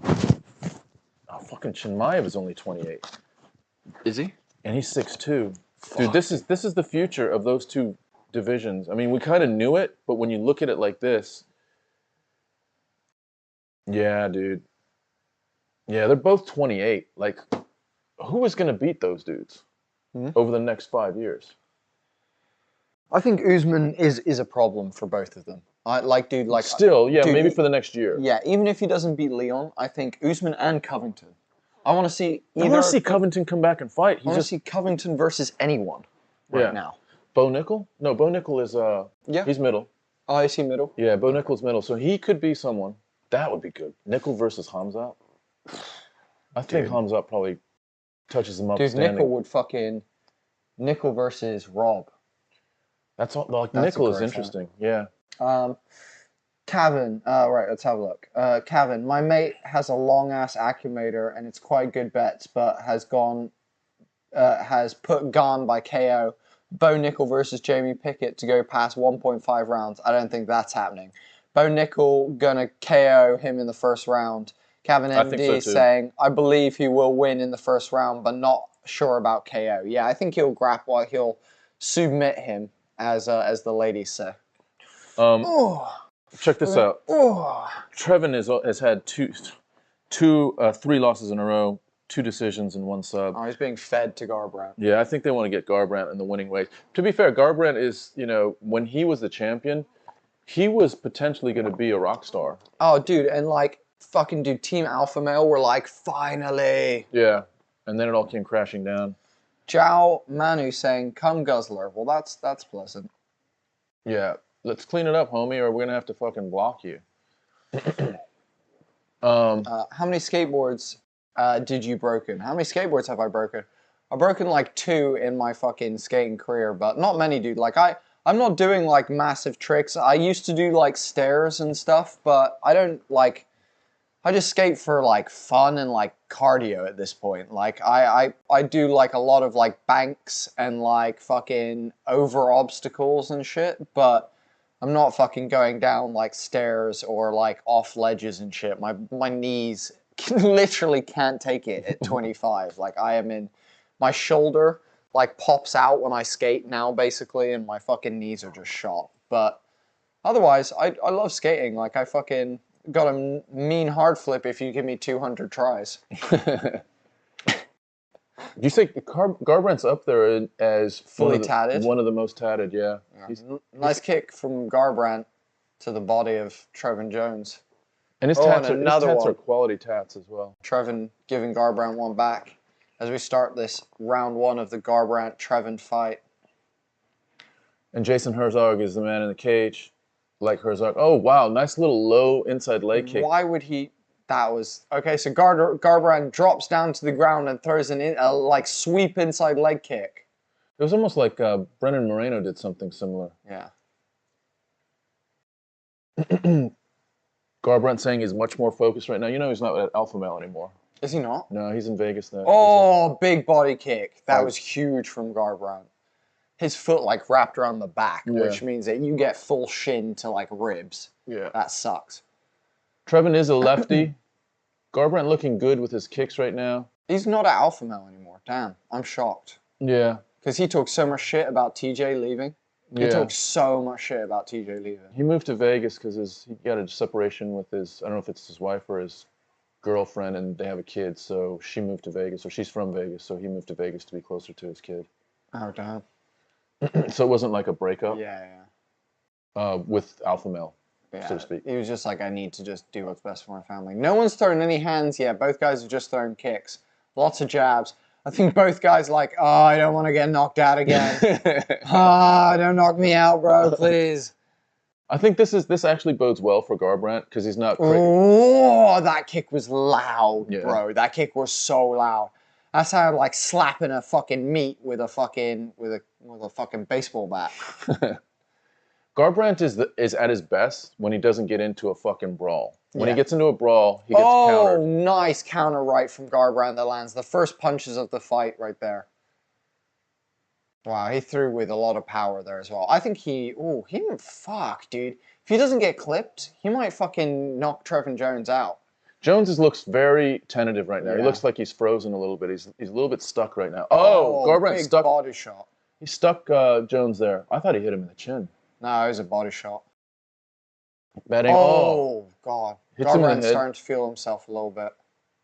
Oh, fucking Chimaev is only 28. Is he? And he's 6'2". Dude, this is the future of those two divisions. I mean, we kind of knew it, but when you look at it like this... Yeah, dude. Yeah, they're both 28. Like, who is going to beat those dudes over the next 5 years? I think Usman is a problem for both of them. Still, yeah, dude, maybe for the next year. Yeah, even if he doesn't beat Leon, I think Usman and Covington. I want to see Covington come back and fight. I want to see Covington versus anyone right now. Bo Nickal? No, Bo Nickal is he's middle. Oh, is he middle? Yeah, Bo Nickal's middle. So he could be someone. That would be good. Nickal versus Khamzat. I think Khamzat probably touches him up. Dude, Nickal would fucking Nickal versus Rob. That's all. Like Nickal is interesting. Yeah. Kevin, right, let's have a look. Kevin, my mate has a long-ass accumulator and it's quite good bets, but has put Gane by KO. Bo Nickal versus Jamie Pickett to go past 1.5 rounds. I don't think that's happening. Bo Nickal gonna KO him in the first round. Kevin MD is saying, I believe he will win in the first round, but not sure about KO. Yeah, I think he'll grapple, he'll submit him, as the ladies say. Check this out. Trevin has had 3 losses in a row, 2 decisions and 1 sub. Oh, he's being fed to Garbrandt. Yeah, I think they want to get Garbrandt in the winning ways. To be fair, Garbrandt is, when he was the champion, he was potentially going to be a rock star. Oh, dude, and like, fucking dude, Team Alpha Male were like, finally. Yeah, and then it all came crashing down. Jao Manu saying, come Guzzler. Well, that's pleasant. Yeah, let's clean it up, homie, or we're going to have to fucking block you. How many skateboards did you broken? How many skateboards have I broken? I've broken like 2 in my fucking skating career, but not many, dude. Like, I'm not doing like massive tricks. I used to do like stairs and stuff, but I don't like, I just skate for like fun and like cardio at this point. Like I do like a lot of like banks and like fucking over obstacles and shit, but I'm not fucking going down like stairs or like off ledges and shit. My knees literally can't take it at 25. Like I am in, my shoulder like pops out when I skate now basically, and my fucking knees are just shot. But otherwise, I love skating. Like I fucking got a mean hard flip if you give me 200 tries. You say Garbrandt's up there as fully tatted? One of the most tatted, yeah. Nice kick from Garbrandt to the body of Trevin Jones. And his tats are quality tats as well. Trevin giving Garbrandt one back as we start this round 1 of the Garbrandt-Trevin fight. And Jason Herzog is the man in the cage. Like Herzog. Oh, wow. Nice little low inside leg kick. Why would he? That was... Okay, so Garbrandt drops down to the ground and throws a like sweep inside leg kick. It was almost like Brennan Moreno did something similar. Yeah. Garbrandt saying he's much more focused right now. You know he's not at Alpha Male anymore. Is he not? No, he's in Vegas now. Oh, big body kick. That was huge from Garbrandt. His foot like wrapped around the back, which means that you get full shin to like ribs. Yeah. That sucks. Trevin is a lefty. Garbrandt looking good with his kicks right now. He's not at Alpha Male anymore. Damn, I'm shocked. Yeah. Because he talked so much shit about TJ leaving. He talked so much shit about TJ leaving. He moved to Vegas because he got a separation with his, I don't know if it's his wife or his girlfriend, and they have a kid, so she moved to Vegas, or she's from Vegas, so he moved to Vegas to be closer to his kid. Oh, damn. So it wasn't like a breakup. Yeah. With Alpha Male, Yeah, so to speak. he was just like, I need to just do what's best for my family. No one's thrown any hands yet. Both guys have just thrown kicks. Lots of jabs. I think both guys like, oh, I don't want to get knocked out again. Don't knock me out, bro, please. I think this actually bodes well for Garbrandt because he's not. Oh, that kick was loud, bro. That kick was so loud. That's how I'm like slapping a fucking meat with a fucking baseball bat. Garbrandt is at his best when he doesn't get into a fucking brawl. When he gets into a brawl, he gets countered. Oh, nice counter right from Garbrandt that lands the first punches of the fight right there. Wow, he threw with a lot of power there as well. I think fuck, dude. If he doesn't get clipped, he might fucking knock Trevin Jones out. Jones looks very tentative right now. Yeah. He looks like he's frozen a little bit. He's a little bit stuck right now. Oh, Garbrandt big stuck. Body shot. He stuck Jones there. I thought he hit him in the chin. No, it was a body shot. Betting. Oh, God. Garbrandt's starting to feel himself a little bit.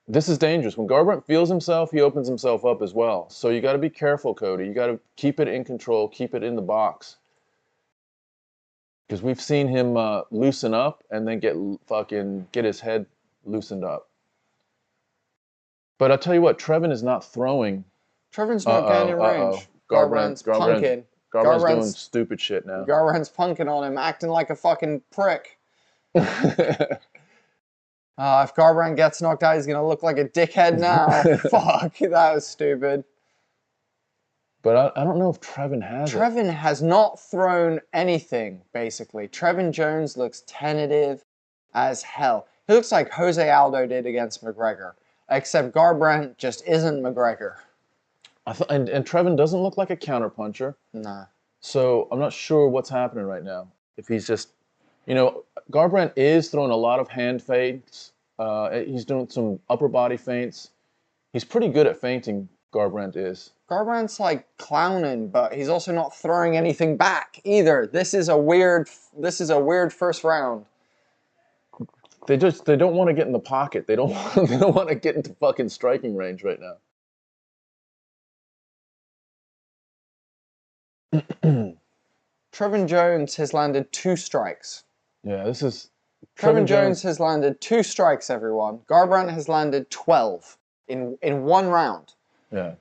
This is dangerous. When Garbrandt feels himself, he opens himself up as well. So you got to be careful, Cody. You got to keep it in control, keep it in the box. Because we've seen him loosen up and then get his head loosened up. But I'll tell you what, Trevin is not throwing. Trevin's not gaining range. Garbrandt's punking. Garbrandt's doing stupid shit now. Garbrandt's punking on him, acting like a fucking prick. If Garbrandt gets knocked out, he's going to look like a dickhead now. Fuck, that was stupid. But I don't know if Trevin has Trevin has not thrown anything, basically. Trevin Jones looks tentative as hell. He looks like Jose Aldo did against McGregor, except Garbrandt just isn't McGregor. And Trevin doesn't look like a counterpuncher. Nah. So I'm not sure what's happening right now. If he's just, Garbrandt is throwing a lot of hand feints. He's doing some upper body feints. He's pretty good at feinting, Garbrandt is. Garbrandt's like clowning, but he's also not throwing anything back either. This is a weird first round. They don't want to get in the pocket. They don't want to get into fucking striking range right now. Trevin Jones has landed 2 strikes. Yeah, this is... Trevin Jones has landed 2 strikes, everyone. Garbrandt has landed 12 in 1 round. Yeah.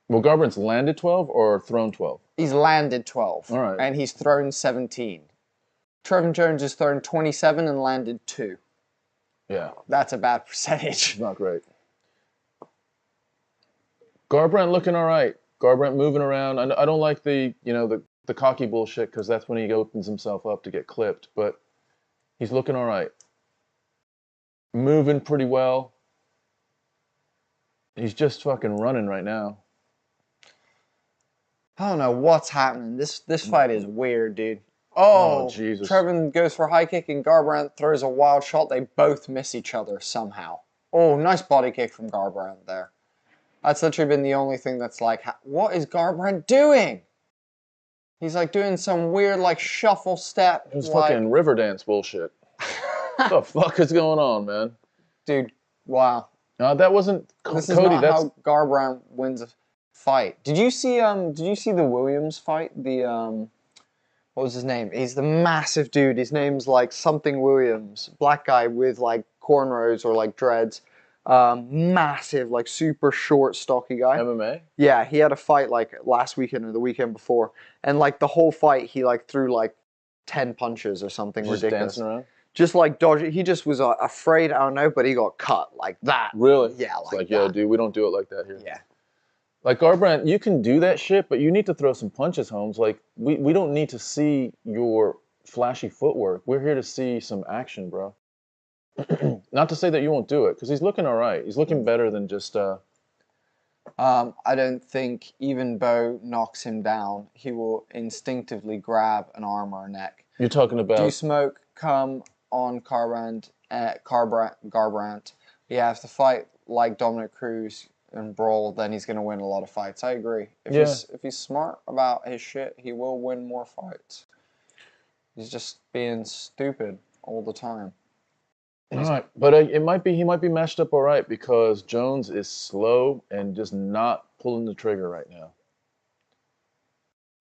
Well, Garbrandt's landed 12 or thrown 12? He's landed 12. All right. And he's thrown 17. Trevin Jones has thrown 27 and landed 2. Yeah. That's a bad percentage. It's not great. Garbrandt looking all right. Garbrandt moving around. I don't like the cocky bullshit because that's when he opens himself up to get clipped. But he's looking all right. Moving pretty well. He's just fucking running right now. I don't know what's happening. This fight is weird, dude. Oh, Jesus. Trevin goes for a high kick and Garbrandt throws a wild shot. They both miss each other somehow. Oh, nice body kick from Garbrandt there. That's literally been the only thing that's like, what is Garbrandt doing? He's like doing some weird like shuffle step. It was like... fucking river dance bullshit. What the fuck is going on, man? Dude, wow. No, that wasn't This Cody. is not That's how Garbrandt wins a fight. Did you see the Williams fight? The what was his name? He's the massive dude. His name's like something Williams. Black guy with like cornrows or like dreads. Massive, like super short, stocky guy. MMA? Yeah, he had a fight like last weekend or the weekend before. And like the whole fight, he like threw like 10 punches or something Just ridiculous. dancing around? Just like dodging. He just was afraid, I don't know, but he got cut like that. Really? Yeah, It's like yo, that. dude, we don't do it like that here. Yeah. Like Garbrandt, you can do that shit, but you need to throw some punches, Holmes. Like, we don't need to see your flashy footwork. We're here to see some action, bro. Not to say that you won't do it, because he's looking all right. He's looking better than just... I don't think even Bo knocks him down. He will instinctively grab an arm or a neck. You're talking about... Do smoke come on Garbrandt? He has to fight like Dominic Cruz and brawl, then he's going to win a lot of fights. I agree. If he's smart about his shit, he will win more fights. He's just being stupid all the time. All right, but he might be matched up all right because Jones is slow and just not pulling the trigger right now.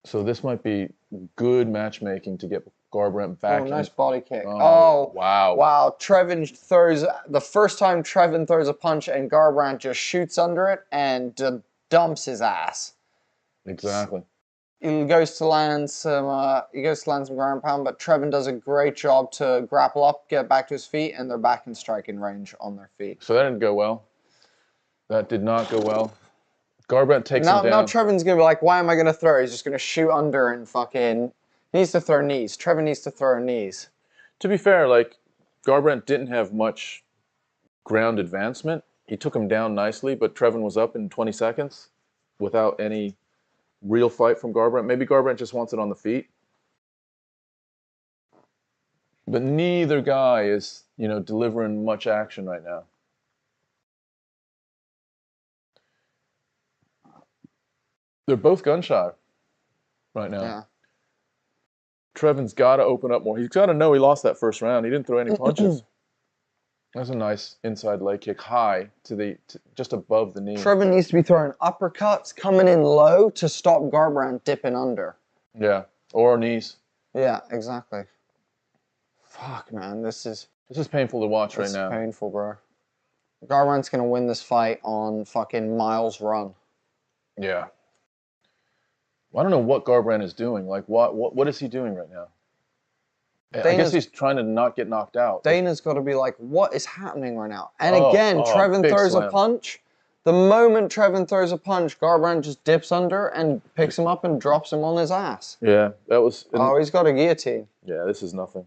So this might be good matchmaking to get Garbrandt back. Oh, nice body kick. Oh, wow. Wow. Trevin throws, the first time Trevin throws a punch and Garbrandt just shoots under it and dumps his ass. Exactly. He goes to land some ground pound, but Trevin does a great job to grapple up, get back to his feet, and they're back in striking range on their feet. So that didn't go well. That did not go well. Garbrandt takes him down. Now Trevin's going to be like, why am I going to throw? He's just going to shoot under and fucking... He needs to throw knees. Trevin needs to throw knees. To be fair, like, Garbrandt didn't have much ground advancement. He took him down nicely, but Trevin was up in 20 seconds without any real fight from Garbrandt. Maybe Garbrandt just wants it on the feet. But neither guy is, delivering much action right now. They're both gun shy right now. Yeah. Trevin's got to open up more. He's got to know he lost that first round. He didn't throw any punches. That's a nice inside leg kick, high to just above the knee. Trevin needs to be throwing uppercuts, coming in low to stop Garbrandt dipping under. Yeah, or knees. Yeah, exactly. Fuck, man, this is painful to watch right now. It's painful, bro. Garbrandt's gonna win this fight on fucking miles run. Yeah. Well, I don't know what Garbrandt is doing. Like, what is he doing right now? I guess he's trying to not get knocked out. Dana's got to be like, what is happening right now? And again, Trevin throws slam. a punch. The moment Trevin throws a punch, Garbrandt just dips under and picks him up and drops him on his ass. Yeah, that was... Oh, he's got a guillotine. Yeah, this is nothing.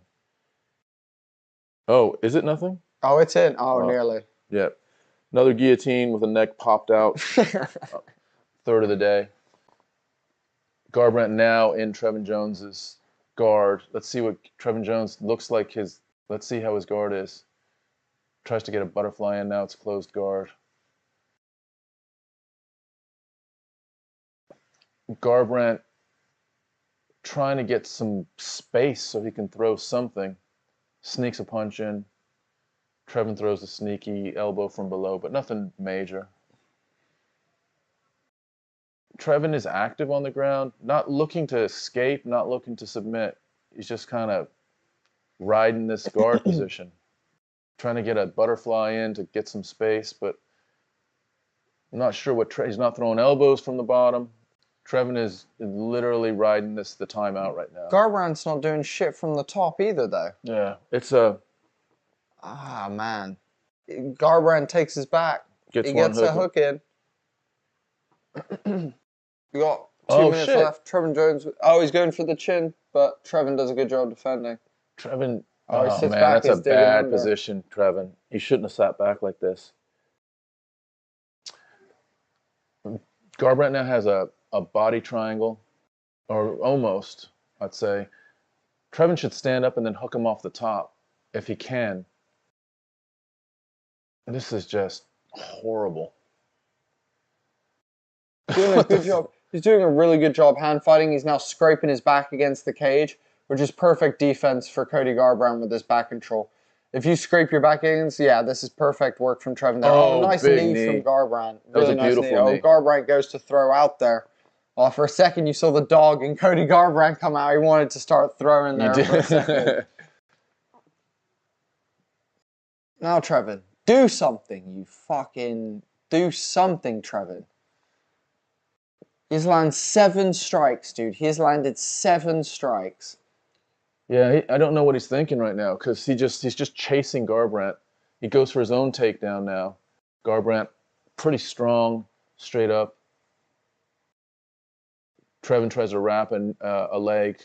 Oh, is it nothing? Oh, it's in. Oh, nearly. Yeah. Another guillotine with a neck popped out. Third of the day. Garbrandt now in Trevin Jones's guard. Let's see what Trevin Jones looks like let's see how his guard is. Tries to get a butterfly in, now it's closed guard. Garbrandt trying to get some space so he can throw something. Sneaks a punch in. Trevin throws a sneaky elbow from below, but nothing major. Trevin is active on the ground, not looking to escape, not looking to submit. He's just kind of riding this guard position, trying to get a butterfly in to get some space, but I'm not sure what he's not throwing elbows from the bottom. Trevin is literally riding the timeout right now. Garbrandt's not doing shit from the top either, though. Yeah, it's a... Ah, man. Garbrandt takes his back. He gets a hook in. We got 2 minutes left. Trevin Jones. Oh, he's going for the chin, but Trevin does a good job defending. Trevin... Oh, he Oh, sits man, back, that's a he's digging bad under. position, Trevin. He shouldn't have sat back like this. Garbrandt now has a body triangle, or almost, I'd say. Trevin should stand up and then hook him off the top, if he can. This is just horrible. Doing a good job. He's doing a really good job hand fighting. He's now scraping his back against the cage, which is perfect defense for Cody Garbrandt with this back control. If you scrape your back against, yeah, this is perfect work from Trevin there. Oh, nice knee from Garbrandt. That was a nice beautiful knee. Oh, Garbrandt goes to throw out there. Oh, for a second you saw the dog and Cody Garbrandt come out. He wanted to start throwing there for a second. Now, Trevin, do something. You fucking do something, Trevin. He's landed 7 strikes, dude. He has landed 7 strikes. Yeah, I don't know what he's thinking right now because he's just chasing Garbrandt. He goes for his own takedown now. Garbrandt, pretty strong, straight up. Trevin tries to wrap a leg.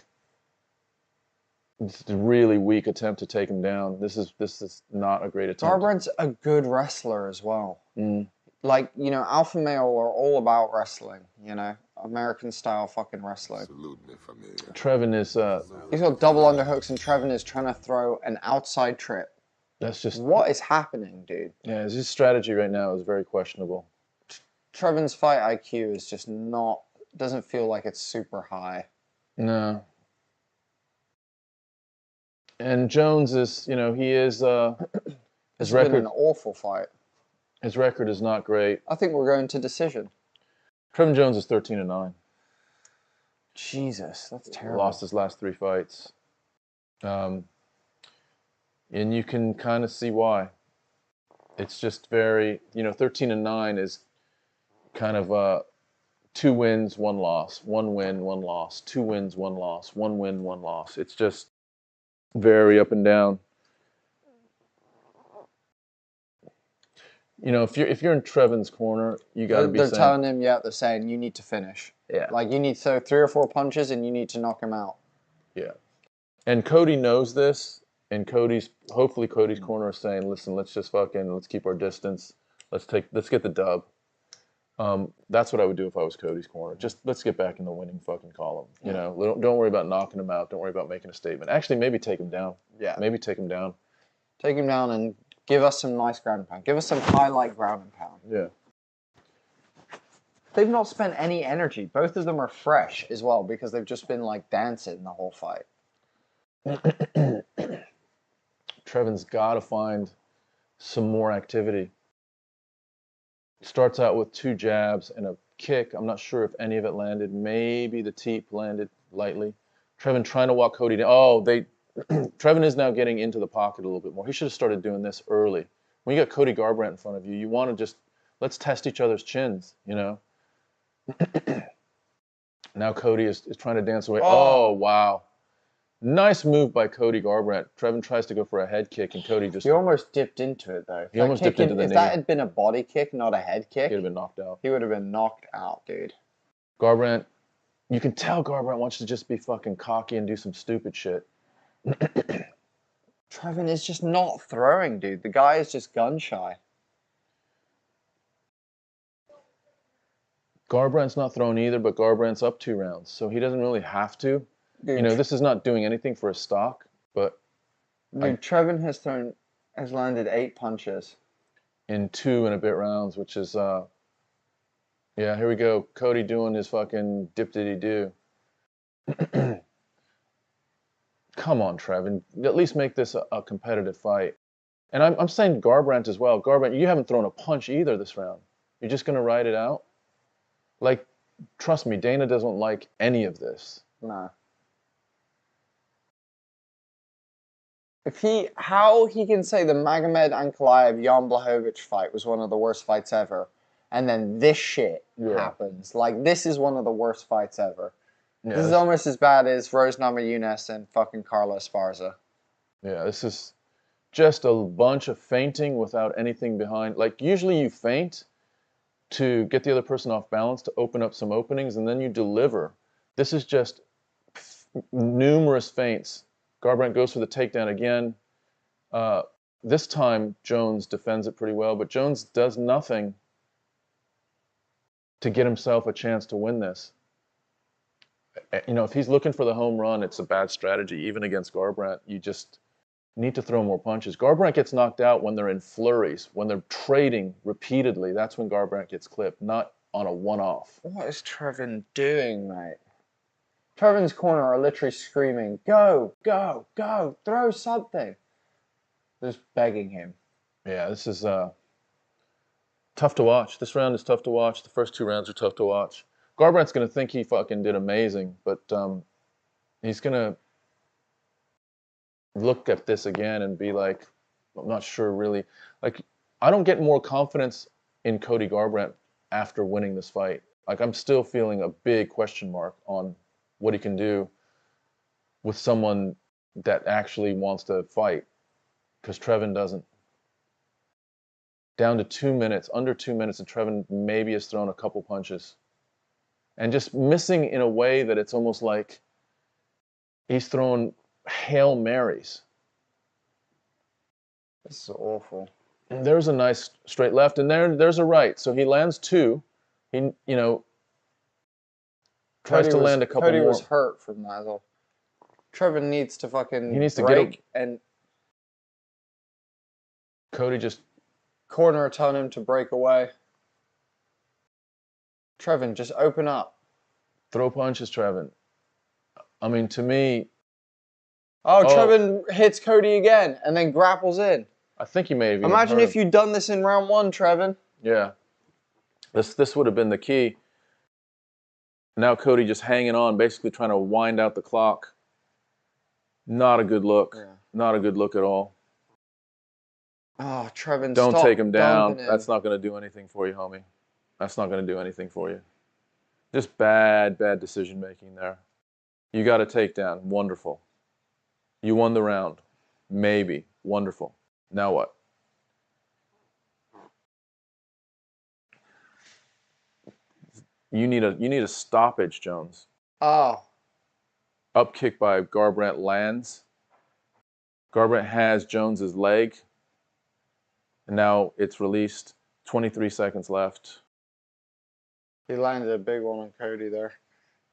It's a really weak attempt to take him down. This is not a great attempt. Garbrandt's a good wrestler as well. Like, you know, alpha male are all about wrestling, you know, American style fucking wrestling. Trevin is he's got double underhooks and Trevin is trying to throw an outside trip. That's just what is happening, dude. Yeah, his strategy right now is very questionable. Trevin's fight IQ is just not, doesn't feel like it's super high. No. And Jones is, you know, he is his record, been an awful fight. His record is not great. I think we're going to decision. Trevin Jones is 13-9. Jesus, that's terrible. Lost his last 3 fights. And you can kind of see why. It's just very, you know, 13-9 is kind of 2 wins, 1 loss, 1 win, 1 loss, 2 wins, 1 loss, 1 win, 1 loss. It's just very up and down. You know, if you're in Trevin's corner, you got to be saying... They're telling him, yeah, they're saying, you need to finish. Yeah. Like, you need to throw 3 or 4 punches and you need to knock him out. Yeah. And Cody knows this, and hopefully Cody's corner is saying, listen, let's keep our distance. Let's get the dub. That's what I would do if I was Cody's corner. Just let's get back in the winning fucking column. You know, don't worry about knocking him out. Don't worry about making a statement. Actually, maybe take him down. Yeah. Maybe take him down. Take him down and give us some nice ground and pound. Give us some highlight ground and pound. Yeah. They've not spent any energy. Both of them are fresh as well because they've just been like dancing the whole fight. Trevin's got to find some more activity. Starts out with 2 jabs and a kick. I'm not sure if any of it landed. Maybe the teep landed lightly. Trevin trying to walk Cody down. Oh, Trevin is now getting into the pocket a little bit more. He should have started doing this early. When you got Cody Garbrandt in front of you, you want to just, let's test each other's chins, you know? Now Cody is trying to dance away. Oh, wow. Nice move by Cody Garbrandt. Trevin tries to go for a head kick, and Cody just... He almost dipped into it, though. He almost dipped into the knee. If that had been a body kick, not a head kick... He'd have been knocked out. He would have been knocked out, dude. Garbrandt... You can tell Garbrandt wants to just be fucking cocky and do some stupid shit. Trevin is just not throwing, dude. The guy is just gun-shy. Garbrandt's not throwing either, but Garbrandt's up 2 rounds, so he doesn't really have to. Dude. You know, this is not doing anything for his stock, but... Dude, Trevin has landed 8 punches. In 2 and a bit rounds, which is, yeah, here we go. Cody doing his fucking dip-diddy-do. Come on, Trevin. At least make this a competitive fight. And I'm saying Garbrandt as well. Garbrandt, you haven't thrown a punch either this round. You're just going to ride it out? Like, trust me, Dana doesn't like any of this. No. How he can say the Magomed Ankalaev Jan Blachowicz fight was one of the worst fights ever, and then this shit happens. Like, this is one of the worst fights ever. Yeah, this is almost as bad as Rose Namajunas and fucking Carla Esparza. Yeah, this is just a bunch of feinting without anything behind. Like, usually you feint to get the other person off balance, to open up some openings, and then you deliver. This is just numerous feints. Garbrandt goes for the takedown again. This time, Jones defends it pretty well, but Jones does nothing to get himself a chance to win this. You know, if he's looking for the home run, it's a bad strategy. Even against Garbrandt, you just need to throw more punches. Garbrandt gets knocked out when they're in flurries, when they're trading repeatedly. That's when Garbrandt gets clipped, not on a one-off. What is Trevin doing, mate? Trevin's corner are literally screaming, go, go, go, throw something. Just begging him. Yeah, this is tough to watch. This round is tough to watch. The first 2 rounds are tough to watch. Garbrandt's going to think he fucking did amazing, but he's going to look at this again and be like, I'm not sure really. Like, I don't get more confidence in Cody Garbrandt after winning this fight. Like, I'm still feeling a big question mark on what he can do with someone that actually wants to fight, because Trevin doesn't. Down to 2 minutes, under 2 minutes, and Trevin maybe has thrown a couple punches. And just missing in a way that it's almost like he's thrown Hail Marys. This is awful. And there's a nice straight left, and there's a right. So he lands 2. He, you know, tries to land a couple Cody more. was hurt from that, though. Trevin needs to fucking He needs to break get and Cody just corner telling him to break away. Trevin, just open up. throw punches, Trevin. I mean, to me... Oh, Trevin hits Cody again and then grapples in. I think he may have even Imagine hurt if you'd done this in round 1, Trevin. Yeah. This would have been the key. Now Cody just hanging on, basically trying to wind out the clock. Not a good look. Yeah. Not a good look at all. Oh, Trevin, Don't stop take him down. dumping him. That's not going to do anything for you, homie. That's not going to do anything for you. Just bad decision making there. You got a takedown. Wonderful. You won the round. Maybe. Wonderful. Now what? You need a stoppage, Jones. Oh. Up kick by Garbrandt lands. Garbrandt has Jones's leg. And now it's released. 23 seconds left. He landed a big one on Cody there.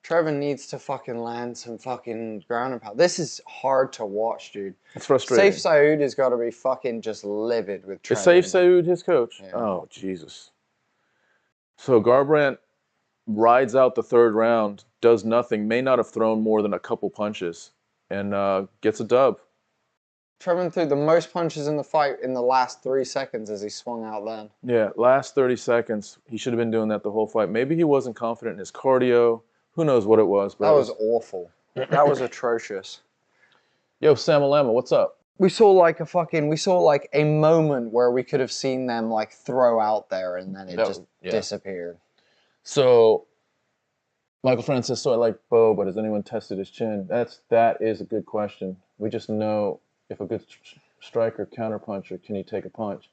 Trevin needs to fucking land some fucking ground and pound. This is hard to watch, dude. It's frustrating. Saif Saud has got to be fucking just livid with Trevin. Is Saif Saud his coach? Yeah. Oh, Jesus. So Garbrandt rides out the 3rd round, does nothing, may not have thrown more than a couple punches, and gets a dub. Trevin threw the most punches in the fight in the last 3 seconds as he swung out then. Yeah, last 30 seconds. He should have been doing that the whole fight. Maybe he wasn't confident in his cardio. Who knows what it was. But that was awful. That was atrocious. Yo, Sam Alama, what's up? We saw like a moment where we could have seen them like throw out there and then it just disappeared. So, Michael Francis says, so I like Bo, but has anyone tested his chin? That is a good question. We just know if a good striker, counterpuncher, can he take a punch?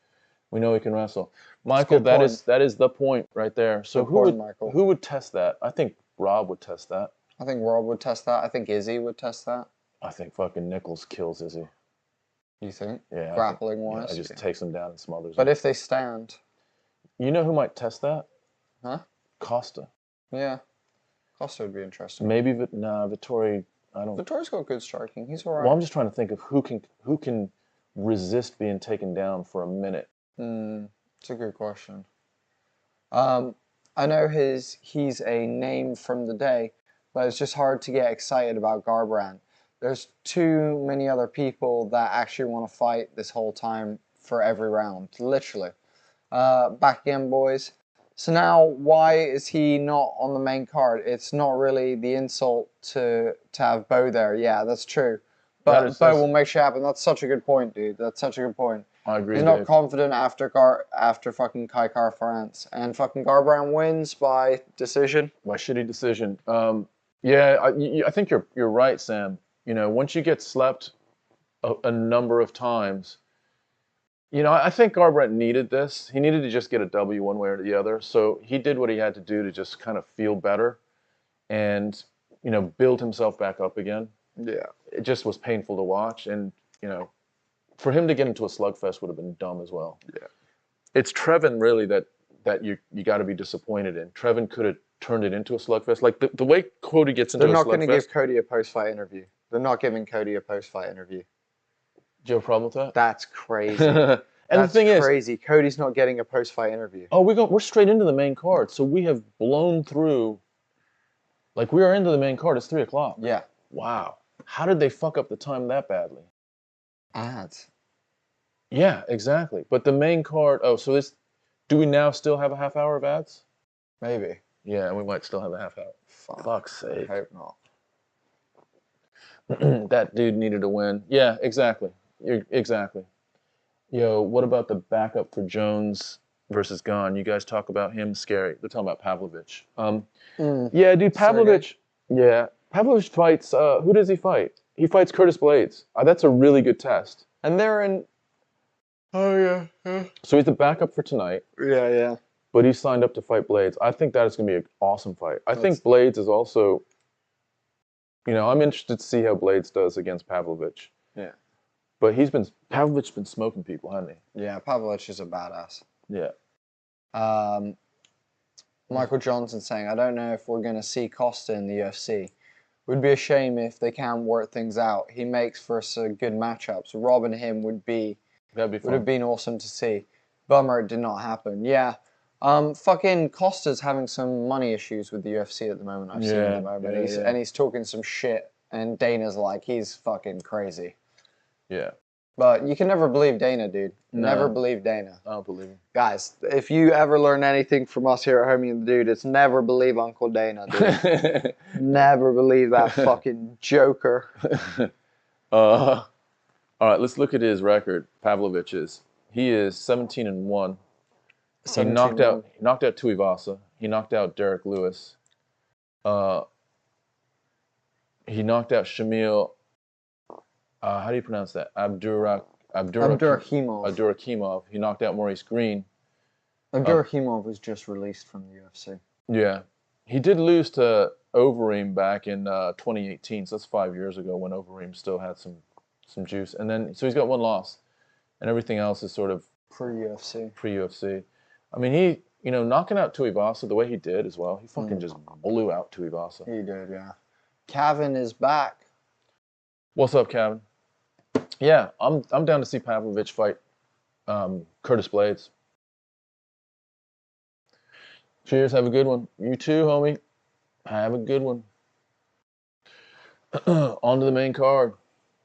We know he can wrestle. Michael, that is the point right there. So who would test that? I think Rob would test that. I think Rob would test that. I think Izzy would test that. I think fucking Nichols kills Izzy. You think? Yeah. Grappling wise? Yeah, just takes him down and smothers him. But if they stand. You know who might test that? Huh? Costa. Yeah. Costa would be interesting. Maybe, Vittori, I don't... Vittori's got good striking. He's all right. Well, I'm just trying to think of who can resist being taken down for a minute. It's a good question. I know he's a name from the day, but it's just hard to get excited about Garbrandt. There's too many other people that actually want to fight this whole time for every round, literally. Back again, boys. So now, why is he not on the main card? It's not really the insult to have Bo there. Yeah, that's true. But Bo will make shit happen. That's such a good point, dude. That's such a good point. I agree. He's not confident after fucking Kai Kara France, and fucking Garbrandt wins by decision. By shitty decision. Yeah, I think you're right, Sam. You know, once you get slept a number of times, you know, I think Garbrandt needed this. He needed to just get a W one way or the other. So he did what he had to do to just kind of feel better and, you know, build himself back up again. Yeah. It just was painful to watch. And, you know, for him to get into a slugfest would have been dumb as well. Yeah. It's Trevin really that you got to be disappointed in. Trevin could have turned it into a slugfest. Like the way Cody gets into a slugfest. They're not going to give Cody a post-fight interview. They're not giving Cody a post-fight interview. Do you have a problem with that? That's crazy. And that's the thing crazy. Cody's not getting a post-fight interview. Oh, we're straight into the main card. So we have blown through. Like we are into the main card. It's 3 o'clock. Yeah. Wow. How did they fuck up the time that badly? Ads. Yeah, exactly. But the main card. Oh, so this. Do we now still have a half hour of ads? Maybe. Yeah, we might still have a half hour. Fuck's sake. I hope not. That dude needed to win. Yeah, exactly. Exactly. Yo, what about the backup for Jones versus Gane? You guys talk about him. Scary. They're talking about Pavlovich. Yeah, dude, Pavlovich. Yeah, Pavlovich fights. Who does he fight? He fights Curtis Blades. That's a really good test. And they're in. Oh yeah. So he's the backup for tonight. Yeah. But he's signed up to fight Blades. I think that is going to be an awesome fight. I think Blades is also. You know, I'm interested to see how Blades does against Pavlovich. Yeah. But Pavlovich's been smoking people, hasn't he? Yeah, Pavlovich is a badass. Yeah. Michael Johnson saying, I don't know if we're going to see Costa in the UFC. Would be a shame if they can't work things out. He makes for some good matchups. Rob and him would have been awesome to see. Bummer it did not happen. Yeah. Fucking Costa's having some money issues with the UFC at the moment. I've seen him over, and he's talking some shit. And Dana's like, he's fucking crazy. Yeah. But you can never believe Dana, dude. No. Never believe Dana. I don't believe him. Guys, if you ever learn anything from us here at Homie and the Dude, it's never believe Uncle Dana, dude. Never believe that fucking joker. All right, let's look at his record. Pavlovich's. He is 17-1. He knocked out Tuivasa. He knocked out Derek Lewis. He knocked out Shamil. How do you pronounce that? Abdurakhimov. He knocked out Maurice Green. Abdurakhimov was just released from the UFC. Yeah. He did lose to Overeem back in 2018, so that's 5 years ago when Overeem still had some juice. And then, so he's got one loss. And everything else is sort of pre-UFC. I mean, knocking out Tuivasa the way he did as well, he fucking just blew out Tuivasa. He did, yeah. Kevin is back. What's up, Kevin? Yeah, I'm down to see Pavlovich fight Curtis Blades. Cheers, have a good one. You too, homie. Have a good one. On to the main card.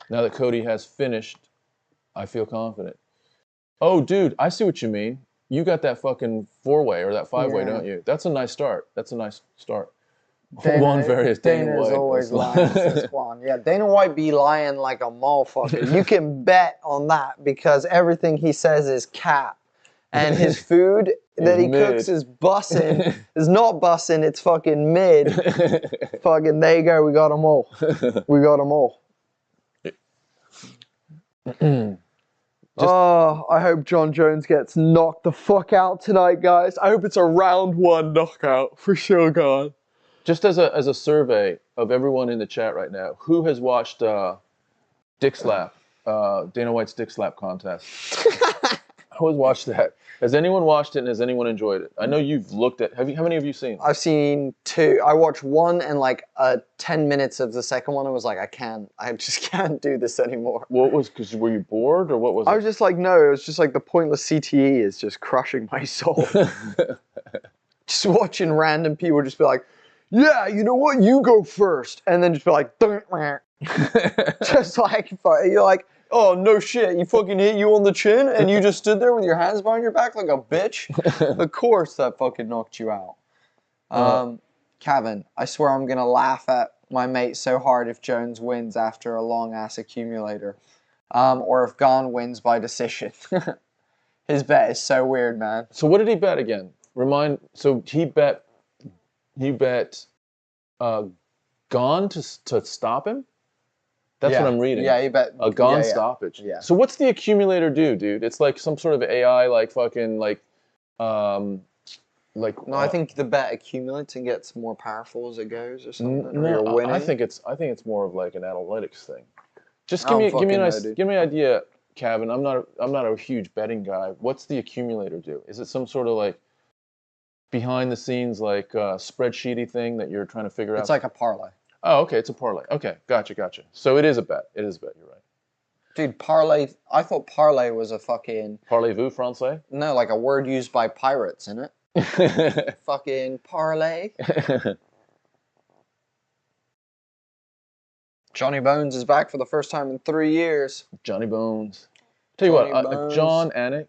Now that Cody has finished, I feel confident. Oh, dude, I see what you mean. You got that fucking 4-way or that 5-way, don't you? That's a nice start. Dana White. Always lying, says Juan. Yeah, Dana White be lying like a motherfucker. You can bet on that because everything he says is cap. And his food that he cooks is bussin'. It's not bussin', it's fucking mid. Fucking, there you go, we got them all. I hope John Jones gets knocked the fuck out tonight, guys. I hope it's a round 1 knockout for sure, God. Just as a survey of everyone in the chat right now, who has watched Dick Slap, Dana White's Dick Slap contest? Who has watched that? Has anyone watched it and has anyone enjoyed it? I know you've looked at. How many have you seen? I've seen 2. I watched 1 and like 10 minutes of the second one. I was like, I just can't do this anymore. What was? Because were you bored or what was it? I was just like, no. It was just like the pointless CTE is just crushing my soul. Just watching random people just be like, yeah, you know what? You go first, and then just be like, just like you're like. Oh, no shit. He fucking hit you on the chin and you just stood there with your hands behind your back like a bitch? Of course that fucking knocked you out. Kevin, I swear I'm going to laugh at my mate so hard if Jones wins after a long-ass accumulator. Or if Gane wins by decision. His bet is so weird, man. So what did he bet again? So he bet Gane to stop him? That's what I'm reading. Yeah, he bet a Gane stoppage. Yeah. So what's the accumulator do, dude? It's like some sort of AI, like fucking No, I think the bet accumulates and gets more powerful as it goes, or something. Or you're winning. I think it's more of like an analytics thing. Just I give me an don't idea, Kevin. I'm not a huge betting guy. What's the accumulator do? Is it some sort of like behind the scenes like spreadsheety thing that you're trying to figure out? It's like a parlay. Oh, okay, it's a parlay. Okay, gotcha. So it is a bet. You're right. Dude, parlay. I thought parlay was a fucking Parlez-vous français? no, like a word used by pirates, isn't it? Fucking parlay. Johnny Bones is back for the first time in 3 years. Johnny Bones. Tell you what, John Anik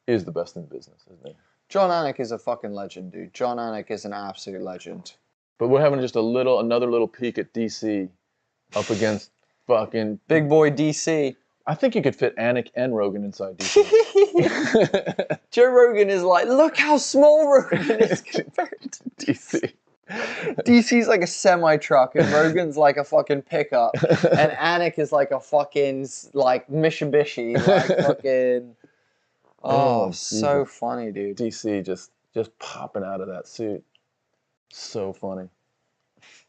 is the best in business, isn't he? John Anik is a fucking legend, dude. John Anik is an absolute legend. But we're having just another little peek at DC up against fucking big boy DC. I think you could fit Anik and Rogan inside DC. Joe Rogan is like, look how small Rogan is compared to DC. DC's like a semi-truck and Rogan's like a fucking pickup. And Anik is like a fucking like Mitsubishi. Like fucking so funny, dude. DC just popping out of that suit. So funny.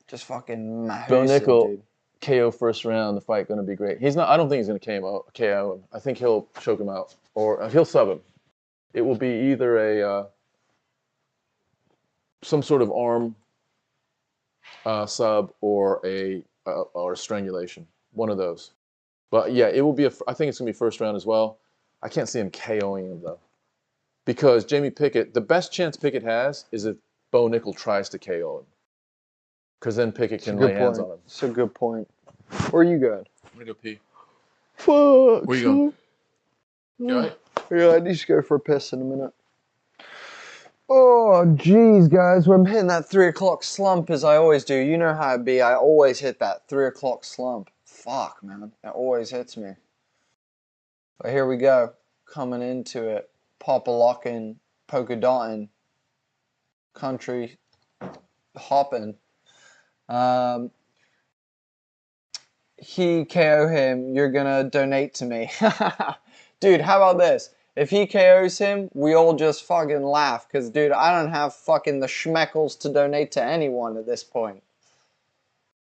Just fucking massive, Bo Nickal, dude. KO first round, the fight going to be great. I don't think he's going to KO him. I think he'll choke him out. Or he'll sub him. It will be either some sort of arm sub or a strangulation. One of those. But yeah, it will be I think it's going to be first round as well. I can't see him KOing him though. Because Jamie Pickett, the best chance Pickett has is if Bo Nickal tries to KO him. Because then Pickett can lay hands on him. It's a good point. Where are you going? I'm gonna go pee. Fuck. Where you going? You alright? Yeah, I need to go for a piss in a minute. Oh, jeez, guys. When I'm hitting that 3 o'clock slump as I always do, you know how it be. I always hit that 3 o'clock slump. Fuck, man. It always hits me. But here we go. Coming into it. Pop-a-locking, polka-dotting, country hopping. He KO him, you're gonna donate to me. Dude, how about this? If he KOs him, we all just fucking laugh. Because, dude, I don't have fucking the schmeckles to donate to anyone at this point.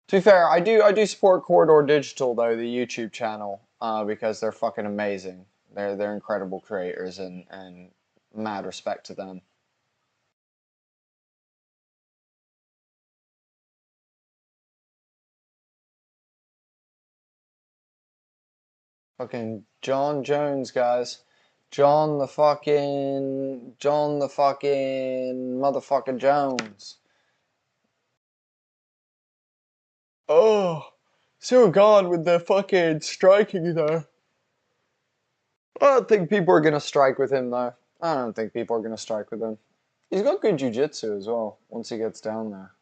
To be fair, I do support Corridor Digital, though, the YouTube channel. Because they're fucking amazing. They're incredible creators and mad respect to them. Fucking John Jones, guys. John the fucking motherfucker Jones. Oh, Ciryl Gane with the fucking striking though. I don't think people are gonna strike with him though. I don't think people are gonna strike with him. He's got good jiu-jitsu as well once he gets down there.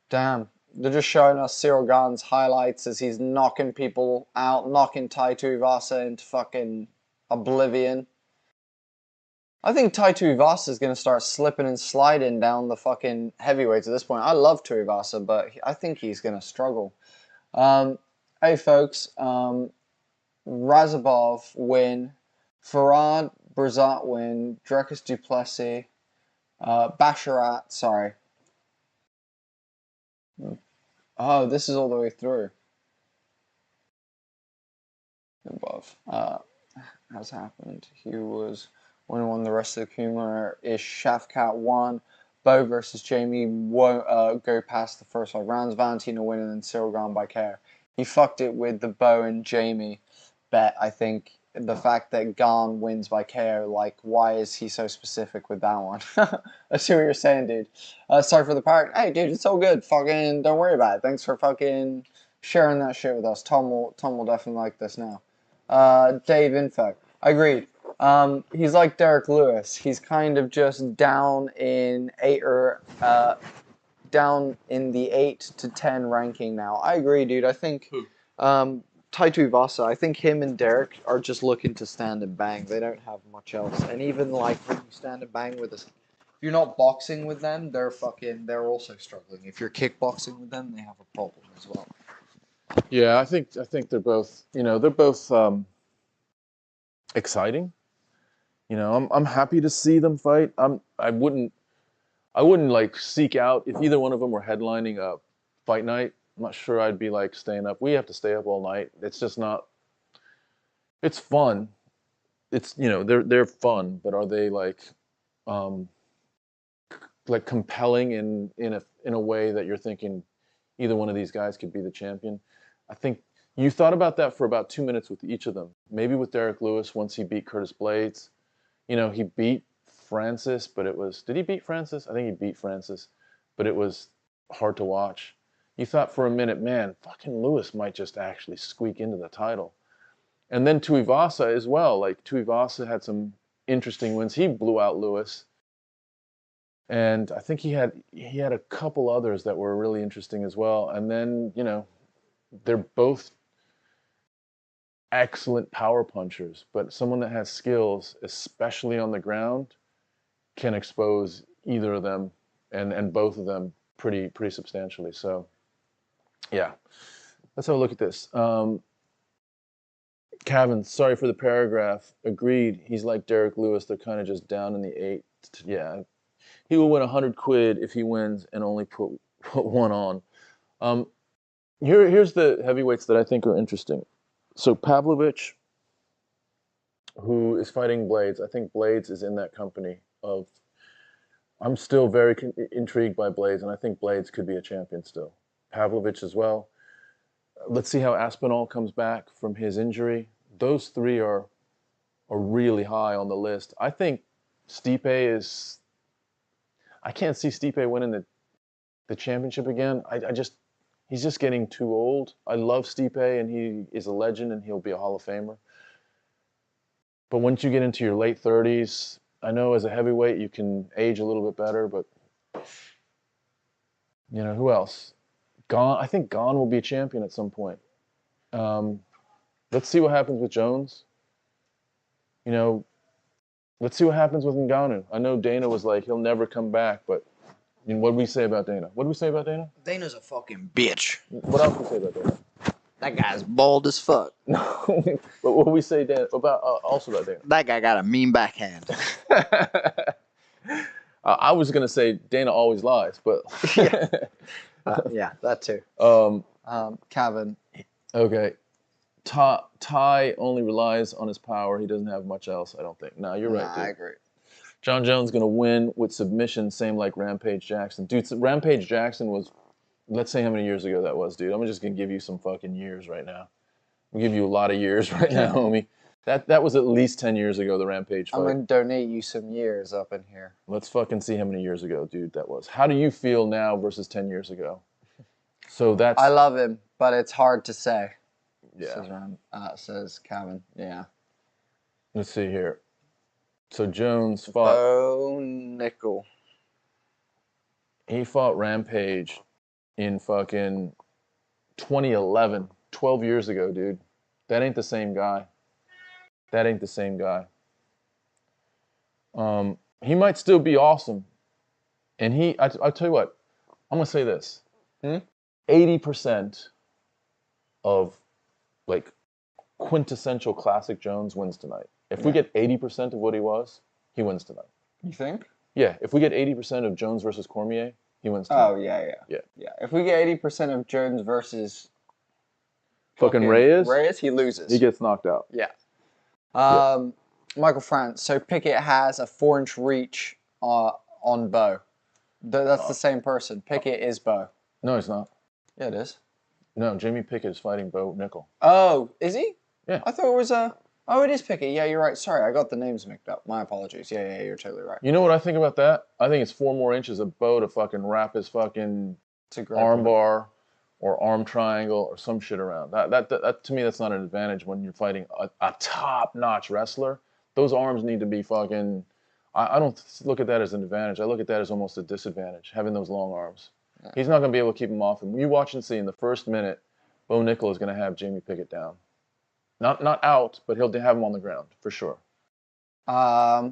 Damn, they're just showing us Ciryl Gane's highlights as he's knocking people out, knocking Tai Tuivasa into fucking oblivion. I think Tai Tuivasa is going to start slipping and sliding down the fucking heavyweights at this point. I love Tuivasa, but I think he's going to struggle. Hey folks, Razabov win, Farad Brazat win, Dricus du Plessis, Basharat, sorry. Oh, this is all the way through. Above. Has happened. He was 1-1. The rest of the accumulator is Shavkat 1. Bo versus Jamie won't go past the first 5 rounds. Valentina winning and Ciryl Gane by KO. He fucked it with the Bo and Jamie bet, I think. the fact that Gane wins by KO, like, why is he so specific with that one? I see what you're saying, dude. Sorry for the part. Hey, dude, it's all good. Fucking don't worry about it. Thanks for fucking sharing that shit with us. Tom will definitely like this now. Dave Info. Agreed. He's like Derek Lewis. He's kind of just down in the 8 to 10 ranking now. I agree, dude. I think Taito Ivasa, I think him and Derek are just looking to stand and bang. They don't have much else. And even like when you stand and bang with us, if you're not boxing with them, they're also struggling. If you're kickboxing with them, they have a problem as well. Yeah, I think they're both, they're both exciting. I'm happy to see them fight. I wouldn't like seek out if either one of them were headlining a fight night. I'm not sure I'd be like staying up. We have to stay up all night. It's just not. It's fun. It's they're fun, but are they like compelling in a way that you're thinking either one of these guys could be the champion? I think you thought about that for about 2 minutes with each of them. Maybe with Derek Lewis once he beat Curtis Blades. He beat Francis, but did he beat Francis? I think he beat Francis, but it was hard to watch. You thought for a minute, man, fucking Lewis might just actually squeak into the title. And then Tuivasa as well. Like, Tuivasa had some interesting wins. He blew out Lewis. And I think he had a couple others that were really interesting as well. And then, they're both excellent power punchers, but someone that has skills, especially on the ground, can expose either of them and both of them pretty substantially. So, yeah, let's have a look at this. Kevin, sorry for the paragraph. Agreed. He's like Derek Lewis. They're kind of just down in the 8. Yeah, he will win 100 quid if he wins and only put one on. Here's the heavyweights that I think are interesting. So Pavlovich, who is fighting Blades, I think Blades is in that company of. I'm still very intrigued by Blades, and I think Blades could be a champion still. Pavlovich as well. Let's see how Aspinall comes back from his injury. Those three are really high on the list. I think Stipe is. I can't see Stipe winning the championship again. He's just getting too old. I love Stipe, and he is a legend, and he'll be a Hall of Famer. But once you get into your late 30s, I know as a heavyweight you can age a little bit better, but who else? Gane. I think Gane will be a champion at some point. Let's see what happens with Jones. Let's see what happens with Ngannou. I know Dana was like, he'll never come back, but what did we say about Dana? What did we say about Dana? Dana's a fucking bitch. What else did we say about Dana? That guy's bald as fuck. No, but what did we say also about Dana? That guy got a mean backhand. I was gonna say Dana always lies, but yeah, that too. Kevin. Okay. Ty only relies on his power. He doesn't have much else, I don't think. No, you're right, dude. I agree. John Jones going to win with submission, same like Rampage Jackson. Dude, Rampage Jackson was, let's say how many years ago that was, dude. I'm just going to give you some fucking years right now. I'll give you a lot of years right now, homie. That was at least 10 years ago, the Rampage fight. I'm going to donate you some years up in here. Let's fucking see how many years ago, dude, that was. How do you feel now versus 10 years ago? So that's... I love him, but it's hard to say. Yeah. Says Kevin. Yeah. Let's see here. So Jones fought... Bo Nickal. He fought Rampage in fucking 2011. 12 years ago, dude. That ain't the same guy. That ain't the same guy. He might still be awesome. And I'll tell you what. I'm going to say this. 80% of like quintessential classic Jones wins tonight. If we get 80% of what he was, he wins tonight. You think? Yeah, if we get 80% of Jones versus Cormier, he wins tonight. Oh, yeah. If we get 80% of Jones versus fucking Reyes, he loses. He gets knocked out. Yeah. Michael France. So Pickett has a 4-inch reach on Bo. That's the same person. Pickett is Bo. No, he's not. Yeah, it is. No, Jamie Pickett is fighting Bo Nickal. Oh, is he? Yeah. I thought it was Oh, it is Pickett. Yeah, you're right. Sorry, I got the names mixed up. My apologies. Yeah, you're totally right. You know what I think about that? I think it's 4 more inches of Bo to fucking wrap his fucking arm bar or arm triangle or some shit around. That to me, that's not an advantage when you're fighting a top-notch wrestler. Those arms need to be fucking... I don't look at that as an advantage. I look at that as almost a disadvantage, having those long arms. Yeah. He's not going to be able to keep them off him. You watch and see in the first minute, Bo Nickal is going to have Jamie Pickett down. Not out, but he'll have him on the ground for sure. I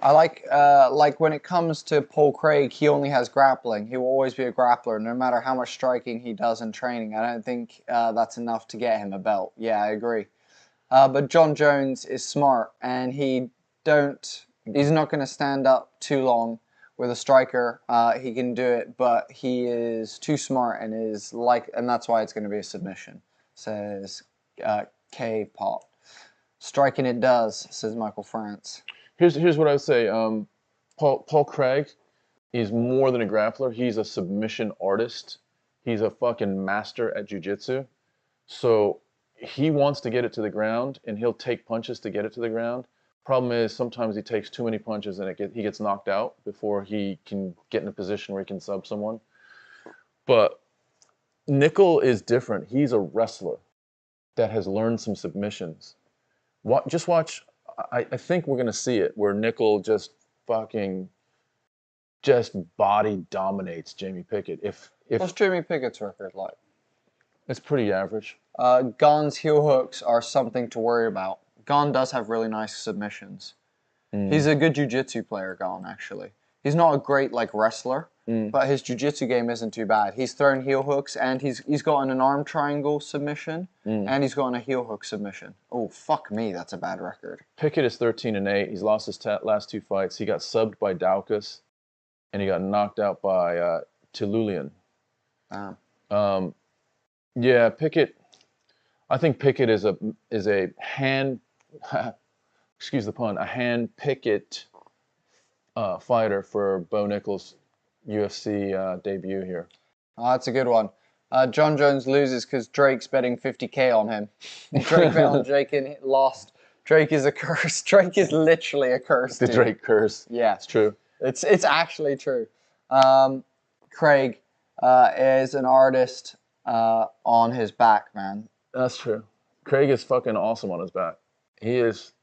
like when it comes to Paul Craig, he only has grappling. He will always be a grappler, no matter how much striking he does in training. I don't think that's enough to get him a belt. Yeah, I agree. But Jon Jones is smart, and he's not going to stand up too long with a striker. He can do it, but he is too smart and that's why it's going to be a submission, says K-Pop. Striking it does, says Michael France. Here's what I would say. Paul Craig is more than a grappler. He's a submission artist. He's a fucking master at jiu-jitsu. So he wants to get it to the ground, and he'll take punches to get it to the ground. Problem is, sometimes he takes too many punches, and he gets knocked out before he can get in a position where he can sub someone. But Nickal is different. He's a wrestler that has learned some submissions. Just watch. I think we're going to see it where Nickal just body dominates Jamie Pickett. What's Jamie Pickett's record like? It's pretty average. Gane's heel hooks are something to worry about. Gane does have really nice submissions. He's a good jiu-jitsu player, Gane, actually. He's not a great wrestler, but his jiu-jitsu game isn't too bad. He's thrown heel hooks, and he's gotten an arm triangle submission, and he's gotten a heel hook submission. Oh, fuck me, that's a bad record. Pickett is 13-8. He's lost his last 2 fights. He got subbed by Daukaus, and he got knocked out by Tilulian. Yeah, Pickett. I think Pickett is a hand. Excuse the pun. A hand Pickett fighter for Bo Nickal's UFC debut here. Oh, that's a good one. Jon Jones loses because Drake's betting 50K on him. Drake bet on Jake and lost. Drake is a curse. Drake is literally a curse. The Drake curse. Yeah, it's true. It's actually true. Craig is an artist on his back, man. That's true. Craig is fucking awesome on his back. He's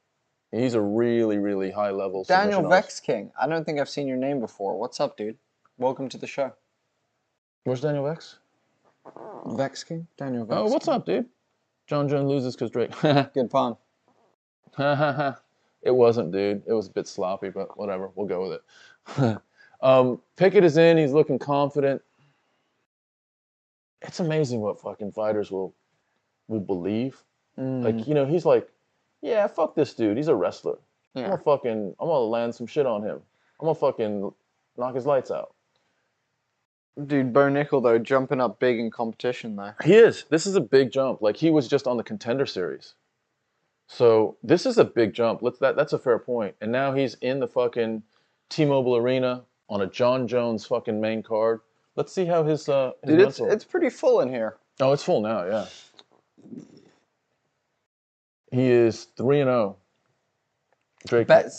a really, really high level. Daniel Vex King. I don't think I've seen your name before. What's up, dude? Welcome to the show. Where's Daniel Vex? Vex King? Daniel Vex. Oh, what's up, dude? Jon Jones loses because Drake. Good pun. It wasn't, dude. It was a bit sloppy, but whatever. We'll go with it. Pickett is in. He's looking confident. It's amazing what fucking fighters will believe. He's like, yeah, fuck this dude. He's a wrestler. Yeah. I'm gonna land some shit on him. I'm gonna fucking knock his lights out. Dude, Bo Nickal, though, jumping up big in competition there. He is. This is a big jump. He was just on the Contender Series. So this is a big jump. That's a fair point. And now he's in the fucking T-Mobile Arena on a Jon Jones fucking main card. Let's see how his dude, it's pretty full in here. Oh, it's full now, yeah. He is 3-0. Drake bet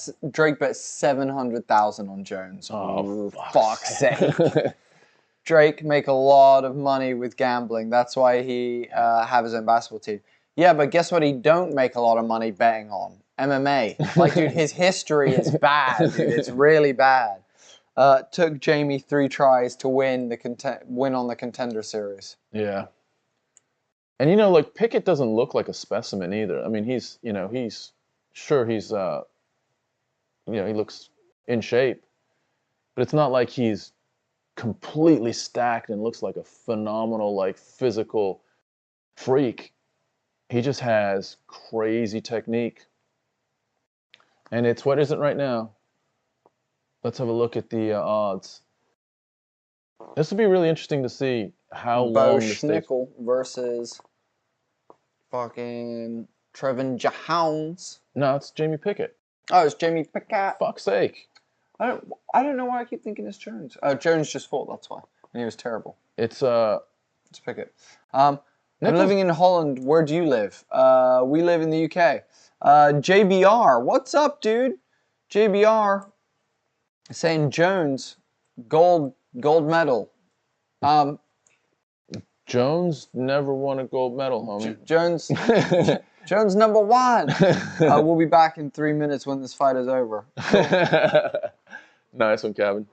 700,000 on Jones. Oh, fuck's sake! Drake make a lot of money with gambling. That's why he have his own basketball team. Yeah, but guess what? He don't make a lot of money betting on MMA. Dude, his history is bad. Dude, it's really bad. Took Jamie 3 tries to win on the Contender Series. Yeah. And Pickett doesn't look like a specimen either. I mean, he looks in shape, but it's not like he's completely stacked and looks like a phenomenal physical freak. He just has crazy technique. And it's what is it right now? Let's have a look at the odds. This will be really interesting to see how long this Nickal versus fucking Trevin Jones. No, it's Jamie Pickett. Oh, it's Jamie Pickett. Fuck's sake. I don't know why I keep thinking it's Jones. Oh, Jones just fought, that's why. And he was terrible. It's Pickett. I'm living in Holland. Where do you live? We live in the UK. JBR, what's up, dude? JBR saying Jones, gold medal. Jones never won a gold medal, homie. Jones Jones #1. We'll be back in 3 minutes when this fight is over. Nice one, Kevin.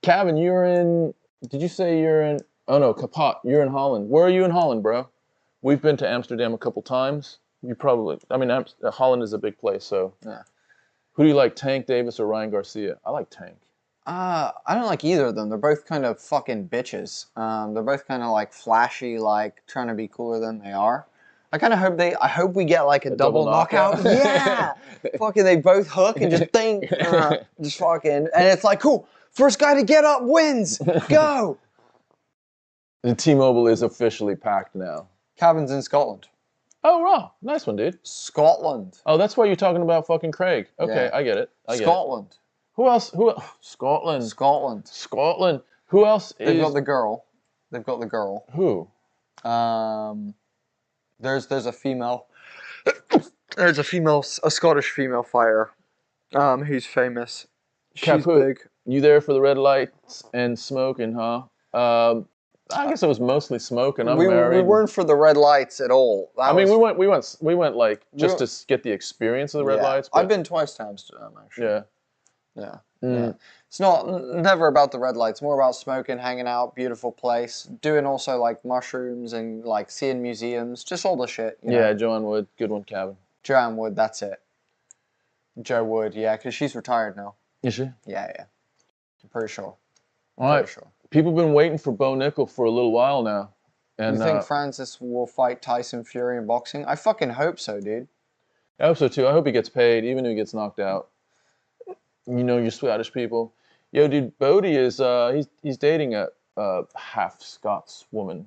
Kevin, you're in. Did you say you're in? Oh no, Kapot. You're in Holland. Where are you in Holland, bro? We've been to Amsterdam a couple times. You probably. I mean, Holland is a big place, so. Yeah. Who do you like, Tank Davis or Ryan Garcia? I like Tank. I don't like either of them. They're both kind of fucking bitches. They're both kind of like flashy, like trying to be cooler than they are. I kind of hope I hope we get like a double knockout. Yeah. Fucking they both hook and just ding. Just fucking, and it's like, cool. First guy to get up wins. Go. The T-Mobile is officially packed now. Cabin's in Scotland. Oh, wow. Nice one, dude. Scotland. Oh, that's why you're talking about fucking Craig. Okay, yeah. I get it. Scotland. Who else? Scotland. Scotland. Scotland. Who else is... They've got the girl. They've got the girl. Who? There's a female. There's a Scottish female fighter. Who's famous. She's big. You there for the red lights and smoking, huh? I guess it was mostly smoking. I'm married. We weren't for the red lights at all. We went like just to get the experience of the red lights. I've been twice to Amsterdam actually. Yeah. Yeah. Yeah. It's never about the red lights. More about smoking, hanging out, beautiful place, doing also like mushrooms and like seeing museums, just all the shit. You know? Joanne Wood, good one, Cabin. Joanne Wood, that's it. Joe Wood, yeah, because she's retired now. Is she? Yeah. I'm pretty sure. All right. Sure. People have been waiting for Bo Nickal for a little while now. And you think Francis will fight Tyson Fury in boxing? I fucking hope so, dude. I hope so too. I hope he gets paid, even if he gets knocked out. You know, you Scottish people. Yo, dude, Bodie is he's dating a half Scots woman.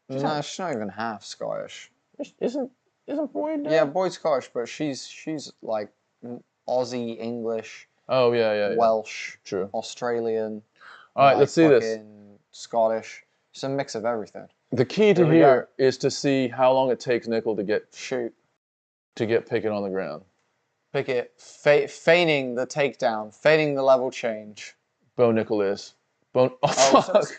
No, she's not even half Scottish. Isn't Boyd? Yeah, Boyd's Scottish, but she's like Aussie, English. Oh yeah. Welsh. True. Australian. All right, let's see this. Scottish. It's a mix of everything. The key to here is to see how long it takes Nickal to get Pickett on the ground. Pickett feigning the takedown, feigning the level change. Bo Nickal is.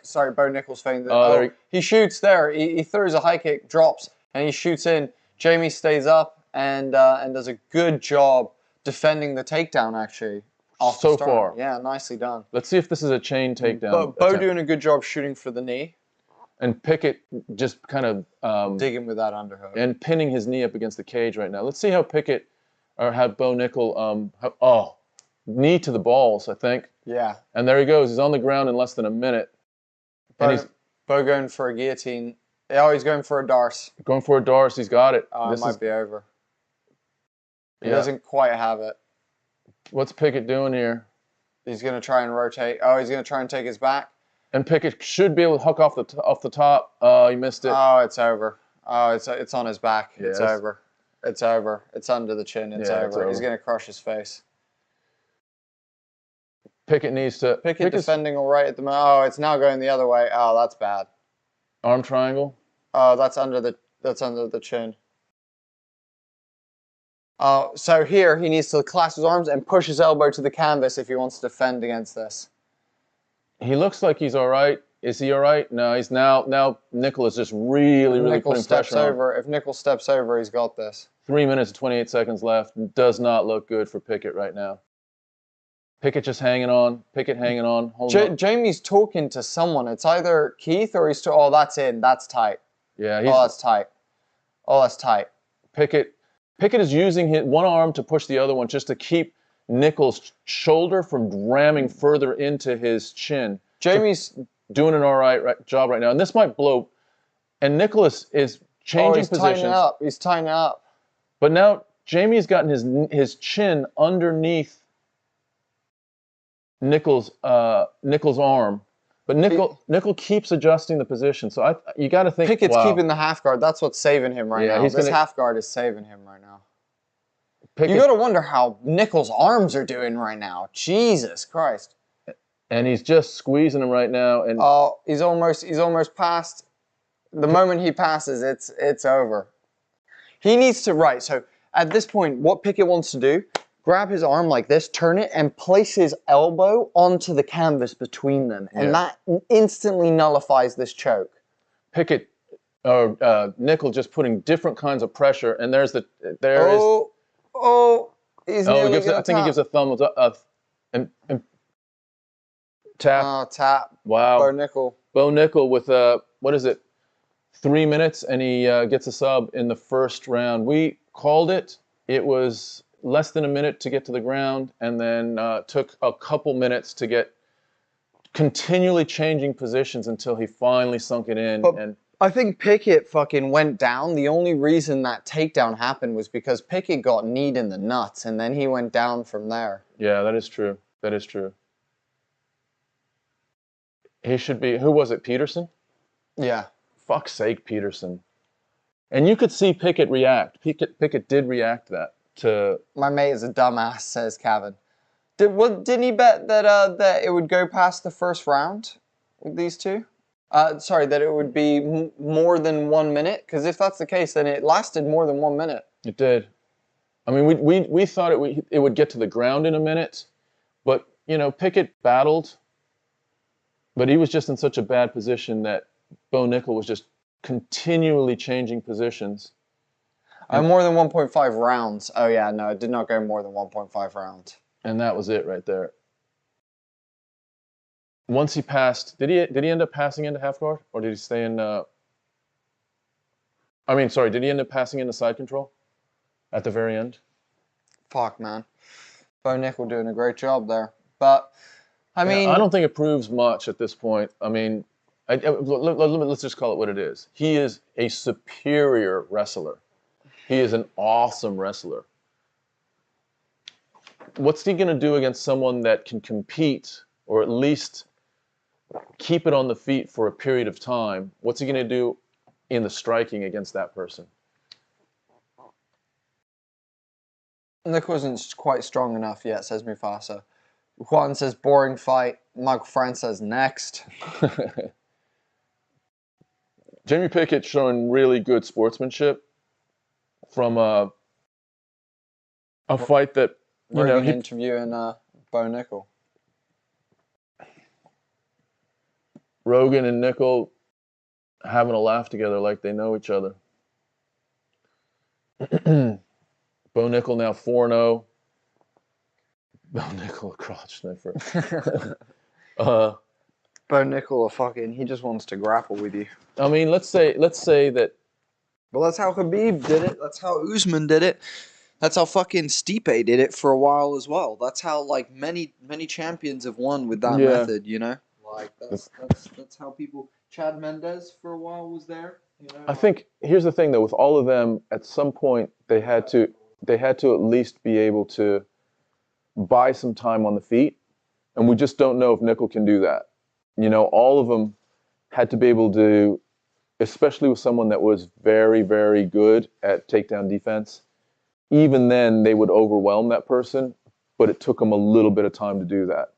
Sorry, Bo Nickal's feigning. He shoots there. He throws a high kick, drops, and he shoots in. Jamie stays up and does a good job defending the takedown, actually. So far. Yeah, nicely done. Let's see if this is a chain takedown. Bo doing a good job shooting for the knee. And Pickett just kind of... digging with that underhook. And pinning his knee up against the cage right now. Let's see how Pickett, or how Bo Nickal... knee to the balls, I think. Yeah. And there he goes. He's on the ground in less than a minute. Bo going for a guillotine. Oh, he's going for a Darce. Going for a Darce. He's got it. Oh, it might be over. He doesn't quite have it. What's Pickett doing here? He's going to try and rotate. Oh, he's going to try and take his back. And Pickett should be able to hook off the top. He missed it. Oh, it's over. Oh, it's on his back. It's over. It's over. It's under the chin. It's over. He's going to crush his face. Pickett needs to... Pickett defending all right at the moment. Oh, it's now going the other way. Oh, that's bad. Arm triangle? Oh, that's under the chin. So here he needs to clasp his arms and push his elbow to the canvas if he wants to defend against this. He looks like he's all right. Is he all right? No, he's now Nickal is just really putting pressure on. If Nickal steps over, he's got this. 3 minutes and 28 seconds left. Does not look good for Pickett right now. Pickett just hanging on. Pickett hanging on. Hold on. Jamie's talking to someone. It's either Keith or he's... Oh, that's in. That's tight. Yeah. Oh, that's tight. Oh, that's tight. Pickett is using his one arm to push the other one just to keep Nickal's shoulder from ramming further into his chin. Jamie's doing an all right job right now. And this might blow. And Nicholas is changing positions. He's tying up. But now Jamie's gotten his chin underneath Nickal's arm. But Nickal keeps adjusting the position. So you got to think. Pickett's keeping the half guard. That's what's saving him right now. This half guard is saving him right now. You got to wonder how Nickal's arms are doing right now. Jesus Christ. And he's just squeezing him right now. And he's almost past. The moment he passes, it's over. He needs to, right, so at this point, what Pickett wants to do, grab his arm like this, turn it, and place his elbow onto the canvas between them. And that instantly nullifies this choke. Pickett, or Nickal just putting different kinds of pressure, and he's he's nearly I think he gives a thumb and tap. Oh, tap. Wow. Bo Nickal. Bo Nickal with, what is it, 3 minutes, and he gets a sub in the first round. We called it. It was less than a minute to get to the ground, and then took a couple minutes to get continually changing positions until he finally sunk it in. And I think Pickett fucking went down. The only reason that takedown happened was because Pickett got kneed in the nuts, and then he went down from there. Yeah, that is true. That is true. He should be, who was it, Peterson? Yeah. Fuck's sake, Peterson. And you could see Pickett react. Pickett did react to... My mate is a dumbass, says Kevin. Didn't he bet that that it would go past the first round with these two? Sorry, that it would be more than 1 minute? Because if that's the case, then it lasted more than 1 minute. It did. I mean, we thought it would get to the ground in a minute, but, you know, Pickett battled, but he was just in such a bad position that Bo Nickal was just continually changing positions. More than 1.5 rounds. Oh, yeah, no, it did not go more than 1.5 rounds. And that was it right there. Once he passed, did he end up passing into half guard, or did he stay in? Did he end up passing into side control at the very end? Fuck, man. Bo Nickal doing a great job there, but I mean, I don't think it proves much at this point. I mean, let's just call it what it is. He is a superior wrestler. He is an awesome wrestler. What's he going to do against someone that can compete, or at least keep it on the feet for a period of time? What's he going to do in the striking against that person? Nick wasn't quite strong enough yet, says Mufasa. Juan says boring fight. Michael Fran says next. Jamie Pickett showing really good sportsmanship from a fight that, you know, interviewing Bo Nickal. Rogan and Nickal having a laugh together like they know each other. Bo Nickal now 4-0. Bo Nickal a crotch sniffer. Bo Nickal he just wants to grapple with you. I mean, let's say that. Well, that's how Khabib did it. That's how Usman did it. That's how fucking Stipe did it for a while as well. That's how like many champions have won with that method, you know? Like that's how people. Chad Mendez for a while was there. You know? I think here's the thing though, with all of them, at some point they had to at least be able to buy some time on the feet, and we just don't know if Nickal can do that. You know, all of them had to be able to, especially with someone that was very, very good at takedown defense. Even then, they would overwhelm that person, but it took them a little bit of time to do that.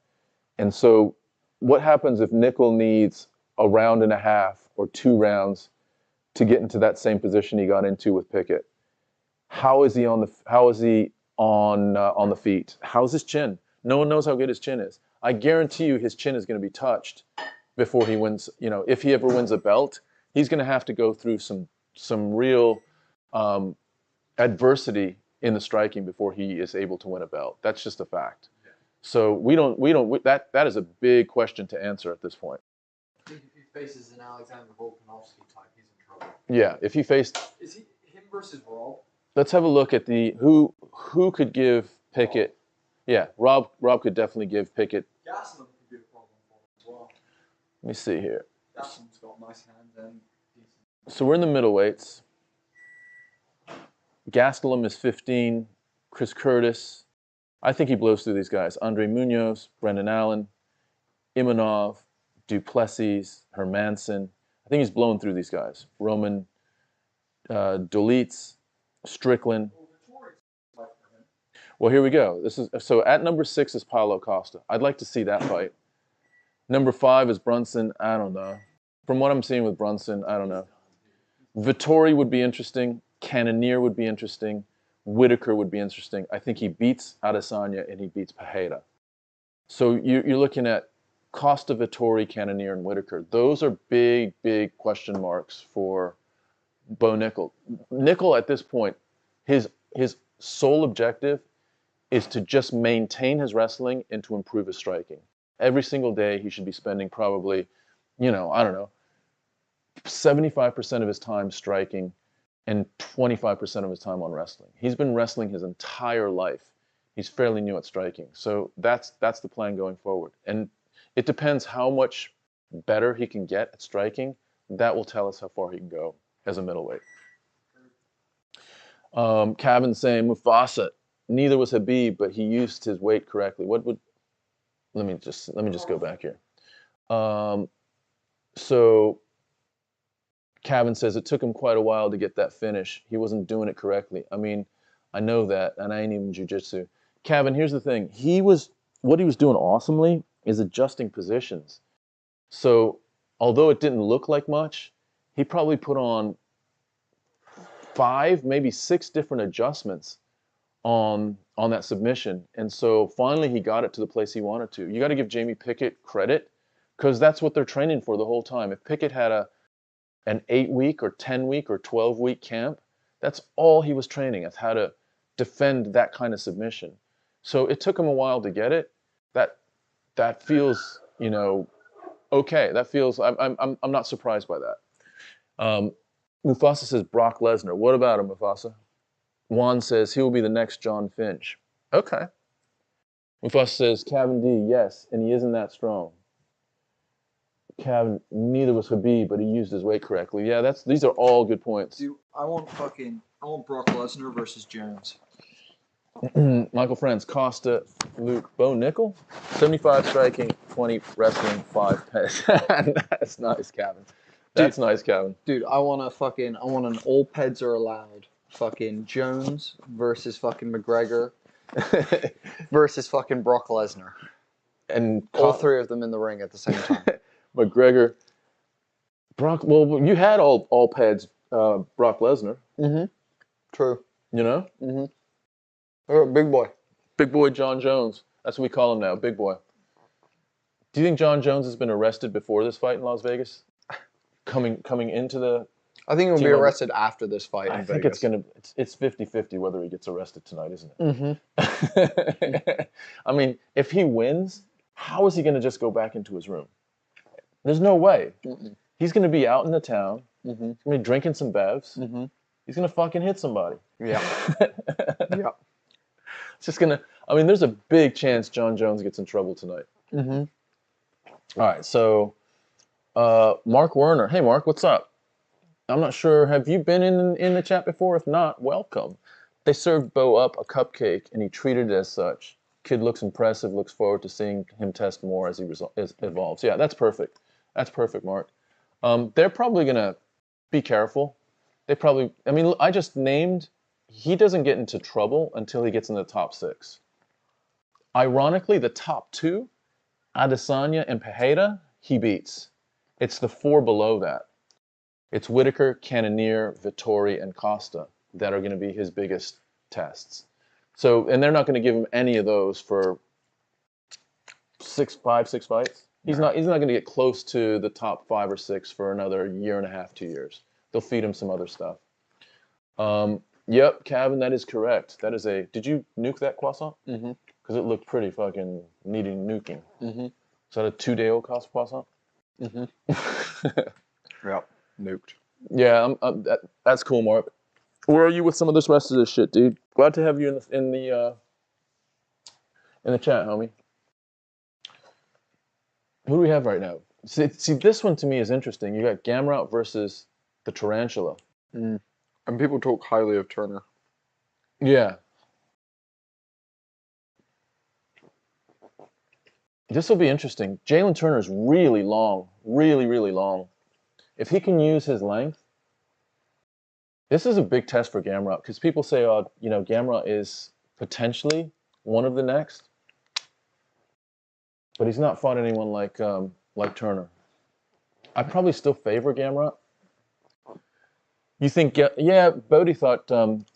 And so what happens if Nickal needs a round and a half or 2 rounds to get into that same position he got into with Pickett? How is he on the feet? How's his chin? No one knows how good his chin is. I guarantee you his chin is going to be touched before he wins. You know, if he ever wins a belt, he's going to have to go through some real adversity in the striking before he is able to win a belt. That's just a fact. So that is a big question to answer at this point. If he faces an Alexander Volkanovski type, he's in trouble. Yeah, if he faced... Is he him versus Rob? Let's have a look at who could give Pickett... Yeah, Rob could definitely give Pickett... Gastelum could be a problem for him as well. Let me see here. Gastelum's got nice hands and decent. So we're in the middleweights. Gastelum is 15. Chris Curtis. I think he blows through these guys. Andre Munoz, Brendan Allen, Imanov, Duplessis, Hermanson. I think he's blown through these guys. Roman Dolitz, Strickland. Well, here we go. So at number 6 is Paulo Costa. I'd like to see that fight. Number 5 is Brunson. I don't know. From what I'm seeing with Brunson, I don't know. Vettori would be interesting. Cannonier would be interesting. Whitaker would be interesting. I think he beats Adesanya and he beats Pereira. So you're looking at Costa, Vettori, Cannonier, and Whitaker. Those are big, big question marks for Bo Nickal. Nickal at this point, his sole objective is to just maintain his wrestling and to improve his striking. Every single day he should be spending probably, I don't know, 75% of his time striking and 25% of his time on wrestling. He's been wrestling his entire life. He's fairly new at striking. So that's the plan going forward. And it depends how much better he can get at striking. That will tell us how far he can go as a middleweight. Kevin saying Mufasa, neither was Habib, but he used his weight correctly. Let me just go back here. So Kevin says it took him quite a while to get that finish. He wasn't doing it correctly. I mean, I know that, and I ain't even jiu-jitsu. Kevin, here's the thing. What he was doing awesomely is adjusting positions. So although it didn't look like much, he probably put on 5, maybe 6 different adjustments on that submission. And so finally he got it to the place he wanted to. You got to give Jamie Pickett credit because that's what they're training for the whole time. If Pickett had an 8-week or 10-week or 12-week camp, that's all he was training as how to defend that kind of submission. So it took him a while to get it. That feels, okay. That feels I'm not surprised by that. Mufasa says Brock Lesnar. What about him, Mufasa? Juan says he will be the next John Finch. Okay. Mufasa says Kevin D, yes, and he isn't that strong. Kevin, neither was Habib, but he used his weight correctly. Yeah, these are all good points. Dude, I want Brock Lesnar versus Jones. Michael Friends, Costa, Luke, Bo Nickal, 75 striking, 20 wrestling, 5 pets. That's nice, Kevin. That's nice, Kevin. Dude, I want an all peds are allowed. Fucking Jones versus fucking McGregor versus fucking Brock Lesnar. And all 3 of them in the ring at the same time. McGregor, Brock. Well, you had all peds, Brock Lesnar. Mm-hmm. True. Mm-hmm. Big boy. Big boy John Jones. That's what we call him now, big boy. Do you think John Jones has been arrested before this fight in Las Vegas? Coming into the... I think he'll be arrested after this fight in Vegas. It's 50-50 whether he gets arrested tonight, isn't it? Mm-hmm. I mean, if he wins, how is he going to just go back into his room? There's no way. Mm-mm. He's going to be out in the town. Mm-hmm. He's going to be drinking some bevs. Mm-hmm. He's going to fucking hit somebody. Yeah. Yeah. It's just going to... I mean, there's a big chance John Jones gets in trouble tonight. Mm-hmm. All right, so Mark Werner. Hey, Mark, what's up? I'm not sure. Have you been in the chat before? If not, welcome. They served Bo up a cupcake, and he treated it as such. Kid looks impressive. Looks forward to seeing him test more as he evolves. Yeah, that's perfect. That's perfect, Mark. They're probably going to be careful. I mean, I just named... He doesn't get into trouble until he gets in the top 6. Ironically, the top 2, Adesanya and Pereira, he beats. It's the 4 below that. It's Whitaker, Cannonier, Vettori, and Costa that are going to be his biggest tests. So, and they're not going to give him any of those for 6 fights. He's not going to get close to the top 5 or 6 for another 1.5 to 2 years. They'll feed him some other stuff. Yep, Kevin, that is correct. That is a... Did you nuke that croissant? Mm-hmm. Because it looked pretty fucking needing nuking. Mm-hmm. Is that a 2-day-old croissant? Mm-hmm. Yep, nuked. Yeah, that's cool, Mark. Where are you with some of this rest of this shit, dude? Glad to have you in the chat, homie. Who do we have right now? See, this one to me is interesting. You got Gamrot versus the Tarantula. Mm. And people talk highly of Turner. Yeah. This will be interesting. Jalin Turner is really long. Really, really long. If he can use his length, this is a big test for Gamrot because people say, Gamrot is potentially one of the next, but he's not fought anyone like Turner. I probably still favor Gamrot. You think? Yeah, Bodie thought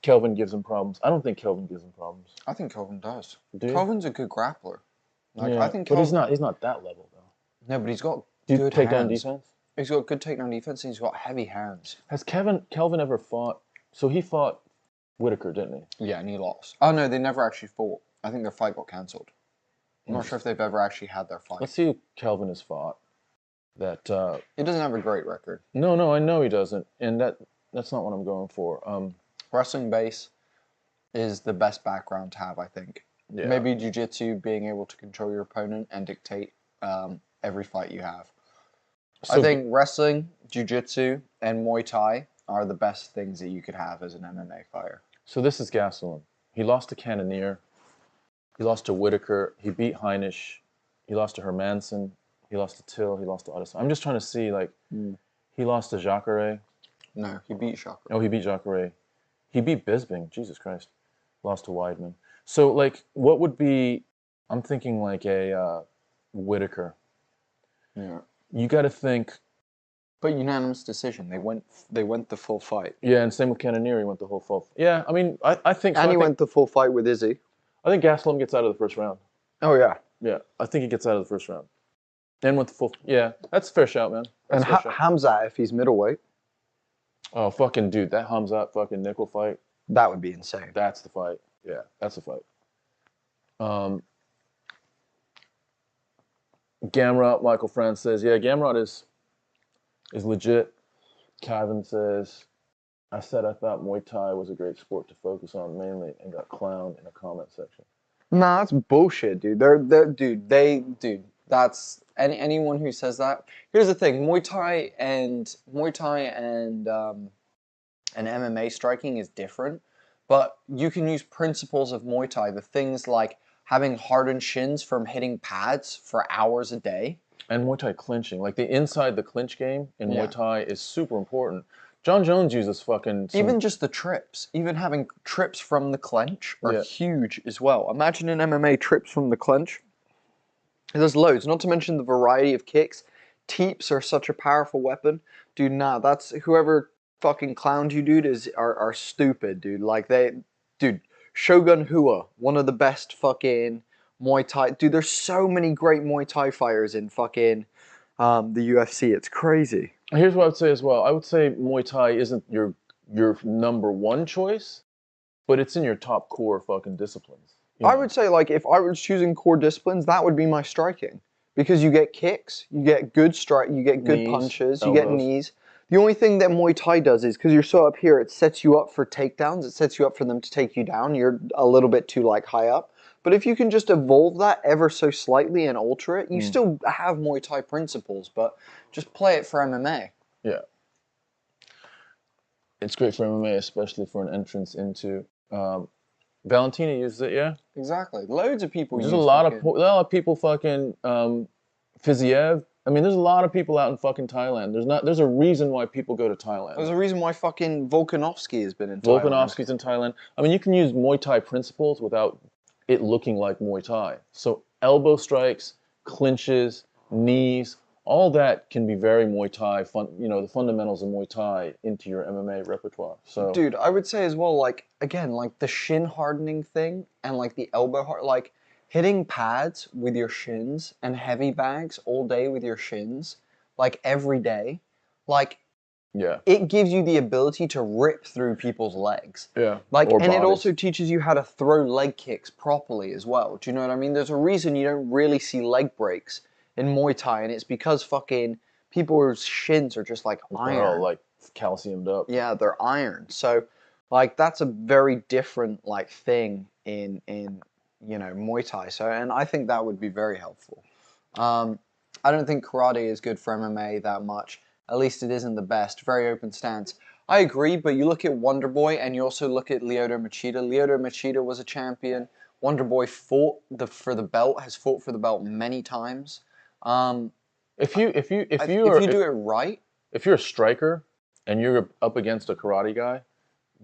Kelvin gives him problems. I don't think Kelvin gives him problems. I think Kelvin does. Do you? Kelvin's a good grappler. Like, Yeah, I think but Kelvin, he's not that level though. no, but he's got Do good takedown hands. defense? He's got good takedown defense and he's got heavy hands. Has Kelvin ever fought? So he fought Whitaker, didn't he? Yeah, and he lost. Oh no, they never actually fought. I think their fight got cancelled. I'm not sure if they've ever actually had their fight. Let's see who Kelvin has fought. That He doesn't have a great record. no, I know he doesn't, and that's not what I'm going for. Wrestling base is the best background to have, I think. Yeah. Maybe jiu-jitsu, being able to control your opponent and dictate every fight you have. So I think wrestling, jiu-jitsu, and Muay Thai are the best things that you could have as an MMA fighter. So this is Gastelum. He lost to Cannonier. He lost to Whitaker. He beat Heinisch. He lost to Hermanson. He lost to Till. He lost to Adesanya. I'm just trying to see, like, he lost to Jacare. No, he beat Shaka. Oh, he beat Jacare. He beat Bisping. Jesus Christ. Lost to Weidman. So, like, what would be, I'm thinking like a Whitaker. Yeah. You got to think. But unanimous decision. They went the full fight. Yeah, and same with Cannonier. He went the whole full. Yeah, I mean, I think. So. And he went the full fight with Izzy. I think Gastelum gets out of the first round. Oh, yeah. Yeah, I think he gets out of the first round. And with the full. Yeah, that's a fair shout, man. That's And a fair shout. Hamzat, if he's middleweight, Oh, fucking dude, that Hamzat fucking nickel fight. that would be insane. That's the fight. Yeah, that's the fight. Gamrot, Michael Franz says, yeah, Gamrot is legit. Kevin says, I said I thought Muay Thai was a great sport to focus on mainly and got clowned in a comment section. Nah, that's bullshit, dude. That's anyone who says that. Here's the thing: Muay Thai and MMA striking is different, but you can use principles of Muay Thai. The things like having hardened shins from hitting pads for hours a day. And Muay Thai clinching, like the inside the clinch game in Yeah. Muay Thai is super important. John Jones uses fucking Even just the trips, even having trips from the clench are Yeah. huge as well. Imagine in MMA trips from the clench. There's loads, not to mention the variety of kicks. Teeps are such a powerful weapon. Dude, nah, that's whoever fucking clowned you, dude, are stupid, dude. Like dude, Shogun Hua, one of the best fucking Muay Thai. Dude, there's so many great Muay Thai fighters in fucking the UFC. It's crazy. Here's what I would say as well. I would say Muay Thai isn't your number one choice, but it's in your top core fucking disciplines. You I know? would say, like, if I was choosing core disciplines, that would be my striking. Because you get kicks, you get good strike, you get good Knees, punches, you get elbows. knees. The only thing that Muay Thai does is, because you're so up here, it sets you up for takedowns. It sets you up for them to take you down. You're a little bit too, like, high up. But if you can just evolve that ever so slightly and alter it, you still have Muay Thai principles, but just play it for MMA. Yeah. It's great for MMA, especially for an entrance into. Valentina uses it, yeah. Exactly. Loads of people There's use a lot fucking- of people fucking Fiziev. I mean, there's a lot of people out in fucking Thailand. There's a reason why people go to Thailand. There's a reason why fucking Volkanovski has been in Thailand. Volkanovski's in Thailand. I mean, you can use Muay Thai principles without it looking like Muay Thai. So elbow strikes, clinches, knees, all that can be very Muay Thai. The fundamentals of Muay Thai into your MMA repertoire. So, Dude, I would say as well, like, again, like the shin hardening thing and like the elbow like hitting pads with your shins and heavy bags all day with your shins, like every day, like yeah, it gives you the ability to rip through people's legs. yeah. Like, Or and it bodies. also teaches you how to throw leg kicks properly as well. Do you know what I mean? There's a reason you don't really see leg breaks in Muay Thai, and it's because fucking people's shins are just like They're iron. all like calciumed up. Yeah, they're iron. So, like, that's a very different like thing in Muay Thai. So, and I think that would be very helpful. I don't think karate is good for MMA that much. At least it isn't the best. Very open stance. I agree, but you look at Wonderboy and you also look at Lyoto Machida. Lyoto Machida was a champion. Wonderboy fought for the belt. Has fought for the belt many times. If you If you do it right, if you're a striker and you're up against a karate guy,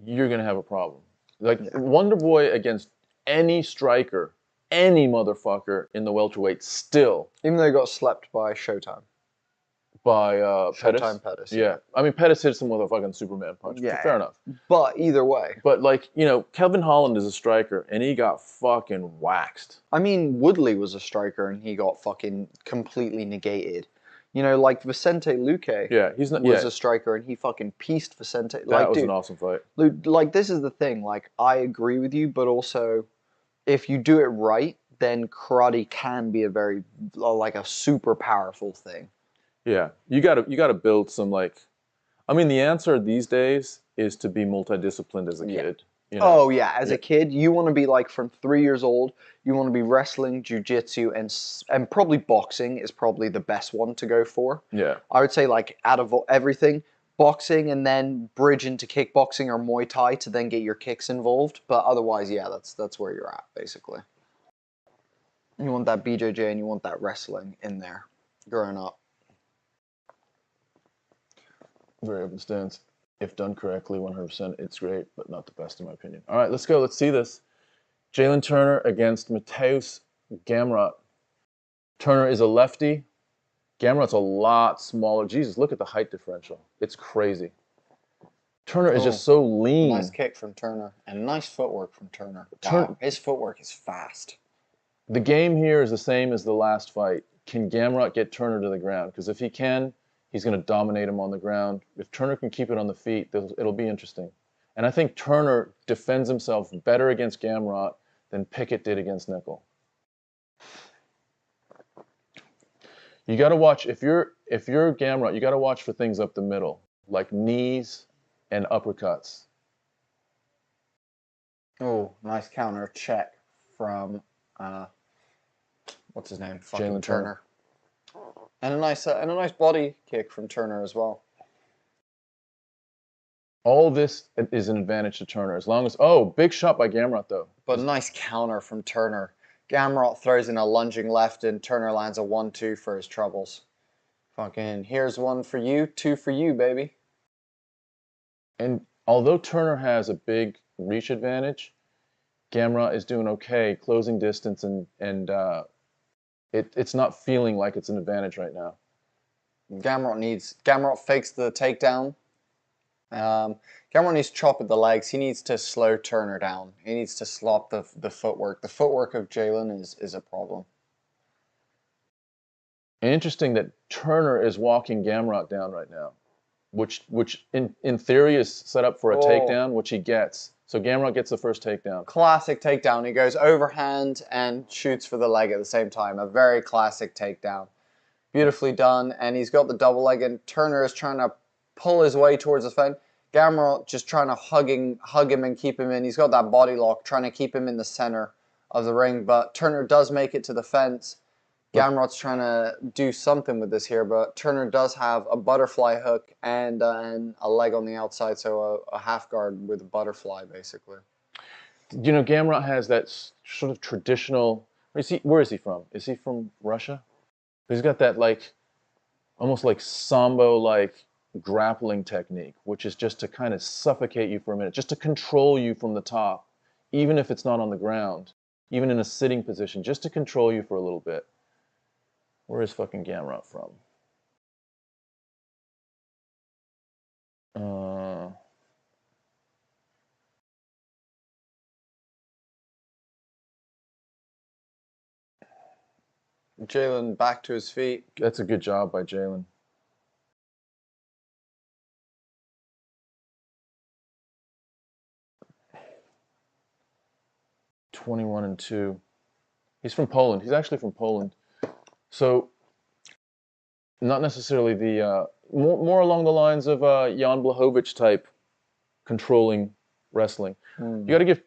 you're gonna have a problem. Like Wonder Boy against any striker, any motherfucker in the welterweight, still. even though he got slept by Showtime. by Pettis. Showtime Pettis. Yeah. I mean, Pettis hits him with a fucking Superman punch. Yeah. Fair enough. But either way. But, like, you know, Kevin Holland is a striker, and he got fucking waxed. I mean, Woodley was a striker, and he got fucking completely negated. You know, like Vicente Luque was a striker, and he fucking pieced Vicente. That was an awesome fight. Like, this is the thing. Like, I agree with you, but also, if you do it right, then karate can be a very, like, a super powerful thing. Yeah, you gotta build some, like, I mean, the answer these days is to be multidisciplined as a kid. You know? Oh yeah, as a kid, you want to be like from 3 years old. You want to be wrestling, jiu-jitsu, and probably boxing is probably the best one to go for. Yeah, I would say like out of everything, boxing and then bridge into kickboxing or Muay Thai to then get your kicks involved. But otherwise, yeah, that's where you're at basically. You want that BJJ and you want that wrestling in there, growing up. very open stance. If done correctly, 100%, it's great, but not the best in my opinion. All right, let's go. Let's see this. Jalin Turner against Mateusz Gamrot. Turner is a lefty. Gamrot's a lot smaller. Jesus, look at the height differential. It's crazy. Turner is just so lean. Nice kick from Turner and nice footwork from Turner. Wow, his footwork is fast. The game here is the same as the last fight. Can Gamrot get Turner to the ground? Because if he can, he's going to dominate him on the ground. If Turner can keep it on the feet, it'll be interesting. And I think Turner defends himself better against Gamrot than Pickett did against Nickal. You got to watch, if you're Gamrot, you got to watch for things up the middle, like knees and uppercuts. Oh, nice counter check from, what's his name? Jalin Turner. And a nice body kick from Turner as well. All this is an advantage to Turner as long as big shot by Gamrot though. But a nice counter from Turner. Gamrot throws in a lunging left and Turner lands a 1-2 for his troubles. Fucking here's one for you, two for you, baby. And although Turner has a big reach advantage, Gamrot is doing okay closing distance and it's not feeling like it's an advantage right now. Gamrot fakes the takedown. Gamrot needs to chop at the legs. He needs to slow Turner down. He needs to slop the footwork. The footwork of Jalin is a problem. Interesting that Turner is walking Gamrot down right now, which in theory is set up for a takedown, which he gets. So Gamrot gets the first takedown. Classic takedown. He goes overhand and shoots for the leg at the same time. A very classic takedown. Beautifully done. And he's got the double leg, and Turner is trying to pull his way towards the fence. Gamrot just trying to hug him and keep him in. He's got that body lock, trying to keep him in the center of the ring. But Turner does make it to the fence. Gamrot's trying to do something with this here, but Turner does have a butterfly hook and a leg on the outside, so a half guard with a butterfly, basically. You know, Gamrot has that sort of traditional. Where is he from? Is he from Russia? He's got that almost like sambo grappling technique, which is just to kind of suffocate you for a minute, just to control you from the top, even if it's not on the ground, even in a sitting position, just to control you for a little bit. Where is fucking Gamrot from? Jalin back to his feet. That's a good job by Jalin. (21-2). He's from Poland. He's actually from Poland. So, not necessarily the more along the lines of Jan Blachowicz type controlling wrestling. You got to give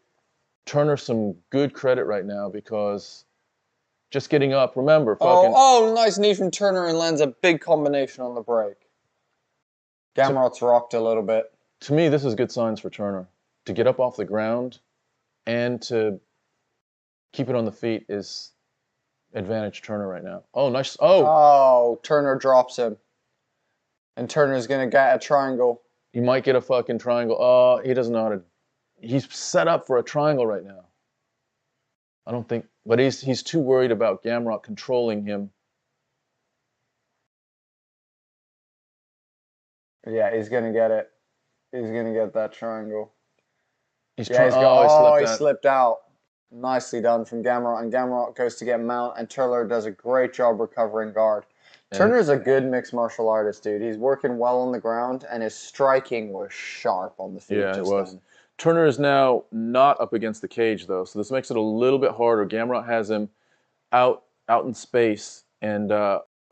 Turner some good credit right now because just getting up. Remember, fucking. Nice knee from Turner and lands a big combination on the break. Gamrot's rocked a little bit. To me, this is good signs for Turner. To get up off the ground and to keep it on the feet is advantage Turner right now. Oh, nice. Turner drops him. And Turner's going to get a triangle. He might get a fucking triangle. Oh, he doesn't know how to. He's set up for a triangle right now. I don't think. But he's too worried about Gamrot controlling him. Yeah, he's gonna get it. He's gonna get that triangle. He's Yeah, trying. he slipped out. Nicely done from Gamrot, and Gamrot goes to get mount, and Turner does a great job recovering guard. Turner's a good mixed martial artist, dude. He's working well on the ground, and his striking was sharp on the feet. Yeah, it was. Then. Turner is now not up against the cage, though, so this makes it a little bit harder. Gamrot has him out in space, and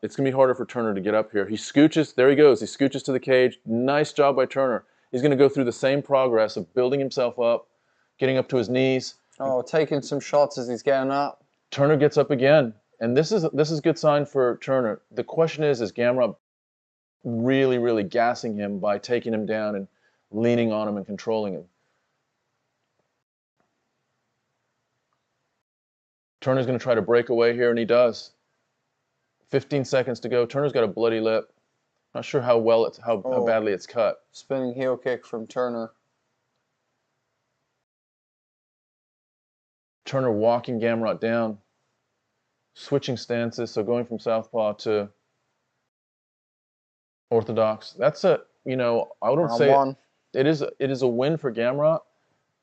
it's going to be harder for Turner to get up here. He scooches. There he goes. He scooches to the cage. Nice job by Turner. He's going to go through the same progress of building himself up, getting up to his knees. Oh, taking some shots as he's getting up. Turner gets up again, and this is a good sign for Turner. The question is Gamrot really, really gassing him by taking him down and leaning on him and controlling him? Turner's going to try to break away here, and he does. 15 seconds to go. Turner's got a bloody lip. Not sure how badly it's cut. Spinning heel kick from Turner. Turner walking Gamrot down, switching stances, so going from southpaw to orthodox. That's I wouldn't say it is a win for Gamrot,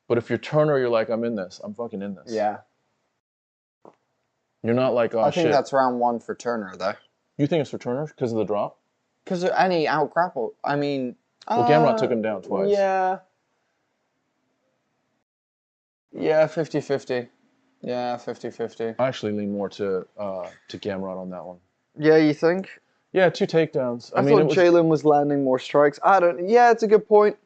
but if you're Turner, you're like, I'm in this. I'm fucking in this. Yeah. You're not like, oh, I think that's round 1 for Turner, though. You think it's for Turner because of the drop? Because any out grapple. I mean... Well, Gamrot took him down twice. Yeah. Yeah, 50-50. Yeah, 50-50. I actually lean more to Gamrot on that one. Yeah, you think? Yeah, 2 takedowns. I thought Jalin was landing more strikes. Yeah, it's a good point.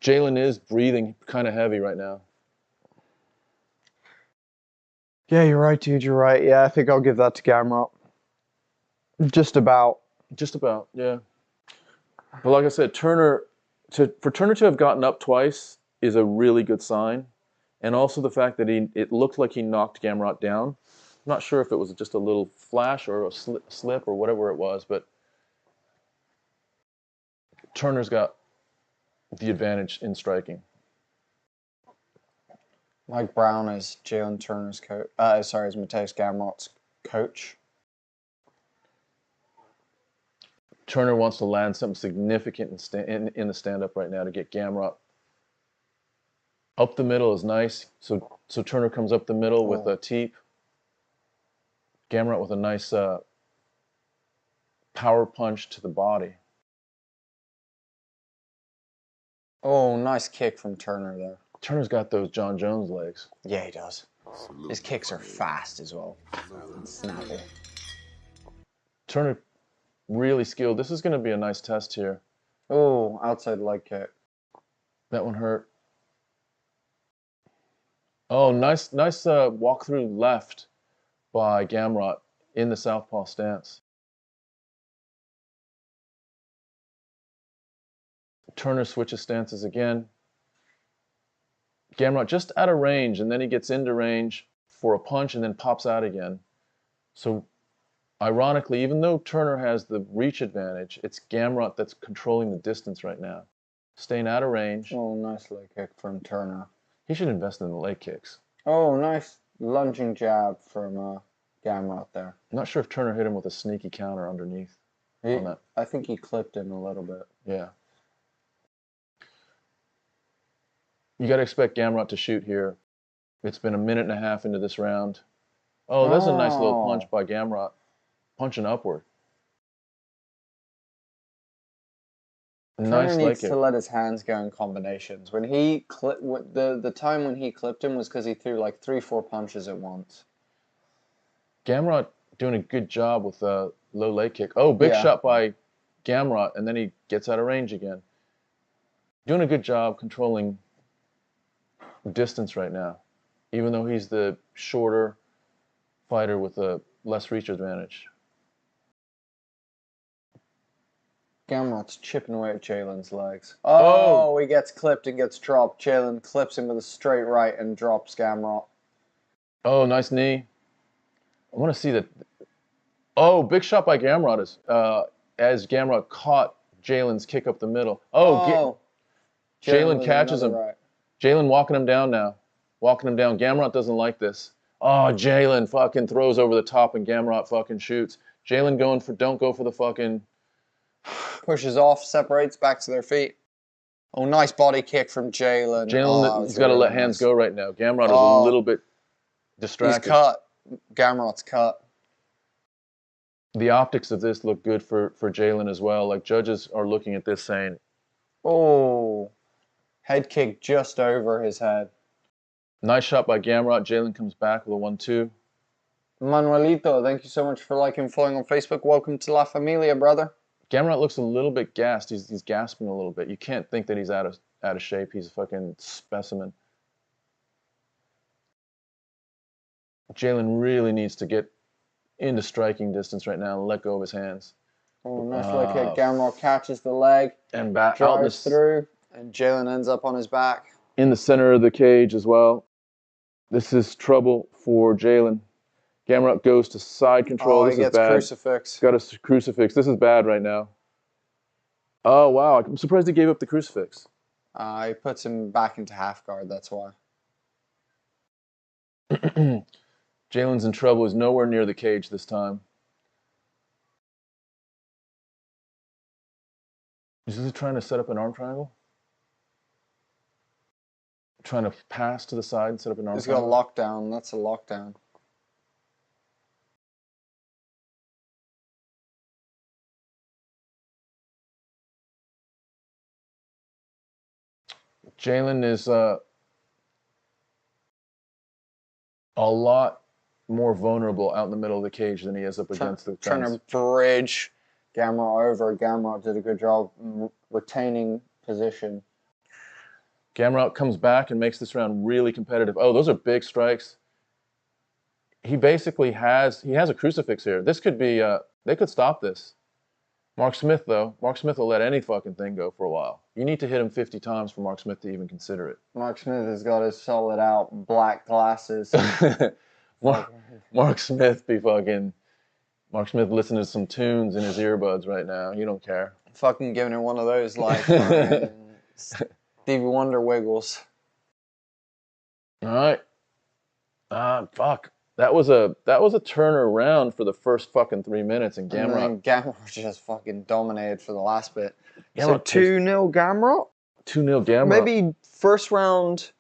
Jalin is breathing kind of heavy right now. Yeah, you're right, dude. You're right. Yeah, I think I'll give that to Gamrot. Just about. Just about, yeah. But like I said, for Turner to have gotten up twice is a really good sign. And also the fact that it looked like he knocked Gamrot down. I'm not sure if it was just a little flash or a slip or whatever it was, but Turner's got the advantage in striking. Mike Brown is Jalin Turner's coach. Is Mateusz Gamrot's coach. Turner wants to land something significant in the stand-up right now to get Gamrot. Up the middle is nice. So Turner comes up the middle with a teep. Gamrot with a nice power punch to the body. Oh, nice kick from Turner there. Turner's got those John Jones legs. Yeah, he does. His kicks are fast as well. And snappy. Turner really skilled. This is going to be a nice test here. Oh, outside leg kick. That one hurt. Oh, nice walk through left by Gamrot in the southpaw stance. Turner switches stances again. Gamrot just out of range, and then he gets into range for a punch and then pops out again. So, ironically, even though Turner has the reach advantage, it's Gamrot that's controlling the distance right now. Staying out of range. Oh, nice leg kick from Turner. He should invest in the leg kicks. Oh, nice lunging jab from Gamrot there. I'm not sure if Turner hit him with a sneaky counter underneath. I think he clipped him a little bit. Yeah. You got to expect Gamrot to shoot here. It's been a minute and a half into this round. Oh, that's a nice little punch by Gamrot. Punching upward. Turner needs to let his hands go in combinations. When he the time when he clipped him was because he threw like 3-4 punches at once. Gamrot doing a good job with a low leg kick. Oh, big shot by Gamrot, and then he gets out of range again. Doing a good job controlling distance right now, even though he's the shorter fighter with a less reach advantage. Gamrot's chipping away at Jalen's legs. Oh, he gets clipped and gets dropped. Jalin clips him with a straight right and drops Gamrot. Oh, nice knee. I want to see that. Oh, big shot by Gamrot as Gamrot caught Jalen's kick up the middle. Jalin catches him. Right. Jalin walking him down now. Walking him down. Gamrot doesn't like this. Oh, Jalin fucking throws over the top and Gamrot fucking shoots. Jalin don't go for the fucking Pushes off, separates, back to their feet. Oh, nice body kick from Jalin. Jalin, he's got to let hands go right now. Gamrot is a little bit distracted. He's cut. Gamrot's cut. The optics of this look good for Jalin as well. Like, judges are looking at this saying, oh, head kick just over his head. Nice shot by Gamrot. Jalin comes back with a 1-2. Manuelito, thank you so much for liking and following on Facebook. Welcome to La Familia, brother. Gamrot looks a little bit gassed. He's gasping a little bit. You can't think that he's out of shape. He's a fucking specimen. Jalin really needs to get into striking distance right now and let go of his hands. Oh, nice leg kick. Gamrot catches the leg and back drives through, and Jalin ends up on his back. In the center of the cage as well. This is trouble for Jalin. Gamrot goes to side control. This he gets crucifix. Got a crucifix. This is bad right now. Oh, wow. I'm surprised he gave up the crucifix. He puts him back into half guard, that's why. Jalen's in trouble. He's nowhere near the cage this time. Is he trying to set up an arm triangle? Trying to pass to the side and set up an arm triangle? He's got a lockdown. That's a lockdown. Jalin is a lot more vulnerable out in the middle of the cage than he is up against the fence. Trying to bridge Gamrot over. Gamrot did a good job retaining position. Gamrot comes back and makes this round really competitive. Oh, those are big strikes. He basically has a crucifix here. This could be, they could stop this. Mark Smith, though, Mark Smith will let any fucking thing go for a while. You need to hit him 50 times for Mark Smith to even consider it. Mark Smith has got his solid out black glasses. Mark Smith listening to some tunes in his earbuds right now. You don't care. Fucking giving him one of those like Stevie Wonder wiggles. All right. Fuck. That was a Turner round for the first fucking 3 minutes, and Gamrot just fucking dominated for the last bit. So 2-0 Gamrot? 2-0 Gamrot. Maybe first round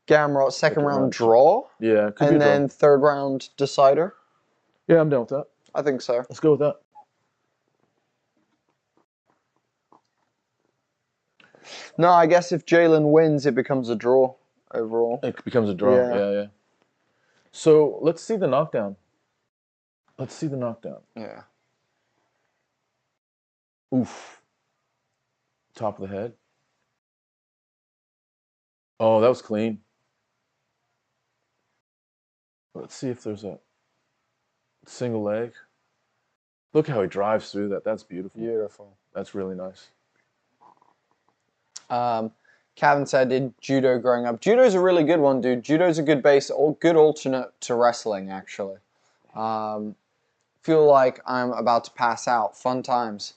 Gamrot, second round draw. Yeah, could and then third round decider. Yeah, I'm down with that. I think so. Let's go with that. No, I guess if Jalin wins, it becomes a draw overall. It becomes a draw. Yeah. So let's see the knockdown. Yeah. Oof. Top of the head. Oh, that was clean. Let's see if there's a single leg. Look how he drives through that. That's beautiful. Beautiful. That's really nice. Kevin said, did judo growing up. Judo's a really good one, dude. Judo's a good base, good alternate to wrestling, actually. Feel like I'm about to pass out. Fun times.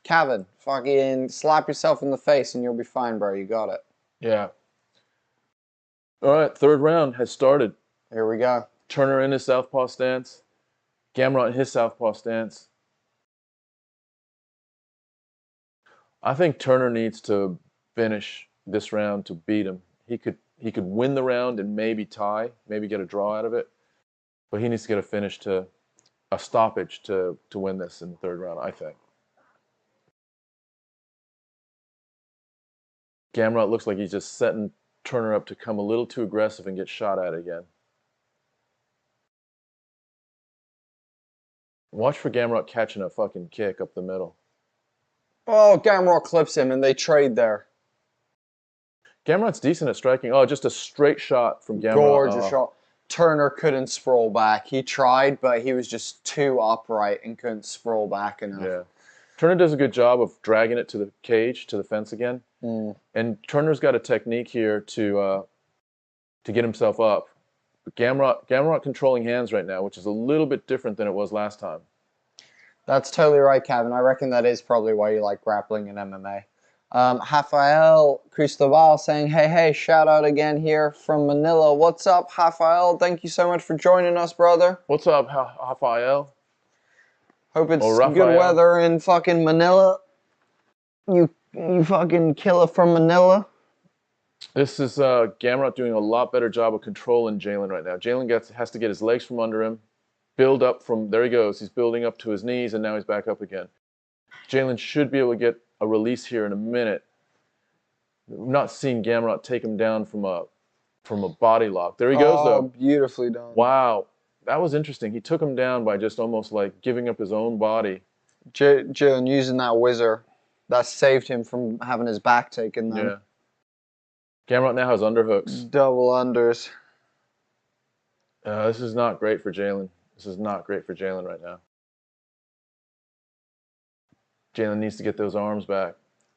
Kevin, fucking slap yourself in the face and you'll be fine, bro. You got it. Yeah. All right, third round has started. Here we go. Turner in his southpaw stance. Gamrot in his southpaw stance. I think Turner needs to finish this round to beat him. He could win the round and maybe tie, maybe get a draw out of it. But he needs to get a stoppage to win this in the third round, I think. Gamrot looks like he's just setting Turner up to come a little too aggressive and get shot at again. Watch for Gamrot catching a fucking kick up the middle. Oh, Gamrot clips him and they trade there. Gamrot's decent at striking. Oh, just a straight shot from Gamrot. Gorgeous shot. Turner couldn't sprawl back. He tried, but he was just too upright and couldn't sprawl back enough. Yeah. Turner does a good job of dragging it to the cage, to the fence again. And Turner's got a technique here to get himself up. But Gamrot controlling hands right now, which is a little bit different than it was last time. That's totally right, Kevin. I reckon that is probably why you like grappling and MMA. Rafael Cristobal saying, hey, shout out again here from Manila. What's up, Rafael? Thank you so much for joining us, brother. What's up, Rafael? Hope it's Oh, good Rafael. weather in fucking Manila. You fucking killer from Manila. This is Gamrot doing a lot better job of controlling Jalin right now. Jalin has to get his legs from under him, build up from, there he goes. He's building up to his knees, and now he's back up again. Jalin should be able to get a release here in a minute. We've not seen Gamrot take him down from a body lock. There he goes, though. Beautifully done. Wow. That was interesting. He took him down by just almost like giving up his own body. Jalin using that whizzer. That saved him from having his back taken then. Yeah. Gamrot now has underhooks. Double unders. This is not great for Jalin. This is not great for Jalin right now. Jalin needs to get those arms back.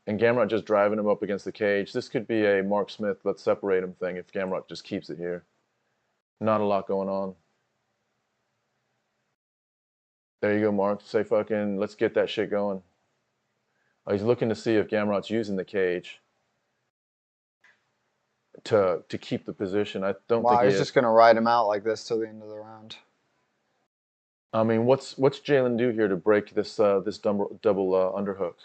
And Gamrot just driving him up against the cage. This could be a Mark Smith, let's separate him thing if Gamrot just keeps it here. Not a lot going on. There you go, Mark. Say fucking, let's get that shit going. Oh, he's looking to see if Gamrot's using the cage to keep the position. I don't think he is. He's just going to ride him out like this till the end of the round. I mean, what's Jalin do here to break this this double underhook?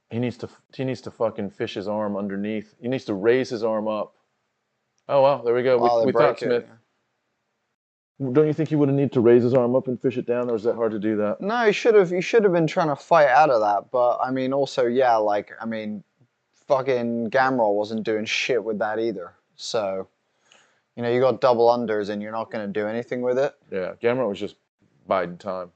He needs to fucking fish his arm underneath. He needs to raise his arm up. Oh well, there we go. We thought Smith. Yeah. Don't you think he would have needed to raise his arm up and fish it down, or is that hard to do that? No, he should have been trying to fight out of that. But I mean, also, yeah, like I mean, fucking Gamrot wasn't doing shit with that either. So, you know, you got double unders and you're not going to do anything with it. Yeah, Gamrot was just biding time.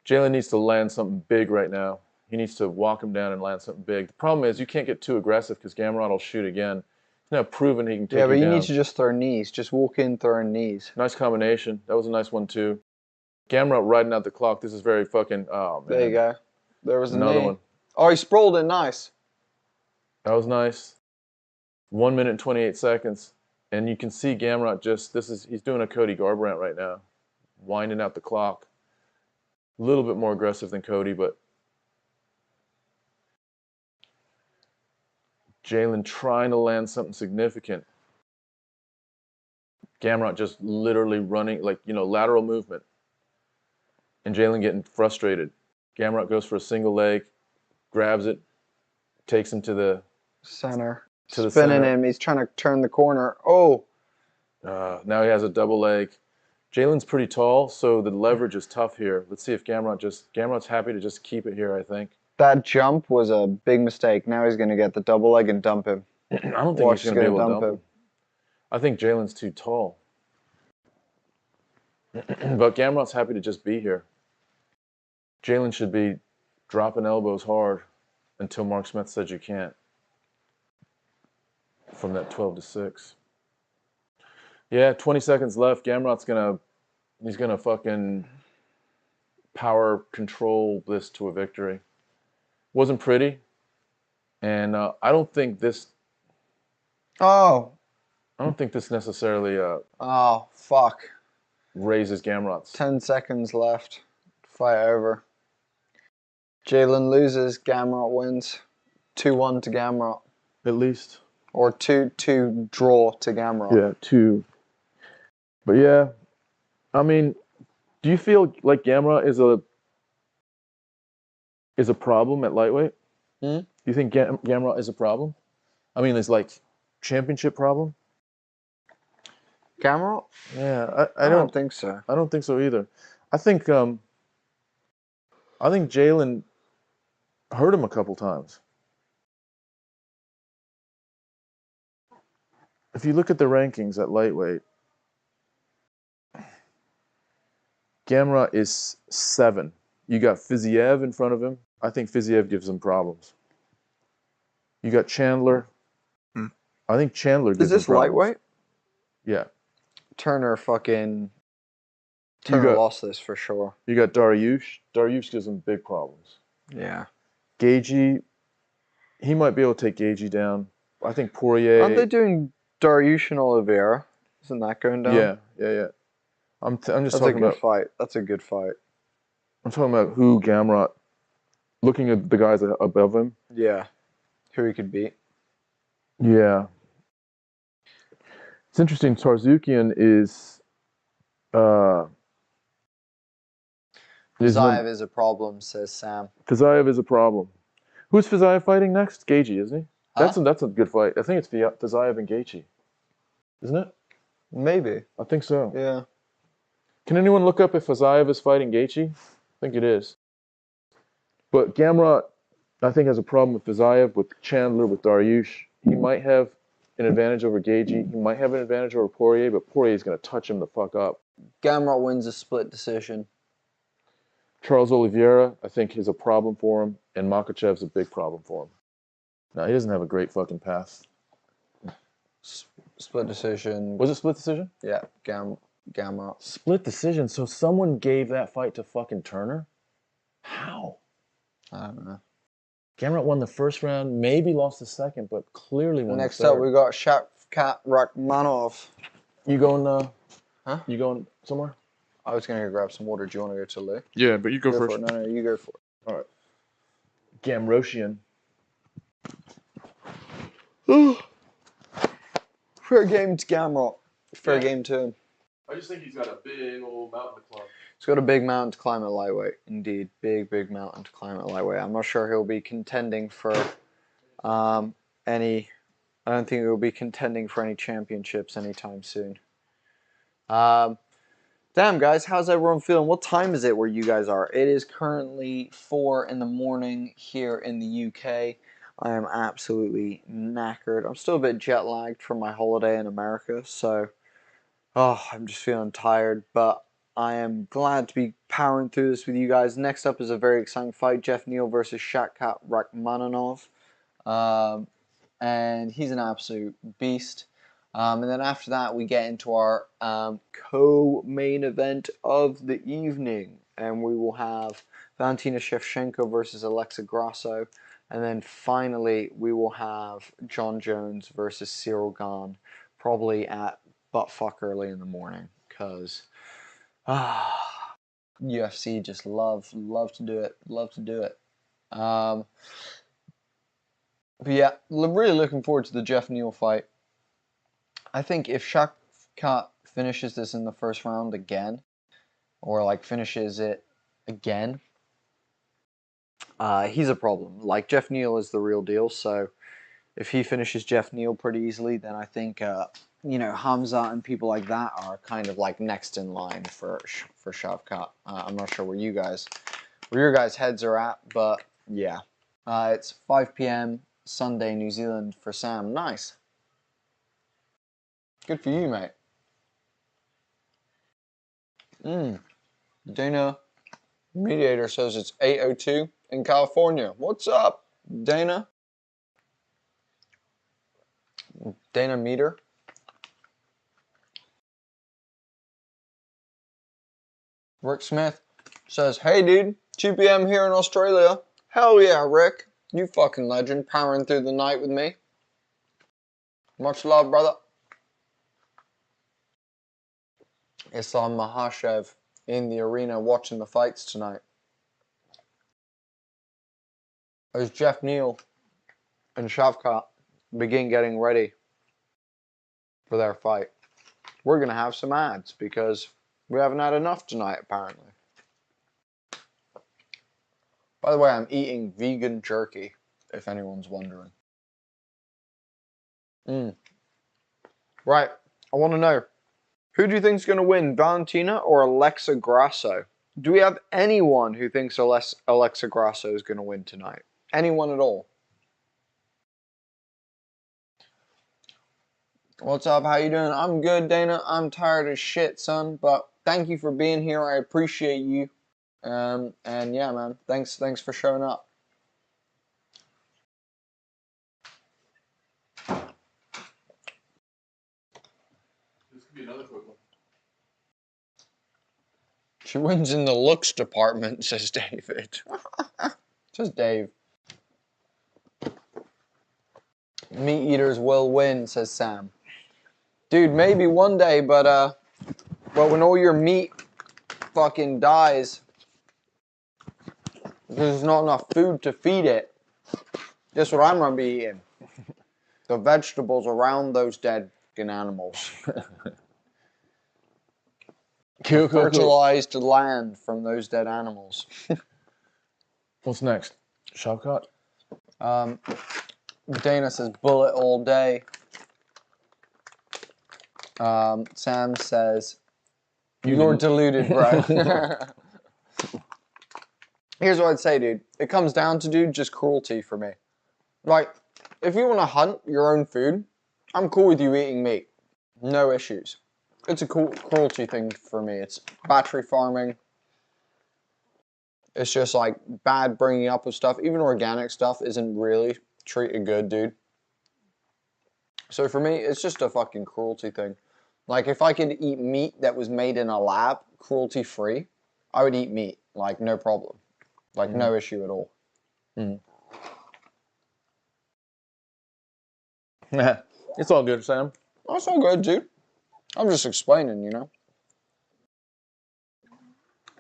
Jalin needs to land something big right now. He needs to walk him down and land something big. The problem is you can't get too aggressive because Gamrot will shoot again. He's now proven he can take you down. Yeah, but you need to just throw knees. Just walk in throwing knees. Nice combination. That was a nice one too. Gamrot riding out the clock. This is very fucking, oh man. There you go. There was another knee. one. Oh, he sprawled it nice. That was nice. 1 minute and 28 seconds. And you can see Gamrot he's doing a Cody Garbrandt right now. Winding out the clock. A little bit more aggressive than Cody, but Jalin trying to land something significant. Gamrot just literally running, like, you know, lateral movement. And Jalin getting frustrated. Gamrot goes for a single leg, grabs it, takes him to the center. Spinning center. Him. He's trying to turn the corner. Oh. Now he has a double leg. Jalen's pretty tall, so the leverage is tough here. Let's see if Gamrot's happy to just keep it here, I think. That jump was a big mistake. Now he's going to get the double leg and dump him. I don't think he's going to be able to dump him. I think Jalen's too tall. But Gamrot's happy to just be here. Jalin should be dropping elbows hard until Mark Smith said you can't. From that 12-6. Yeah, 20 seconds left. Gamrot's he's gonna fucking power control this to a victory. Wasn't pretty, and I don't think this. Oh. I don't think this necessarily. Oh fuck. Raises Gamrot's. 10 seconds left. Fight over. Jalin loses. Gamrot wins. 2-1 to Gamrot. At least. Or 2-2 draw to Gamrot. Yeah, 2. But yeah, I mean, do you feel like Gamrot is a problem at lightweight? Hmm? Do you think Gamrot is a problem? I mean, it's like championship problem? Gamrot? Yeah, I don't think so. I don't think so either. I think Jalin hurt him a couple times. If you look at the rankings at lightweight, Gamrot is 7. You got Fiziev in front of him. I think Fiziev gives him problems. You got Chandler. I think Chandler gives him problems. Is this lightweight? Yeah. Turner lost this for sure. You got Dariush. Dariush gives him big problems. Yeah. Gagey, he might be able to take Gagey down. I think Poirier. Aren't they doing Dariush and Oliveira? Isn't that going down? Yeah. I'm just That's talking about. That's a good fight. That's a good fight. I'm talking about who Gamrot, looking at the guys above him. Yeah. Who he could beat. Yeah. It's interesting. Tarzukian is. Fiziev is a problem, says Sam. Fiziev is a problem. Who's Fiziev fighting next? Gaethje, isn't he? Huh? That's a good fight. I think it's Fiziev and Gaethje. Isn't it? Maybe. I think so. Yeah. Can anyone look up if Fiziev is fighting Gaethje? I think it is. But Gamrot, I think, has a problem with Fiziev, with Chandler, with Dariush. He might have an advantage over Gaethje. He might have an advantage over Poirier, but Poirier's going to touch him the fuck up. Gamrot wins a split decision. Charles Oliveira, I think, is a problem for him, and Makhachev's a big problem for him. No, he doesn't have a great fucking path. Split decision. Was it split decision? Yeah, Gamrot. Split decision? So someone gave that fight to fucking Turner? How? I don't know. Gamrot won the first round, maybe lost the second, but clearly won Next the third. up, we got Shavkat Rakhmonov. You going, Huh? You going somewhere? I was going to go grab some water. Do you want to go to Lou? Yeah, but you go For first. it. No, you go for it. All right. Gamrotian. Fair game to Gamrot. Fair game to him. I just think he's got a big old mountain to climb. He's got a big mountain to climb at lightweight. Indeed, big mountain to climb at lightweight. I'm not sure he'll be contending for any. I don't think he'll be contending for any championships anytime soon. Damn, guys, how's everyone feeling? What time is it where you guys are? It is currently 4 in the morning here in the UK. I am absolutely knackered. I'm still a bit jet lagged from my holiday in America, so I'm just feeling tired, but I am glad to be powering through this with you guys. Next up is a very exciting fight, Geoff Neal versus Shavkat Rakhmonov. And he's an absolute beast. And then after that, we get into our co-main event of the evening. And we will have Valentina Shevchenko versus Alexa Grasso. And then finally, we will have Jon Jones versus Ciryl Gane, probably at buttfuck early in the morning. Because UFC just love to do it. Love to do it. But yeah, really looking forward to the Geoff Neal fight. I think if Shavkat finishes this in the first round again, or like finishes it again, he's a problem. Like, Geoff Neal is the real deal, so if he finishes Geoff Neal pretty easily, then I think, you know, Hamza and people like that are kind of like next in line for Shavkat. I'm not sure where your guys' heads are at, but yeah. It's 5 p.m. Sunday, New Zealand for Sam. Nice. Good for you, mate. Dana Mediator says it's 8:02 in California. What's up, Dana? Dana Meter. Rick Smith says, hey dude, 2 p.m. here in Australia. Hell yeah, Rick. You fucking legend, powering through the night with me. Much love, brother. Islam Makhachev in the arena watching the fights tonight. As Geoff Neal and Shavkat begin getting ready for their fight, we're going to have some ads because we haven't had enough tonight, apparently. By the way, I'm eating vegan jerky, if anyone's wondering. Right, I want to know, who do you think is going to win, Valentina or Alexa Grasso? Do we have anyone who thinks Alexa Grasso is going to win tonight? Anyone at all? What's up? How you doing? I'm good, Dana. I'm tired as shit, son. But thank you for being here. I appreciate you. And yeah, man. Thanks for showing up. This could be another quick one. She wins in the looks department, says David. Says Dave. Meat eaters will win, says Sam. Dude, maybe one day, but when all your meat fucking dies, there's not enough food to feed it. Guess what I'm gonna be eating? The vegetables around those dead fucking animals. Cool, cool, cool. Fertilized land from those dead animals. What's next? Shavkat? Dana says bullet all day. Sam says you're deluded, bro. Here's what I'd say, dude. It comes down to, dude, just cruelty for me. Like, if you want to hunt your own food, I'm cool with you eating meat. No issues. It's a cruelty thing for me. It's battery farming. It's just like bad bringing up of stuff. Even organic stuff isn't really treated good, dude. So for me, it's just a fucking cruelty thing. Like, if I could eat meat that was made in a lab, cruelty-free, I would eat meat. Like, no problem. Like, no issue at all. It's all good, Sam. That's all good, dude. I'm just explaining, you know?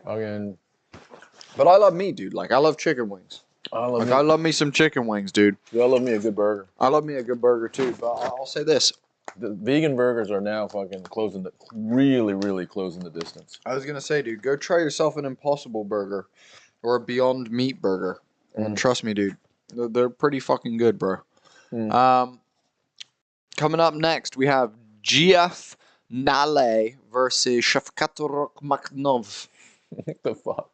Again. But I love meat, dude. Like, I love chicken wings. I love I love me some chicken wings, dude. I love me a good burger. I love me a good burger, too. But I'll say this. The vegan burgers are now fucking closing the, really closing the distance. I was going to say, dude, go try yourself an Impossible Burger or a Beyond Meat Burger. And trust me, dude, they're pretty fucking good, bro. Coming up next, we have Geoff Neal versus Shavkat Rakhmonov. What the fuck?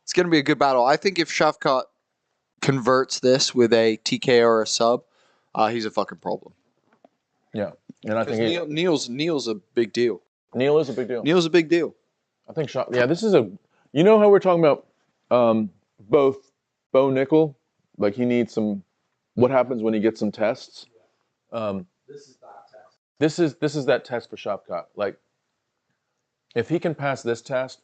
It's going to be a good battle. I think if Shavkat converts this with a TKO or a sub, he's a fucking problem. Yeah. And I think Neal's a big deal. Neal is a big deal. Neal's a big deal. I think this is a, you know how we're talking about both Bo Nickal, like he needs some, what happens when he gets some tests? This is that test. This is that test for Shavkat. Like, if he can pass this test,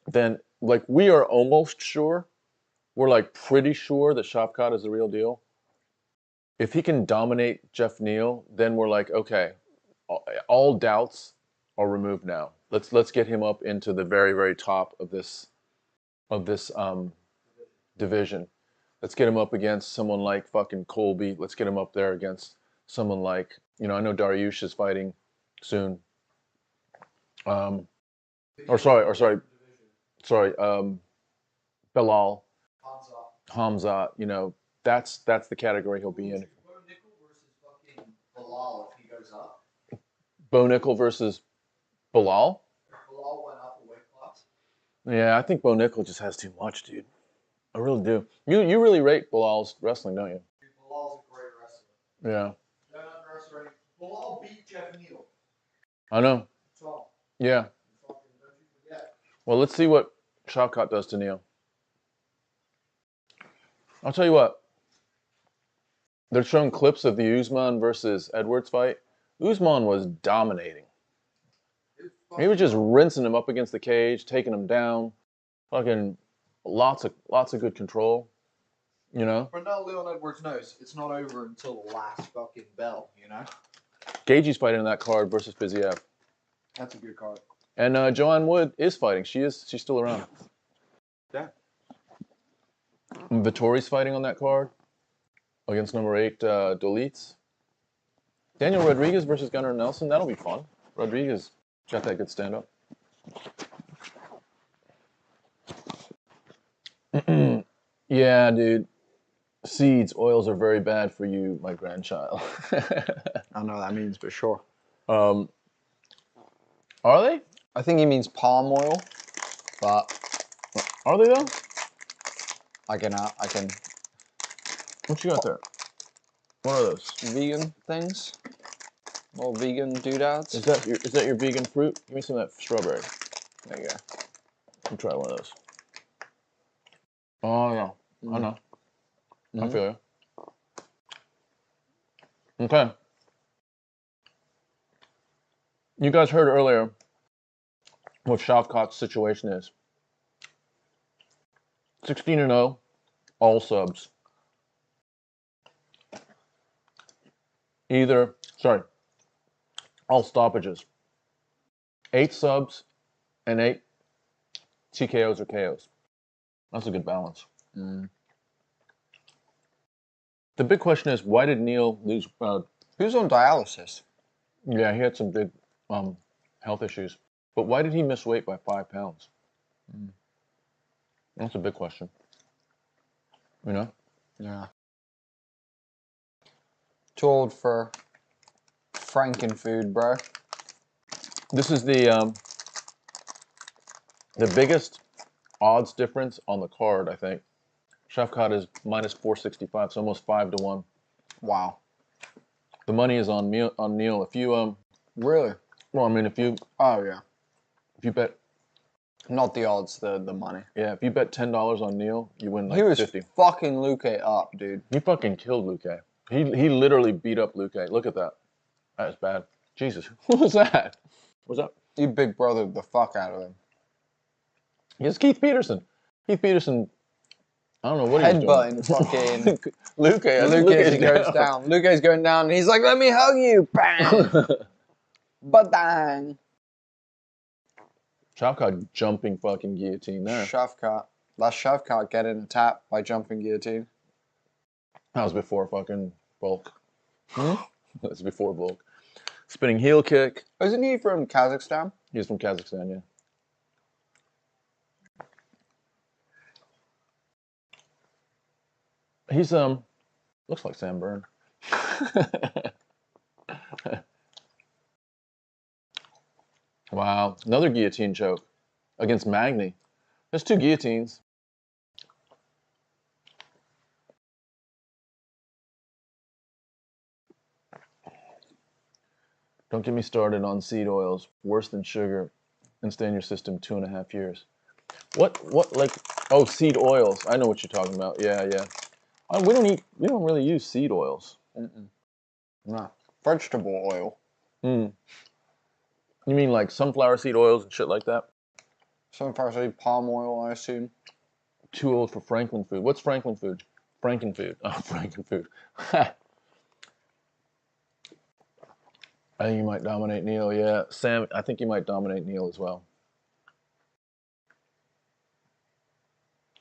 then like we are almost sure, we're like pretty sure that Shavkat is the real deal. If he can dominate Geoff Neal, then we're like, okay, all doubts are removed now. Let's get him up into the very, very top of this division. Let's get him up against someone like fucking Colby. Let's get him up there against someone like, you know, I know Dariush is fighting soon. Bilal. Hamza, you know, that's the category he'll be in. Bo Nickal versus fucking Bilal if he goes up. Bo Nickal versus Bilal? If Bilal went up a weight class. Yeah, I think Bo Nickal just has too much, dude. I really do. You really rate Bilal's wrestling, don't you? Dude, Bilal's a great wrestler. Yeah. Don't underestimate. Bilal beat Geoff Neal. I know. So, Yeah. fucking don't you forget. Well, let's see what Shavkat does to Neal. I'll tell you what. They're showing clips of the Usman versus Edwards fight. Usman was dominating. He was just rinsing him up against the cage, taking him down. Fucking lots of good control. You know? But now Leon Edwards knows it's not over until the last fucking bell, you know? Gaethje's fighting in that card versus Fiziev. That's a good card. And Joanne Wood is fighting. She's still around. Yeah. Vittori's fighting on that card against number 8 Dolitz. Daniel Rodriguez versus Gunnar Nelson. That'll be fun. Rodriguez got that good stand-up. Yeah, dude. Seeds, oils are very bad for you, my grandchild. I know what that means for sure. Are they? I think he means palm oil, but Are they though? I can. What you got there? What are those? Vegan things. Little vegan doodads. Is that your vegan fruit? Give me some of that strawberry. There you go. Let me try one of those. Oh yeah, I know. I feel you. Okay. You guys heard earlier what Shavkat's situation is. 16-0, all subs. All stoppages. 8 subs and 8 TKOs or KOs. That's a good balance. The big question is, why did Neal lose? Who's on dialysis? Yeah, he had some big health issues. But why did he miss weight by 5 pounds? That's a big question. You know? Yeah. Too old for Frankenfood, bro. This is the biggest odds difference on the card, I think. Shavkat is minus 465, so almost 5 to 1. Wow. The money is on Neal. If you Really? well, I mean, if you bet, not the odds, the money. yeah, if you bet $10 on Neal, you win like He was 50. fucking Luke up, dude. He fucking killed Luke. He literally beat up Luke. Look at that. That is bad. Jesus, what was that? What's up? You big brothered the fuck out of him. It's Keith Peterson. Keith Peterson. I don't know what he's doing. Headbutting fucking Luke. Luke goes down. Luke's going down, and he's like, "Let me hug you." Bang. Ba-dang. Shavkat jumping fucking guillotine there. Shavkat. That's Shavkat getting a tap by jumping guillotine. That was before fucking Volk. That was before Volk. Spinning heel kick. Isn't he from Kazakhstan? He's from Kazakhstan, yeah. He's looks like Sam Byrne. Wow, another guillotine choke against Magny. There's 2 guillotines. Don't get me started on seed oils. Worse than sugar, and stay in your system 2.5 years. What like? Oh, seed oils. I know what you're talking about. Yeah. We don't really use seed oils. No. Vegetable oil. You mean like sunflower seed oils and shit like that? Sunflower seed, palm oil, I assume. Too old for Franklin food. What's Franklin food? Frankenfood. Oh, Frankenfood. I think you might dominate Neal, yeah. Sam, I think you might dominate Neal as well.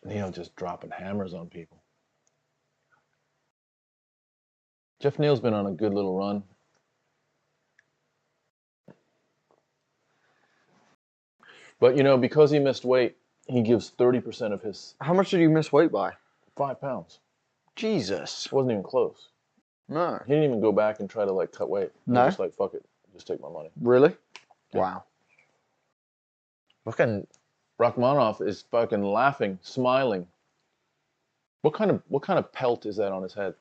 Neal just dropping hammers on people. Geoff Neal's been on a good little run. But, you know, because he missed weight, he gives 30% of his... How much did you miss weight by? 5 pounds. Jesus. It wasn't even close. No. He didn't even go back and try to, like, cut weight. He No? was just like, fuck it. Just take my money. Really? Yeah. Wow. Fucking Rakhmonov is fucking laughing, smiling. What kind of pelt is that on his head?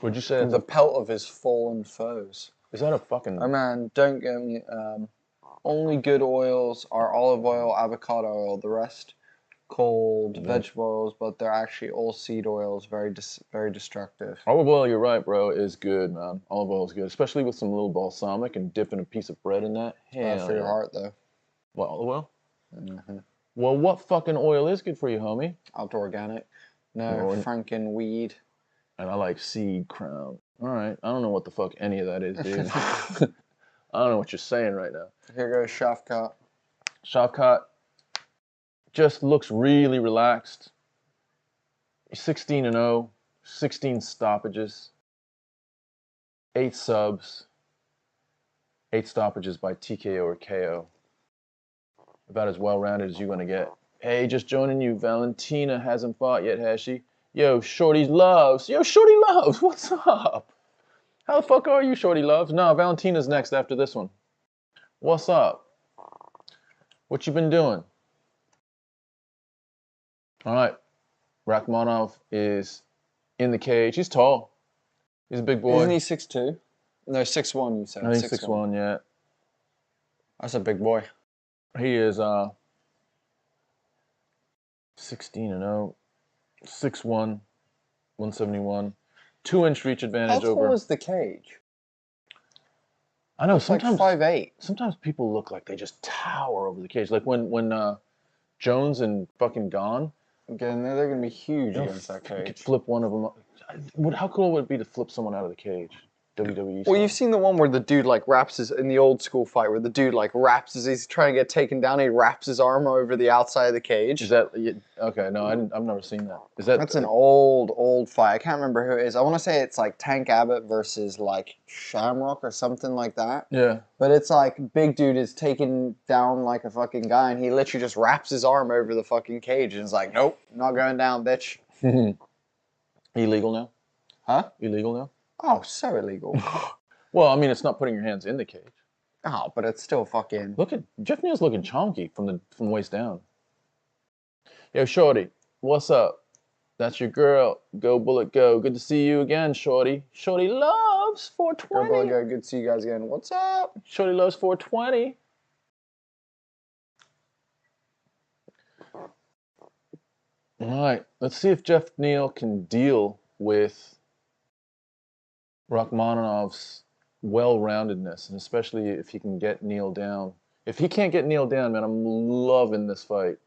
Would you say The pelt of his fallen foes. Is that a fucking... Oh man, don't get me... only good oils are olive oil, avocado oil. The rest called vegetable oils, but they're actually all seed oils. Very destructive. Olive oil, you're right, bro, is good, man. Olive oil is good, especially with some little balsamic and dipping a piece of bread in that. Bad for your heart, though. What, olive oil? Well, what fucking oil is good for you, homie? Outdoor organic. No, Franken weed. And I like seed crown. All right, I don't know what the fuck any of that is, dude. I don't know what you're saying right now. Here goes Shavkat. Shavkat just looks really relaxed. 16-0, 16 stoppages, 8 subs, 8 stoppages by TKO or KO. About as well-rounded as you're gonna get. Hey, just joining you. Valentina hasn't fought yet, has she? Yo, Shorty Loves. Yo, Shorty Loves, what's up? How the fuck are you, Shorty Loves? No, Valentina's next after this one. What's up? What you been doing? All right. Rakhmonov is in the cage. He's tall. He's a big boy. Isn't he 6'2"? No, 6'1", you said. I think 6'1", yeah. That's a big boy. He is 16-0, 6'1", 171. 2-inch reach advantage How over. tall was the cage? I know, It's sometimes like 5'8". Sometimes people look like they just tower over the cage. Like when Jones and fucking Gane. Again, they're going to be huge You know, against that you could cage. flip one of them. How cool would it be to flip someone out of the cage? WWE. Well, you've seen the one where the dude like wraps his in the old school fight where the dude like wraps as he's trying to get taken down. He wraps his arm over the outside of the cage. Is that okay? No, I've never seen that. Is that That's an old fight. I can't remember who it is. I want to say it's like Tank Abbott versus like Shamrock or something like that. Yeah. But it's like big dude is taking down like a fucking guy, and he literally just wraps his arm over the fucking cage, and is like, "Nope, not going down, bitch." Illegal now? Huh? Illegal now? Oh, so illegal. Well, I mean, it's not putting your hands in the cage. Oh, but it's still fucking. Look at Geoff Neal's looking chonky from the waist down. Yo, Shorty, what's up? That's your girl. Go Bullet Go. Good to see you again, Shorty. Shorty loves 420. Go, go, good to see you guys again. What's up? Shorty loves 420. All right, let's see if Geoff Neal can deal with Rakhmonov's well-roundedness, and especially if he can get Neal down. If he can't get Neal down, man, I'm loving this fight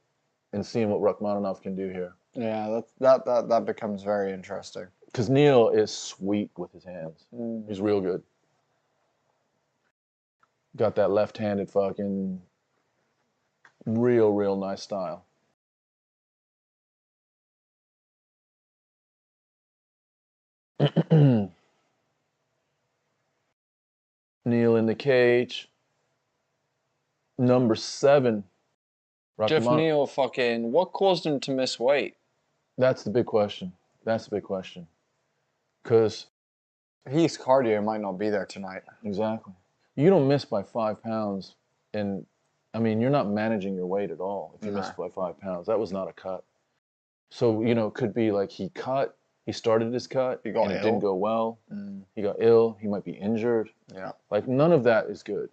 and seeing what Rakhmonov can do here. Yeah, that becomes very interesting. Because Neal is sweet with his hands. He's real good. Got that left-handed fucking real nice style. Neal in the cage. Number 7. Geoff Neal fucking, what caused him to miss weight? That's the big question. That's the big question. Because his cardio might not be there tonight. Exactly. You don't miss by 5 pounds, and I mean, you're not managing your weight at all if you miss by 5 pounds. That was not a cut. So, you know, it could be like he started his cut, and it didn't go well. He got ill, he might be injured. Yeah. Like, none of that is good.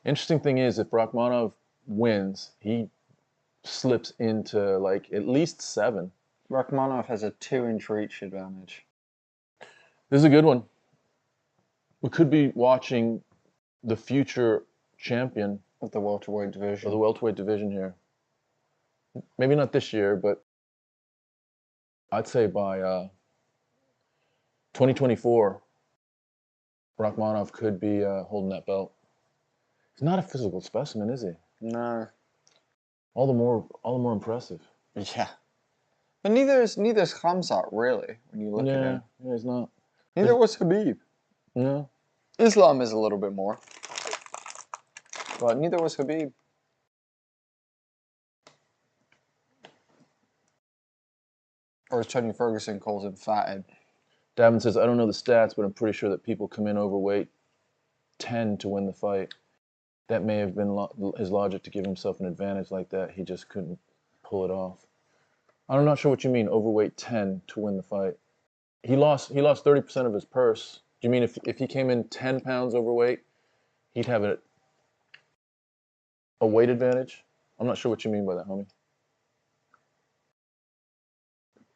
Interesting thing is, if Rakhmonov wins, he slips into like at least 7. Rakhmonov has a 2-inch reach advantage. This is a good one. We could be watching the future champion of the welterweight division. Of the welterweight division here. Maybe not this year, but I'd say by 2024, Rakhmonov could be holding that belt. He's not a physical specimen, is he? No. All the more impressive. Yeah. But neither is Khamzat, really, when you look at him. Yeah, he's not. Neither was Khabib. No. Islam is a little bit more. But neither was Khabib. Or as Tony Ferguson calls him, fathead. Davin says, I don't know the stats, but I'm pretty sure that people come in overweight tend to win the fight. That may have been his logic to give himself an advantage like that. He just couldn't pull it off. I'm not sure what you mean, overweight 10 to win the fight. He lost 30% of his purse. Do you mean if he came in 10 pounds overweight, he'd have a weight advantage? I'm not sure what you mean by that, homie.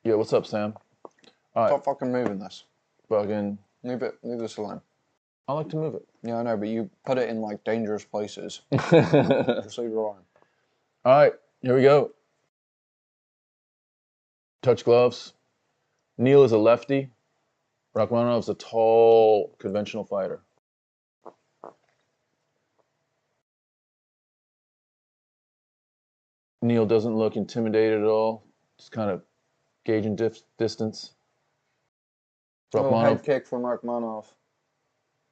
Yeah, what's up, Sam? All right. Stop fucking moving this. Fucking. Move this alone. I like to move it. Yeah, I know, but you put it in like dangerous places. Just leave it alone. All right, here we go. Touch gloves. Neal is a lefty. Rakhmonov's a tall, conventional fighter. Neal doesn't look intimidated at all. Just kind of gauging distance. Head kick from Rakhmonov.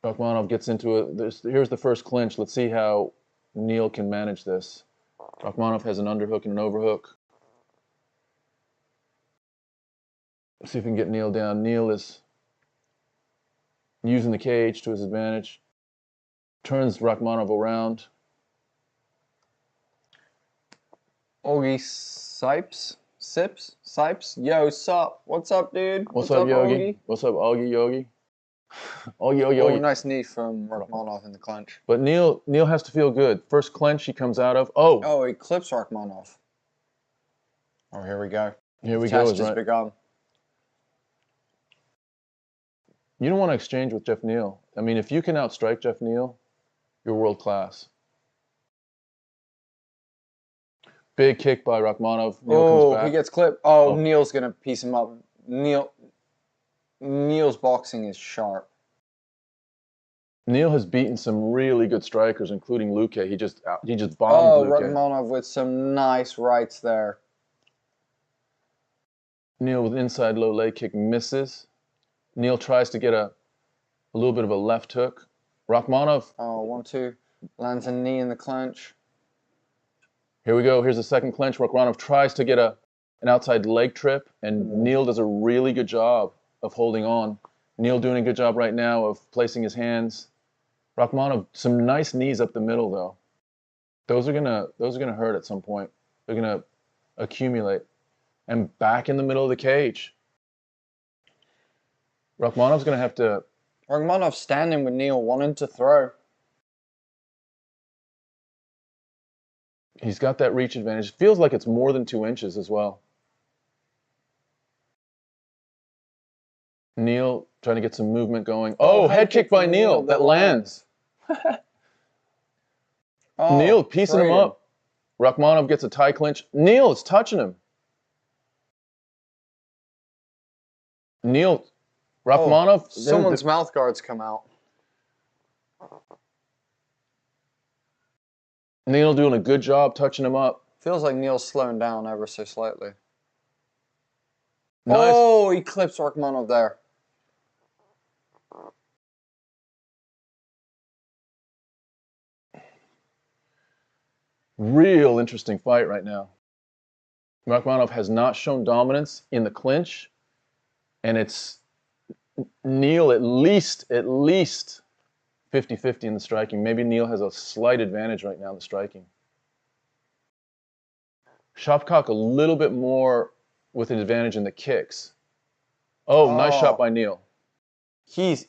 Rakhmonov gets into it. Here's the first clinch. Let's see how Neal can manage this. Rakhmonov has an underhook and an overhook. Let's see if we can get Neal down. Neal is using the cage to his advantage. Turns Rakhmonov around. Augie Sipes? Yo, sup? What's up, dude? What's up, Yogi? Augie? What's up, Augie, Yogi? Augie. Oh, nice knee from Rakhmonov in the clinch. But Neal has to feel good. First clinch he comes out of. Oh, he clips Rakhmonov. Oh, here we go. Here we go. Test has begun. You don't want to exchange with Geoff Neal. I mean, if you can outstrike Geoff Neal, you're world class. Big kick by Rakhmonov. Neal comes back. He gets clipped. Oh, Neal's gonna piece him up. Neal's boxing is sharp. Neal has beaten some really good strikers, including Luque. He just bombed Luque. Rakhmonov with some nice rights there. Neal with inside low leg kick misses. Neal tries to get a little bit of a left hook. Rakhmonov. 1-2. Lands a knee in the clinch. Here we go. Here's the second clinch. Rakhmonov tries to get an outside leg trip, and Neal does a really good job of holding on. Neal doing a good job right now of placing his hands. Rakhmonov, some nice knees up the middle though. Those are gonna hurt at some point. They're gonna accumulate. And back in the middle of the cage. Rakhmonov's gonna have to. Rakhmonov standing with Neal, wanting to throw. He's got that reach advantage. Feels like it's more than 2 inches as well. Neal trying to get some movement going. Oh, head kick by Neal that lands. Neal piecing him up. Rakhmonov gets a tie clinch. Neal is touching him. Neal, Rakhmonov. Someone's mouth guards come out. Neal doing a good job touching him up. Feels like Neal's slowing down ever so slightly. Nice. Oh, he clips Rakhmonov there. Real interesting fight right now. Rakhmonov has not shown dominance in the clinch, and it's Neal at least 50-50 in the striking. Maybe Neal has a slight advantage right now in the striking. Shavkat a little bit more with an advantage in the kicks. Oh, nice shot by Neal. He's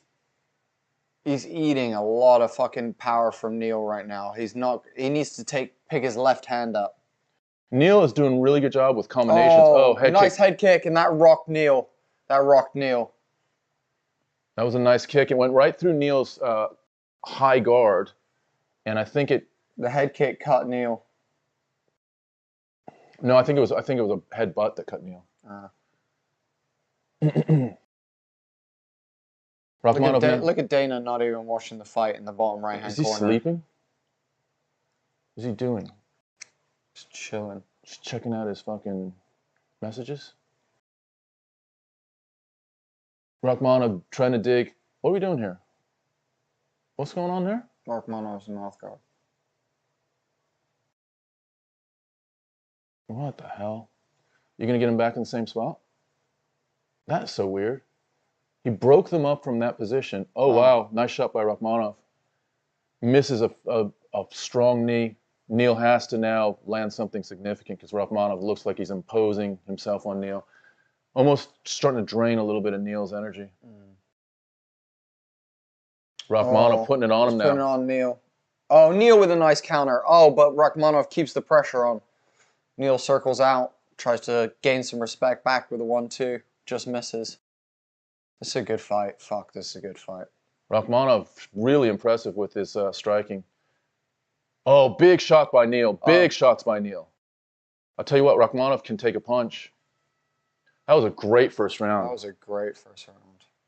eating a lot of fucking power from Neal right now. He needs to pick his left hand up. Neal is doing a really good job with combinations. Nice head kick, and that rocked Neal. That was a nice kick. It went right through Neal's high guard, and I think the head kick cut Neal. No, I think it was a headbutt that cut Neal. Look at Dana not even watching the fight in the bottom right hand corner. Is he sleeping? What's he doing? Just chilling. Just checking out his fucking messages. Rakhmonov trying to dig. What are we doing here? What's going on there? Rakhmonov's mouth guard. What the hell? You gonna get him back in the same spot? That's so weird. He broke them up from that position. Oh, wow. Nice shot by Rakhmonov. Misses a strong knee. Neal has to now land something significant because Rakhmonov looks like he's imposing himself on Neal. Almost starting to drain a little bit of Neal's energy. Rakhmonov putting it on him now. Putting it on Neal. Oh, Neal with a nice counter. Oh, but Rakhmonov keeps the pressure on. Neal circles out, tries to gain some respect back with a 1-2. Just misses. This is a good fight. Fuck, this is a good fight. Rakhmonov really impressive with his striking. Oh, big shot by Neal. Big shots by Neal. I'll tell you what, Rakhmonov can take a punch. That was a great first round. That was a great first round.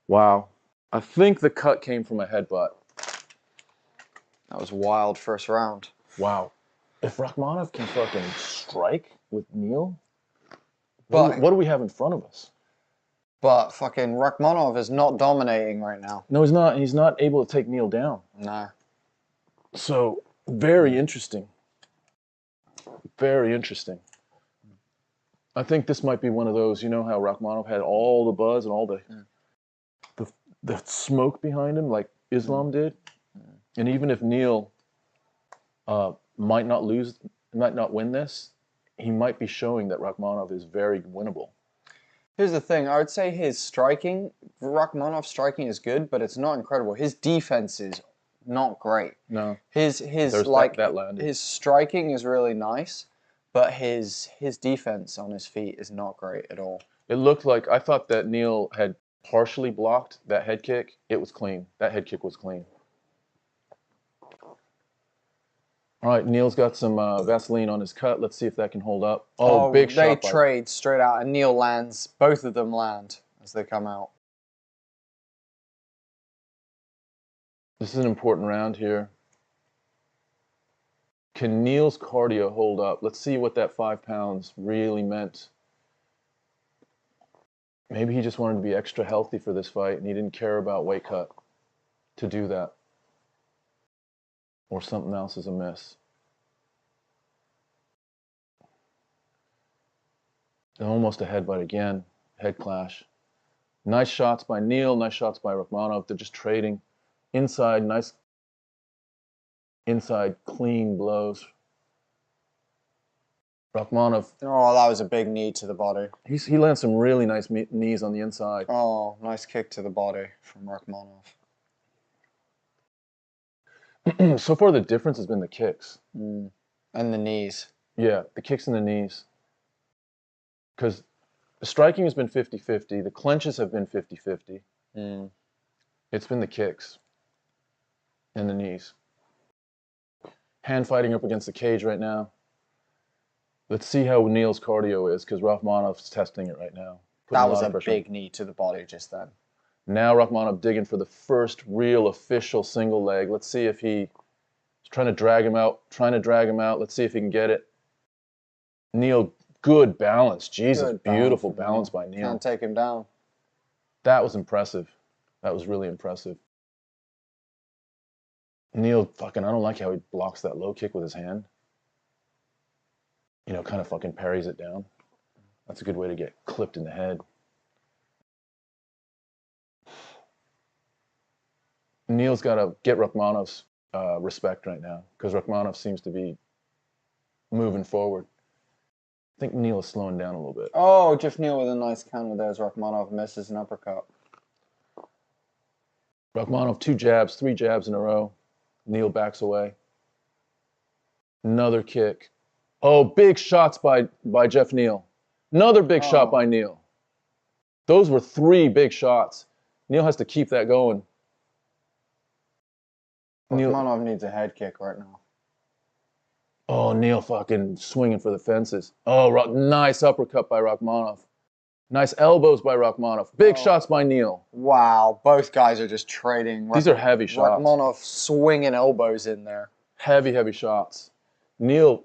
Wow. I think the cut came from a headbutt. That was a wild first round. Wow. If Rakhmonov can fucking strike with Neal, what do we have in front of us? But fucking Rakhmonov is not dominating right now. No, he's not. He's not able to take Neal down. Nah. So, very interesting. Very interesting. I think this might be one of those, you know how Rakhmonov had all the buzz and all the smoke behind him like Islam did? And even if Neal might not win this, he might be showing that Rakhmonov is very winnable. Here's the thing, I would say his striking, Rakhmonov's striking is good, but it's not incredible. His defense is not great. No. His striking is really nice, but his defense on his feet is not great at all. It looked like, I thought that Neal had partially blocked that head kick. It was clean. That head kick was clean. All right, Neal's got some Vaseline on his cut. Let's see if that can hold up. Oh, big they shot. trade straight out, and Neal lands. Both of them land as they come out. This is an important round here. Can Neal's cardio hold up? Let's see what that 5 pounds really meant. Maybe he just wanted to be extra healthy for this fight, and he didn't care about weight cut to do that. Or something else is amiss. Almost a headbutt again. Head clash. Nice shots by Neal. Nice shots by Rakhmonov. They're just trading. Inside, nice. Inside, clean blows. Rakhmonov. Oh, that was a big knee to the body. He lands some really nice knees on the inside. Oh, nice kick to the body from Rakhmonov. So far, the difference has been the kicks. And the knees. Yeah, the kicks and the knees. Because the striking has been 50-50. The clenches have been 50-50. It's been the kicks and the knees. Hand fighting up against the cage right now. Let's see how Neal's cardio is, because Rakhmonov's testing it right now. That was a big knee to the body just then. Now Rakhmonov digging for the first real official single leg. Let's see if he's trying to drag him out. Let's see if he can get it. Neal, good balance. Jesus, beautiful balance by Neal. Can't take him down. That was impressive. That was really impressive. Neal, fucking, I don't like how he blocks that low kick with his hand. You know, kind of fucking parries it down. That's a good way to get clipped in the head. Neal's got to get Rakhmonov's respect right now, because Rakhmonov seems to be moving forward. I think Neal is slowing down a little bit. Oh, Geoff Neal with a nice counter there as Rakhmonov misses an uppercut. Rakhmonov, 2 jabs, 3 jabs in a row. Neal backs away. Another kick. Oh, big shots by Geoff Neal. Another big shot by Neal. Those were 3 big shots. Neal has to keep that going. Rakhmonov needs a head kick right now. Oh, Neal fucking swinging for the fences. Oh, nice uppercut by Rakhmonov. Nice elbows by Rakhmonov. Big shots by Neal. Wow, both guys are just trading. These are heavy shots. Rakhmonov swinging elbows in there. Heavy, heavy shots. Neal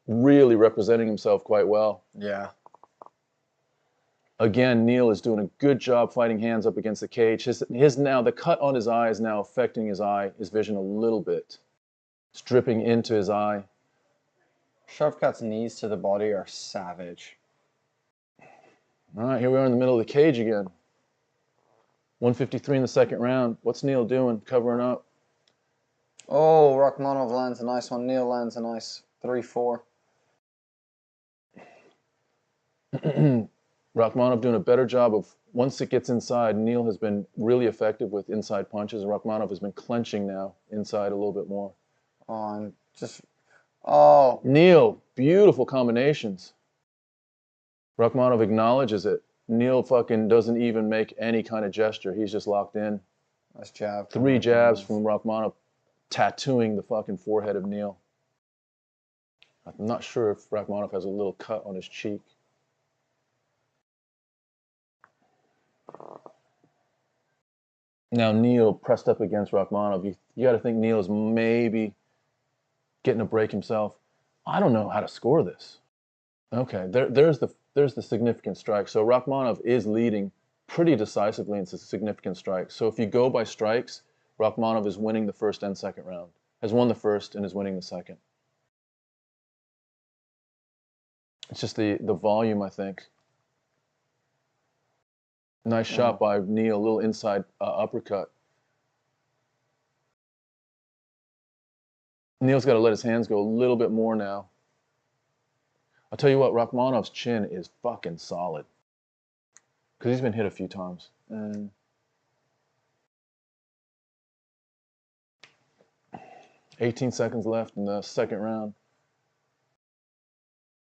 really representing himself quite well. Yeah. Again, Neal is doing a good job fighting hands up against the cage. His now, the cut on his eye is now affecting his vision a little bit. It's dripping into his eye. Shavkat's knees to the body are savage. All right, here we are in the middle of the cage again. 153 in the second round. What's Neal doing? Covering up. Oh, Rakhmonov lands a nice one. Neal lands a nice 3-4. Rakhmonov doing a better job of, once it gets inside, Neal has been really effective with inside punches. Rakhmonov has been clenching now inside a little bit more. Oh, and just... Oh. Neal, beautiful combinations. Rakhmonov acknowledges it. Neal fucking doesn't even make any kind of gesture. He's just locked in. Nice jab. 3 jabs from Rakhmonov, tattooing the fucking forehead of Neal. I'm not sure if Rakhmonov has a little cut on his cheek. Now Neal pressed up against Rakhmonov. You got to think Neal is maybe getting a break himself. I don't know how to score this. Okay, there's the significant strike. So Rakhmonov is leading pretty decisively into significant strikes. So if you go by strikes, Rakhmonov is winning the first and second round. Has won the first and is winning the second. It's just the volume, I think. Nice shot by Neal, a little inside uppercut. Neal's got to let his hands go a little bit more now. I'll tell you what, Rakhmonov's chin is fucking solid. Because he's been hit a few times. 18 seconds left in the second round.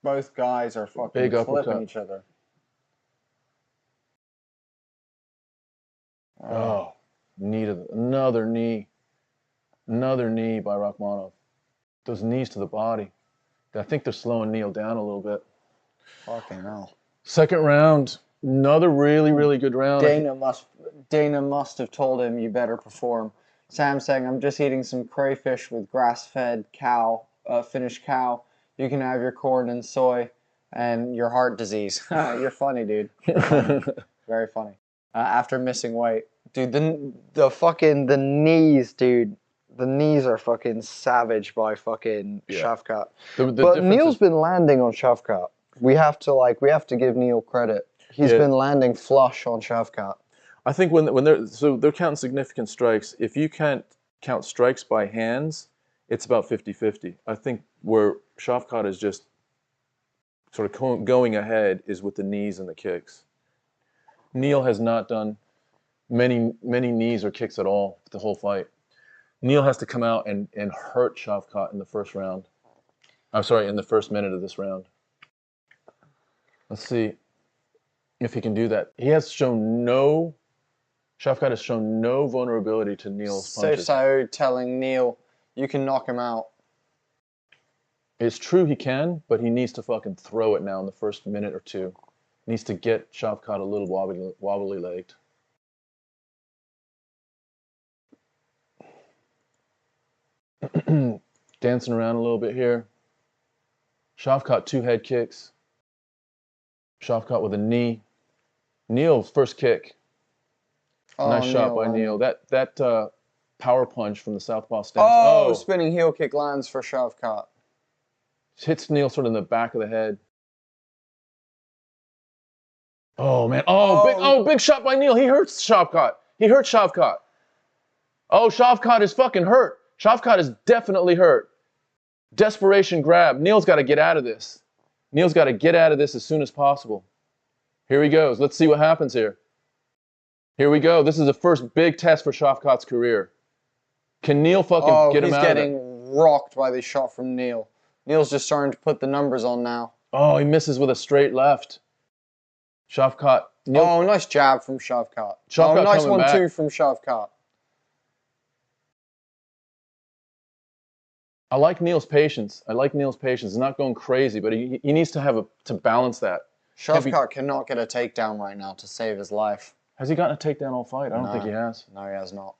Both guys are fucking Big flipping uppercut. each other. Oh, another knee. Another knee by Rakhmonov. Those knees to the body. I think they're slowing Neal down a little bit. Fucking hell. Second round, another really, really good round. Dana must have told him you better perform. Sam saying, I'm just eating some crayfish with grass-fed cow, finished cow. You can have your corn and soy and your heart disease. You're funny, dude. You're funny. Very funny. After missing weight. Dude, the knees, dude. The knees are fucking savage by fucking Shavkat. But Neal's been landing on Shavkat. We have to give Neal credit. He's been landing flush on Shavkat. I think when they're counting significant strikes. If you can't count strikes by hands, it's about 50-50. I think where Shavkat is just sort of going ahead is with the knees and the kicks. Neal has not done many knees or kicks at all the whole fight. Neal has to come out and hurt Shavkat in the first round. I'm sorry, in the first minute of this round. Let's see if he can do that. Shavkat has shown no vulnerability to Neal's punches. So telling Neal, you can knock him out. It's true he can, but he needs to fucking throw it now in the first minute or two. He needs to get Shavkat a little wobbly-legged. Dancing around a little bit here. Shavkat 2 head kicks. Shavkat with a knee. Neal's first kick. Nice shot by Neal. That power punch from the southpaw stance. Oh, spinning heel kick lands for Shavkat. Hits Neal sort of in the back of the head. Oh man! Big shot by Neal. He hurts Shavkat. Oh, Shavkat is fucking hurt. Shavkat is definitely hurt. Desperation grab. Neal's got to get out of this. Neal's got to get out of this as soon as possible. Here he goes. Let's see what happens here. Here we go. This is the first big test for Shavkat's career. Can Neal fucking get him out of it? He's getting rocked by this shot from Neal. Neal's just starting to put the numbers on now. Oh, he misses with a straight left. Shavkat. Oh, nice jab from Shavkat. Nice 1-2 from Shavkat. I like Neal's patience. He's not going crazy, but he needs to to balance that. Shavkat cannot get a takedown right now to save his life. Has he gotten a takedown all fight? I don't think he has. No, he has not.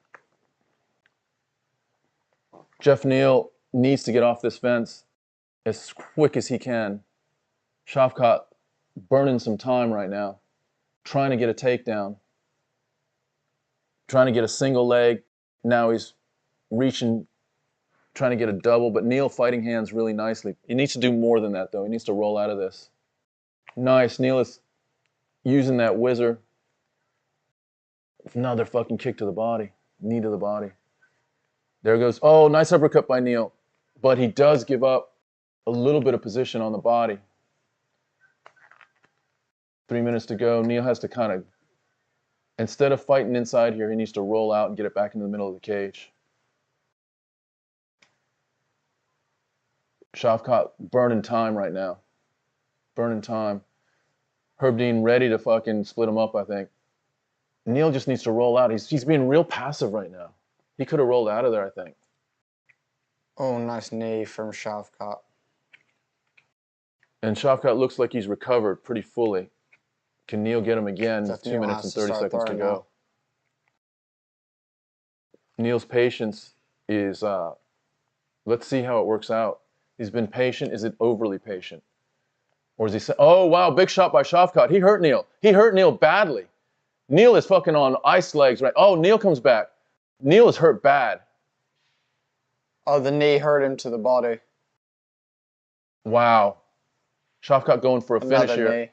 Geoff Neal needs to get off this fence as quick as he can. Shavkat burning some time right now, trying to get a takedown, trying to get a single leg. Now he's reaching, trying to get a double, but Neal fighting hands really nicely. He needs to do more than that, though. He needs to roll out of this. Nice. Neal is using that whizzer. Another fucking kick to the body. Knee to the body. There goes. Oh, nice uppercut by Neal. But he does give up a little bit of position on the body. 3 minutes to go. Neal has to kind of, instead of fighting inside here, he needs to roll out and get it back into the middle of the cage. Shavkat burning time right now. Burning time. Herb Dean ready to fucking split him up, I think. Neal just needs to roll out. He's being real passive right now. He could have rolled out of there, I think. Oh, nice knee from Shavkat. And Shavkat looks like he's recovered pretty fully. Can Neal get him again? 2 minutes and 30 seconds to go. Neal's patience is, let's see how it works out. He's been patient. Is it overly patient? Or is he saying, oh, wow, big shot by Shavkat. He hurt Neal. He hurt Neal badly. Neal is fucking on ice legs, right? Oh, Neal comes back. Neal is hurt bad. Oh, the knee hurt him to the body. Wow. Shavkat going for a finish here. Knee.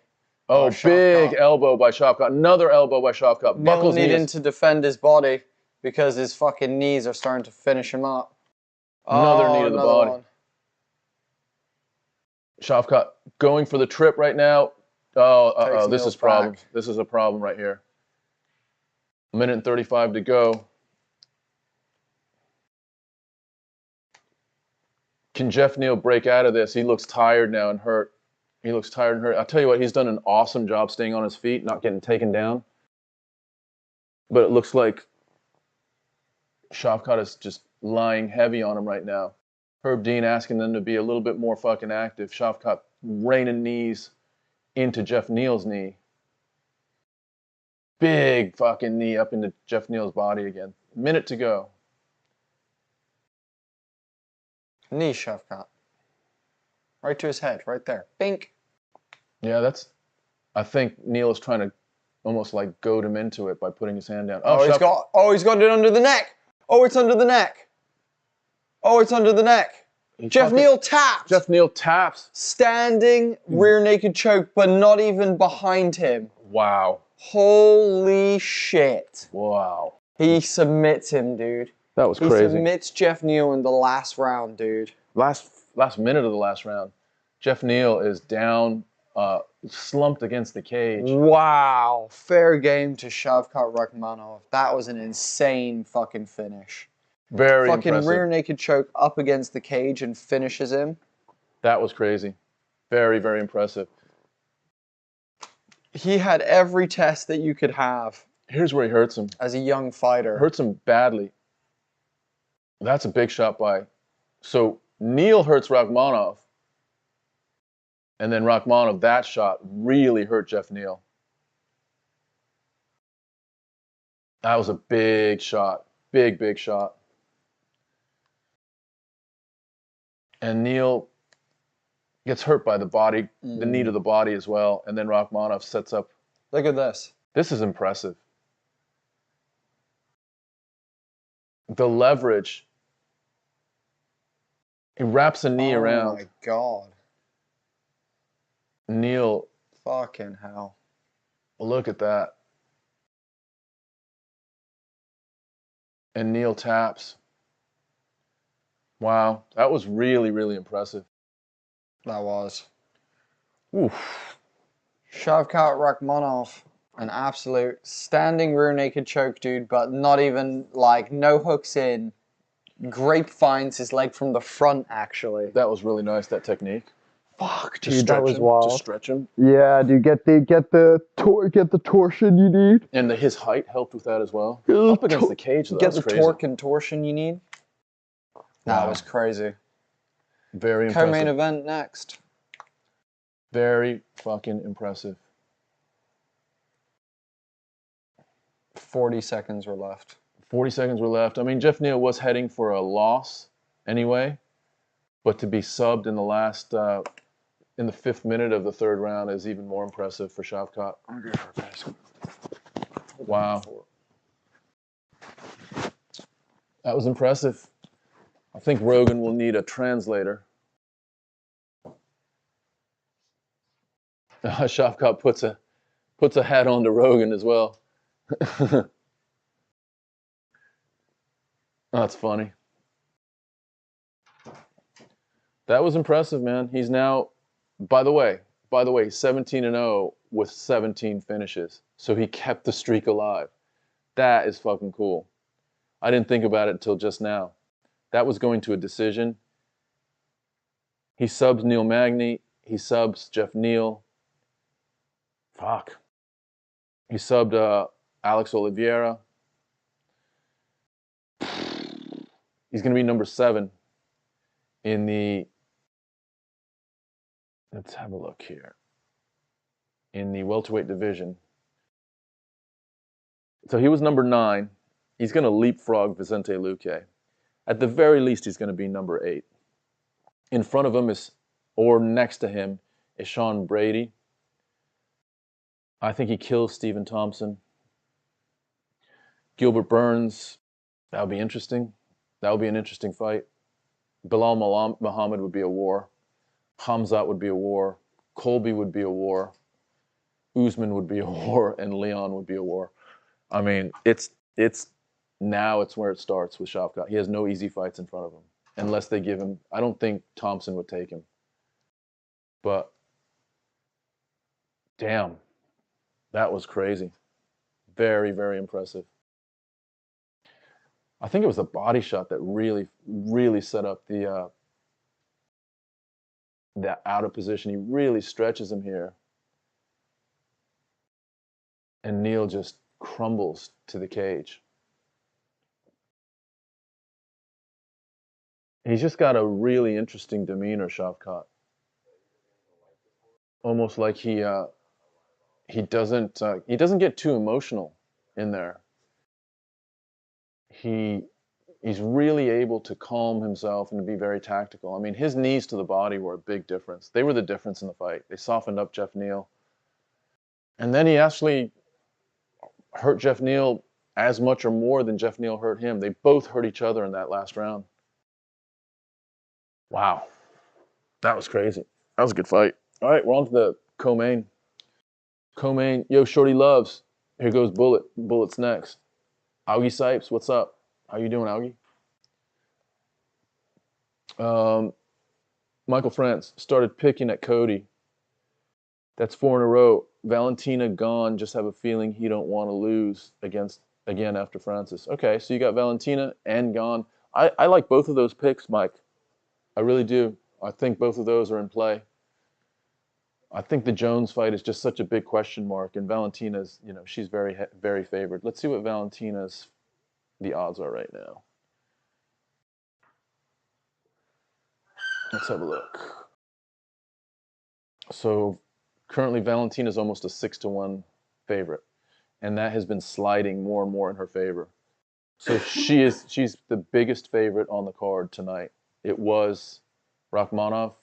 Oh, big elbow by Shavkat. Another elbow by Shavkat. Neal needing to defend his body because his fucking knees are starting to finish him up. Another knee to the body. One. Shavkat going for the trip right now. Oh, this is a problem. This is a problem right here. 1 minute and 35 to go. Can Geoff Neal break out of this? He looks tired now and hurt. I'll tell you what, he's done an awesome job staying on his feet, not getting taken down. But it looks like Shavkat is just lying heavy on him right now. Herb Dean asking them to be a little bit more fucking active. Shavkat raining knees into Geoff Neal's knee. Big fucking knee up into Geoff Neal's body again. Minute to go. Knee Shavkat. Right to his head, right there. Bink. Yeah, that's... I think Neal is trying to almost like goad him into it by putting his hand down. Oh, he's got it under the neck. Oh, it's under the neck. Oh, it's under the neck. Geoff Neal taps. Geoff Neal taps. Standing rear naked choke, but not even behind him. Wow. Holy shit. Wow. He submits him, dude. That was He crazy. submits Geoff Neal in the last round, dude. Last minute of the last round. Geoff Neal is down, slumped against the cage. Wow. Fair game to Shavkat Rakhmonov. That was an insane fucking finish. Very fucking impressive. rear naked choke up against the cage and finishes him. That was crazy. Very, very impressive. He had every test that you could have. Here's where he hurts him. As a young fighter. Hurts him badly. That's a big shot by... So Neal hurts Rakhmonov. And then Rakhmonov, that shot really hurt Geoff Neal. That was a big shot. Big, big shot. And Neal gets hurt by the body, the knee to the body as well. And then Rakhmonov sets up. Look at this. This is impressive. The leverage. He wraps a knee around. Oh my God. Neal. Fucking hell. Look at that. And Neal taps. Wow, that was really, really impressive. That was. Oof. Shavkat Rakhmonov, an absolute standing rear naked choke, dude, but not even, like, no hooks in. Grapevines his leg from the front, actually. That was really nice, that technique. Fuck, To dude, stretch that was him, wild. to stretch him. Yeah, dude, get the torsion you need. And his height helped with that as well. Up against the cage, though. Get That was the crazy. torque and torsion you need. That was crazy. Very impressive. Co-main event next. Very fucking impressive. 40 seconds were left. 40 seconds were left. I mean, Geoff Neal was heading for a loss anyway, but to be subbed in the last, in the 5th minute of the 3rd round is even more impressive for Shavkat. Wow. That was impressive. I think Rogan will need a translator. Shavkat puts a hat on to Rogan as well. That's funny. That was impressive, man. He's now, by the way, 17-0 with 17 finishes. So he kept the streak alive. That is fucking cool. I didn't think about it until just now. That was going to a decision. He subs Neil Magny. He subs Geoff Neal. Fuck. He subbed Alex Oliveira. He's going to be number 7 in the... Let's have a look here. In the welterweight division. So he was number 9. He's going to leapfrog Vicente Luque. At the very least, he's going to be number 8. In front of him is, or next to him, is Sean Brady. I think he kills Stephen Thompson. Gilbert Burns, that would be interesting. That would be an interesting fight. Bilal Muhammad would be a war. Hamzat would be a war. Colby would be a war. Usman would be a war. And Leon would be a war. I mean, it's where it starts with Shavkat. He has no easy fights in front of him. Unless they give him... I don't think Thompson would take him. But, damn. That was crazy. Very, very impressive. I think it was the body shot that really, really set up the out of position. He really stretches him here. And Neal just crumbles to the cage. He's just got a really interesting demeanor, Shavkat. Almost like he doesn't get too emotional in there. He's really able to calm himself and to be very tactical. I mean, his knees to the body were a big difference. They were the difference in the fight. They softened up Geoff Neal. And then he actually hurt Geoff Neal as much or more than Geoff Neal hurt him. They both hurt each other in that last round. Wow. That was crazy. That was a good fight. All right, we're on to the co-main. Co-main, yo, Shorty Loves. Here goes Bullet. Bullet's next. Augie Sipes, what's up? How you doing, Augie? Michael France started picking at Cody. That's 4 in a row. Valentina Gane, just have a feeling he don't want to lose again after Francis. Okay, so you got Valentina and Gane. I like both of those picks, Mike. I really do. I think both of those are in play. I think the Jones fight is just such a big question mark, and Valentina's, you know, she's very, very favored. Let's see what Valentina's the odds are right now. Let's have a look. So currently Valentina's almost a 6-1 favorite, and that has been sliding more and more in her favor. So she's the biggest favorite on the card tonight. It was Rakhmonov.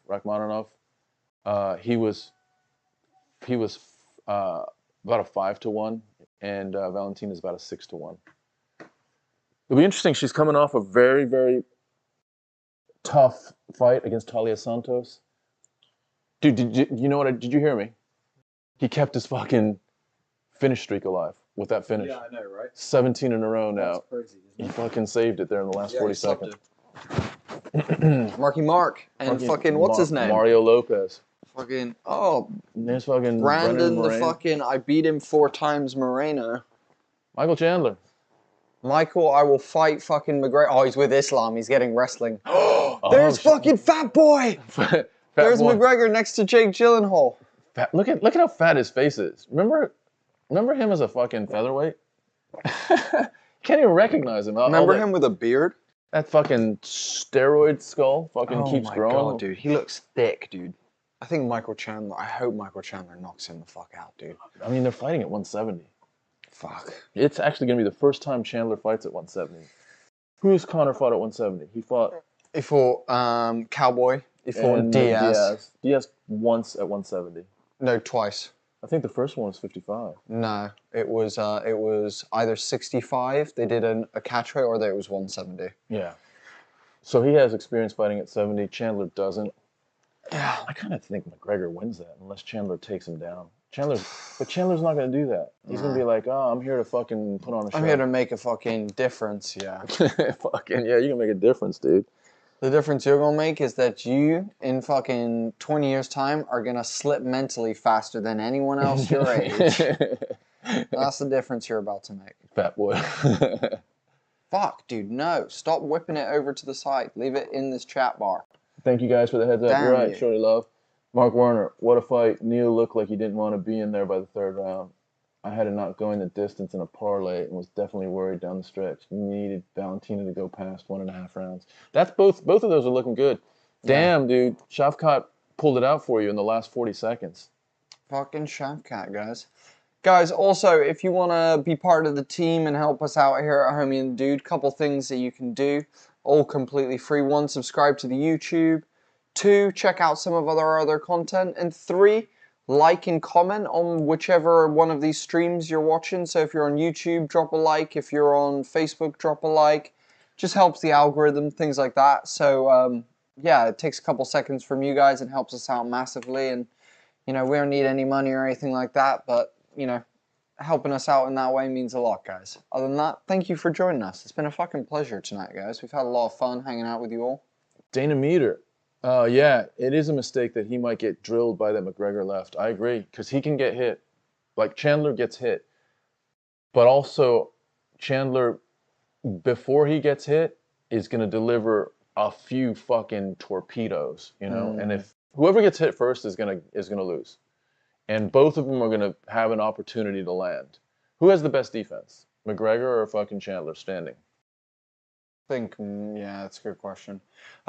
He was about a 5-1, and Valentina's about a 6-1. It'll be interesting. She's coming off a very, very tough fight against Talia Santos. Dude, did you hear me? He kept his fucking finish streak alive with that finish. Yeah, I know, right? 17 in a row now. That's crazy, isn't it? He fucking saved it there in the last 40 seconds. Marky Mark and fucking what's his name? Mario Lopez. Fucking There's fucking Brandon the Moreno. fucking I beat him 4 times Moreno. Michael Chandler. Michael, I will fight fucking McGregor. Oh, he's with Islam. He's getting wrestling. There's fucking Fat Boy. There's Boy. McGregor next to Jake Gyllenhaal. Look at how fat his face is. Remember him as a fucking featherweight? Can't even recognize him. Remember him with a beard? That fucking steroid skull fucking keeps growing. Oh my god, dude. He looks thick, dude. I hope Michael Chandler knocks him the fuck out, dude. I mean, they're fighting at 170. Fuck. It's actually going to be the first time Chandler fights at 170. Who's Conor fought at 170? He fought Cowboy. He fought Diaz. Diaz once at 170. No, twice. I think the first one was 55. No, it was either 65. They did a catch weight, or it was 170. Yeah. So he has experience fighting at 70. Chandler doesn't. Yeah. I kind of think McGregor wins that unless Chandler takes him down. But Chandler's not going to do that. He's going to be like, oh, I'm here to fucking put on a show. I'm here to make a fucking difference, yeah. Fucking, yeah, you can make a difference, dude. The difference you're going to make is that you, in fucking 20 years' time, are going to slip mentally faster than anyone else your age. That's the difference you're about to make. Fat boy. Fuck, dude, no. Stop whipping it over to the side. Leave it in this chat bar. Thank you guys for the heads up. Damn You're right, you. Shorty Love. Mark Werner, what a fight. Neal looked like he didn't want to be in there by the 3rd round. I had it not going the distance in a parlay and was definitely worried down the stretch. Needed Valentina to go past 1.5 rounds. That's both of those are looking good. Damn, dude. Shavkat pulled it out for you in the last 40 seconds. Fucking Shavkat, guys. Guys, also, if you want to be part of the team and help us out here at Homie and the Dude, couple things that you can do, all completely free. 1, subscribe to the YouTube. 2, check out some of our other content. And 3, like and comment on whichever one of these streams you're watching. So if you're on YouTube, drop a like. If you're on Facebook, drop a like. Just helps the algorithm, things like that. So, yeah, it takes a couple seconds from you guys and helps us out massively. And, you know, we don't need any money or anything like that. But, you know, helping us out in that way means a lot, guys. Other than that, thank you for joining us. It's been a fucking pleasure tonight, guys. We've had a lot of fun hanging out with you all. Dana Meter. Yeah, it is a mistake that he might get drilled by that McGregor left. I agree, because he can get hit. Like, Chandler gets hit. But also, Chandler, before he gets hit, is going to deliver a few fucking torpedoes, you know? And if whoever gets hit first is gonna lose. And both of them are going to have an opportunity to land. Who has the best defense? McGregor or fucking Chandler standing? Yeah, that's a good question.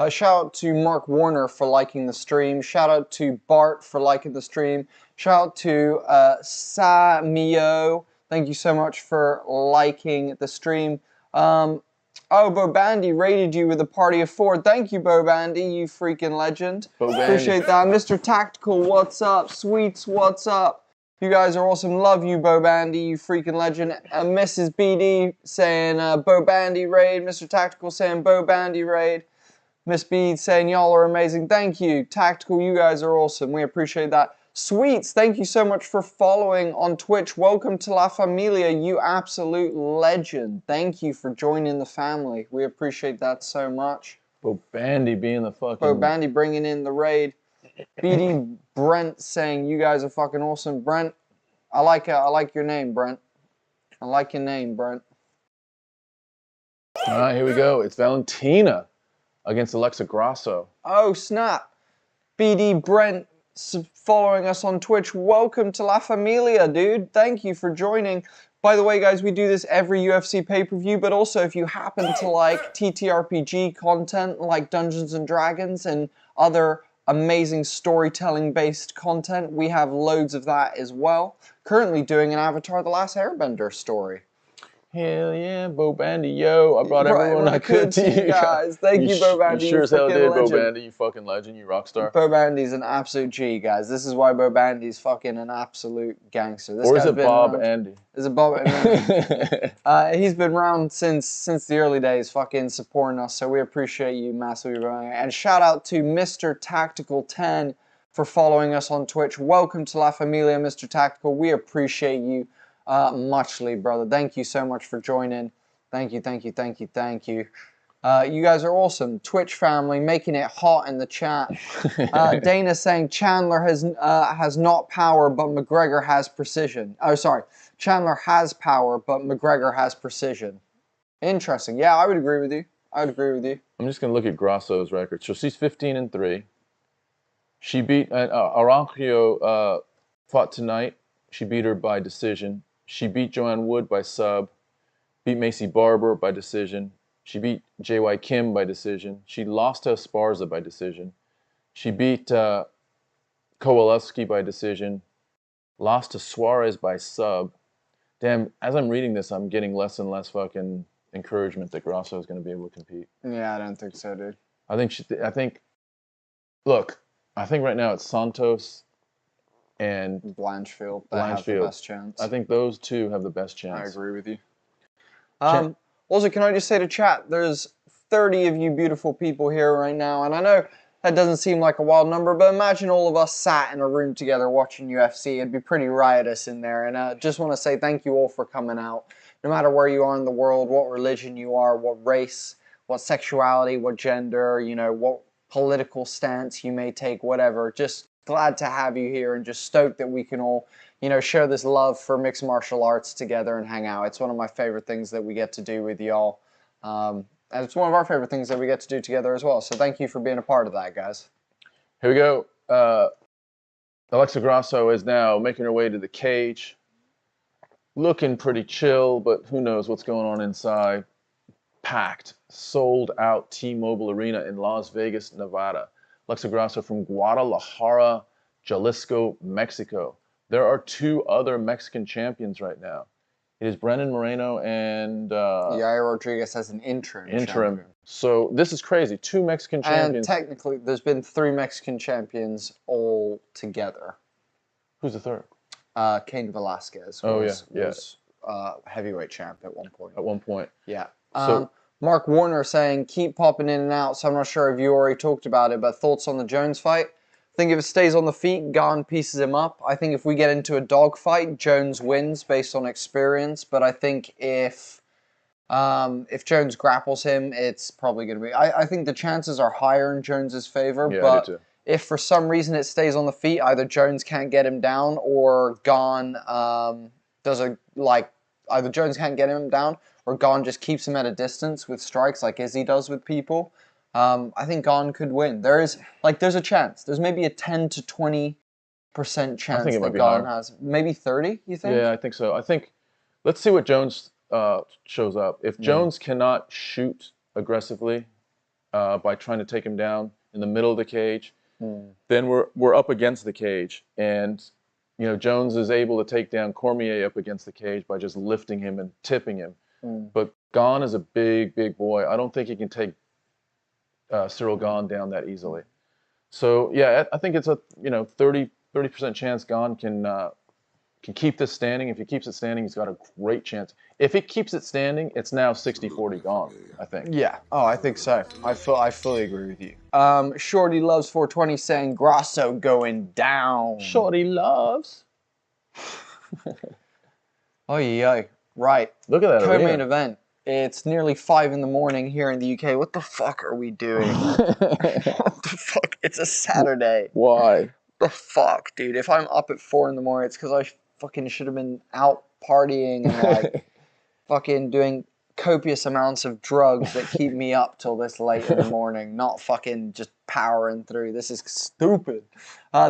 Shout out to Mark Warner for liking the stream. Shout out to Bart for liking the stream. Shout out to Samio. Thank you so much for liking the stream. Oh, Bo Bandy rated you with a party of 4. Thank you, Bo Bandy, you freaking legend. Appreciate that. Mr. Tactical, what's up? Sweets, what's up? You guys are awesome. Love you, Bo Bandy, you freaking legend. Mrs. BD saying Bo Bandy raid. Mr. Tactical saying Bo Bandy raid. Miss B saying y'all are amazing. Thank you. Tactical, you guys are awesome. We appreciate that. Sweets, thank you so much for following on Twitch. Welcome to La Familia, you absolute legend. Thank you for joining the family. We appreciate that so much. Bo Bandy being the fucking... Bo Bandy bringing in the raid. BD Brent saying you guys are fucking awesome. Brent, I like your name, Brent. I like your name, Brent. All right, here we go. It's Valentina against Alexa Grasso. Oh, snap. BD Brent following us on Twitch. Welcome to La Familia, dude. Thank you for joining. By the way, guys, we do this every UFC pay-per-view, but also if you happen to like TTRPG content like Dungeons & Dragons and other amazing storytelling-based content, we have loads of that as well. Currently doing an Avatar: The Last Airbender story. Hell yeah, Bo Bandy, yo. I brought everyone I could to you guys. Thank you, Bo Bandy. You sure as hell did, legend. Bo Bandy, you fucking legend, you rock star. Bo Bandy's an absolute G, guys. This is why Bo Bandy's fucking an absolute gangster. This or is guy's it been Bob around. Andy? Is it Bob Andy? He's been around since the early days, fucking supporting us, so we appreciate you massively. And shout out to Mr. Tactical 10 for following us on Twitch. Welcome to La Familia, Mr. Tactical. We appreciate you muchly, brother. Thank you so much for joining. Thank you, thank you, thank you, thank you. You guys are awesome. Twitch family, making it hot in the chat. Dana saying Chandler has not power, but McGregor has precision. Oh, sorry. Chandler has power, but McGregor has precision. Interesting. Yeah, I would agree with you. I would agree with you. I'm just going to look at Grasso's record. So she's 15-3. She beat Arancio fought tonight. She beat her by decision. She beat Joanne Wood by sub. Beat Macy Barber by decision. She beat J.Y. Kim by decision. She lost to Esparza by decision. She beat Kowalewski by decision. Lost to Suarez by sub. Damn, as I'm reading this, I'm getting less and less fucking encouragement that Grasso is going to be able to compete. Yeah, I don't think so, dude. I think right now it's Santos and Blanchfield that have the best chance. I think those two have the best chance. I agree with you. Also, can I just say to chat, there's 30 of you beautiful people here right now, and I know that doesn't seem like a wild number, but imagine all of us sat in a room together watching UFC. It'd be pretty riotous in there, and just want to say thank you all for coming out. No matter where you are in the world, what religion you are, what race, what sexuality, what gender, you know, what political stance you may take, whatever. Just glad to have you here and just stoked that we can all, you know, share this love for mixed martial arts together and hang out. It's one of my favorite things that we get to do with y'all. And it's one of our favorite things that we get to do together as well. So thank you for being a part of that, guys. Here we go. Alexa Grasso is now making her way to the cage. Looking pretty chill, but who knows what's going on inside. Packed, sold out T-Mobile Arena in Las Vegas, Nevada. Alexa Grasso from Guadalajara, Jalisco, Mexico. There are 2 other Mexican champions right now. It is Brendan Moreno and... Yair Rodriguez as an interim champion. So this is crazy. 2 Mexican champions. And technically, there's been 3 Mexican champions all together. Who's the third? Cain Velasquez was heavyweight champ at one point. At one point. Yeah. So, Mark Warner saying, keep popping in and out, so I'm not sure if you already talked about it, but thoughts on the Jones fight? I think if it stays on the feet, Gane pieces him up. I think if we get into a dogfight, Jones wins based on experience, but I think if Jones grapples him, it's probably going to be... I think the chances are higher in Jones's favor, yeah, but... I do too. If for some reason it stays on the feet, either Jones can't get him down or Gane either Jones can't get him down or Gane just keeps him at a distance with strikes like Izzy does with people. I think Gane could win. There's a chance. There's maybe a 10 to 20% chance that Gane has. Maybe 30, you think? Yeah, I think so. I think, let's see what Jones shows up. If Jones cannot shoot aggressively by trying to take him down in the middle of the cage. Then we're up against the cage, and you know, Jones is able to take down Cormier up against the cage by just lifting him and tipping him. But Gane is a big, big boy. I don't think he can take Ciryl Gane down that easily. So yeah, I think it's a 30% chance Gane can keep this standing. If he keeps it standing, he's got a great chance. If he keeps it standing, it's now 60-40 Gane, I think. Yeah. Oh, I think so. I fully agree with you. Shorty Loves 420 saying Grasso going down. Shorty loves. Oh yeah. Right. Look at that Co-main arena. event. It's nearly 5 in the morning here in the UK. What the fuck are we doing? What the fuck? It's a Saturday. Why? The fuck, dude? If I'm up at 4 in the morning, it's because I fucking should have been out partying and like fucking doing copious amounts of drugs that keep me up till this late in the morning, not fucking just powering through. This is stupid.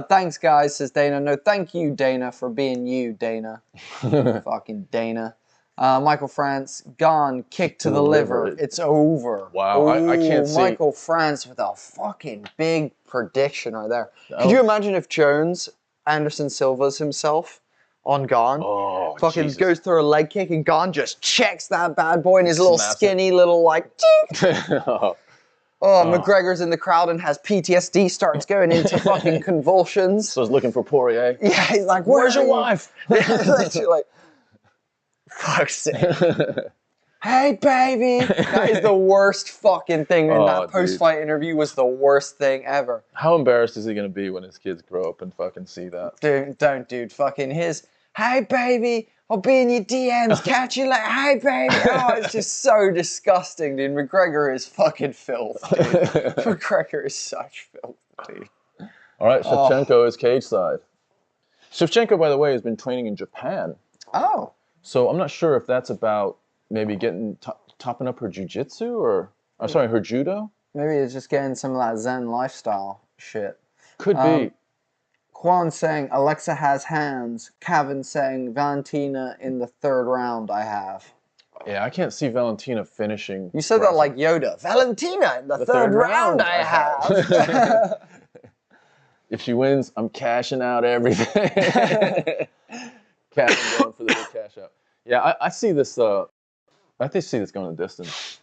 Thanks, guys, says Dana. No, thank you, Dana, for being you, Dana. Fucking Dana. Michael France, Gane, kick to the liver. It's over. Wow, I can't see. Michael France with a fucking big prediction right there. Could you imagine if Jones, Anderson Silva's himself, on Gane, fucking Jesus. goes through a leg kick and Gane just checks that bad boy in his little Snaps skinny little like. McGregor's in the crowd and has PTSD, starts going into fucking convulsions. So he's looking for Poirier. Yeah, he's like, Where's your wife? Literally like, fuck's sake. Hey, baby! That is the worst fucking thing. And that post-fight interview was the worst thing ever. How embarrassed is he going to be when his kids grow up and fucking see that? Dude, don't, dude. Fucking his, hey, baby, I'll be in your DMs. Catch you later. Hey, baby. Oh, it's just so disgusting, dude. McGregor is fucking filth, dude. McGregor is such filth, dude. All right, Shevchenko is cage side. Shevchenko, by the way, has been training in Japan. Oh. So I'm not sure if that's about maybe getting topping up her jiu-jitsu or sorry, her judo. Maybe it's just getting some of that Zen lifestyle shit. Could be. Quan saying Alexa has hands. Kevin saying Valentina in the 3rd round. I have. Yeah, I can't see Valentina finishing. You said that like Yoda. Valentina in the 3rd round. I have. If she wins, I'm cashing out everything. Kevin going for the big cash out. Yeah, I see this. I think see this going the distance.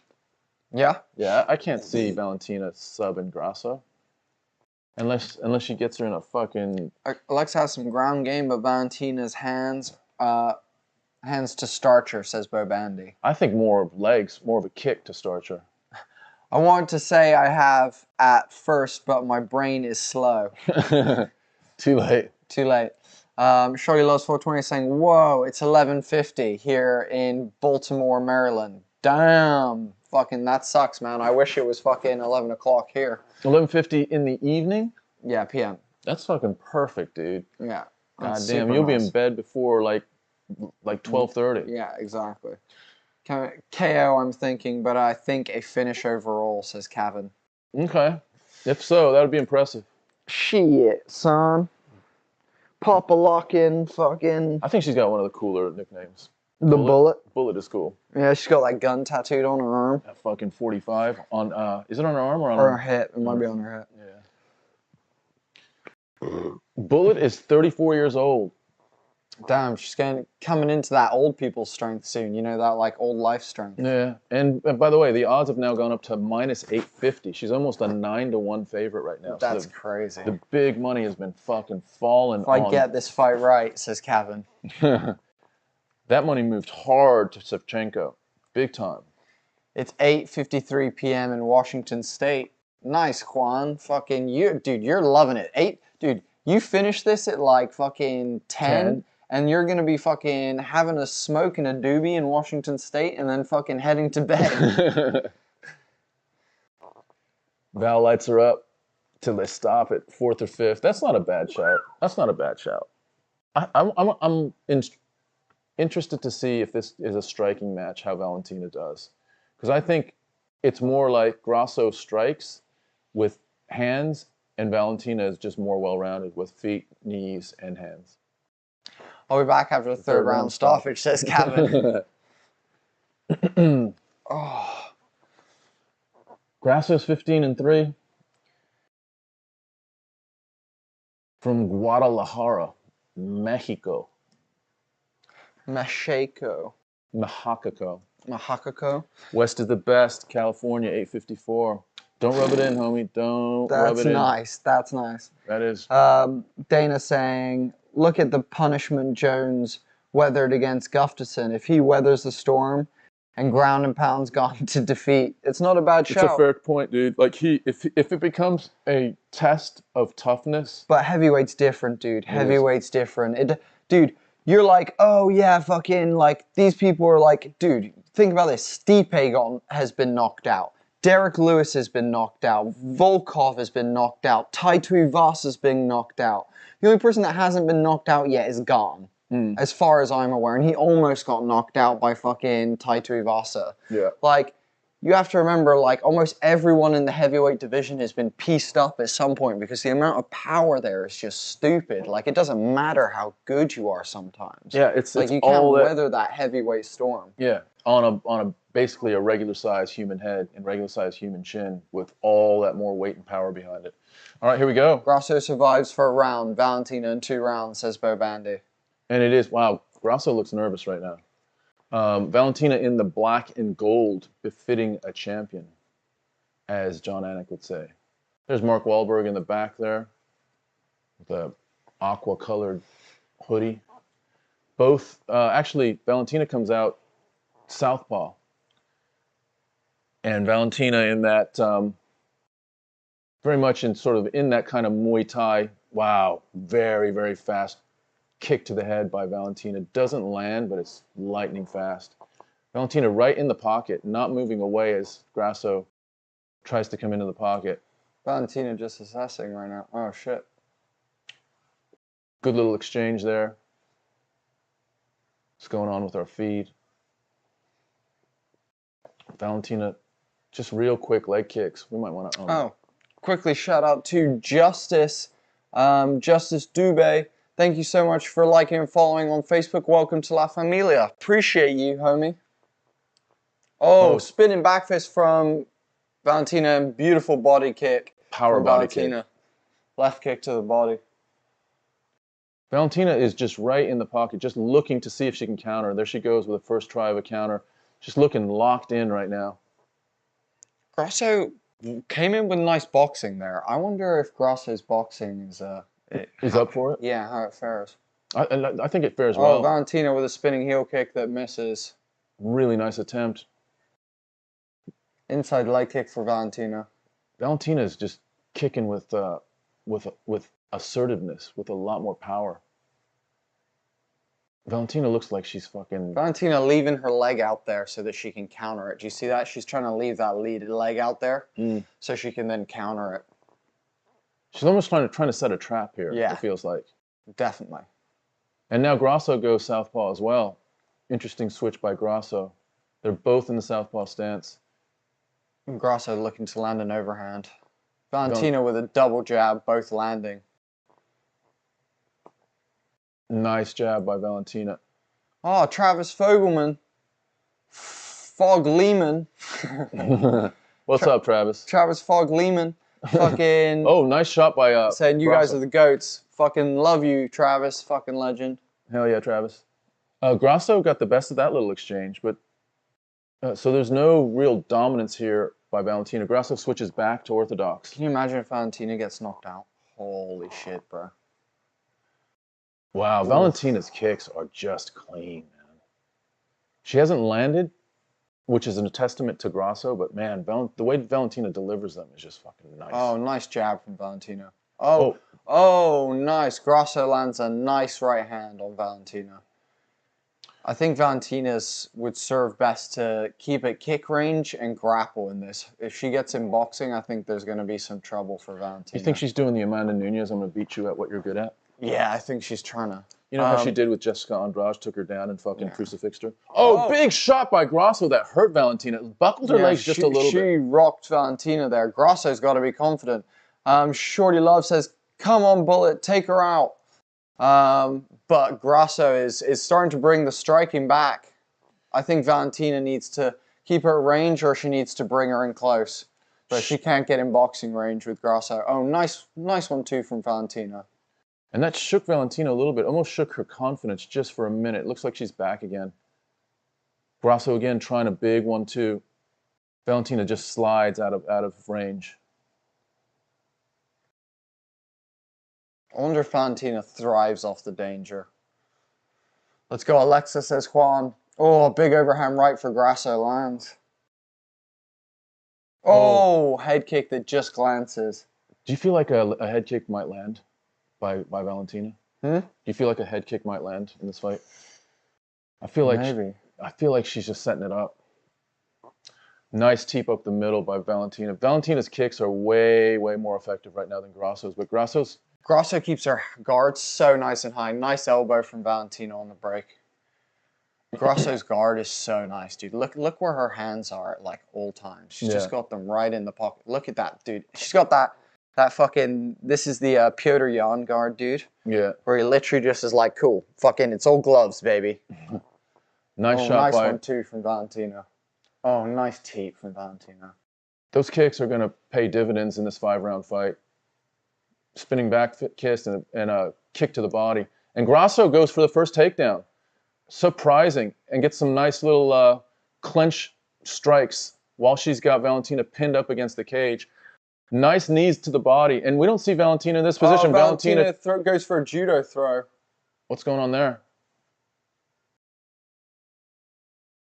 Yeah? Yeah, I can't see Valentina subbing Grasso. Unless she gets her in a fucking... Alexa has some ground game, but Valentina's hands to starch her, says Bo Bandy. I think more of legs, more of a kick to starch her. I want to say I have at first, but my brain is slow. Too late. Too late. Shorty Loves 420 saying, whoa, it's 11:50 here in Baltimore, Maryland. Damn. Fucking, that sucks, man. I wish it was fucking 11 o'clock here. 11:50 in the evening? Yeah, p.m. That's fucking perfect, dude. Yeah. God damn, you'll be in bed before like 12:30. Yeah, exactly. KO, I'm thinking, but I think a finish overall, says Kevin. Okay. If so, that would be impressive. Shit, son. Papa Lockin, fucking... I think she's got one of the cooler nicknames. The Bullet? Bullet is cool. Yeah, she's got that gun tattooed on her arm. That fucking 45 on, is it on her arm or on her hip? It might be on her hip. Yeah. Bullet is 34 years old. Damn, she's coming into that old people's strength soon. You know, that like old life strength. Yeah, and by the way, the odds have now gone up to minus 850. She's almost a 9-1 favorite right now. That's crazy. The big money has been fucking falling. If I get this fight right, says Kevin. That money moved hard to Shevchenko, big time. It's 8:53 p.m. in Washington State. Nice, Juan. Fucking you, dude. You're loving it. Dude. You finish this at like fucking 10. And you're going to be fucking having a smoke in a doobie in Washington State and then fucking heading to bed. Val lights her up till they stop at 4th or 5th. That's not a bad shout. That's not a bad shout. I'm interested to see if this is a striking match, how Valentina does. Because I think it's more like Grasso strikes with hands and Valentina is just more well-rounded with feet, knees, and hands. I'll be back after the third round stoppage, says Kevin. Oh. Grasso's 15-3. From Guadalajara, Mexico. Mexico. Mexico. West is the best. California, 854. Don't rub it in, homie. Don't rub it in. That's nice. That's nice. That is. Dana saying, look at the punishment Jones weathered against Gustafsson. If he weathers the storm and ground and pound's gone to defeat, it's not a bad shout. It's a fair point, dude. Like if it becomes a test of toughness. But heavyweight's different, dude. Heavyweight's different. Dude, you're like, oh yeah, fucking, like, these people are like, dude, think about this. Stipe has been knocked out. Derek Lewis has been knocked out. Volkov has been knocked out. Tai Tuivasa has been knocked out. The only person that hasn't been knocked out yet is Gane, as far as I'm aware. And he almost got knocked out by fucking Tai Tuivasa. Yeah. Like, you have to remember, like, almost everyone in the heavyweight division has been pieced up at some point because the amount of power there is just stupid. Like, it doesn't matter how good you are sometimes. Yeah, it's like, you all can't weather that heavyweight storm. Yeah, on a basically a regular size human head and regular size human chin with all that more weight and power behind it. All right, here we go. Grasso survives for a round. Valentina in 2 rounds, says Bo Bandy. And it is, wow, Grasso looks nervous right now. Valentina in the black and gold, befitting a champion, as John Anik would say. There's Mark Wahlberg in the back there, with a aqua-colored hoodie. Both, actually, Valentina comes out southpaw. And Valentina in that, very much in sort of in that kind of Muay Thai, wow, very, very fast kick to the head by Valentina. Doesn't land, but it's lightning fast. Valentina right in the pocket, not moving away as Grasso tries to come into the pocket. Valentina just assessing right now. Oh, shit. Good little exchange there. What's going on with our feed? Valentina, just real quick leg kicks. We might want to own it. Quickly shout out to Justice, Justice Dubé. Thank you so much for liking and following on Facebook. Welcome to La Familia. Appreciate you, homie. Oh, spinning back fist from Valentina. Beautiful body kick. Power body kick. Left kick to the body. Valentina is just right in the pocket, just looking to see if she can counter. There she goes with the first try of a counter. Just looking locked in right now. Grasso came in with nice boxing there. I wonder if Grasso's boxing is up for it? Yeah, how it fares. I think it fares well. Valentina with a spinning heel kick that misses. Really nice attempt. Inside leg kick for Valentina. Valentina is just kicking with assertiveness, with a lot more power. Valentina looks like she's fucking... Valentina leaving her leg out there so that she can counter it. Do you see that? She's trying to leave that leg out there so she can then counter it. She's almost trying to set a trap here, yeah. It feels like. Definitely. And now Grasso goes southpaw as well. Interesting switch by Grasso. They're both in the southpaw stance. Grasso looking to land an overhand. Valentina with a double jab, both landing. Nice jab by Valentina. Oh, Travis Fogelman. Fog Lehman. What's up, Travis? Travis Fog Lehman. Fucking... Oh, nice shot by... saying you guys are the GOATs. Fucking love you, Travis. Fucking legend. Hell yeah, Travis. Grasso got the best of that little exchange, but... so there's no real dominance here by Valentina. Grasso switches back to orthodox. Can you imagine if Valentina gets knocked out? Holy shit, bro. Wow, Valentina's kicks are just clean, man. She hasn't landed, which is a testament to Grasso, but man, the way Valentina delivers them is just fucking nice. Oh, nice jab from Valentina. Oh, nice. Grasso lands a nice right hand on Valentina. I think Valentina's would serve best to keep at kick range and grapple in this. If she gets in boxing, I think there's going to be some trouble for Valentina. You think she's doing the Amanda Nunes, I'm going to beat you at what you're good at? Yeah, I think she's trying to. You know how she did with Jessica Andrade, took her down and fucking crucifixed her? Oh, big shot by Grasso that hurt Valentina. Buckled her legs just a little bit. She rocked Valentina there. Grasso's got to be confident. Shorty Love says, come on, Bullet, take her out. But Grasso is starting to bring the striking back. I think Valentina needs to keep her at range or she needs to bring her in close. But she can't get in boxing range with Grasso. Oh, nice 1-2 from Valentina. And that shook Valentina a little bit, almost shook her confidence just for a minute. It looks like she's back again. Grasso again trying a big 1-2. Valentina just slides out of range. I wonder if Valentina thrives off the danger. Let's go, Alexa, says Juan. Oh, big overhand right for Grasso lands. Oh, head kick that just glances. Do you feel like a head kick might land by Valentina? Do you feel like a head kick might land in this fight? I feel like maybe. I feel like she's just setting it up. Nice teep up the middle by Valentina. Valentina's kicks are way more effective right now than Grasso's, but Grasso keeps her guard so nice and high. Nice elbow from Valentina on the break. Grasso's guard is so nice, dude. Look where her hands are at like all times. She's just got them right in the pocket. Look at that, dude. She's got that fucking. This is the Piotr Jan guard, dude. Yeah. Where he literally just is like, cool, fucking, it's all gloves, baby. Nice shot nice by 1-2 from Valentina. Oh, nice teep from Valentina. Those kicks are gonna pay dividends in this 5-round fight. Spinning back kiss and a kick to the body. And Grasso goes for the first takedown. Surprising. And gets some nice little clench strikes while she's got Valentina pinned up against the cage. Nice knees to the body. And we don't see Valentina in this position. Valentina goes for a judo throw. What's going on there?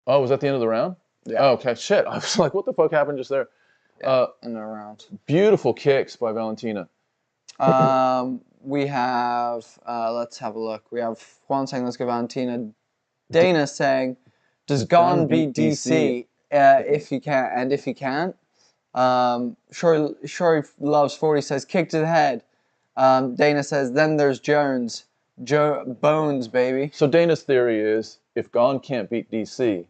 Oh, was that the end of the round? Yeah. Oh, okay. Shit. I was like, what the fuck happened just there? Yeah, in the round. Beautiful kicks by Valentina. We have, let's have a look. We have Juan saying, let's go Valentina. Dana saying, does Gane beat DC if you can? And if you can't? Shori Loves 40 says, kick to the head. Dana says, then there's Jones. Bones, baby. So Dana's theory is, if Gane can't beat DC,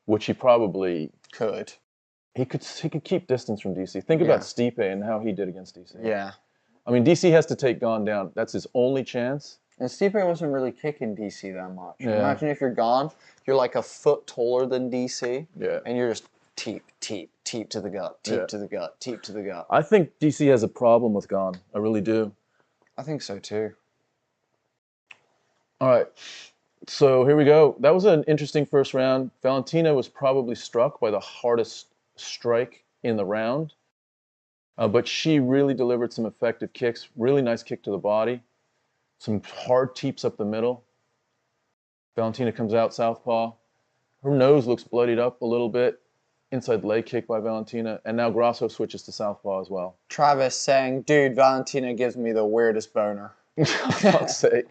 which he probably could, he could keep distance from DC. Think about Stipe and how he did against DC. Yeah. I mean, DC has to take Gane down. That's his only chance. And Stipe wasn't really kicking DC that much. Yeah. Imagine if you're Gane, you're like a foot taller than DC, and you're just teep to the gut, teep to the gut, teep to the gut. I think DC has a problem with Gane. I really do. I think so too. All right. So here we go. That was an interesting first round. Valentina was probably struck by the hardest strike in the round. But she really delivered some effective kicks. Really nice kick to the body. Some hard teeps up the middle. Valentina comes out southpaw. Her nose looks bloodied up a little bit. Inside leg kick by Valentina. And now Grasso switches to southpaw as well. Travis saying, dude, Valentina gives me the weirdest boner. For fuck's sake.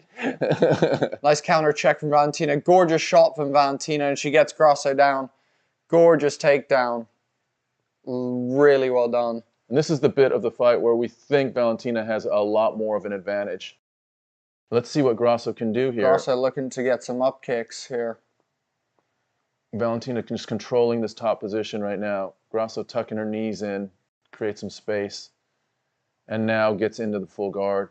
Nice counter check from Valentina. Gorgeous shot from Valentina, and she gets Grasso down. Gorgeous takedown. Really well done. And this is the bit of the fight where we think Valentina has a lot more of an advantage. Let's see what Grasso can do here. Grasso looking to get some up kicks here. Valentina just controlling this top position right now. Grasso tucking her knees in, creates some space, and now gets into the full guard.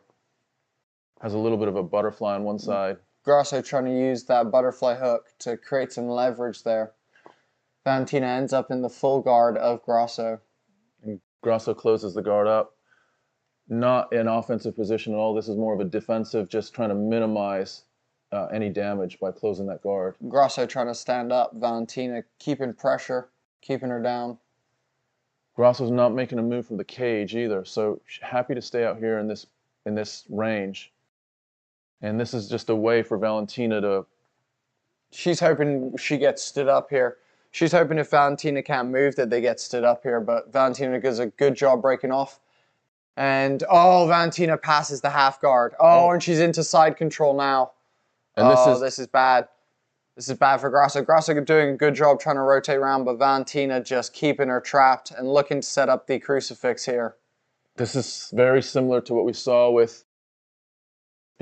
Has a little bit of a butterfly on one side. Grasso trying to use that butterfly hook to create some leverage there. Valentina ends up in the full guard of Grasso. And Grasso closes the guard up. Not an offensive position at all. This is more of a defensive, just trying to minimize any damage by closing that guard. Grasso trying to stand up. Valentina keeping pressure, keeping her down. Grasso's not making a move from the cage either, so happy to stay out here in this range. And this is just a way for Valentina to... She's hoping she gets stood up here. She's hoping if Valentina can't move that they get stood up here, but Valentina does a good job breaking off. And, oh, Valentina passes the half guard. Oh, and she's into side control now. And this is bad. This is bad for Grasso. Grasso doing a good job trying to rotate around, but Valentina just keeping her trapped and looking to set up the crucifix here. This is very similar to what we saw with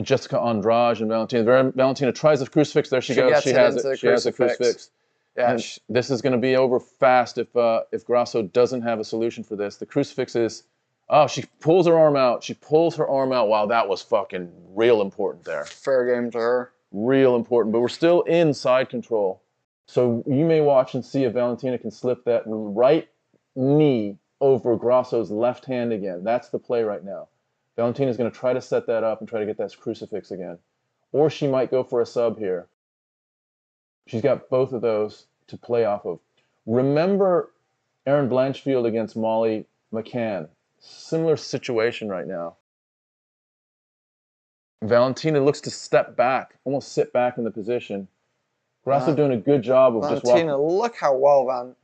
Jessica Andrade and Valentina. Valentina tries the crucifix. There she goes. She has it. She has the crucifix. Yeah. And this is going to be over fast if Grasso doesn't have a solution for this. The crucifix is... Oh, she pulls her arm out. She pulls her arm out. Wow, that was fucking real important there. Fair game to her. Real important. But we're still in side control. So you may watch and see if Valentina can slip that right knee over Grasso's left hand again. That's the play right now. Valentina's going to try to set that up and try to get that crucifix again. Or she might go for a sub here. She's got both of those to play off of. Remember Erin Blanchfield against Molly McCann. Similar situation right now. Valentina looks to step back, almost sit back in the position. Grasso doing a good job of just walking. Valentina, look how well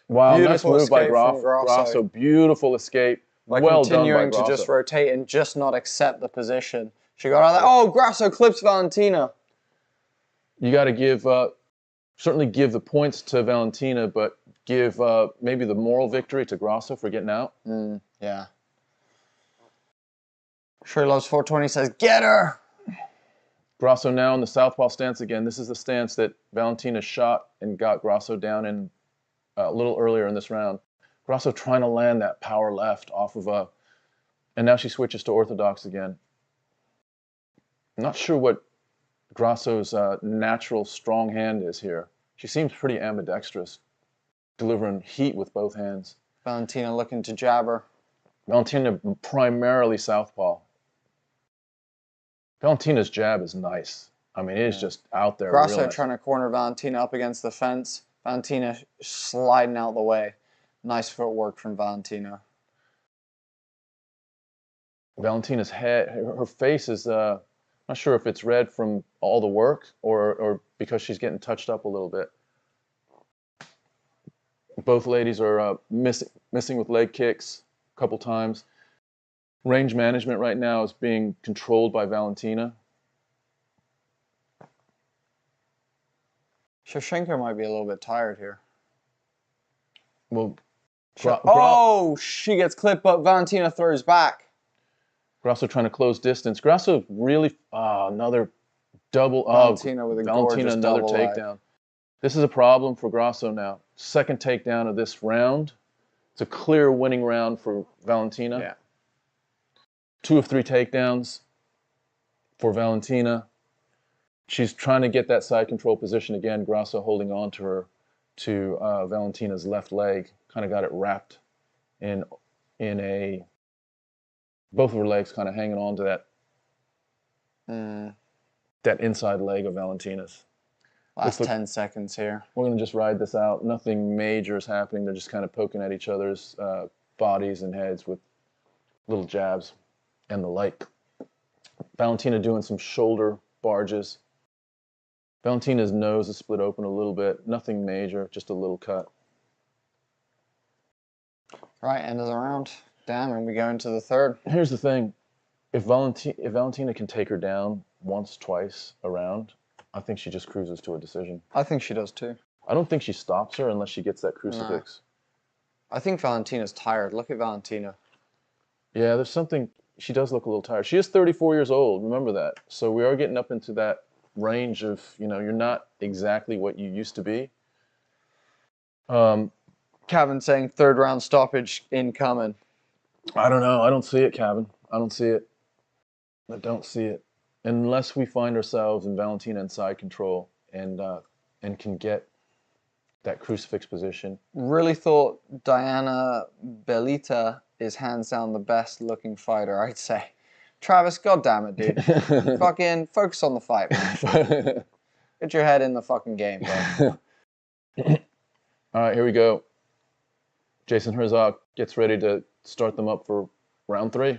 Wow, beautiful nice move by escape from Grasso. Beautiful escape. By well done by continuing to Grasso. just rotate and just not accept the position. She got out of that. Oh, Grasso clips Valentina. You got to give, certainly give the points to Valentina, but give maybe the moral victory to Grasso for getting out. Yeah. Sure loves 420 says, get her! Grasso now in the southpaw stance again. This is the stance that Valentina shot and got Grasso down in a little earlier in this round. Grasso trying to land that power left off of a, and now she switches to orthodox again. I'm not sure what Grasso's natural strong hand is here. She seems pretty ambidextrous, delivering heat with both hands. Valentina looking to jab her. Valentina primarily southpaw. Valentina's jab is nice. I mean, it is just out there. Grasso trying to corner Valentina up against the fence. Valentina sliding out the way. Nice footwork from Valentina. Valentina's head, her face is, not sure if it's red from all the work or because she's getting touched up a little bit. Both ladies are missing with leg kicks a couple times. Range management right now is being controlled by Valentina. Shevchenko might be a little bit tired here. Well, she gets clipped, but Valentina throws back. Grasso trying to close distance. Grasso really, another double. Valentina with a gorgeous another double takedown. leg. This is a problem for Grasso now. Second takedown of this round. It's a clear winning round for Valentina. Yeah. 2 of 3 takedowns for Valentina. She's trying to get that side control position again. Grasso holding on to her, to Valentina's left leg. Kind of got it wrapped in a, both of her legs kind of hanging on to that inside leg of Valentina's. Last 10 seconds here. We're going to just ride this out. Nothing major is happening. They're just kind of poking at each other's bodies and heads with little jabs and the like. Valentina doing some shoulder barges. Valentina's nose is split open a little bit. Nothing major, just a little cut. Right, end of the round. Damn, and we go into the third. Here's the thing. If Valentina can take her down once, twice a round, I think she just cruises to a decision. I think she does too. I don't think she stops her unless she gets that crucifix. No. I think Valentina's tired. Look at Valentina. Yeah, there's something. She does look a little tired. She is 34 years old. Remember that. So we are getting up into that range of, you're not exactly what you used to be. Kevin saying third round stoppage incoming. I don't know. I don't see it, Kevin. I don't see it. I don't see it. Unless we find ourselves in Valentina inside control and can get that crucifix position. Really thought Diana Belita is hands down the best looking fighter, I'd say. Travis, goddammit, dude. Fucking focus on the fight, man. Get your head in the fucking game, bro. All right, here we go. Jason Herzog gets ready to start them up for round 3.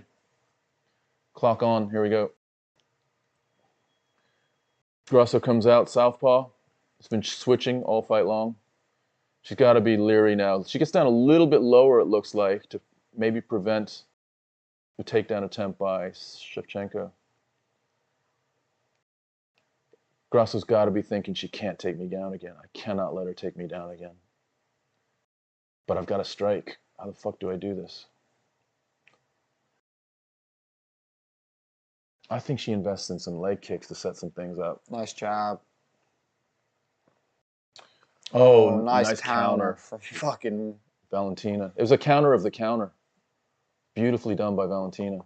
Clock on, here we go. Grasso comes out, southpaw. It's been switching all fight long. She's got to be leery now. She gets down a little bit lower, it looks like, to maybe prevent the takedown attempt by Shevchenko. Grasso's got to be thinking she can't take me down again. I cannot let her take me down again. But I've got to strike. How the fuck do I do this? I think she invests in some leg kicks to set some things up. Nice jab. Oh, nice counter from fucking Valentina. It was a counter of the counter. Beautifully done by Valentina.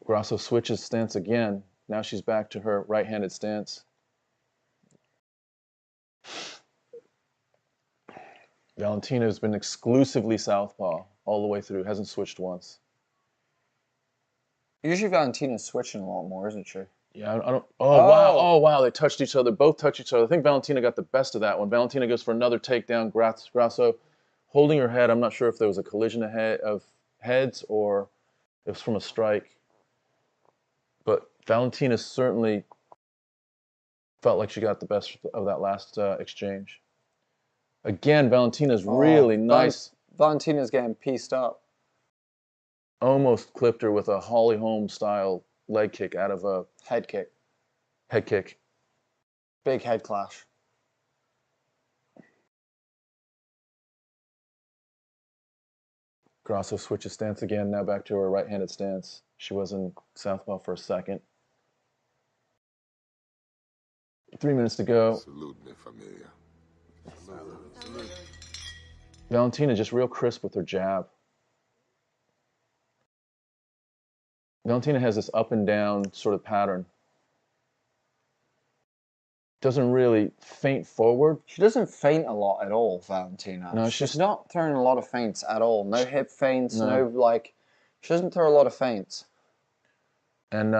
Grasso switches stance again. Now she's back to her right-handed stance. Valentina's been exclusively southpaw all the way through. Hasn't switched once. Usually Valentina's switching a lot more, isn't she? Yeah, I don't. Oh, wow. Oh, wow. They touched each other. Both touched each other. I think Valentina got the best of that one. Valentina goes for another takedown. Grasso holding her head. I'm not sure if there was a collision of heads or it was from a strike. But Valentina certainly felt like she got the best of that last exchange. Again, Valentina's really nice. Valentina's getting pieced up. Almost clipped her with a Holly Holm style leg kick out of a head kick. Head kick. Big head clash. Grasso switches stance again, now back to her right-handed stance. She was in southpaw for a second. 3 minutes to go. Salute me, familia. Salute. Valentina just real crisp with her jab. Valentina has this up and down sort of pattern. Doesn't really feint forward. She doesn't feint a lot at all, Valentina. No, she's not throwing a lot of feints at all. No hip feints, no like, she doesn't throw a lot of feints. And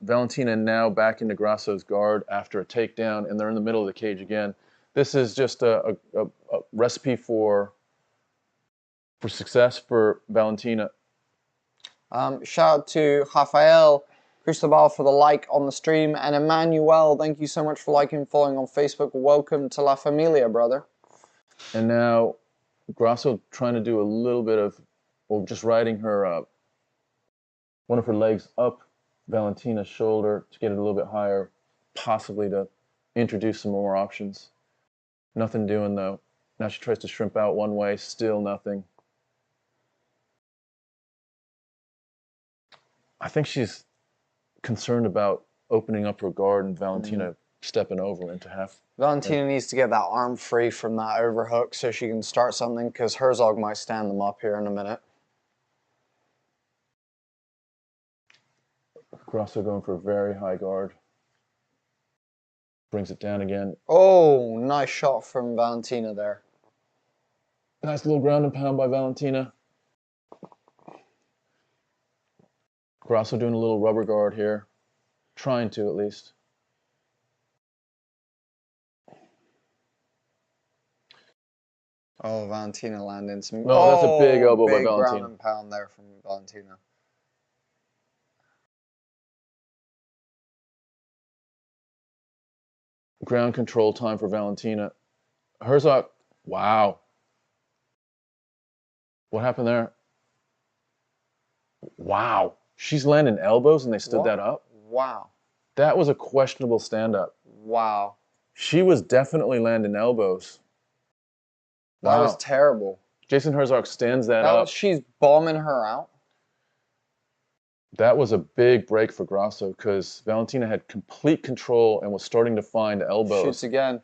Valentina now back into Grasso's guard after a takedown, and they're in the middle of the cage again. This is just a recipe for success for Valentina. Shout out to Rafael Cristobal for the like on the stream, and Emmanuel, thank you so much for liking and following on Facebook. Welcome to La Familia, brother. And now Grasso trying to do a little bit of, well, just riding her one of her legs up Valentina's shoulder to get it a little bit higher, possibly to introduce some more options. Nothing doing though. Now she tries to shrimp out one way, still nothing. I think she's concerned about opening up her guard and Valentina stepping over into half. Valentina needs to get that arm free from that overhook so she can start something, because Herzog might stand them up here in a minute. Grasso going for a very high guard. Brings it down again. Oh, nice shot from Valentina there. Nice little ground and pound by Valentina. Grasso doing a little rubber guard here. Trying to, at least. Oh, Valentina landing some... Oh, that's a big elbow by Valentina. Ground and pound there from Valentina. Ground control time for Valentina. Herzog, wow. What happened there? Wow. She's landing elbows and they stood that up? Wow. That was a questionable stand-up. Wow. She was definitely landing elbows. That was terrible. Jason Herzog stands that up. She's bombing her out. That was a big break for Grasso because Valentina had complete control and was starting to find elbows. Shoots again.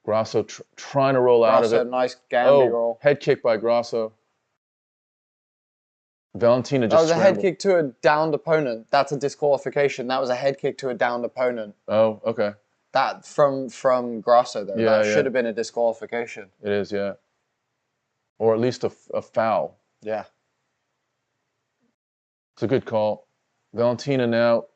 Grasso trying to roll out of it. Nice Gambi roll. Head kick by Grasso. Valentina just That was a head kick to a downed opponent. That's a disqualification. That was a head kick to a downed opponent. Oh, okay. That from Grasso there. Yeah, that should have been a disqualification. It is, yeah. Or at least a foul. Yeah. It's a good call. Valentina now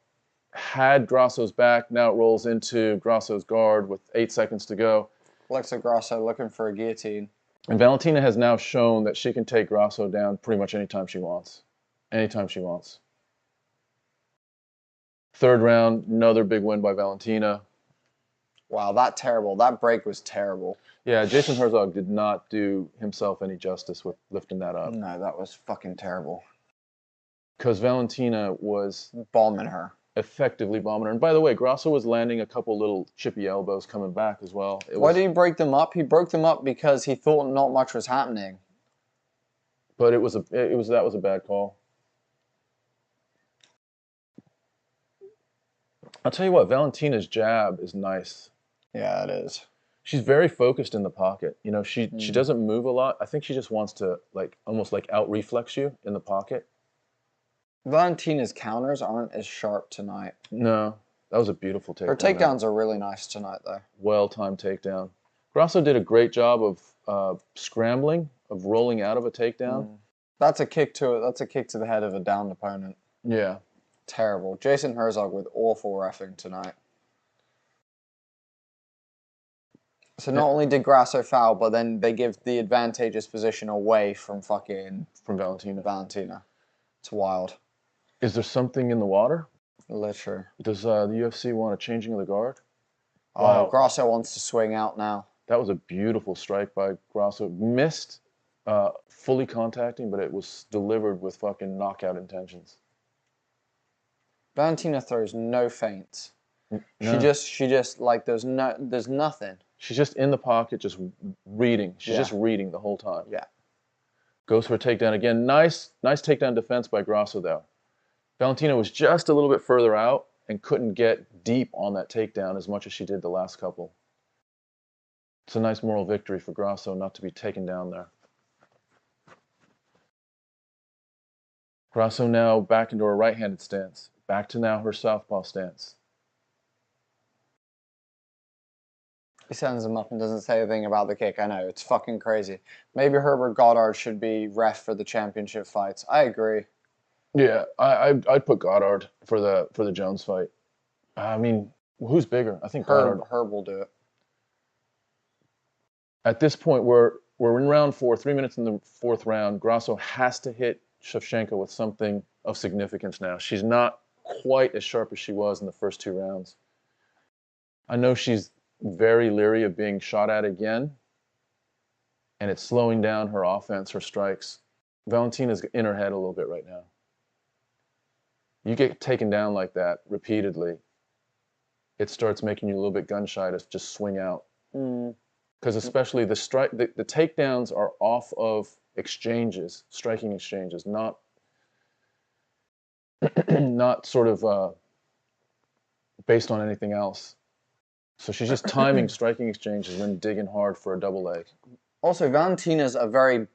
had Grasso's back. Now it rolls into Grasso's guard with 8 seconds to go. Alexa Grasso looking for a guillotine. And Valentina has now shown that she can take Grasso down pretty much anytime she wants. Anytime she wants. Third round, another big win by Valentina. Wow, that break was terrible. Yeah, Jason Herzog did not do himself any justice with lifting that up. No, that was fucking terrible. Because Valentina was bombing her. Effectively bombing her. And by the way, Grasso was landing a couple little chippy elbows coming back as well. Why did he break them up? He broke them up because he thought not much was happening. But that was a bad call. I'll tell you what, Valentina's jab is nice. Yeah, it is. She's very focused in the pocket. You know, she doesn't move a lot. I think she just wants to almost out reflex you in the pocket. Valentina's counters aren't as sharp tonight. No, that was a beautiful takedown. Her takedowns are really nice tonight, though. Well-timed takedown. Grasso did a great job scrambling, of rolling out of a takedown. That's a kick to the head of a downed opponent. Yeah. Terrible. Jason Herzog with awful reffing tonight. So not only did Grasso foul, but then they give the advantageous position away from Valentina. It's wild. Is there something in the water? Literally. Does the UFC want a changing of the guard? Wow. Grasso wants to swing out now. That was a beautiful strike by Grasso. Missed fully contacting, but it was delivered with fucking knockout intentions. Valentina throws no feints. No. She just like there's nothing. She's just in the pocket, just reading. She's just reading the whole time. Yeah. Goes for a takedown again. Nice takedown defense by Grasso though. Valentina was just a little bit further out and couldn't get deep on that takedown as much as she did the last couple. It's a nice moral victory for Grasso not to be taken down there. Grasso now back into her right-handed stance. Back to now her southpaw stance. He sends him up and doesn't say a thing about the kick. I know, it's fucking crazy. Maybe Herbert Goddard should be ref for the championship fights. I agree. Yeah, I'd put Goddard for the Jones fight. I mean, who's bigger? I think Goddard. Herb will do it. At this point, we're in round 4, 3 minutes in the 4th round. Grasso has to hit Shevchenko with something of significance now. She's not quite as sharp as she was in the first 2 rounds. I know she's very leery of being shot at again, and it's slowing down her offense, her strikes. Valentina's in her head a little bit right now. You get taken down like that repeatedly, it starts making you a little bit gun shy to just swing out. Because especially the takedowns are off of exchanges, striking exchanges, not sort of based on anything else. So she's just timing striking exchanges and then digging hard for a double leg. Also, Valentina's a very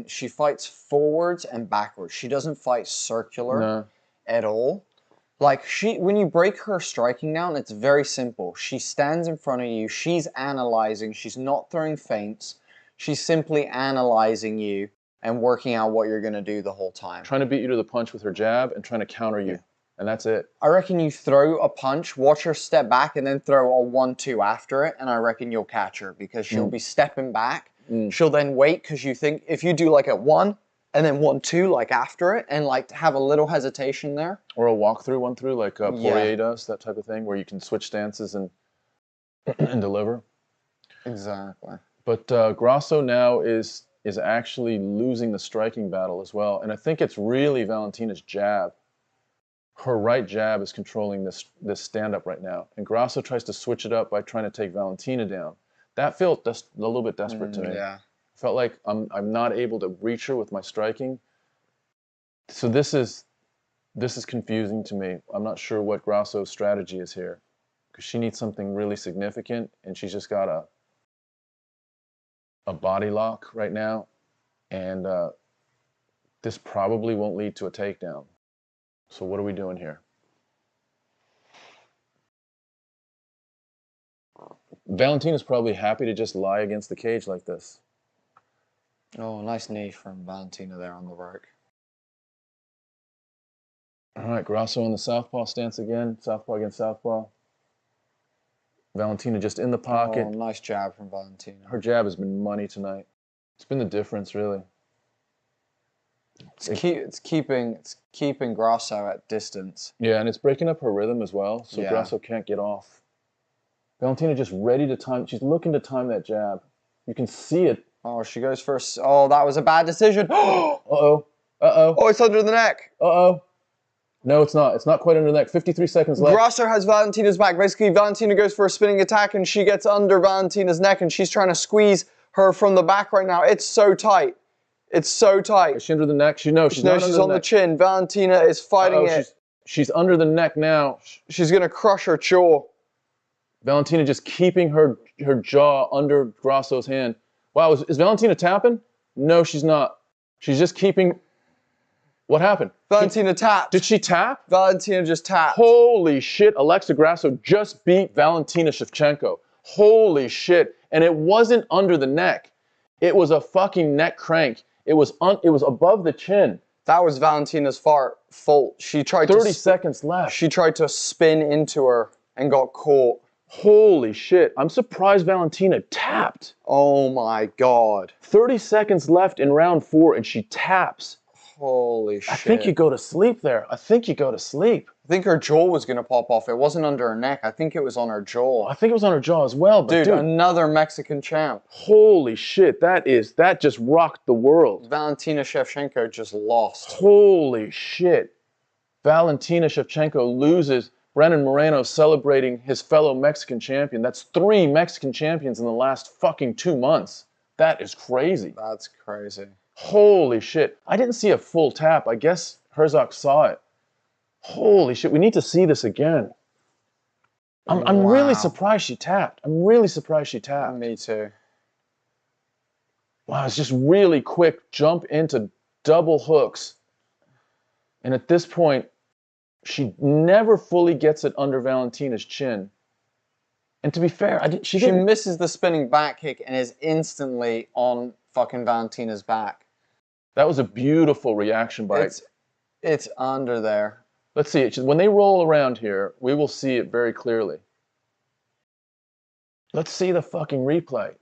she fights forwards and backwards. She doesn't fight circular at all. Like, when you break her striking down, it's very simple. She stands in front of you, she's analyzing, she's not throwing feints, she's simply analyzing you and working out what you're going to do the whole time. Trying to beat you to the punch with her jab and trying to counter you. And that's it. I reckon you throw a punch, watch her step back, and then throw a 1-2 after it, and I reckon you'll catch her because she'll be stepping back. She'll then wait because you think if you do like a 1 and then 1-2 like after it and like have a little hesitation there. Or a walk-through 1-through like Poirier does, that type of thing, where you can switch stances and deliver. Exactly. But Grasso now is actually losing the striking battle as well. And I think it's really Valentina's jab. Her right jab is controlling this stand-up right now. And Grasso tries to switch it up by trying to take Valentina down. That felt just a little bit desperate to me. Yeah. Felt like I'm not able to reach her with my striking. So this is confusing to me. I'm not sure what Grasso's strategy is here. Because she needs something really significant, and she's just got a body lock right now. And this probably won't lead to a takedown. So what are we doing here? Valentina's probably happy to just lie against the cage like this. Oh, nice knee from Valentina there on the rope. All right, Grasso in the southpaw stance again. Southpaw against southpaw. Valentina just in the pocket. Oh, nice jab from Valentina. Her jab has been money tonight. It's been the difference, really. It's keeping Grasso at distance. Yeah, and it's breaking up her rhythm as well, so Grasso can't get off. Valentina just ready to time. She's looking to time that jab. You can see it. Oh, she goes first. Oh, that was a bad decision. Uh-oh. Uh-oh. Oh, it's under the neck. Uh-oh. No, it's not. It's not quite under the neck. 53 seconds left. Grasso has Valentina's back. Basically, Valentina goes for a spinning attack, and she gets under Valentina's neck, and she's trying to squeeze her from the back right now. It's so tight. It's so tight. Is she under the neck? She's not she's under on the chin. Valentina is fighting it. She's under the neck now. She's going to crush her jaw. Valentina just keeping her jaw under Grasso's hand. Wow, is Valentina tapping? No, she's not. She's just keeping... What happened? Valentina tapped. Did she tap? Valentina just tapped. Holy shit, Alexa Grasso just beat Valentina Shevchenko. Holy shit. And it wasn't under the neck. It was a fucking neck crank. It was above the chin. That was Valentina's fault. She tried 30 seconds left. She tried to spin into her and got caught. Holy shit. I'm surprised Valentina tapped. Oh my God. 30 seconds left in round 4 and she taps. Holy shit. I think you go to sleep there. I think you go to sleep. I think her jaw was going to pop off. It wasn't under her neck. I think it was on her jaw. I think it was on her jaw as well. But dude, another Mexican champ. Holy shit. That just rocked the world. Valentina Shevchenko just lost. Holy shit. Valentina Shevchenko loses. Brandon Moreno celebrating his fellow Mexican champion. That's 3 Mexican champions in the last fucking 2 months. That is crazy. That's crazy. Holy shit. I didn't see a full tap. I guess Herzog saw it. Holy shit. We need to see this again. I'm really surprised she tapped. I'm really surprised she tapped. Me too. Wow, it's just really quick jump into double hooks. And at this point, she never fully gets it under Valentina's chin. And to be fair, she misses the spinning back kick and is instantly on fucking Valentina's back. That was a beautiful reaction by It's under there. Let's see it. When they roll around here, we will see it very clearly. Let's see the fucking replay.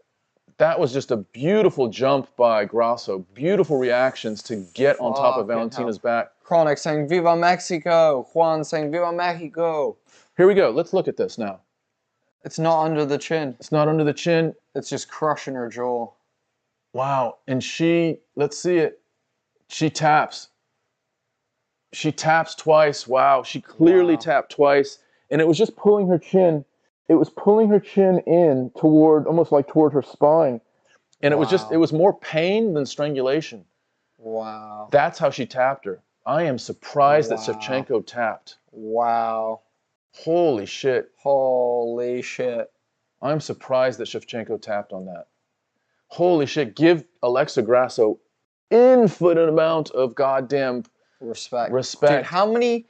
That was just a beautiful jump by Grasso. Beautiful reactions to get on top of Valentina's back. Chronic saying, Viva Mexico. Juan saying, Viva Mexico. Here we go. Let's look at this now. It's not under the chin. It's not under the chin. It's just crushing her jaw. Wow. And let's see it. She taps. She taps twice. Wow. She clearly tapped twice. And it was just pulling her chin. It was pulling her chin in almost like toward her spine. And it was more pain than strangulation. Wow. That's how she tapped her. I am surprised that Shevchenko tapped. Wow. Holy shit. Holy shit. I'm surprised that Shevchenko tapped on that. Holy shit. Give Alexa Grasso infinite amount of goddamn respect. Dude, how many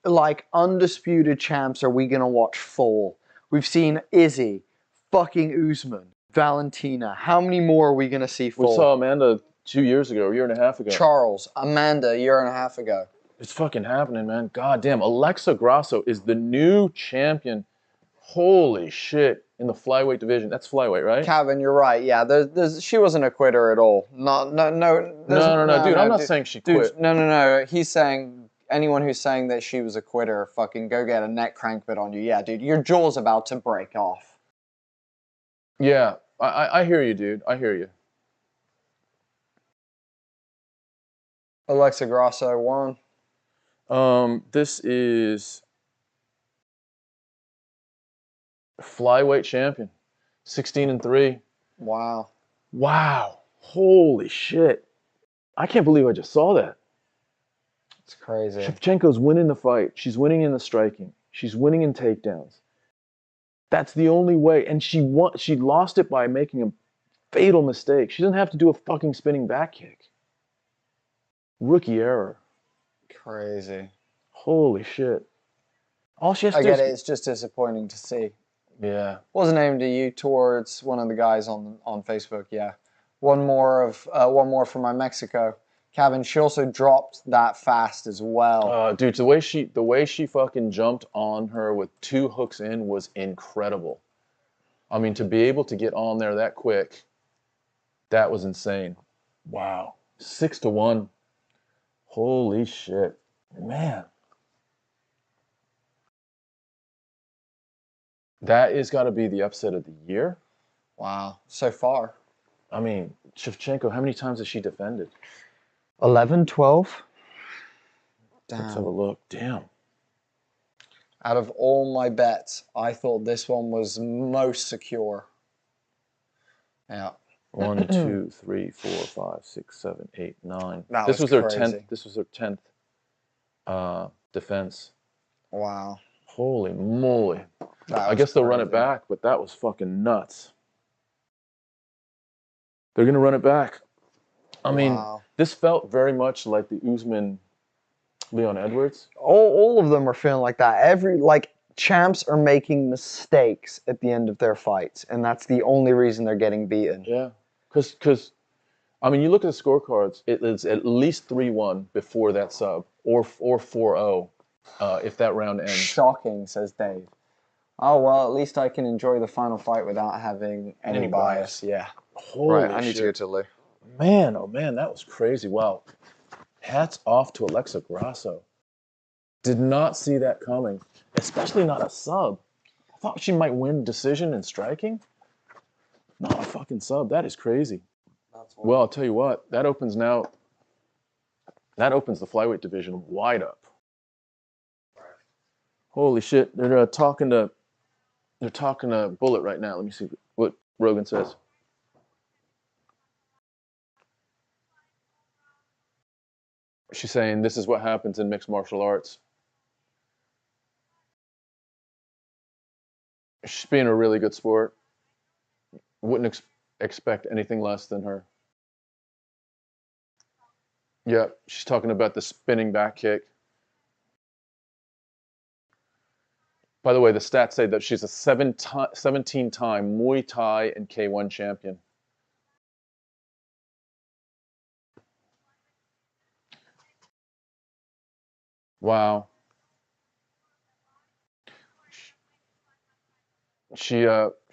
like undisputed champs are we gonna watch fall? We've seen Izzy, fucking Usman, Valentina. How many more are we gonna see fall? We saw Amanda 2 years ago, a year and a half ago. Charles, Amanda, a year and a half ago. It's fucking happening, man. God damn. Alexa Grasso is the new champion. Holy shit. In the flyweight division. That's flyweight, right? Kevin, you're right. Yeah, she wasn't a quitter at all. No, dude. I'm not saying she quit. No. He's saying anyone who's saying that she was a quitter, fucking go get a neck crank bit on you. Yeah, dude, your jaw's about to break off. Yeah, I hear you, dude. I hear you. Alexa Grasso won. This is flyweight champion, 16-3. Wow. Wow. Holy shit. I can't believe I just saw that. It's crazy. Shevchenko's winning the fight. She's winning in the striking. She's winning in takedowns. That's the only way. And she lost it by making a fatal mistake. She doesn't have to do a fucking spinning back kick. Rookie error. Crazy. Holy shit. All she has to do I get it. It's just disappointing to see. Yeah. Wasn't aimed at you, towards one of the guys on Facebook. Yeah. One more from my Mexico. Kevin, she also dropped that fast as well. Dude, the way she fucking jumped on her with 2 hooks in was incredible. I mean, to be able to get on there that quick, that was insane. Wow. 6-1. Holy shit. Man. That is got to be the upset of the year. Wow. So far. I mean, Shevchenko, how many times has she defended? 11, 12. Damn. Let's have a look. Damn. Out of all my bets, I thought this one was most secure. Yeah. 1, 2, 3, 4, 5, 6, 7, 8, 9. This was her 10th. This was her 10th defense. Wow. Holy moly. I guess they'll run it back, but that was fucking nuts. They're going to run it back. I mean, this felt very much like the Usman Leon Edwards. All of them are feeling like that. Champs are making mistakes at the end of their fights, and that's the only reason they're getting beaten. Yeah. Because I mean, you look at the scorecards, it is at least 3-1 before that sub, or 4-0 if that round ends. Shocking, says Dave. Oh, well, at least I can enjoy the final fight without having any bias. Yeah. Holy right, I need shit. to go to the loo. Man, oh man, that was crazy. Wow. Hats off to Alexa Grasso. Did not see that coming, especially not a sub. I thought she might win decision in striking. Not a fucking sub. That is crazy. Well, I'll tell you what. That opens the flyweight division wide up. Holy shit! They're talking to Bullet right now. Let me see what Rogan says. She's saying this is what happens in mixed martial arts. She's being a really good sport. Wouldn't expect anything less than her. Yeah, she's talking about the spinning back kick. By the way, the stats say that she's a 17-time Muay Thai and K1 champion. Wow. She's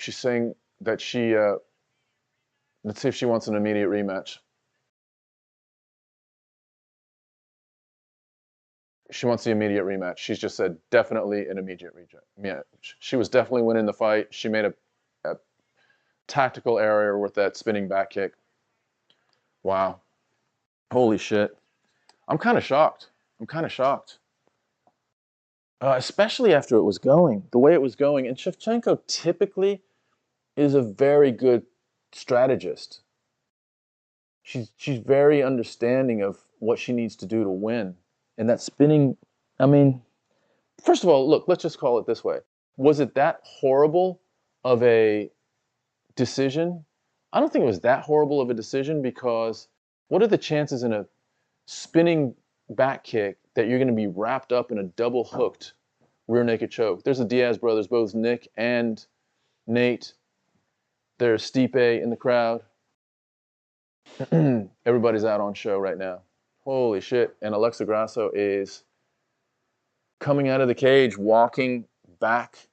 saying that she let's see if she wants an immediate rematch. She wants the immediate rematch. She's just said definitely an immediate rematch. Yeah, she was definitely winning the fight. She made a tactical error with that spinning back kick. Wow. Holy shit. I'm kind of shocked. Especially after it was going, the way it was going. And Shevchenko typically is a very good strategist. She's very understanding of what she needs to do to win. And that spinning, I mean, first of all, look, let's just call it this way. Was it that horrible of a decision? I don't think it was that horrible of a decision, because what are the chances in a spinning back kick that you're going to be wrapped up in a double hooked rear naked choke? There's the Diaz brothers, both Nick and Nate. There's Stipe in the crowd. Everybody's out on show right now. Holy shit. And Alexa Grasso is coming out of the cage, walking back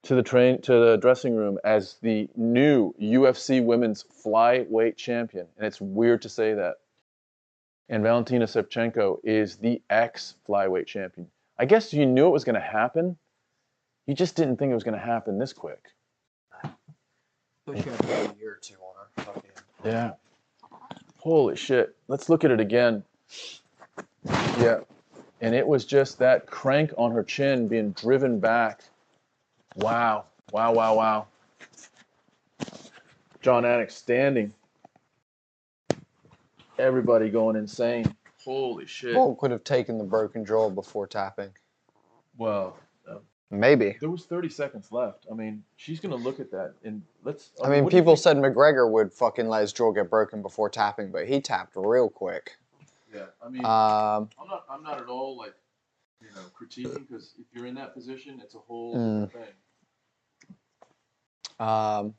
to the dressing room as the new UFC women's flyweight champion. And it's weird to say that. And Valentina Shevchenko is the ex-flyweight champion. I guess you knew it was going to happen. You just didn't think it was going to happen this quick. But you have a year or two on her. Yeah. Holy shit. Let's look at it again. Yeah. And it was just that crank on her chin being driven back. Wow. Wow. John Anik standing. Everybody going insane. Holy shit. Volk would have taken the broken jaw before tapping. Well, maybe. There was 30 seconds left. I mean, she's going to look at that and let's... I mean, people said McGregor would fucking let his jaw get broken before tapping, but he tapped real quick. Yeah, I mean, I'm not at all, like, critiquing, because if you're in that position, it's a whole different thing.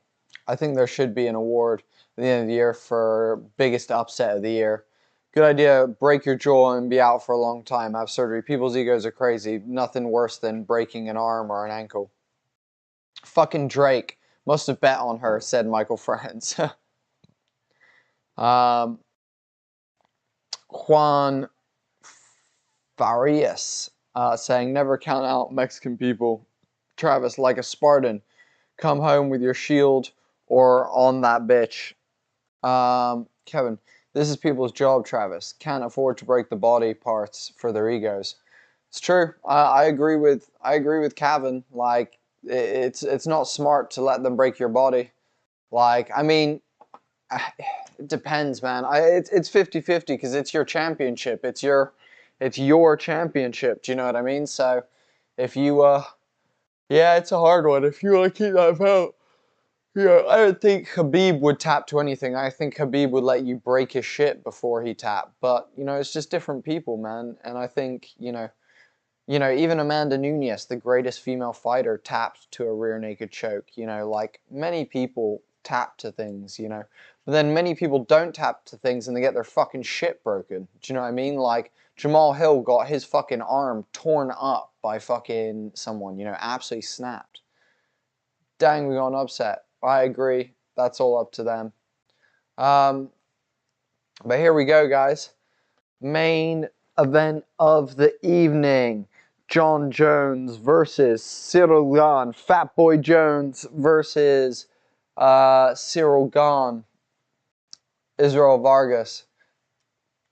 I think there should be an award at the end of the year for biggest upset of the year. Good idea, break your jaw and be out for a long time, have surgery. People's egos are crazy. Nothing worse than breaking an arm or an ankle. Fucking Drake must have bet on her, said Michael France. Juan Farias saying, never count out Mexican people. Travis, like a Spartan, come home with your shield or on that bitch. Kevin, this is people's job, Travis. Can't afford to break the body parts for their egos. It's true. I agree with Kevin. Like, it's not smart to let them break your body. Like, I mean, it depends, man. It's 50-50 because it's your championship. It's your championship. Do you know what I mean? So, if you yeah, it's a hard one. If you want to keep that belt. Yeah, I don't think Khabib would tap to anything. I think Khabib would let you break his shit before he tapped. But, it's just different people, man. And I think, even Amanda Nunes, the greatest female fighter, tapped to a rear naked choke. Like, many people tap to things, you know. But then many people don't tap to things and they get their fucking shit broken. Do you know what I mean? Like, Jamal Hill got his fucking arm torn up by fucking someone, you know, absolutely snapped. Dang, we got an upset. I agree. That's all up to them. But here we go, guys. Main event of the evening. Jon Jones versus Ciryl Gane. Fat Boy Jones versus Ciryl Gane. Israel Vargas.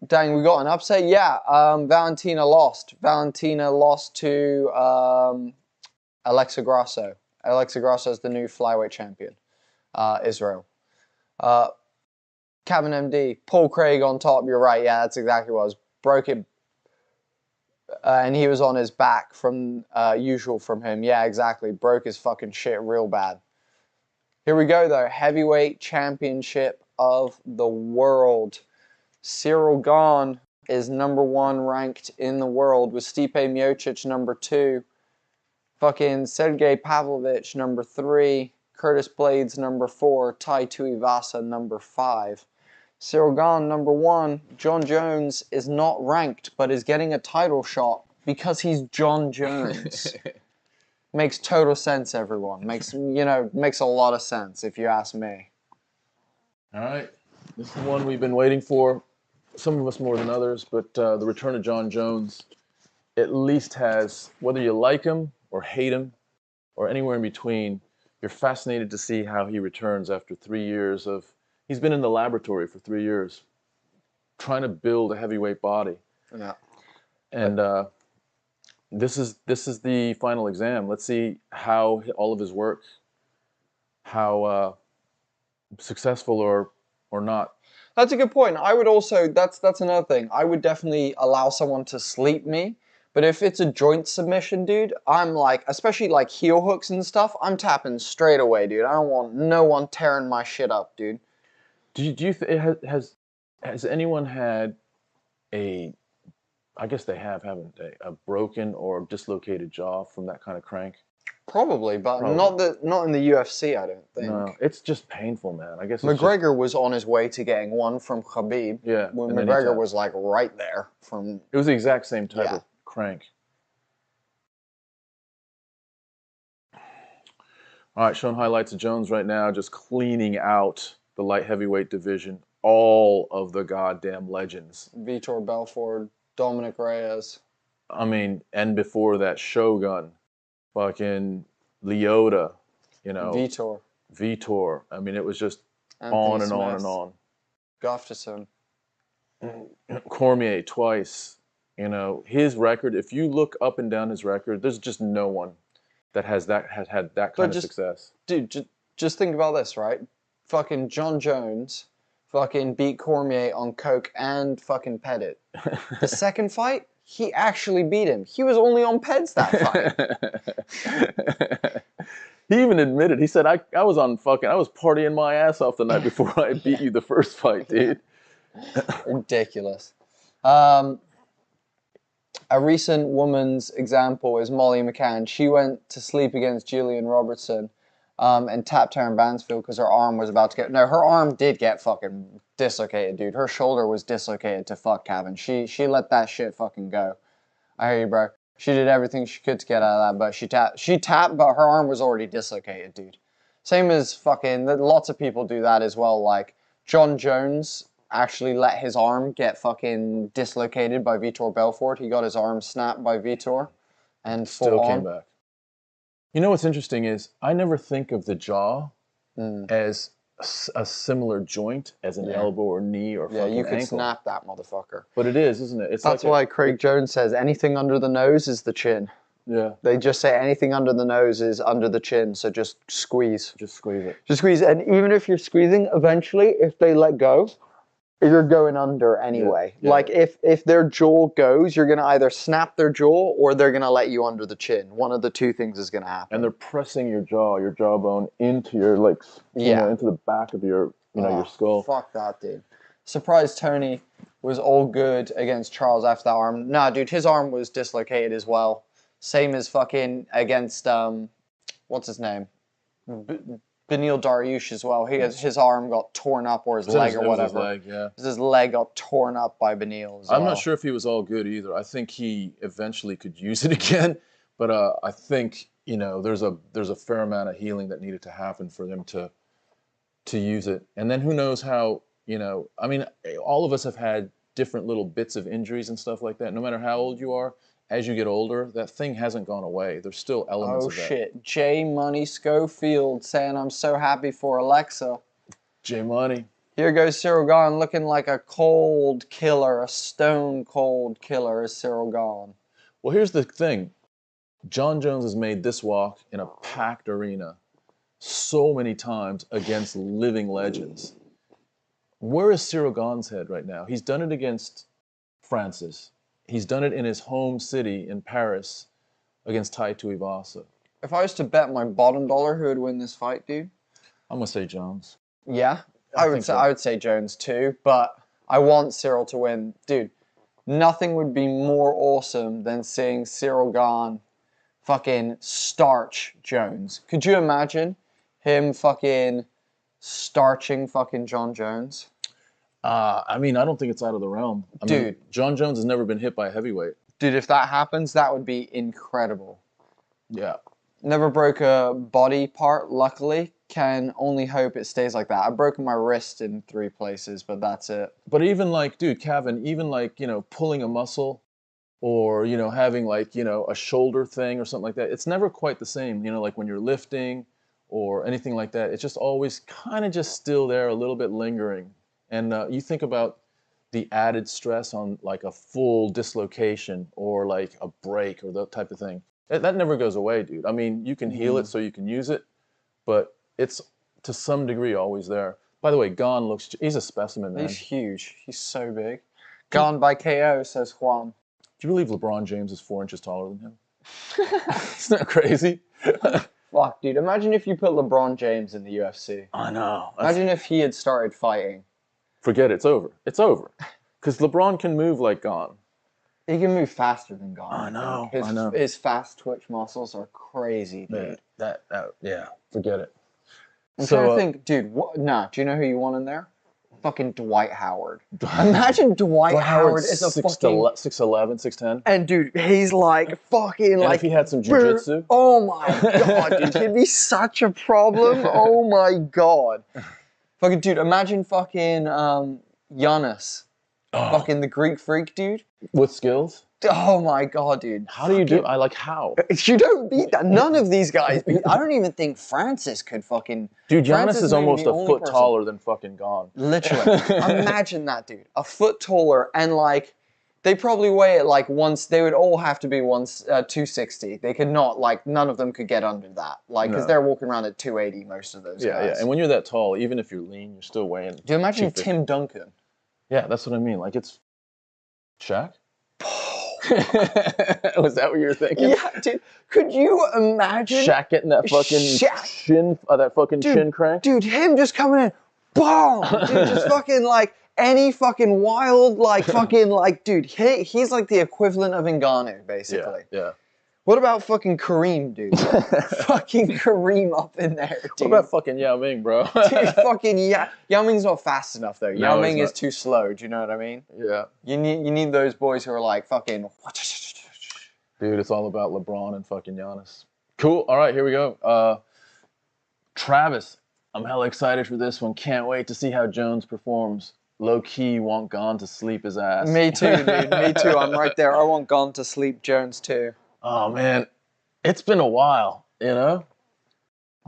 Dang, we got an upset? Yeah, Valentina lost. Valentina lost to Alexa Grasso. Alexa Grasso is the new flyweight champion. Israel. Cabin MD. Paul Craig on top. You're right. Yeah, that's exactly what it was. Broke it. And he was on his back from usual from him. Yeah, exactly. Broke his fucking shit real bad. Here we go, though. Heavyweight championship of the world. Ciryl Gane is #1 ranked in the world with Stipe Miocic #2. Fucking Sergey Pavlovich #3. Curtis Blades #4. Tai Tuivasa #5. Ciryl Gane #1. Jon Jones is not ranked but is getting a title shot because he's Jon Jones. Makes total sense, everyone. Makes a lot of sense if you ask me. All right. This is the one we've been waiting for. Some of us more than others, but the return of Jon Jones at least has, whether you like him or hate him or anywhere in between, you're fascinated to see how he returns after 3 years of, he's been in the laboratory for 3 years trying to build a heavyweight body. Yeah. And this is the final exam. Let's see how all of his work, how successful or not. That's a good point. I would also, that's another thing. I would definitely allow someone to sleep me. But if it's a joint submission, dude, I'm like, especially like heel hooks and stuff, I'm tapping straight away, dude. I don't want no one tearing my shit up, dude. Do you has anyone had a, I guess they have, haven't they, a broken or dislocated jaw from that kind of crank? Probably, but Probably. not in the UFC, I don't think. No, it's just painful, man. I guess it's McGregor was on his way to getting one from Khabib. Yeah, when and then McGregor was like right there from. It was the exact same type of crank. All right, showing highlights of Jones right now, just cleaning out the light heavyweight division. All of the goddamn legends. Vitor Belfort, Dominic Reyes. I mean, and before that, Shogun, fucking Lyoto, you know. Vitor. I mean, it was just Anthony on and Smith. on and on. Gustafsson. Cormier twice. You know, his record, if you look up and down his record, there's just no one that has had that kind of success. Dude, just think about this, right? Fucking Jon Jones fucking beat Cormier on coke and fucking Pettit. The second fight, he actually beat him. He was only on Peds that fight. He even admitted, he said, I was partying my ass off the night before I beat you the first fight, dude. Ridiculous. A recent woman's example is Molly McCann. She went to sleep against Gillian Robertson and tapped Taryn Bansfield because her arm was about to get... No, her arm did get fucking dislocated, dude. Her shoulder was dislocated to fuck, Kevin. She let that shit fucking go. I hear you, bro. She did everything she could to get out of that, but she tapped, but her arm was already dislocated, dude. Same as fucking... Lots of people do that as well. Like, Jon Jones actually let his arm get fucking dislocated by Vitor Belfort. He got his arm snapped by Vitor and still came back. You know what's interesting is I never think of the jaw as a similar joint as an elbow or knee or fucking ankle. Yeah, you could snap that motherfucker. But it is, isn't it? It's That's why Craig Jones says anything under the nose is the chin. Yeah. They just say anything under the nose is under the chin, so just squeeze. Just squeeze it. Just squeeze, and even if you're squeezing, eventually, if they let go, you're going under anyway. Yeah. Like if their jaw goes, you're gonna either snap their jaw or they're gonna let you under the chin. One of the two things is gonna happen. And they're pressing your jawbone into your you know, into the back of your your skull. Fuck that, dude. Surprised Tony was all good against Charles after that arm. Nah, dude, his arm was dislocated as well. Same as fucking against what's his name? Beneil Dariush as well. His arm got torn up, or his leg, or whatever. His leg, yeah. His leg got torn up by Beneil as well. I'm not sure if he was all good either. I think he eventually could use it again, but I think there's a fair amount of healing that needed to happen for them to use it. And then who knows how I mean, all of us have had different little bits of injuries and stuff like that. No matter how old you are, as you get older, that thing hasn't gone away. There's still elements of that. Oh shit! J Money Schofield saying, "I'm so happy for Alexa." J Money. Here goes Ciryl Gane looking like a cold killer, a stone cold killer is Ciryl Gane. Well, here's the thing. Jon Jones has made this walk in a packed arena so many times against living legends. Where is Ciryl Gane's head right now? He's done it against Francis. He's done it in his home city in Paris against Tai Tuivasa. If I was to bet my bottom dollar who would win this fight, dude? I'm going to say Jones. Yeah, I would say Jones too, but I want Ciryl to win. Dude, nothing would be more awesome than seeing Ciryl Gane fucking starch Jones. Could you imagine him fucking starching fucking Jon Jones? I mean, I don't think it's out of the realm. I mean, Jon Jones has never been hit by a heavyweight. Dude, if that happens, that would be incredible. Yeah. Never broke a body part, luckily. Can only hope it stays like that. I've broken my wrist in 3 places, but that's it. But even like, dude, Kevin, even like, pulling a muscle or, having like, a shoulder thing or something like that, it's never quite the same, like when you're lifting or anything like that. It's just always kind of just still there, a little bit lingering. And you think about the added stress on like a full dislocation or like a break or that type of thing. That never goes away, dude. I mean, you can heal it so you can use it, but it's to some degree always there. By the way, Gane he's a specimen, man. He's huge. He's so big. Gone by KO, says Juan. Do you believe LeBron James is 4 inches taller than him? Isn't that crazy? Fuck, dude. Imagine if you put LeBron James in the UFC. I know. Imagine if he had started fighting. Forget it. It's over. It's over. Because LeBron can move like Gane. He can move faster than Gane. I know. His fast twitch muscles are crazy, dude. Yeah. Forget it. I'm trying to think, dude. Do you know who you want in there? Fucking Dwight Howard. Imagine Dwight Howard is a fucking 6'11", 6'10". And dude, he's like fucking like. If he had some jiu-jitsu. Oh my god, dude, he'd be such a problem. Oh my god. Fucking dude, imagine fucking Giannis. Fucking the Greek freak, dude. With skills? Oh my god, dude. How do you do? I like how. You don't beat that. None of these guys beat. I don't even think Francis could fucking. Dude, Giannis is almost a foot taller than fucking Gane. Literally. Imagine that, dude. A foot taller, and like, they probably weigh it like once. They would all have to be 260. They could not, like, none of them could get under that. Like, because they're walking around at 280, most of those guys. Yeah. And when you're that tall, even if you're lean, you're still weighing. Do you imagine Tim Duncan? Yeah, that's what I mean. Like, it's Shaq? Was that what you were thinking? Yeah, dude. Could you imagine Shaq getting that fucking chin crank? Dude, him just coming in, boom! Dude, just fucking like any fucking wild, like fucking like, dude. He's like the equivalent of Ngannou, basically. Yeah. What about fucking Kareem, dude? Fucking Kareem up in there, dude. What about fucking Yao Ming, bro? Dude, fucking Yao Ming's not fast enough though. Yao Ming is too slow. Do you know what I mean? Yeah. You need those boys who are like fucking. Dude, it's all about LeBron and fucking Giannis. Cool. All right, here we go. Travis, I'm hella excited for this one. Can't wait to see how Jones performs. Low key, want Gane to sleep his ass. Me too, dude. Me too. I'm right there. I want Gane to sleep Jones too. Oh man, it's been a while, So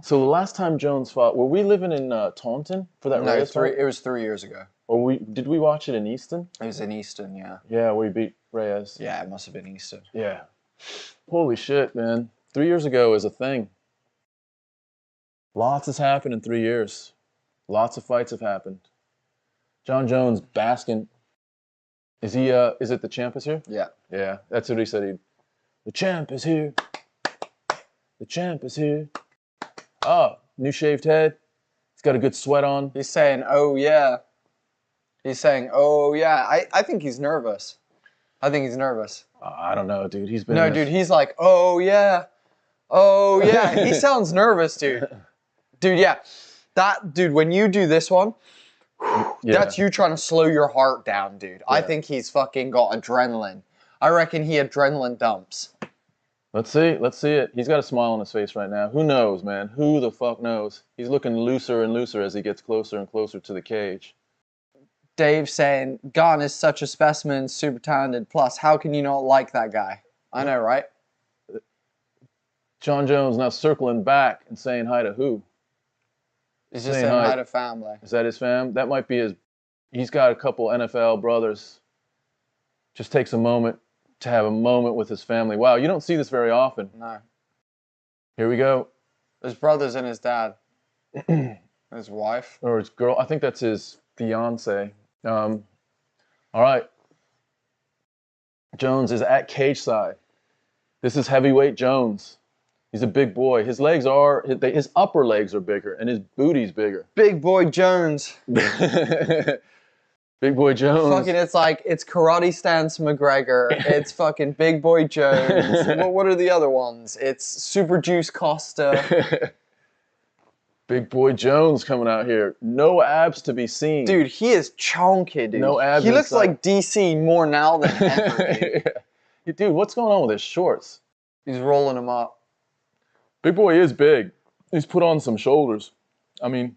the last time Jones fought, were we living in Taunton for that Reyes fight? It was 3 years ago. Or did we watch it in Easton? It was in Easton, yeah. Yeah, we beat Reyes. Yeah, it must have been Easton. Yeah. Holy shit, man. 3 years ago is a thing. Lots has happened in 3 years. Lots of fights have happened. Jon Jones basking. Is it the champ is here? Yeah. Yeah, that's what he said. The champ is here. The champ is here. Oh, new shaved head. He's got a good sweat on. He's saying, oh yeah. He's saying, oh yeah. I think he's nervous. I think he's nervous. I don't know, dude. He's been... No, dude, he's like, oh yeah. Oh yeah. He sounds nervous, dude. Dude, yeah. Dude, when you do this one, that's you trying to slow your heart down, dude. I think he's fucking got adrenaline. I reckon he adrenaline dumps. Let's see it. He's got a smile on his face right now. Who knows, man? Who the fuck knows? He's looking looser and looser as he gets closer and closer to the cage. Dave saying, Gane is such a specimen, super talented, plus how can you not like that guy? I know, right? Jon Jones now circling back and saying hi to who? He's just saying hi to family. Is that his fam? That might be his. He's got a couple NFL brothers. Just takes a moment to have a moment with his family. Wow, you don't see this very often. No. Here we go. His brothers and his dad. His wife. Or his girl. I think that's his fiance. All right. Jones is at cage side. This is heavyweight Jones. He's a big boy. His legs are, his upper legs are bigger and his booty's bigger. Big boy Jones. Big boy Jones. Fucking, it's Karate Stance McGregor. It's fucking Big Boy Jones. What are the other ones? It's Super Juice Costa. Big boy Jones coming out here. No abs to be seen. Dude, he is chonky, dude. No abs. He looks like DC more now than ever, dude. Dude, what's going on with his shorts? He's rolling them up. Big boy is big. He's put on some shoulders. I mean,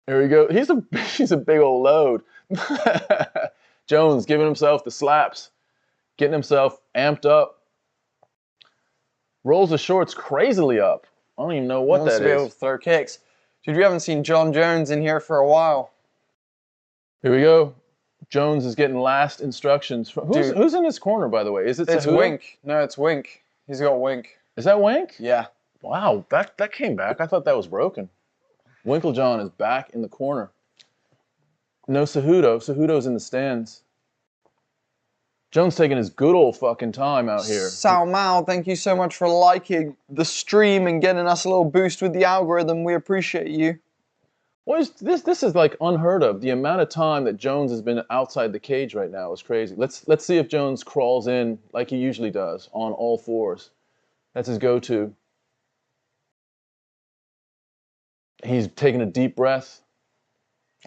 here we go. He's a big old load. Jones giving himself the slaps, getting himself amped up. Rolls the shorts crazily up. I don't even know what that is. Wants to be able to throw kicks. Dude, we haven't seen Jon Jones in here for a while. Here we go. Jones is getting last instructions. Who's in his corner, by the way? Is it It's Wink. No, it's Wink. He's got Wink. Is that Wink? Yeah. Wow, that came back. I thought that was broken. Winklejohn is back in the corner. No Cejudo. Cejudo's in the stands. Jones taking his good old fucking time out here. Sal Mao, thank you so much for liking the stream and getting us a little boost with the algorithm. We appreciate you. What is this is like unheard of. The amount of time that Jones has been outside the cage right now is crazy. Let's see if Jones crawls in like he usually does on all fours. That's his go-to. He's taking a deep breath.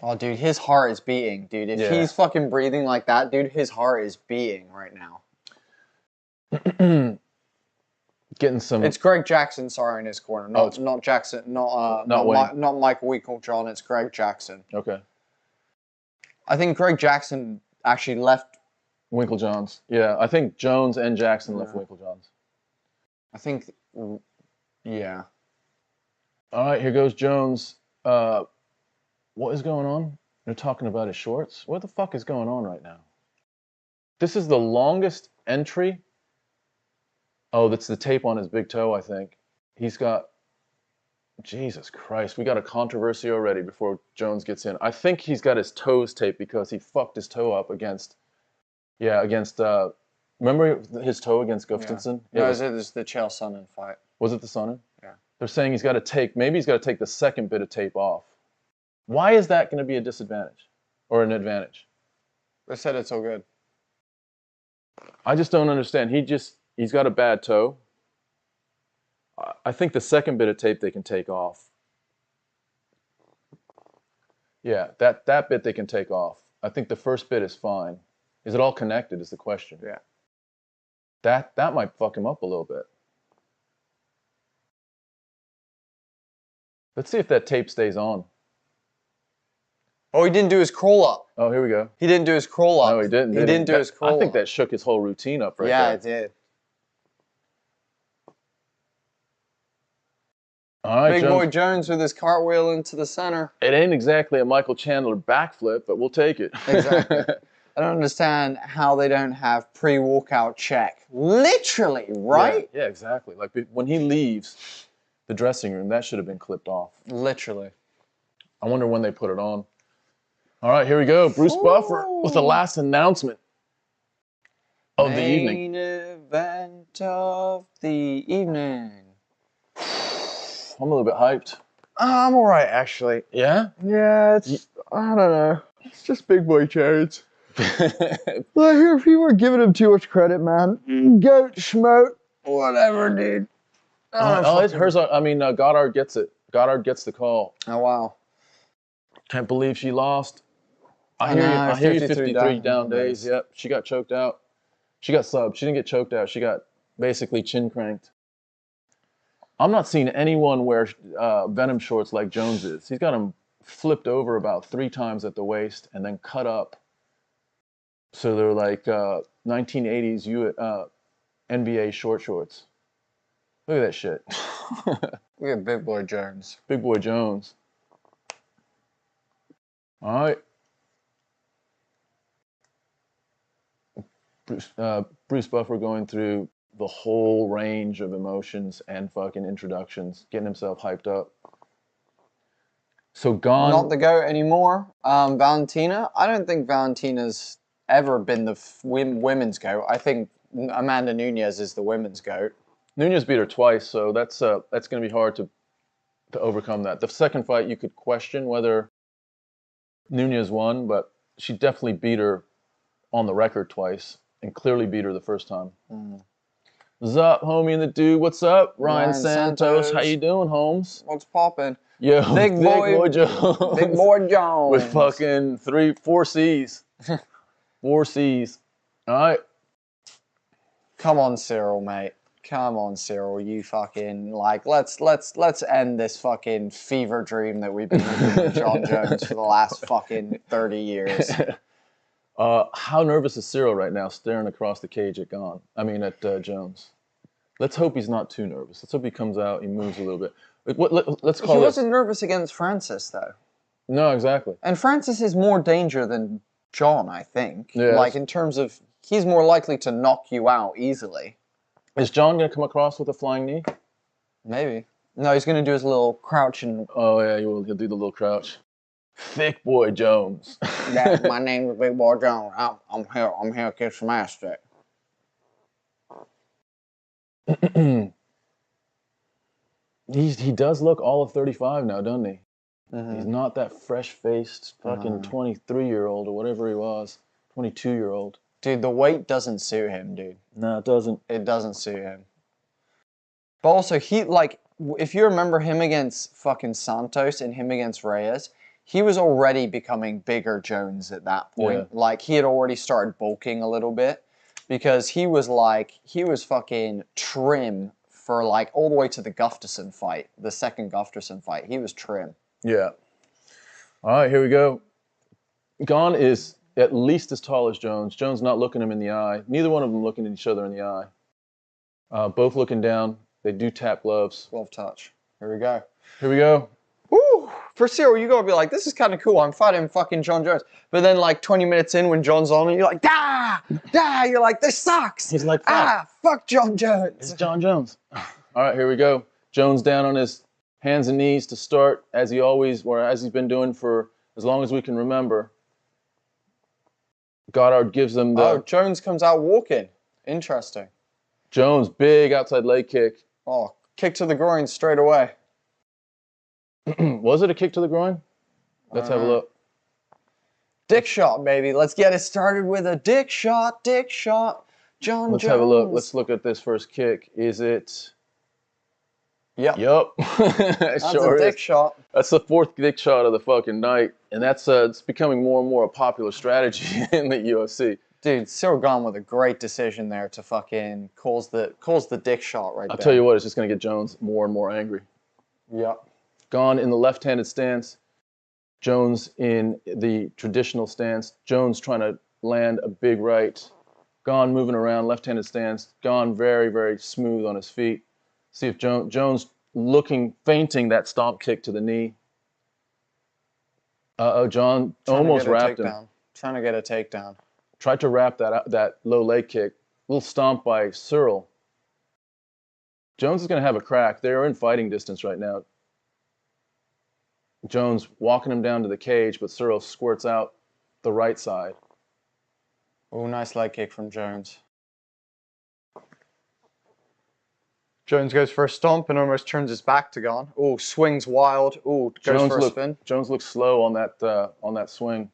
Oh, dude, his heart is beating, dude. If he's fucking breathing like that, dude, his heart is beating right now. Getting some. It's Greg Jackson, sorry, in his corner. Not Jackson. Not Michael Winklejohn. It's Greg Jackson. Okay. I think Greg Jackson actually left Winklejohn's. Yeah, I think Jones and Jackson left Winklejohn's. I think, yeah. All right, here goes Jones. What is going on? They're talking about his shorts? What the fuck is going on right now? This is the longest entry. Oh, that's the tape on his big toe, I think. He's got... Jesus Christ, we got a controversy already before Jones gets in. I think he's got his toes taped because he fucked his toe up against... Yeah, against... remember his toe against Gustafsson? Yeah. No, it was the Chael Sonnen fight. Was it the Sonnen? Yeah. They're saying he's got to take... Maybe he's got to take the second bit of tape off. Why is that going to be a disadvantage? Or an advantage? They said it's all good. I just don't understand. He's got a bad toe. I think the second bit of tape they can take off. Yeah, that bit they can take off. I think the first bit is fine. Is it all connected is the question. Yeah. That might fuck him up a little bit. Let's see if that tape stays on. Oh, he didn't do his crawl up. Oh, here we go. He didn't do his crawl up. No, he didn't. He didn't do his crawl up. I think that shook his whole routine up right there. Yeah, it did. All right, Big boy Jones with his cartwheel into the center. It ain't exactly a Michael Chandler backflip, but we'll take it. Exactly. I don't understand how they don't have pre-walkout check. Literally, right? Yeah, exactly. Like when he leaves the dressing room, that should have been clipped off. Literally. I wonder when they put it on. All right, here we go. Bruce Buffer with the last announcement of the evening. Main event of the evening. I'm a little bit hyped. I'm all right, actually. Yeah? Yeah, it's, I don't know. It's just big boy chariots. Well, I hear people are giving him too much credit, man. Goat, schmote, whatever, dude. Goddard gets it. Goddard gets the call. Oh, wow. Can't believe she lost. I hear you, 53 53 down days. Yep, she got choked out. She got subbed. She didn't get choked out. She got basically chin cranked. I'm not seeing anyone wear Venom shorts like Jones is. He's got them flipped over about 3 times at the waist and then cut up. So they're like 1980s NBA shorts. Look at that shit. Look at Big Boy Jones. Big Boy Jones. All right. Bruce Buffer going through the whole range of emotions and fucking introductions, getting himself hyped up. So Gane. Not the GOAT anymore. Valentina. I don't think Valentina's ever been the women's GOAT. I think Amanda Nunes is the women's GOAT. Nunes beat her twice, so that's going to be hard to overcome that. The second fight, you could question whether Nunes won, but she definitely beat her on the record twice and clearly beat her the first time. What's up, homie and the dude? What's up? Ryan Santos. How you doing, Holmes? What's poppin'? Yo, Big boy Jones. Big boy Jones. With fucking 4 C's. 4 C's. All right. Come on, Ciryl, mate. Come on, Ciryl. You fucking like. Let's end this fucking fever dream that we've been living with Jon Jones for the last fucking 30 years. How nervous is Ciryl right now, staring across the cage at Jones? Let's hope he's not too nervous. Let's hope he comes out, he moves a little bit. Let's call it. He wasn't nervous against Francis, though. No, exactly. And Francis is more danger than Jon, I think. Yeah, like, in terms of, he's more likely to knock you out easily. Is Jon going to come across with a flying knee? Maybe. No, he's going to do his little crouch and... Oh, yeah, he will. He'll do the little crouch. Thick Boy Jones. Yeah, my name is Big Boy Jones. I'm here to kick some ass today. He does look all of 35 now, doesn't he? Mm-hmm. He's not that fresh-faced fucking 23-year-old or whatever he was. 22-year-old. Dude, the weight doesn't suit him, dude. No, it doesn't. It doesn't suit him. But also, if you remember him against fucking Santos and him against Reyes, he was already becoming bigger Jones at that point. Yeah. Like, he had already started bulking a little bit because he was fucking trim for like all the way to the Gustafsson fight, the second Gustafsson fight. He was trim. Yeah. All right, here we go. Gane is at least as tall as Jones. Jones not looking him in the eye. Neither one of them looking at each other in the eye. Both looking down. They do tap gloves. Glove touch. Here we go. Here we go. Woo! For Ciryl, you gotta be like, this is kind of cool. I'm fighting fucking Jon Jones. But then, like, 20 minutes in when Jon's on, and you're like, you're like, this sucks. He's like, fuck. Fuck Jon Jones. It's Jon Jones. All right, here we go. Jones down on his hands and knees to start, as he's been doing for as long as we can remember. Goddard gives them the... Oh, Jones comes out walking. Interesting. Jones, big outside leg kick. Oh, kick to the groin straight away. Was it a kick to the groin? Let's have a look. Dick shot, baby. Let's get it started with a dick shot. Jon Jones. Let's have a look. Let's look at this first kick. Is it... Yep. That's a dick shot. That's the 4th dick shot of the fucking night. And that's it's becoming more and more a popular strategy in the UFC. Dude, Ciryl Gane with a great decision there to fucking calls the dick shot right there. I'll tell you what, it's just going to get Jones more and more angry. Yep. Gane in the left-handed stance. Jones in the traditional stance. Jones trying to land a big right. Gane moving around, left-handed stance. Gane very, very smooth on his feet. See if Jones feinting that stomp kick to the knee. Jon almost wrapped him. Trying to get a takedown. Tried to wrap that low leg kick. Little stomp by Ciryl. Jones is going to have a crack. They're in fighting distance right now. Jones walking him down to the cage, but Ciryl squirts out the right side. Oh, nice leg kick from Jones. Jones goes for a stomp and almost turns his back to Gane. Oh, swings wild. Oh, goes for a spin. Jones looks slow on that swing.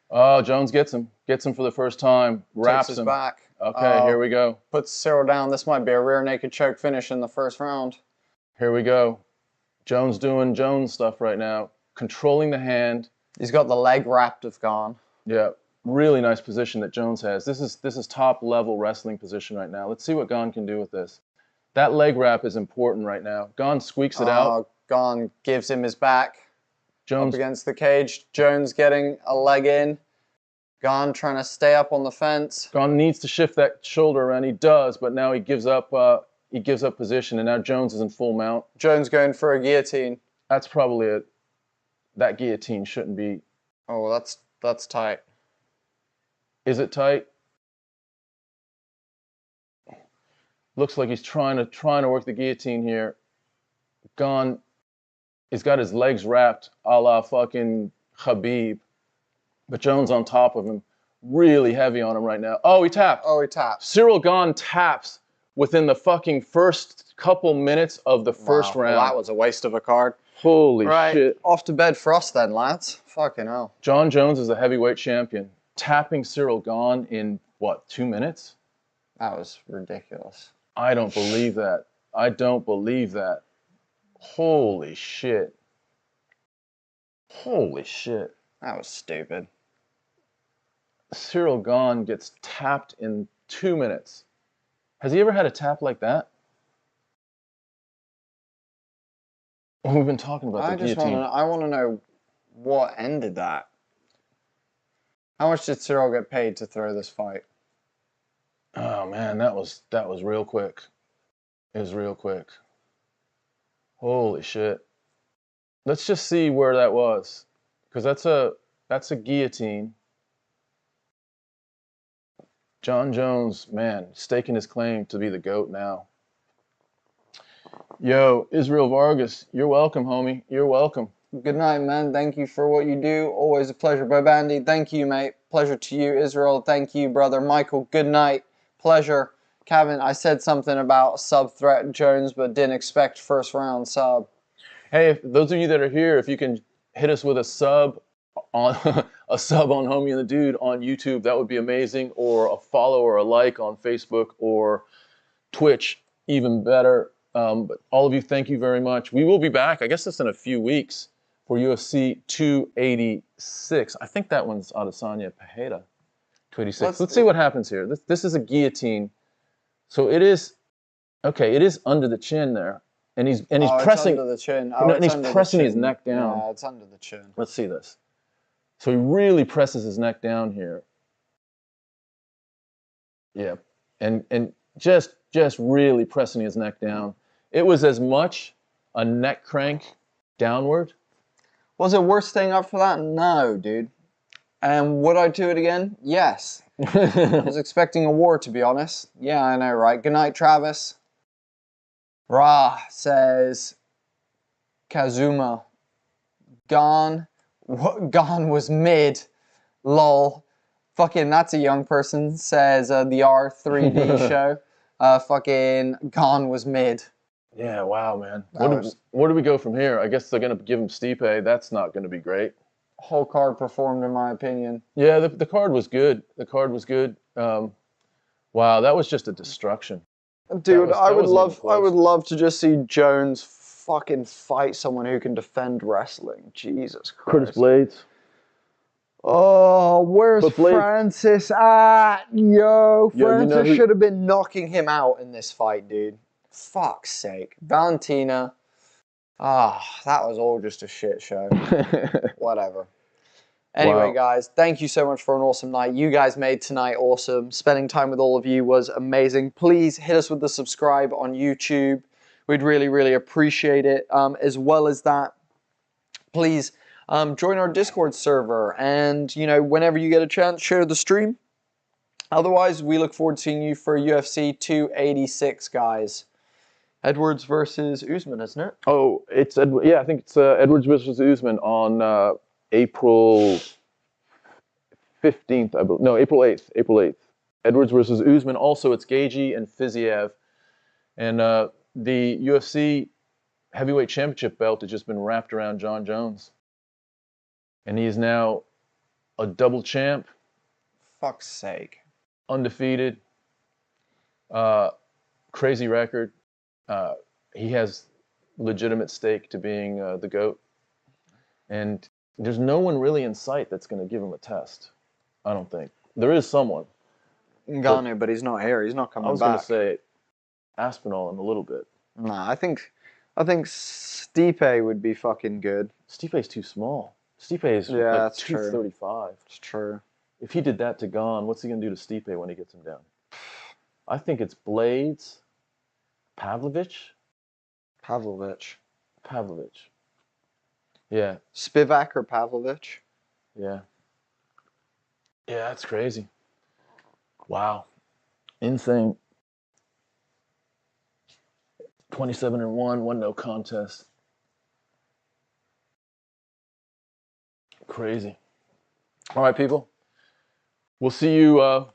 Oh, Jones gets him for the first time. Wraps Takes his him. back. Okay, here we go. Puts Ciryl down. This might be a rear naked choke finish in the first round. Here we go. Jones doing Jones stuff right now, controlling the hand. He's got the leg wrapped of Gane. Yeah, really nice position that Jones has. This is top level wrestling position right now. Let's see what Gane can do with this. That leg wrap is important right now. Gane squeaks it out. Gane gives him his back. Jones up against the cage. Jones getting a leg in. Gane trying to stay up on the fence. Gane needs to shift that shoulder around. He does, but now he gives up. He gives up position, and now Jones is in full mount. Jones going for a guillotine. That's probably it. That guillotine shouldn't be. Oh, that's tight. Is it tight? Looks like he's trying to work the guillotine here. Gane, he's got his legs wrapped a la fucking Khabib. But Jones on top of him, really heavy on him right now. Oh, he tapped. Oh, he tapped. Ciryl Gane taps within the fucking first couple minutes of the first round. Well, that was a waste of a card. Holy shit. Off to bed for us then, lads. Fucking hell. Jon Jones is the heavyweight champion. Tapping Ciryl Gane in, what, 2 minutes? That was ridiculous. I don't believe that. I don't believe that. Holy shit. Holy shit. That was stupid. Ciryl Gane gets tapped in 2 minutes. Has he ever had a tap like that? We've been talking about the guillotine. I want to know what ended that. How much did Ciryl get paid to throw this fight? Oh man, that was real quick. It was real quick. Holy shit. Let's just see where that was, because that's a guillotine. Jon Jones, man, staking his claim to be the GOAT now. Yo, Israel Vargas, you're welcome, homie. You're welcome. Good night, man. Thank you for what you do. Always a pleasure. Bo Bandy, thank you, mate. Pleasure to you. Israel, thank you, brother. Michael, good night. Pleasure. Kevin, I said something about sub threat Jones, but didn't expect first round sub. Hey, if those of you that are here, if you can hit us with a sub on Homie and the Dude on YouTube, that would be amazing. Or a follow or a like on Facebook or Twitch, even better. But all of you, thank you very much. We will be back, I guess it's in a few weeks, for UFC 286. I think that one's Adesanya Pereira. 286. Let's see what happens here. This is a guillotine. So it is, okay, it is under the chin there. And he's pressing. It's under the chin. And he's pressing his neck down. Yeah, it's under the chin. Let's see this. So he really presses his neck down here. Yeah. And just really pressing his neck down. It was as much a neck crank downward. Was it worth staying up for that? No, dude. And would I do it again? Yes. I was expecting a war, to be honest. Yeah, I know, right? Good night, Travis. Ra says, Kazuma. Gane was mid. Lol. Fucking, that's a young person, says the R3D show. Fucking, Gane was mid. Yeah, wow, man. Where do we go from here? I guess they're going to give him Stipe. That's not going to be great. Whole card performed, in my opinion. Yeah, the card was good. The card was good. Wow, that was just a destruction. Dude, I would love to just see Jones fucking fight someone who can defend wrestling. Jesus Christ. Curtis Blades. Oh, where's Francis at? Yo, Francis should have been knocking him out in this fight, dude. Fuck's sake. Valentina. Ah, that was all just a shit show. Whatever. Anyway, guys, thank you so much for an awesome night. You guys made tonight awesome. Spending time with all of you was amazing. Please hit us with the subscribe on YouTube. We'd really, really appreciate it. As well as that, please join our Discord server. And, you know, whenever you get a chance, share the stream. Otherwise, we look forward to seeing you for UFC 286, guys. Edwards versus Usman, isn't it? Oh, it's yeah, I think it's Edwards versus Usman on April 15th, I believe. No, April 8th. April 8th. Edwards versus Usman. Also, it's Gaethje and Fiziev. And the UFC Heavyweight Championship belt has just been wrapped around Jon Jones. And he is now a double champ. Fuck's sake. Undefeated. Crazy record. He has legitimate stake to being the GOAT. And there's no one really in sight that's going to give him a test. I don't think. There is someone. Gane, but he's not here. He's not coming back. I was going to say Aspinall in a little bit. Nah, I think Stipe would be fucking good. Stipe's too small. Stipe is Yeah, like that's true. 235. It's true. If he did that to Gane, what's he going to do to Stipe when he gets him down? I think it's Blades, Pavlovich. Yeah. Spivak or Pavlovich? Yeah. Yeah, that's crazy. Wow. Insane. 27-1, one no contest. Crazy. All right, people. We'll see you at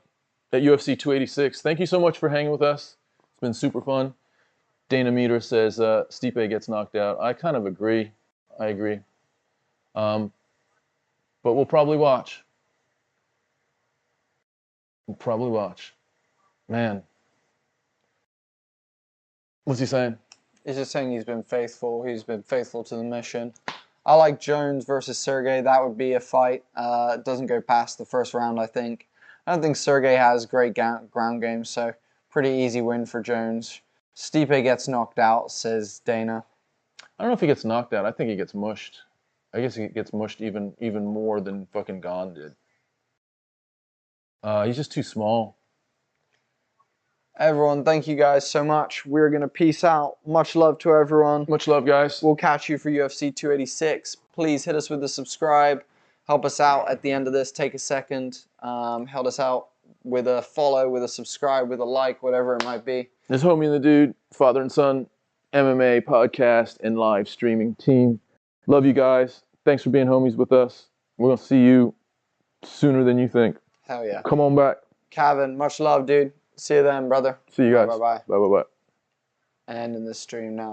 UFC 286. Thank you so much for hanging with us. It's been super fun. Dana Meter says Stipe gets knocked out. I kind of agree. I agree. But we'll probably watch. We'll probably watch. Man. What's he saying? He's just saying he's been faithful. He's been faithful to the mission. I like Jones versus Sergey. That would be a fight. It doesn't go past the first round, I think. I don't think Sergey has great ground game, so pretty easy win for Jones. Stipe gets knocked out, says Dana. I don't know if he gets knocked out. I think he gets mushed. I guess he gets mushed even more than fucking Gane did. He's just too small. Everyone, thank you guys so much. We're going to peace out. Much love to everyone. Much love, guys. We'll catch you for UFC 286. Please hit us with a subscribe. Help us out at the end of this. Take a second. Help us out with a follow, with a subscribe, with a like, whatever it might be. This homie and the dude, father and son, MMA podcast and live streaming team. Love you guys. Thanks for being homies with us. We're going to see you sooner than you think. Hell yeah. Come on back. Kevin, much love, dude. See you then, brother. See you guys. Bye-bye. Bye-bye. And in the stream now.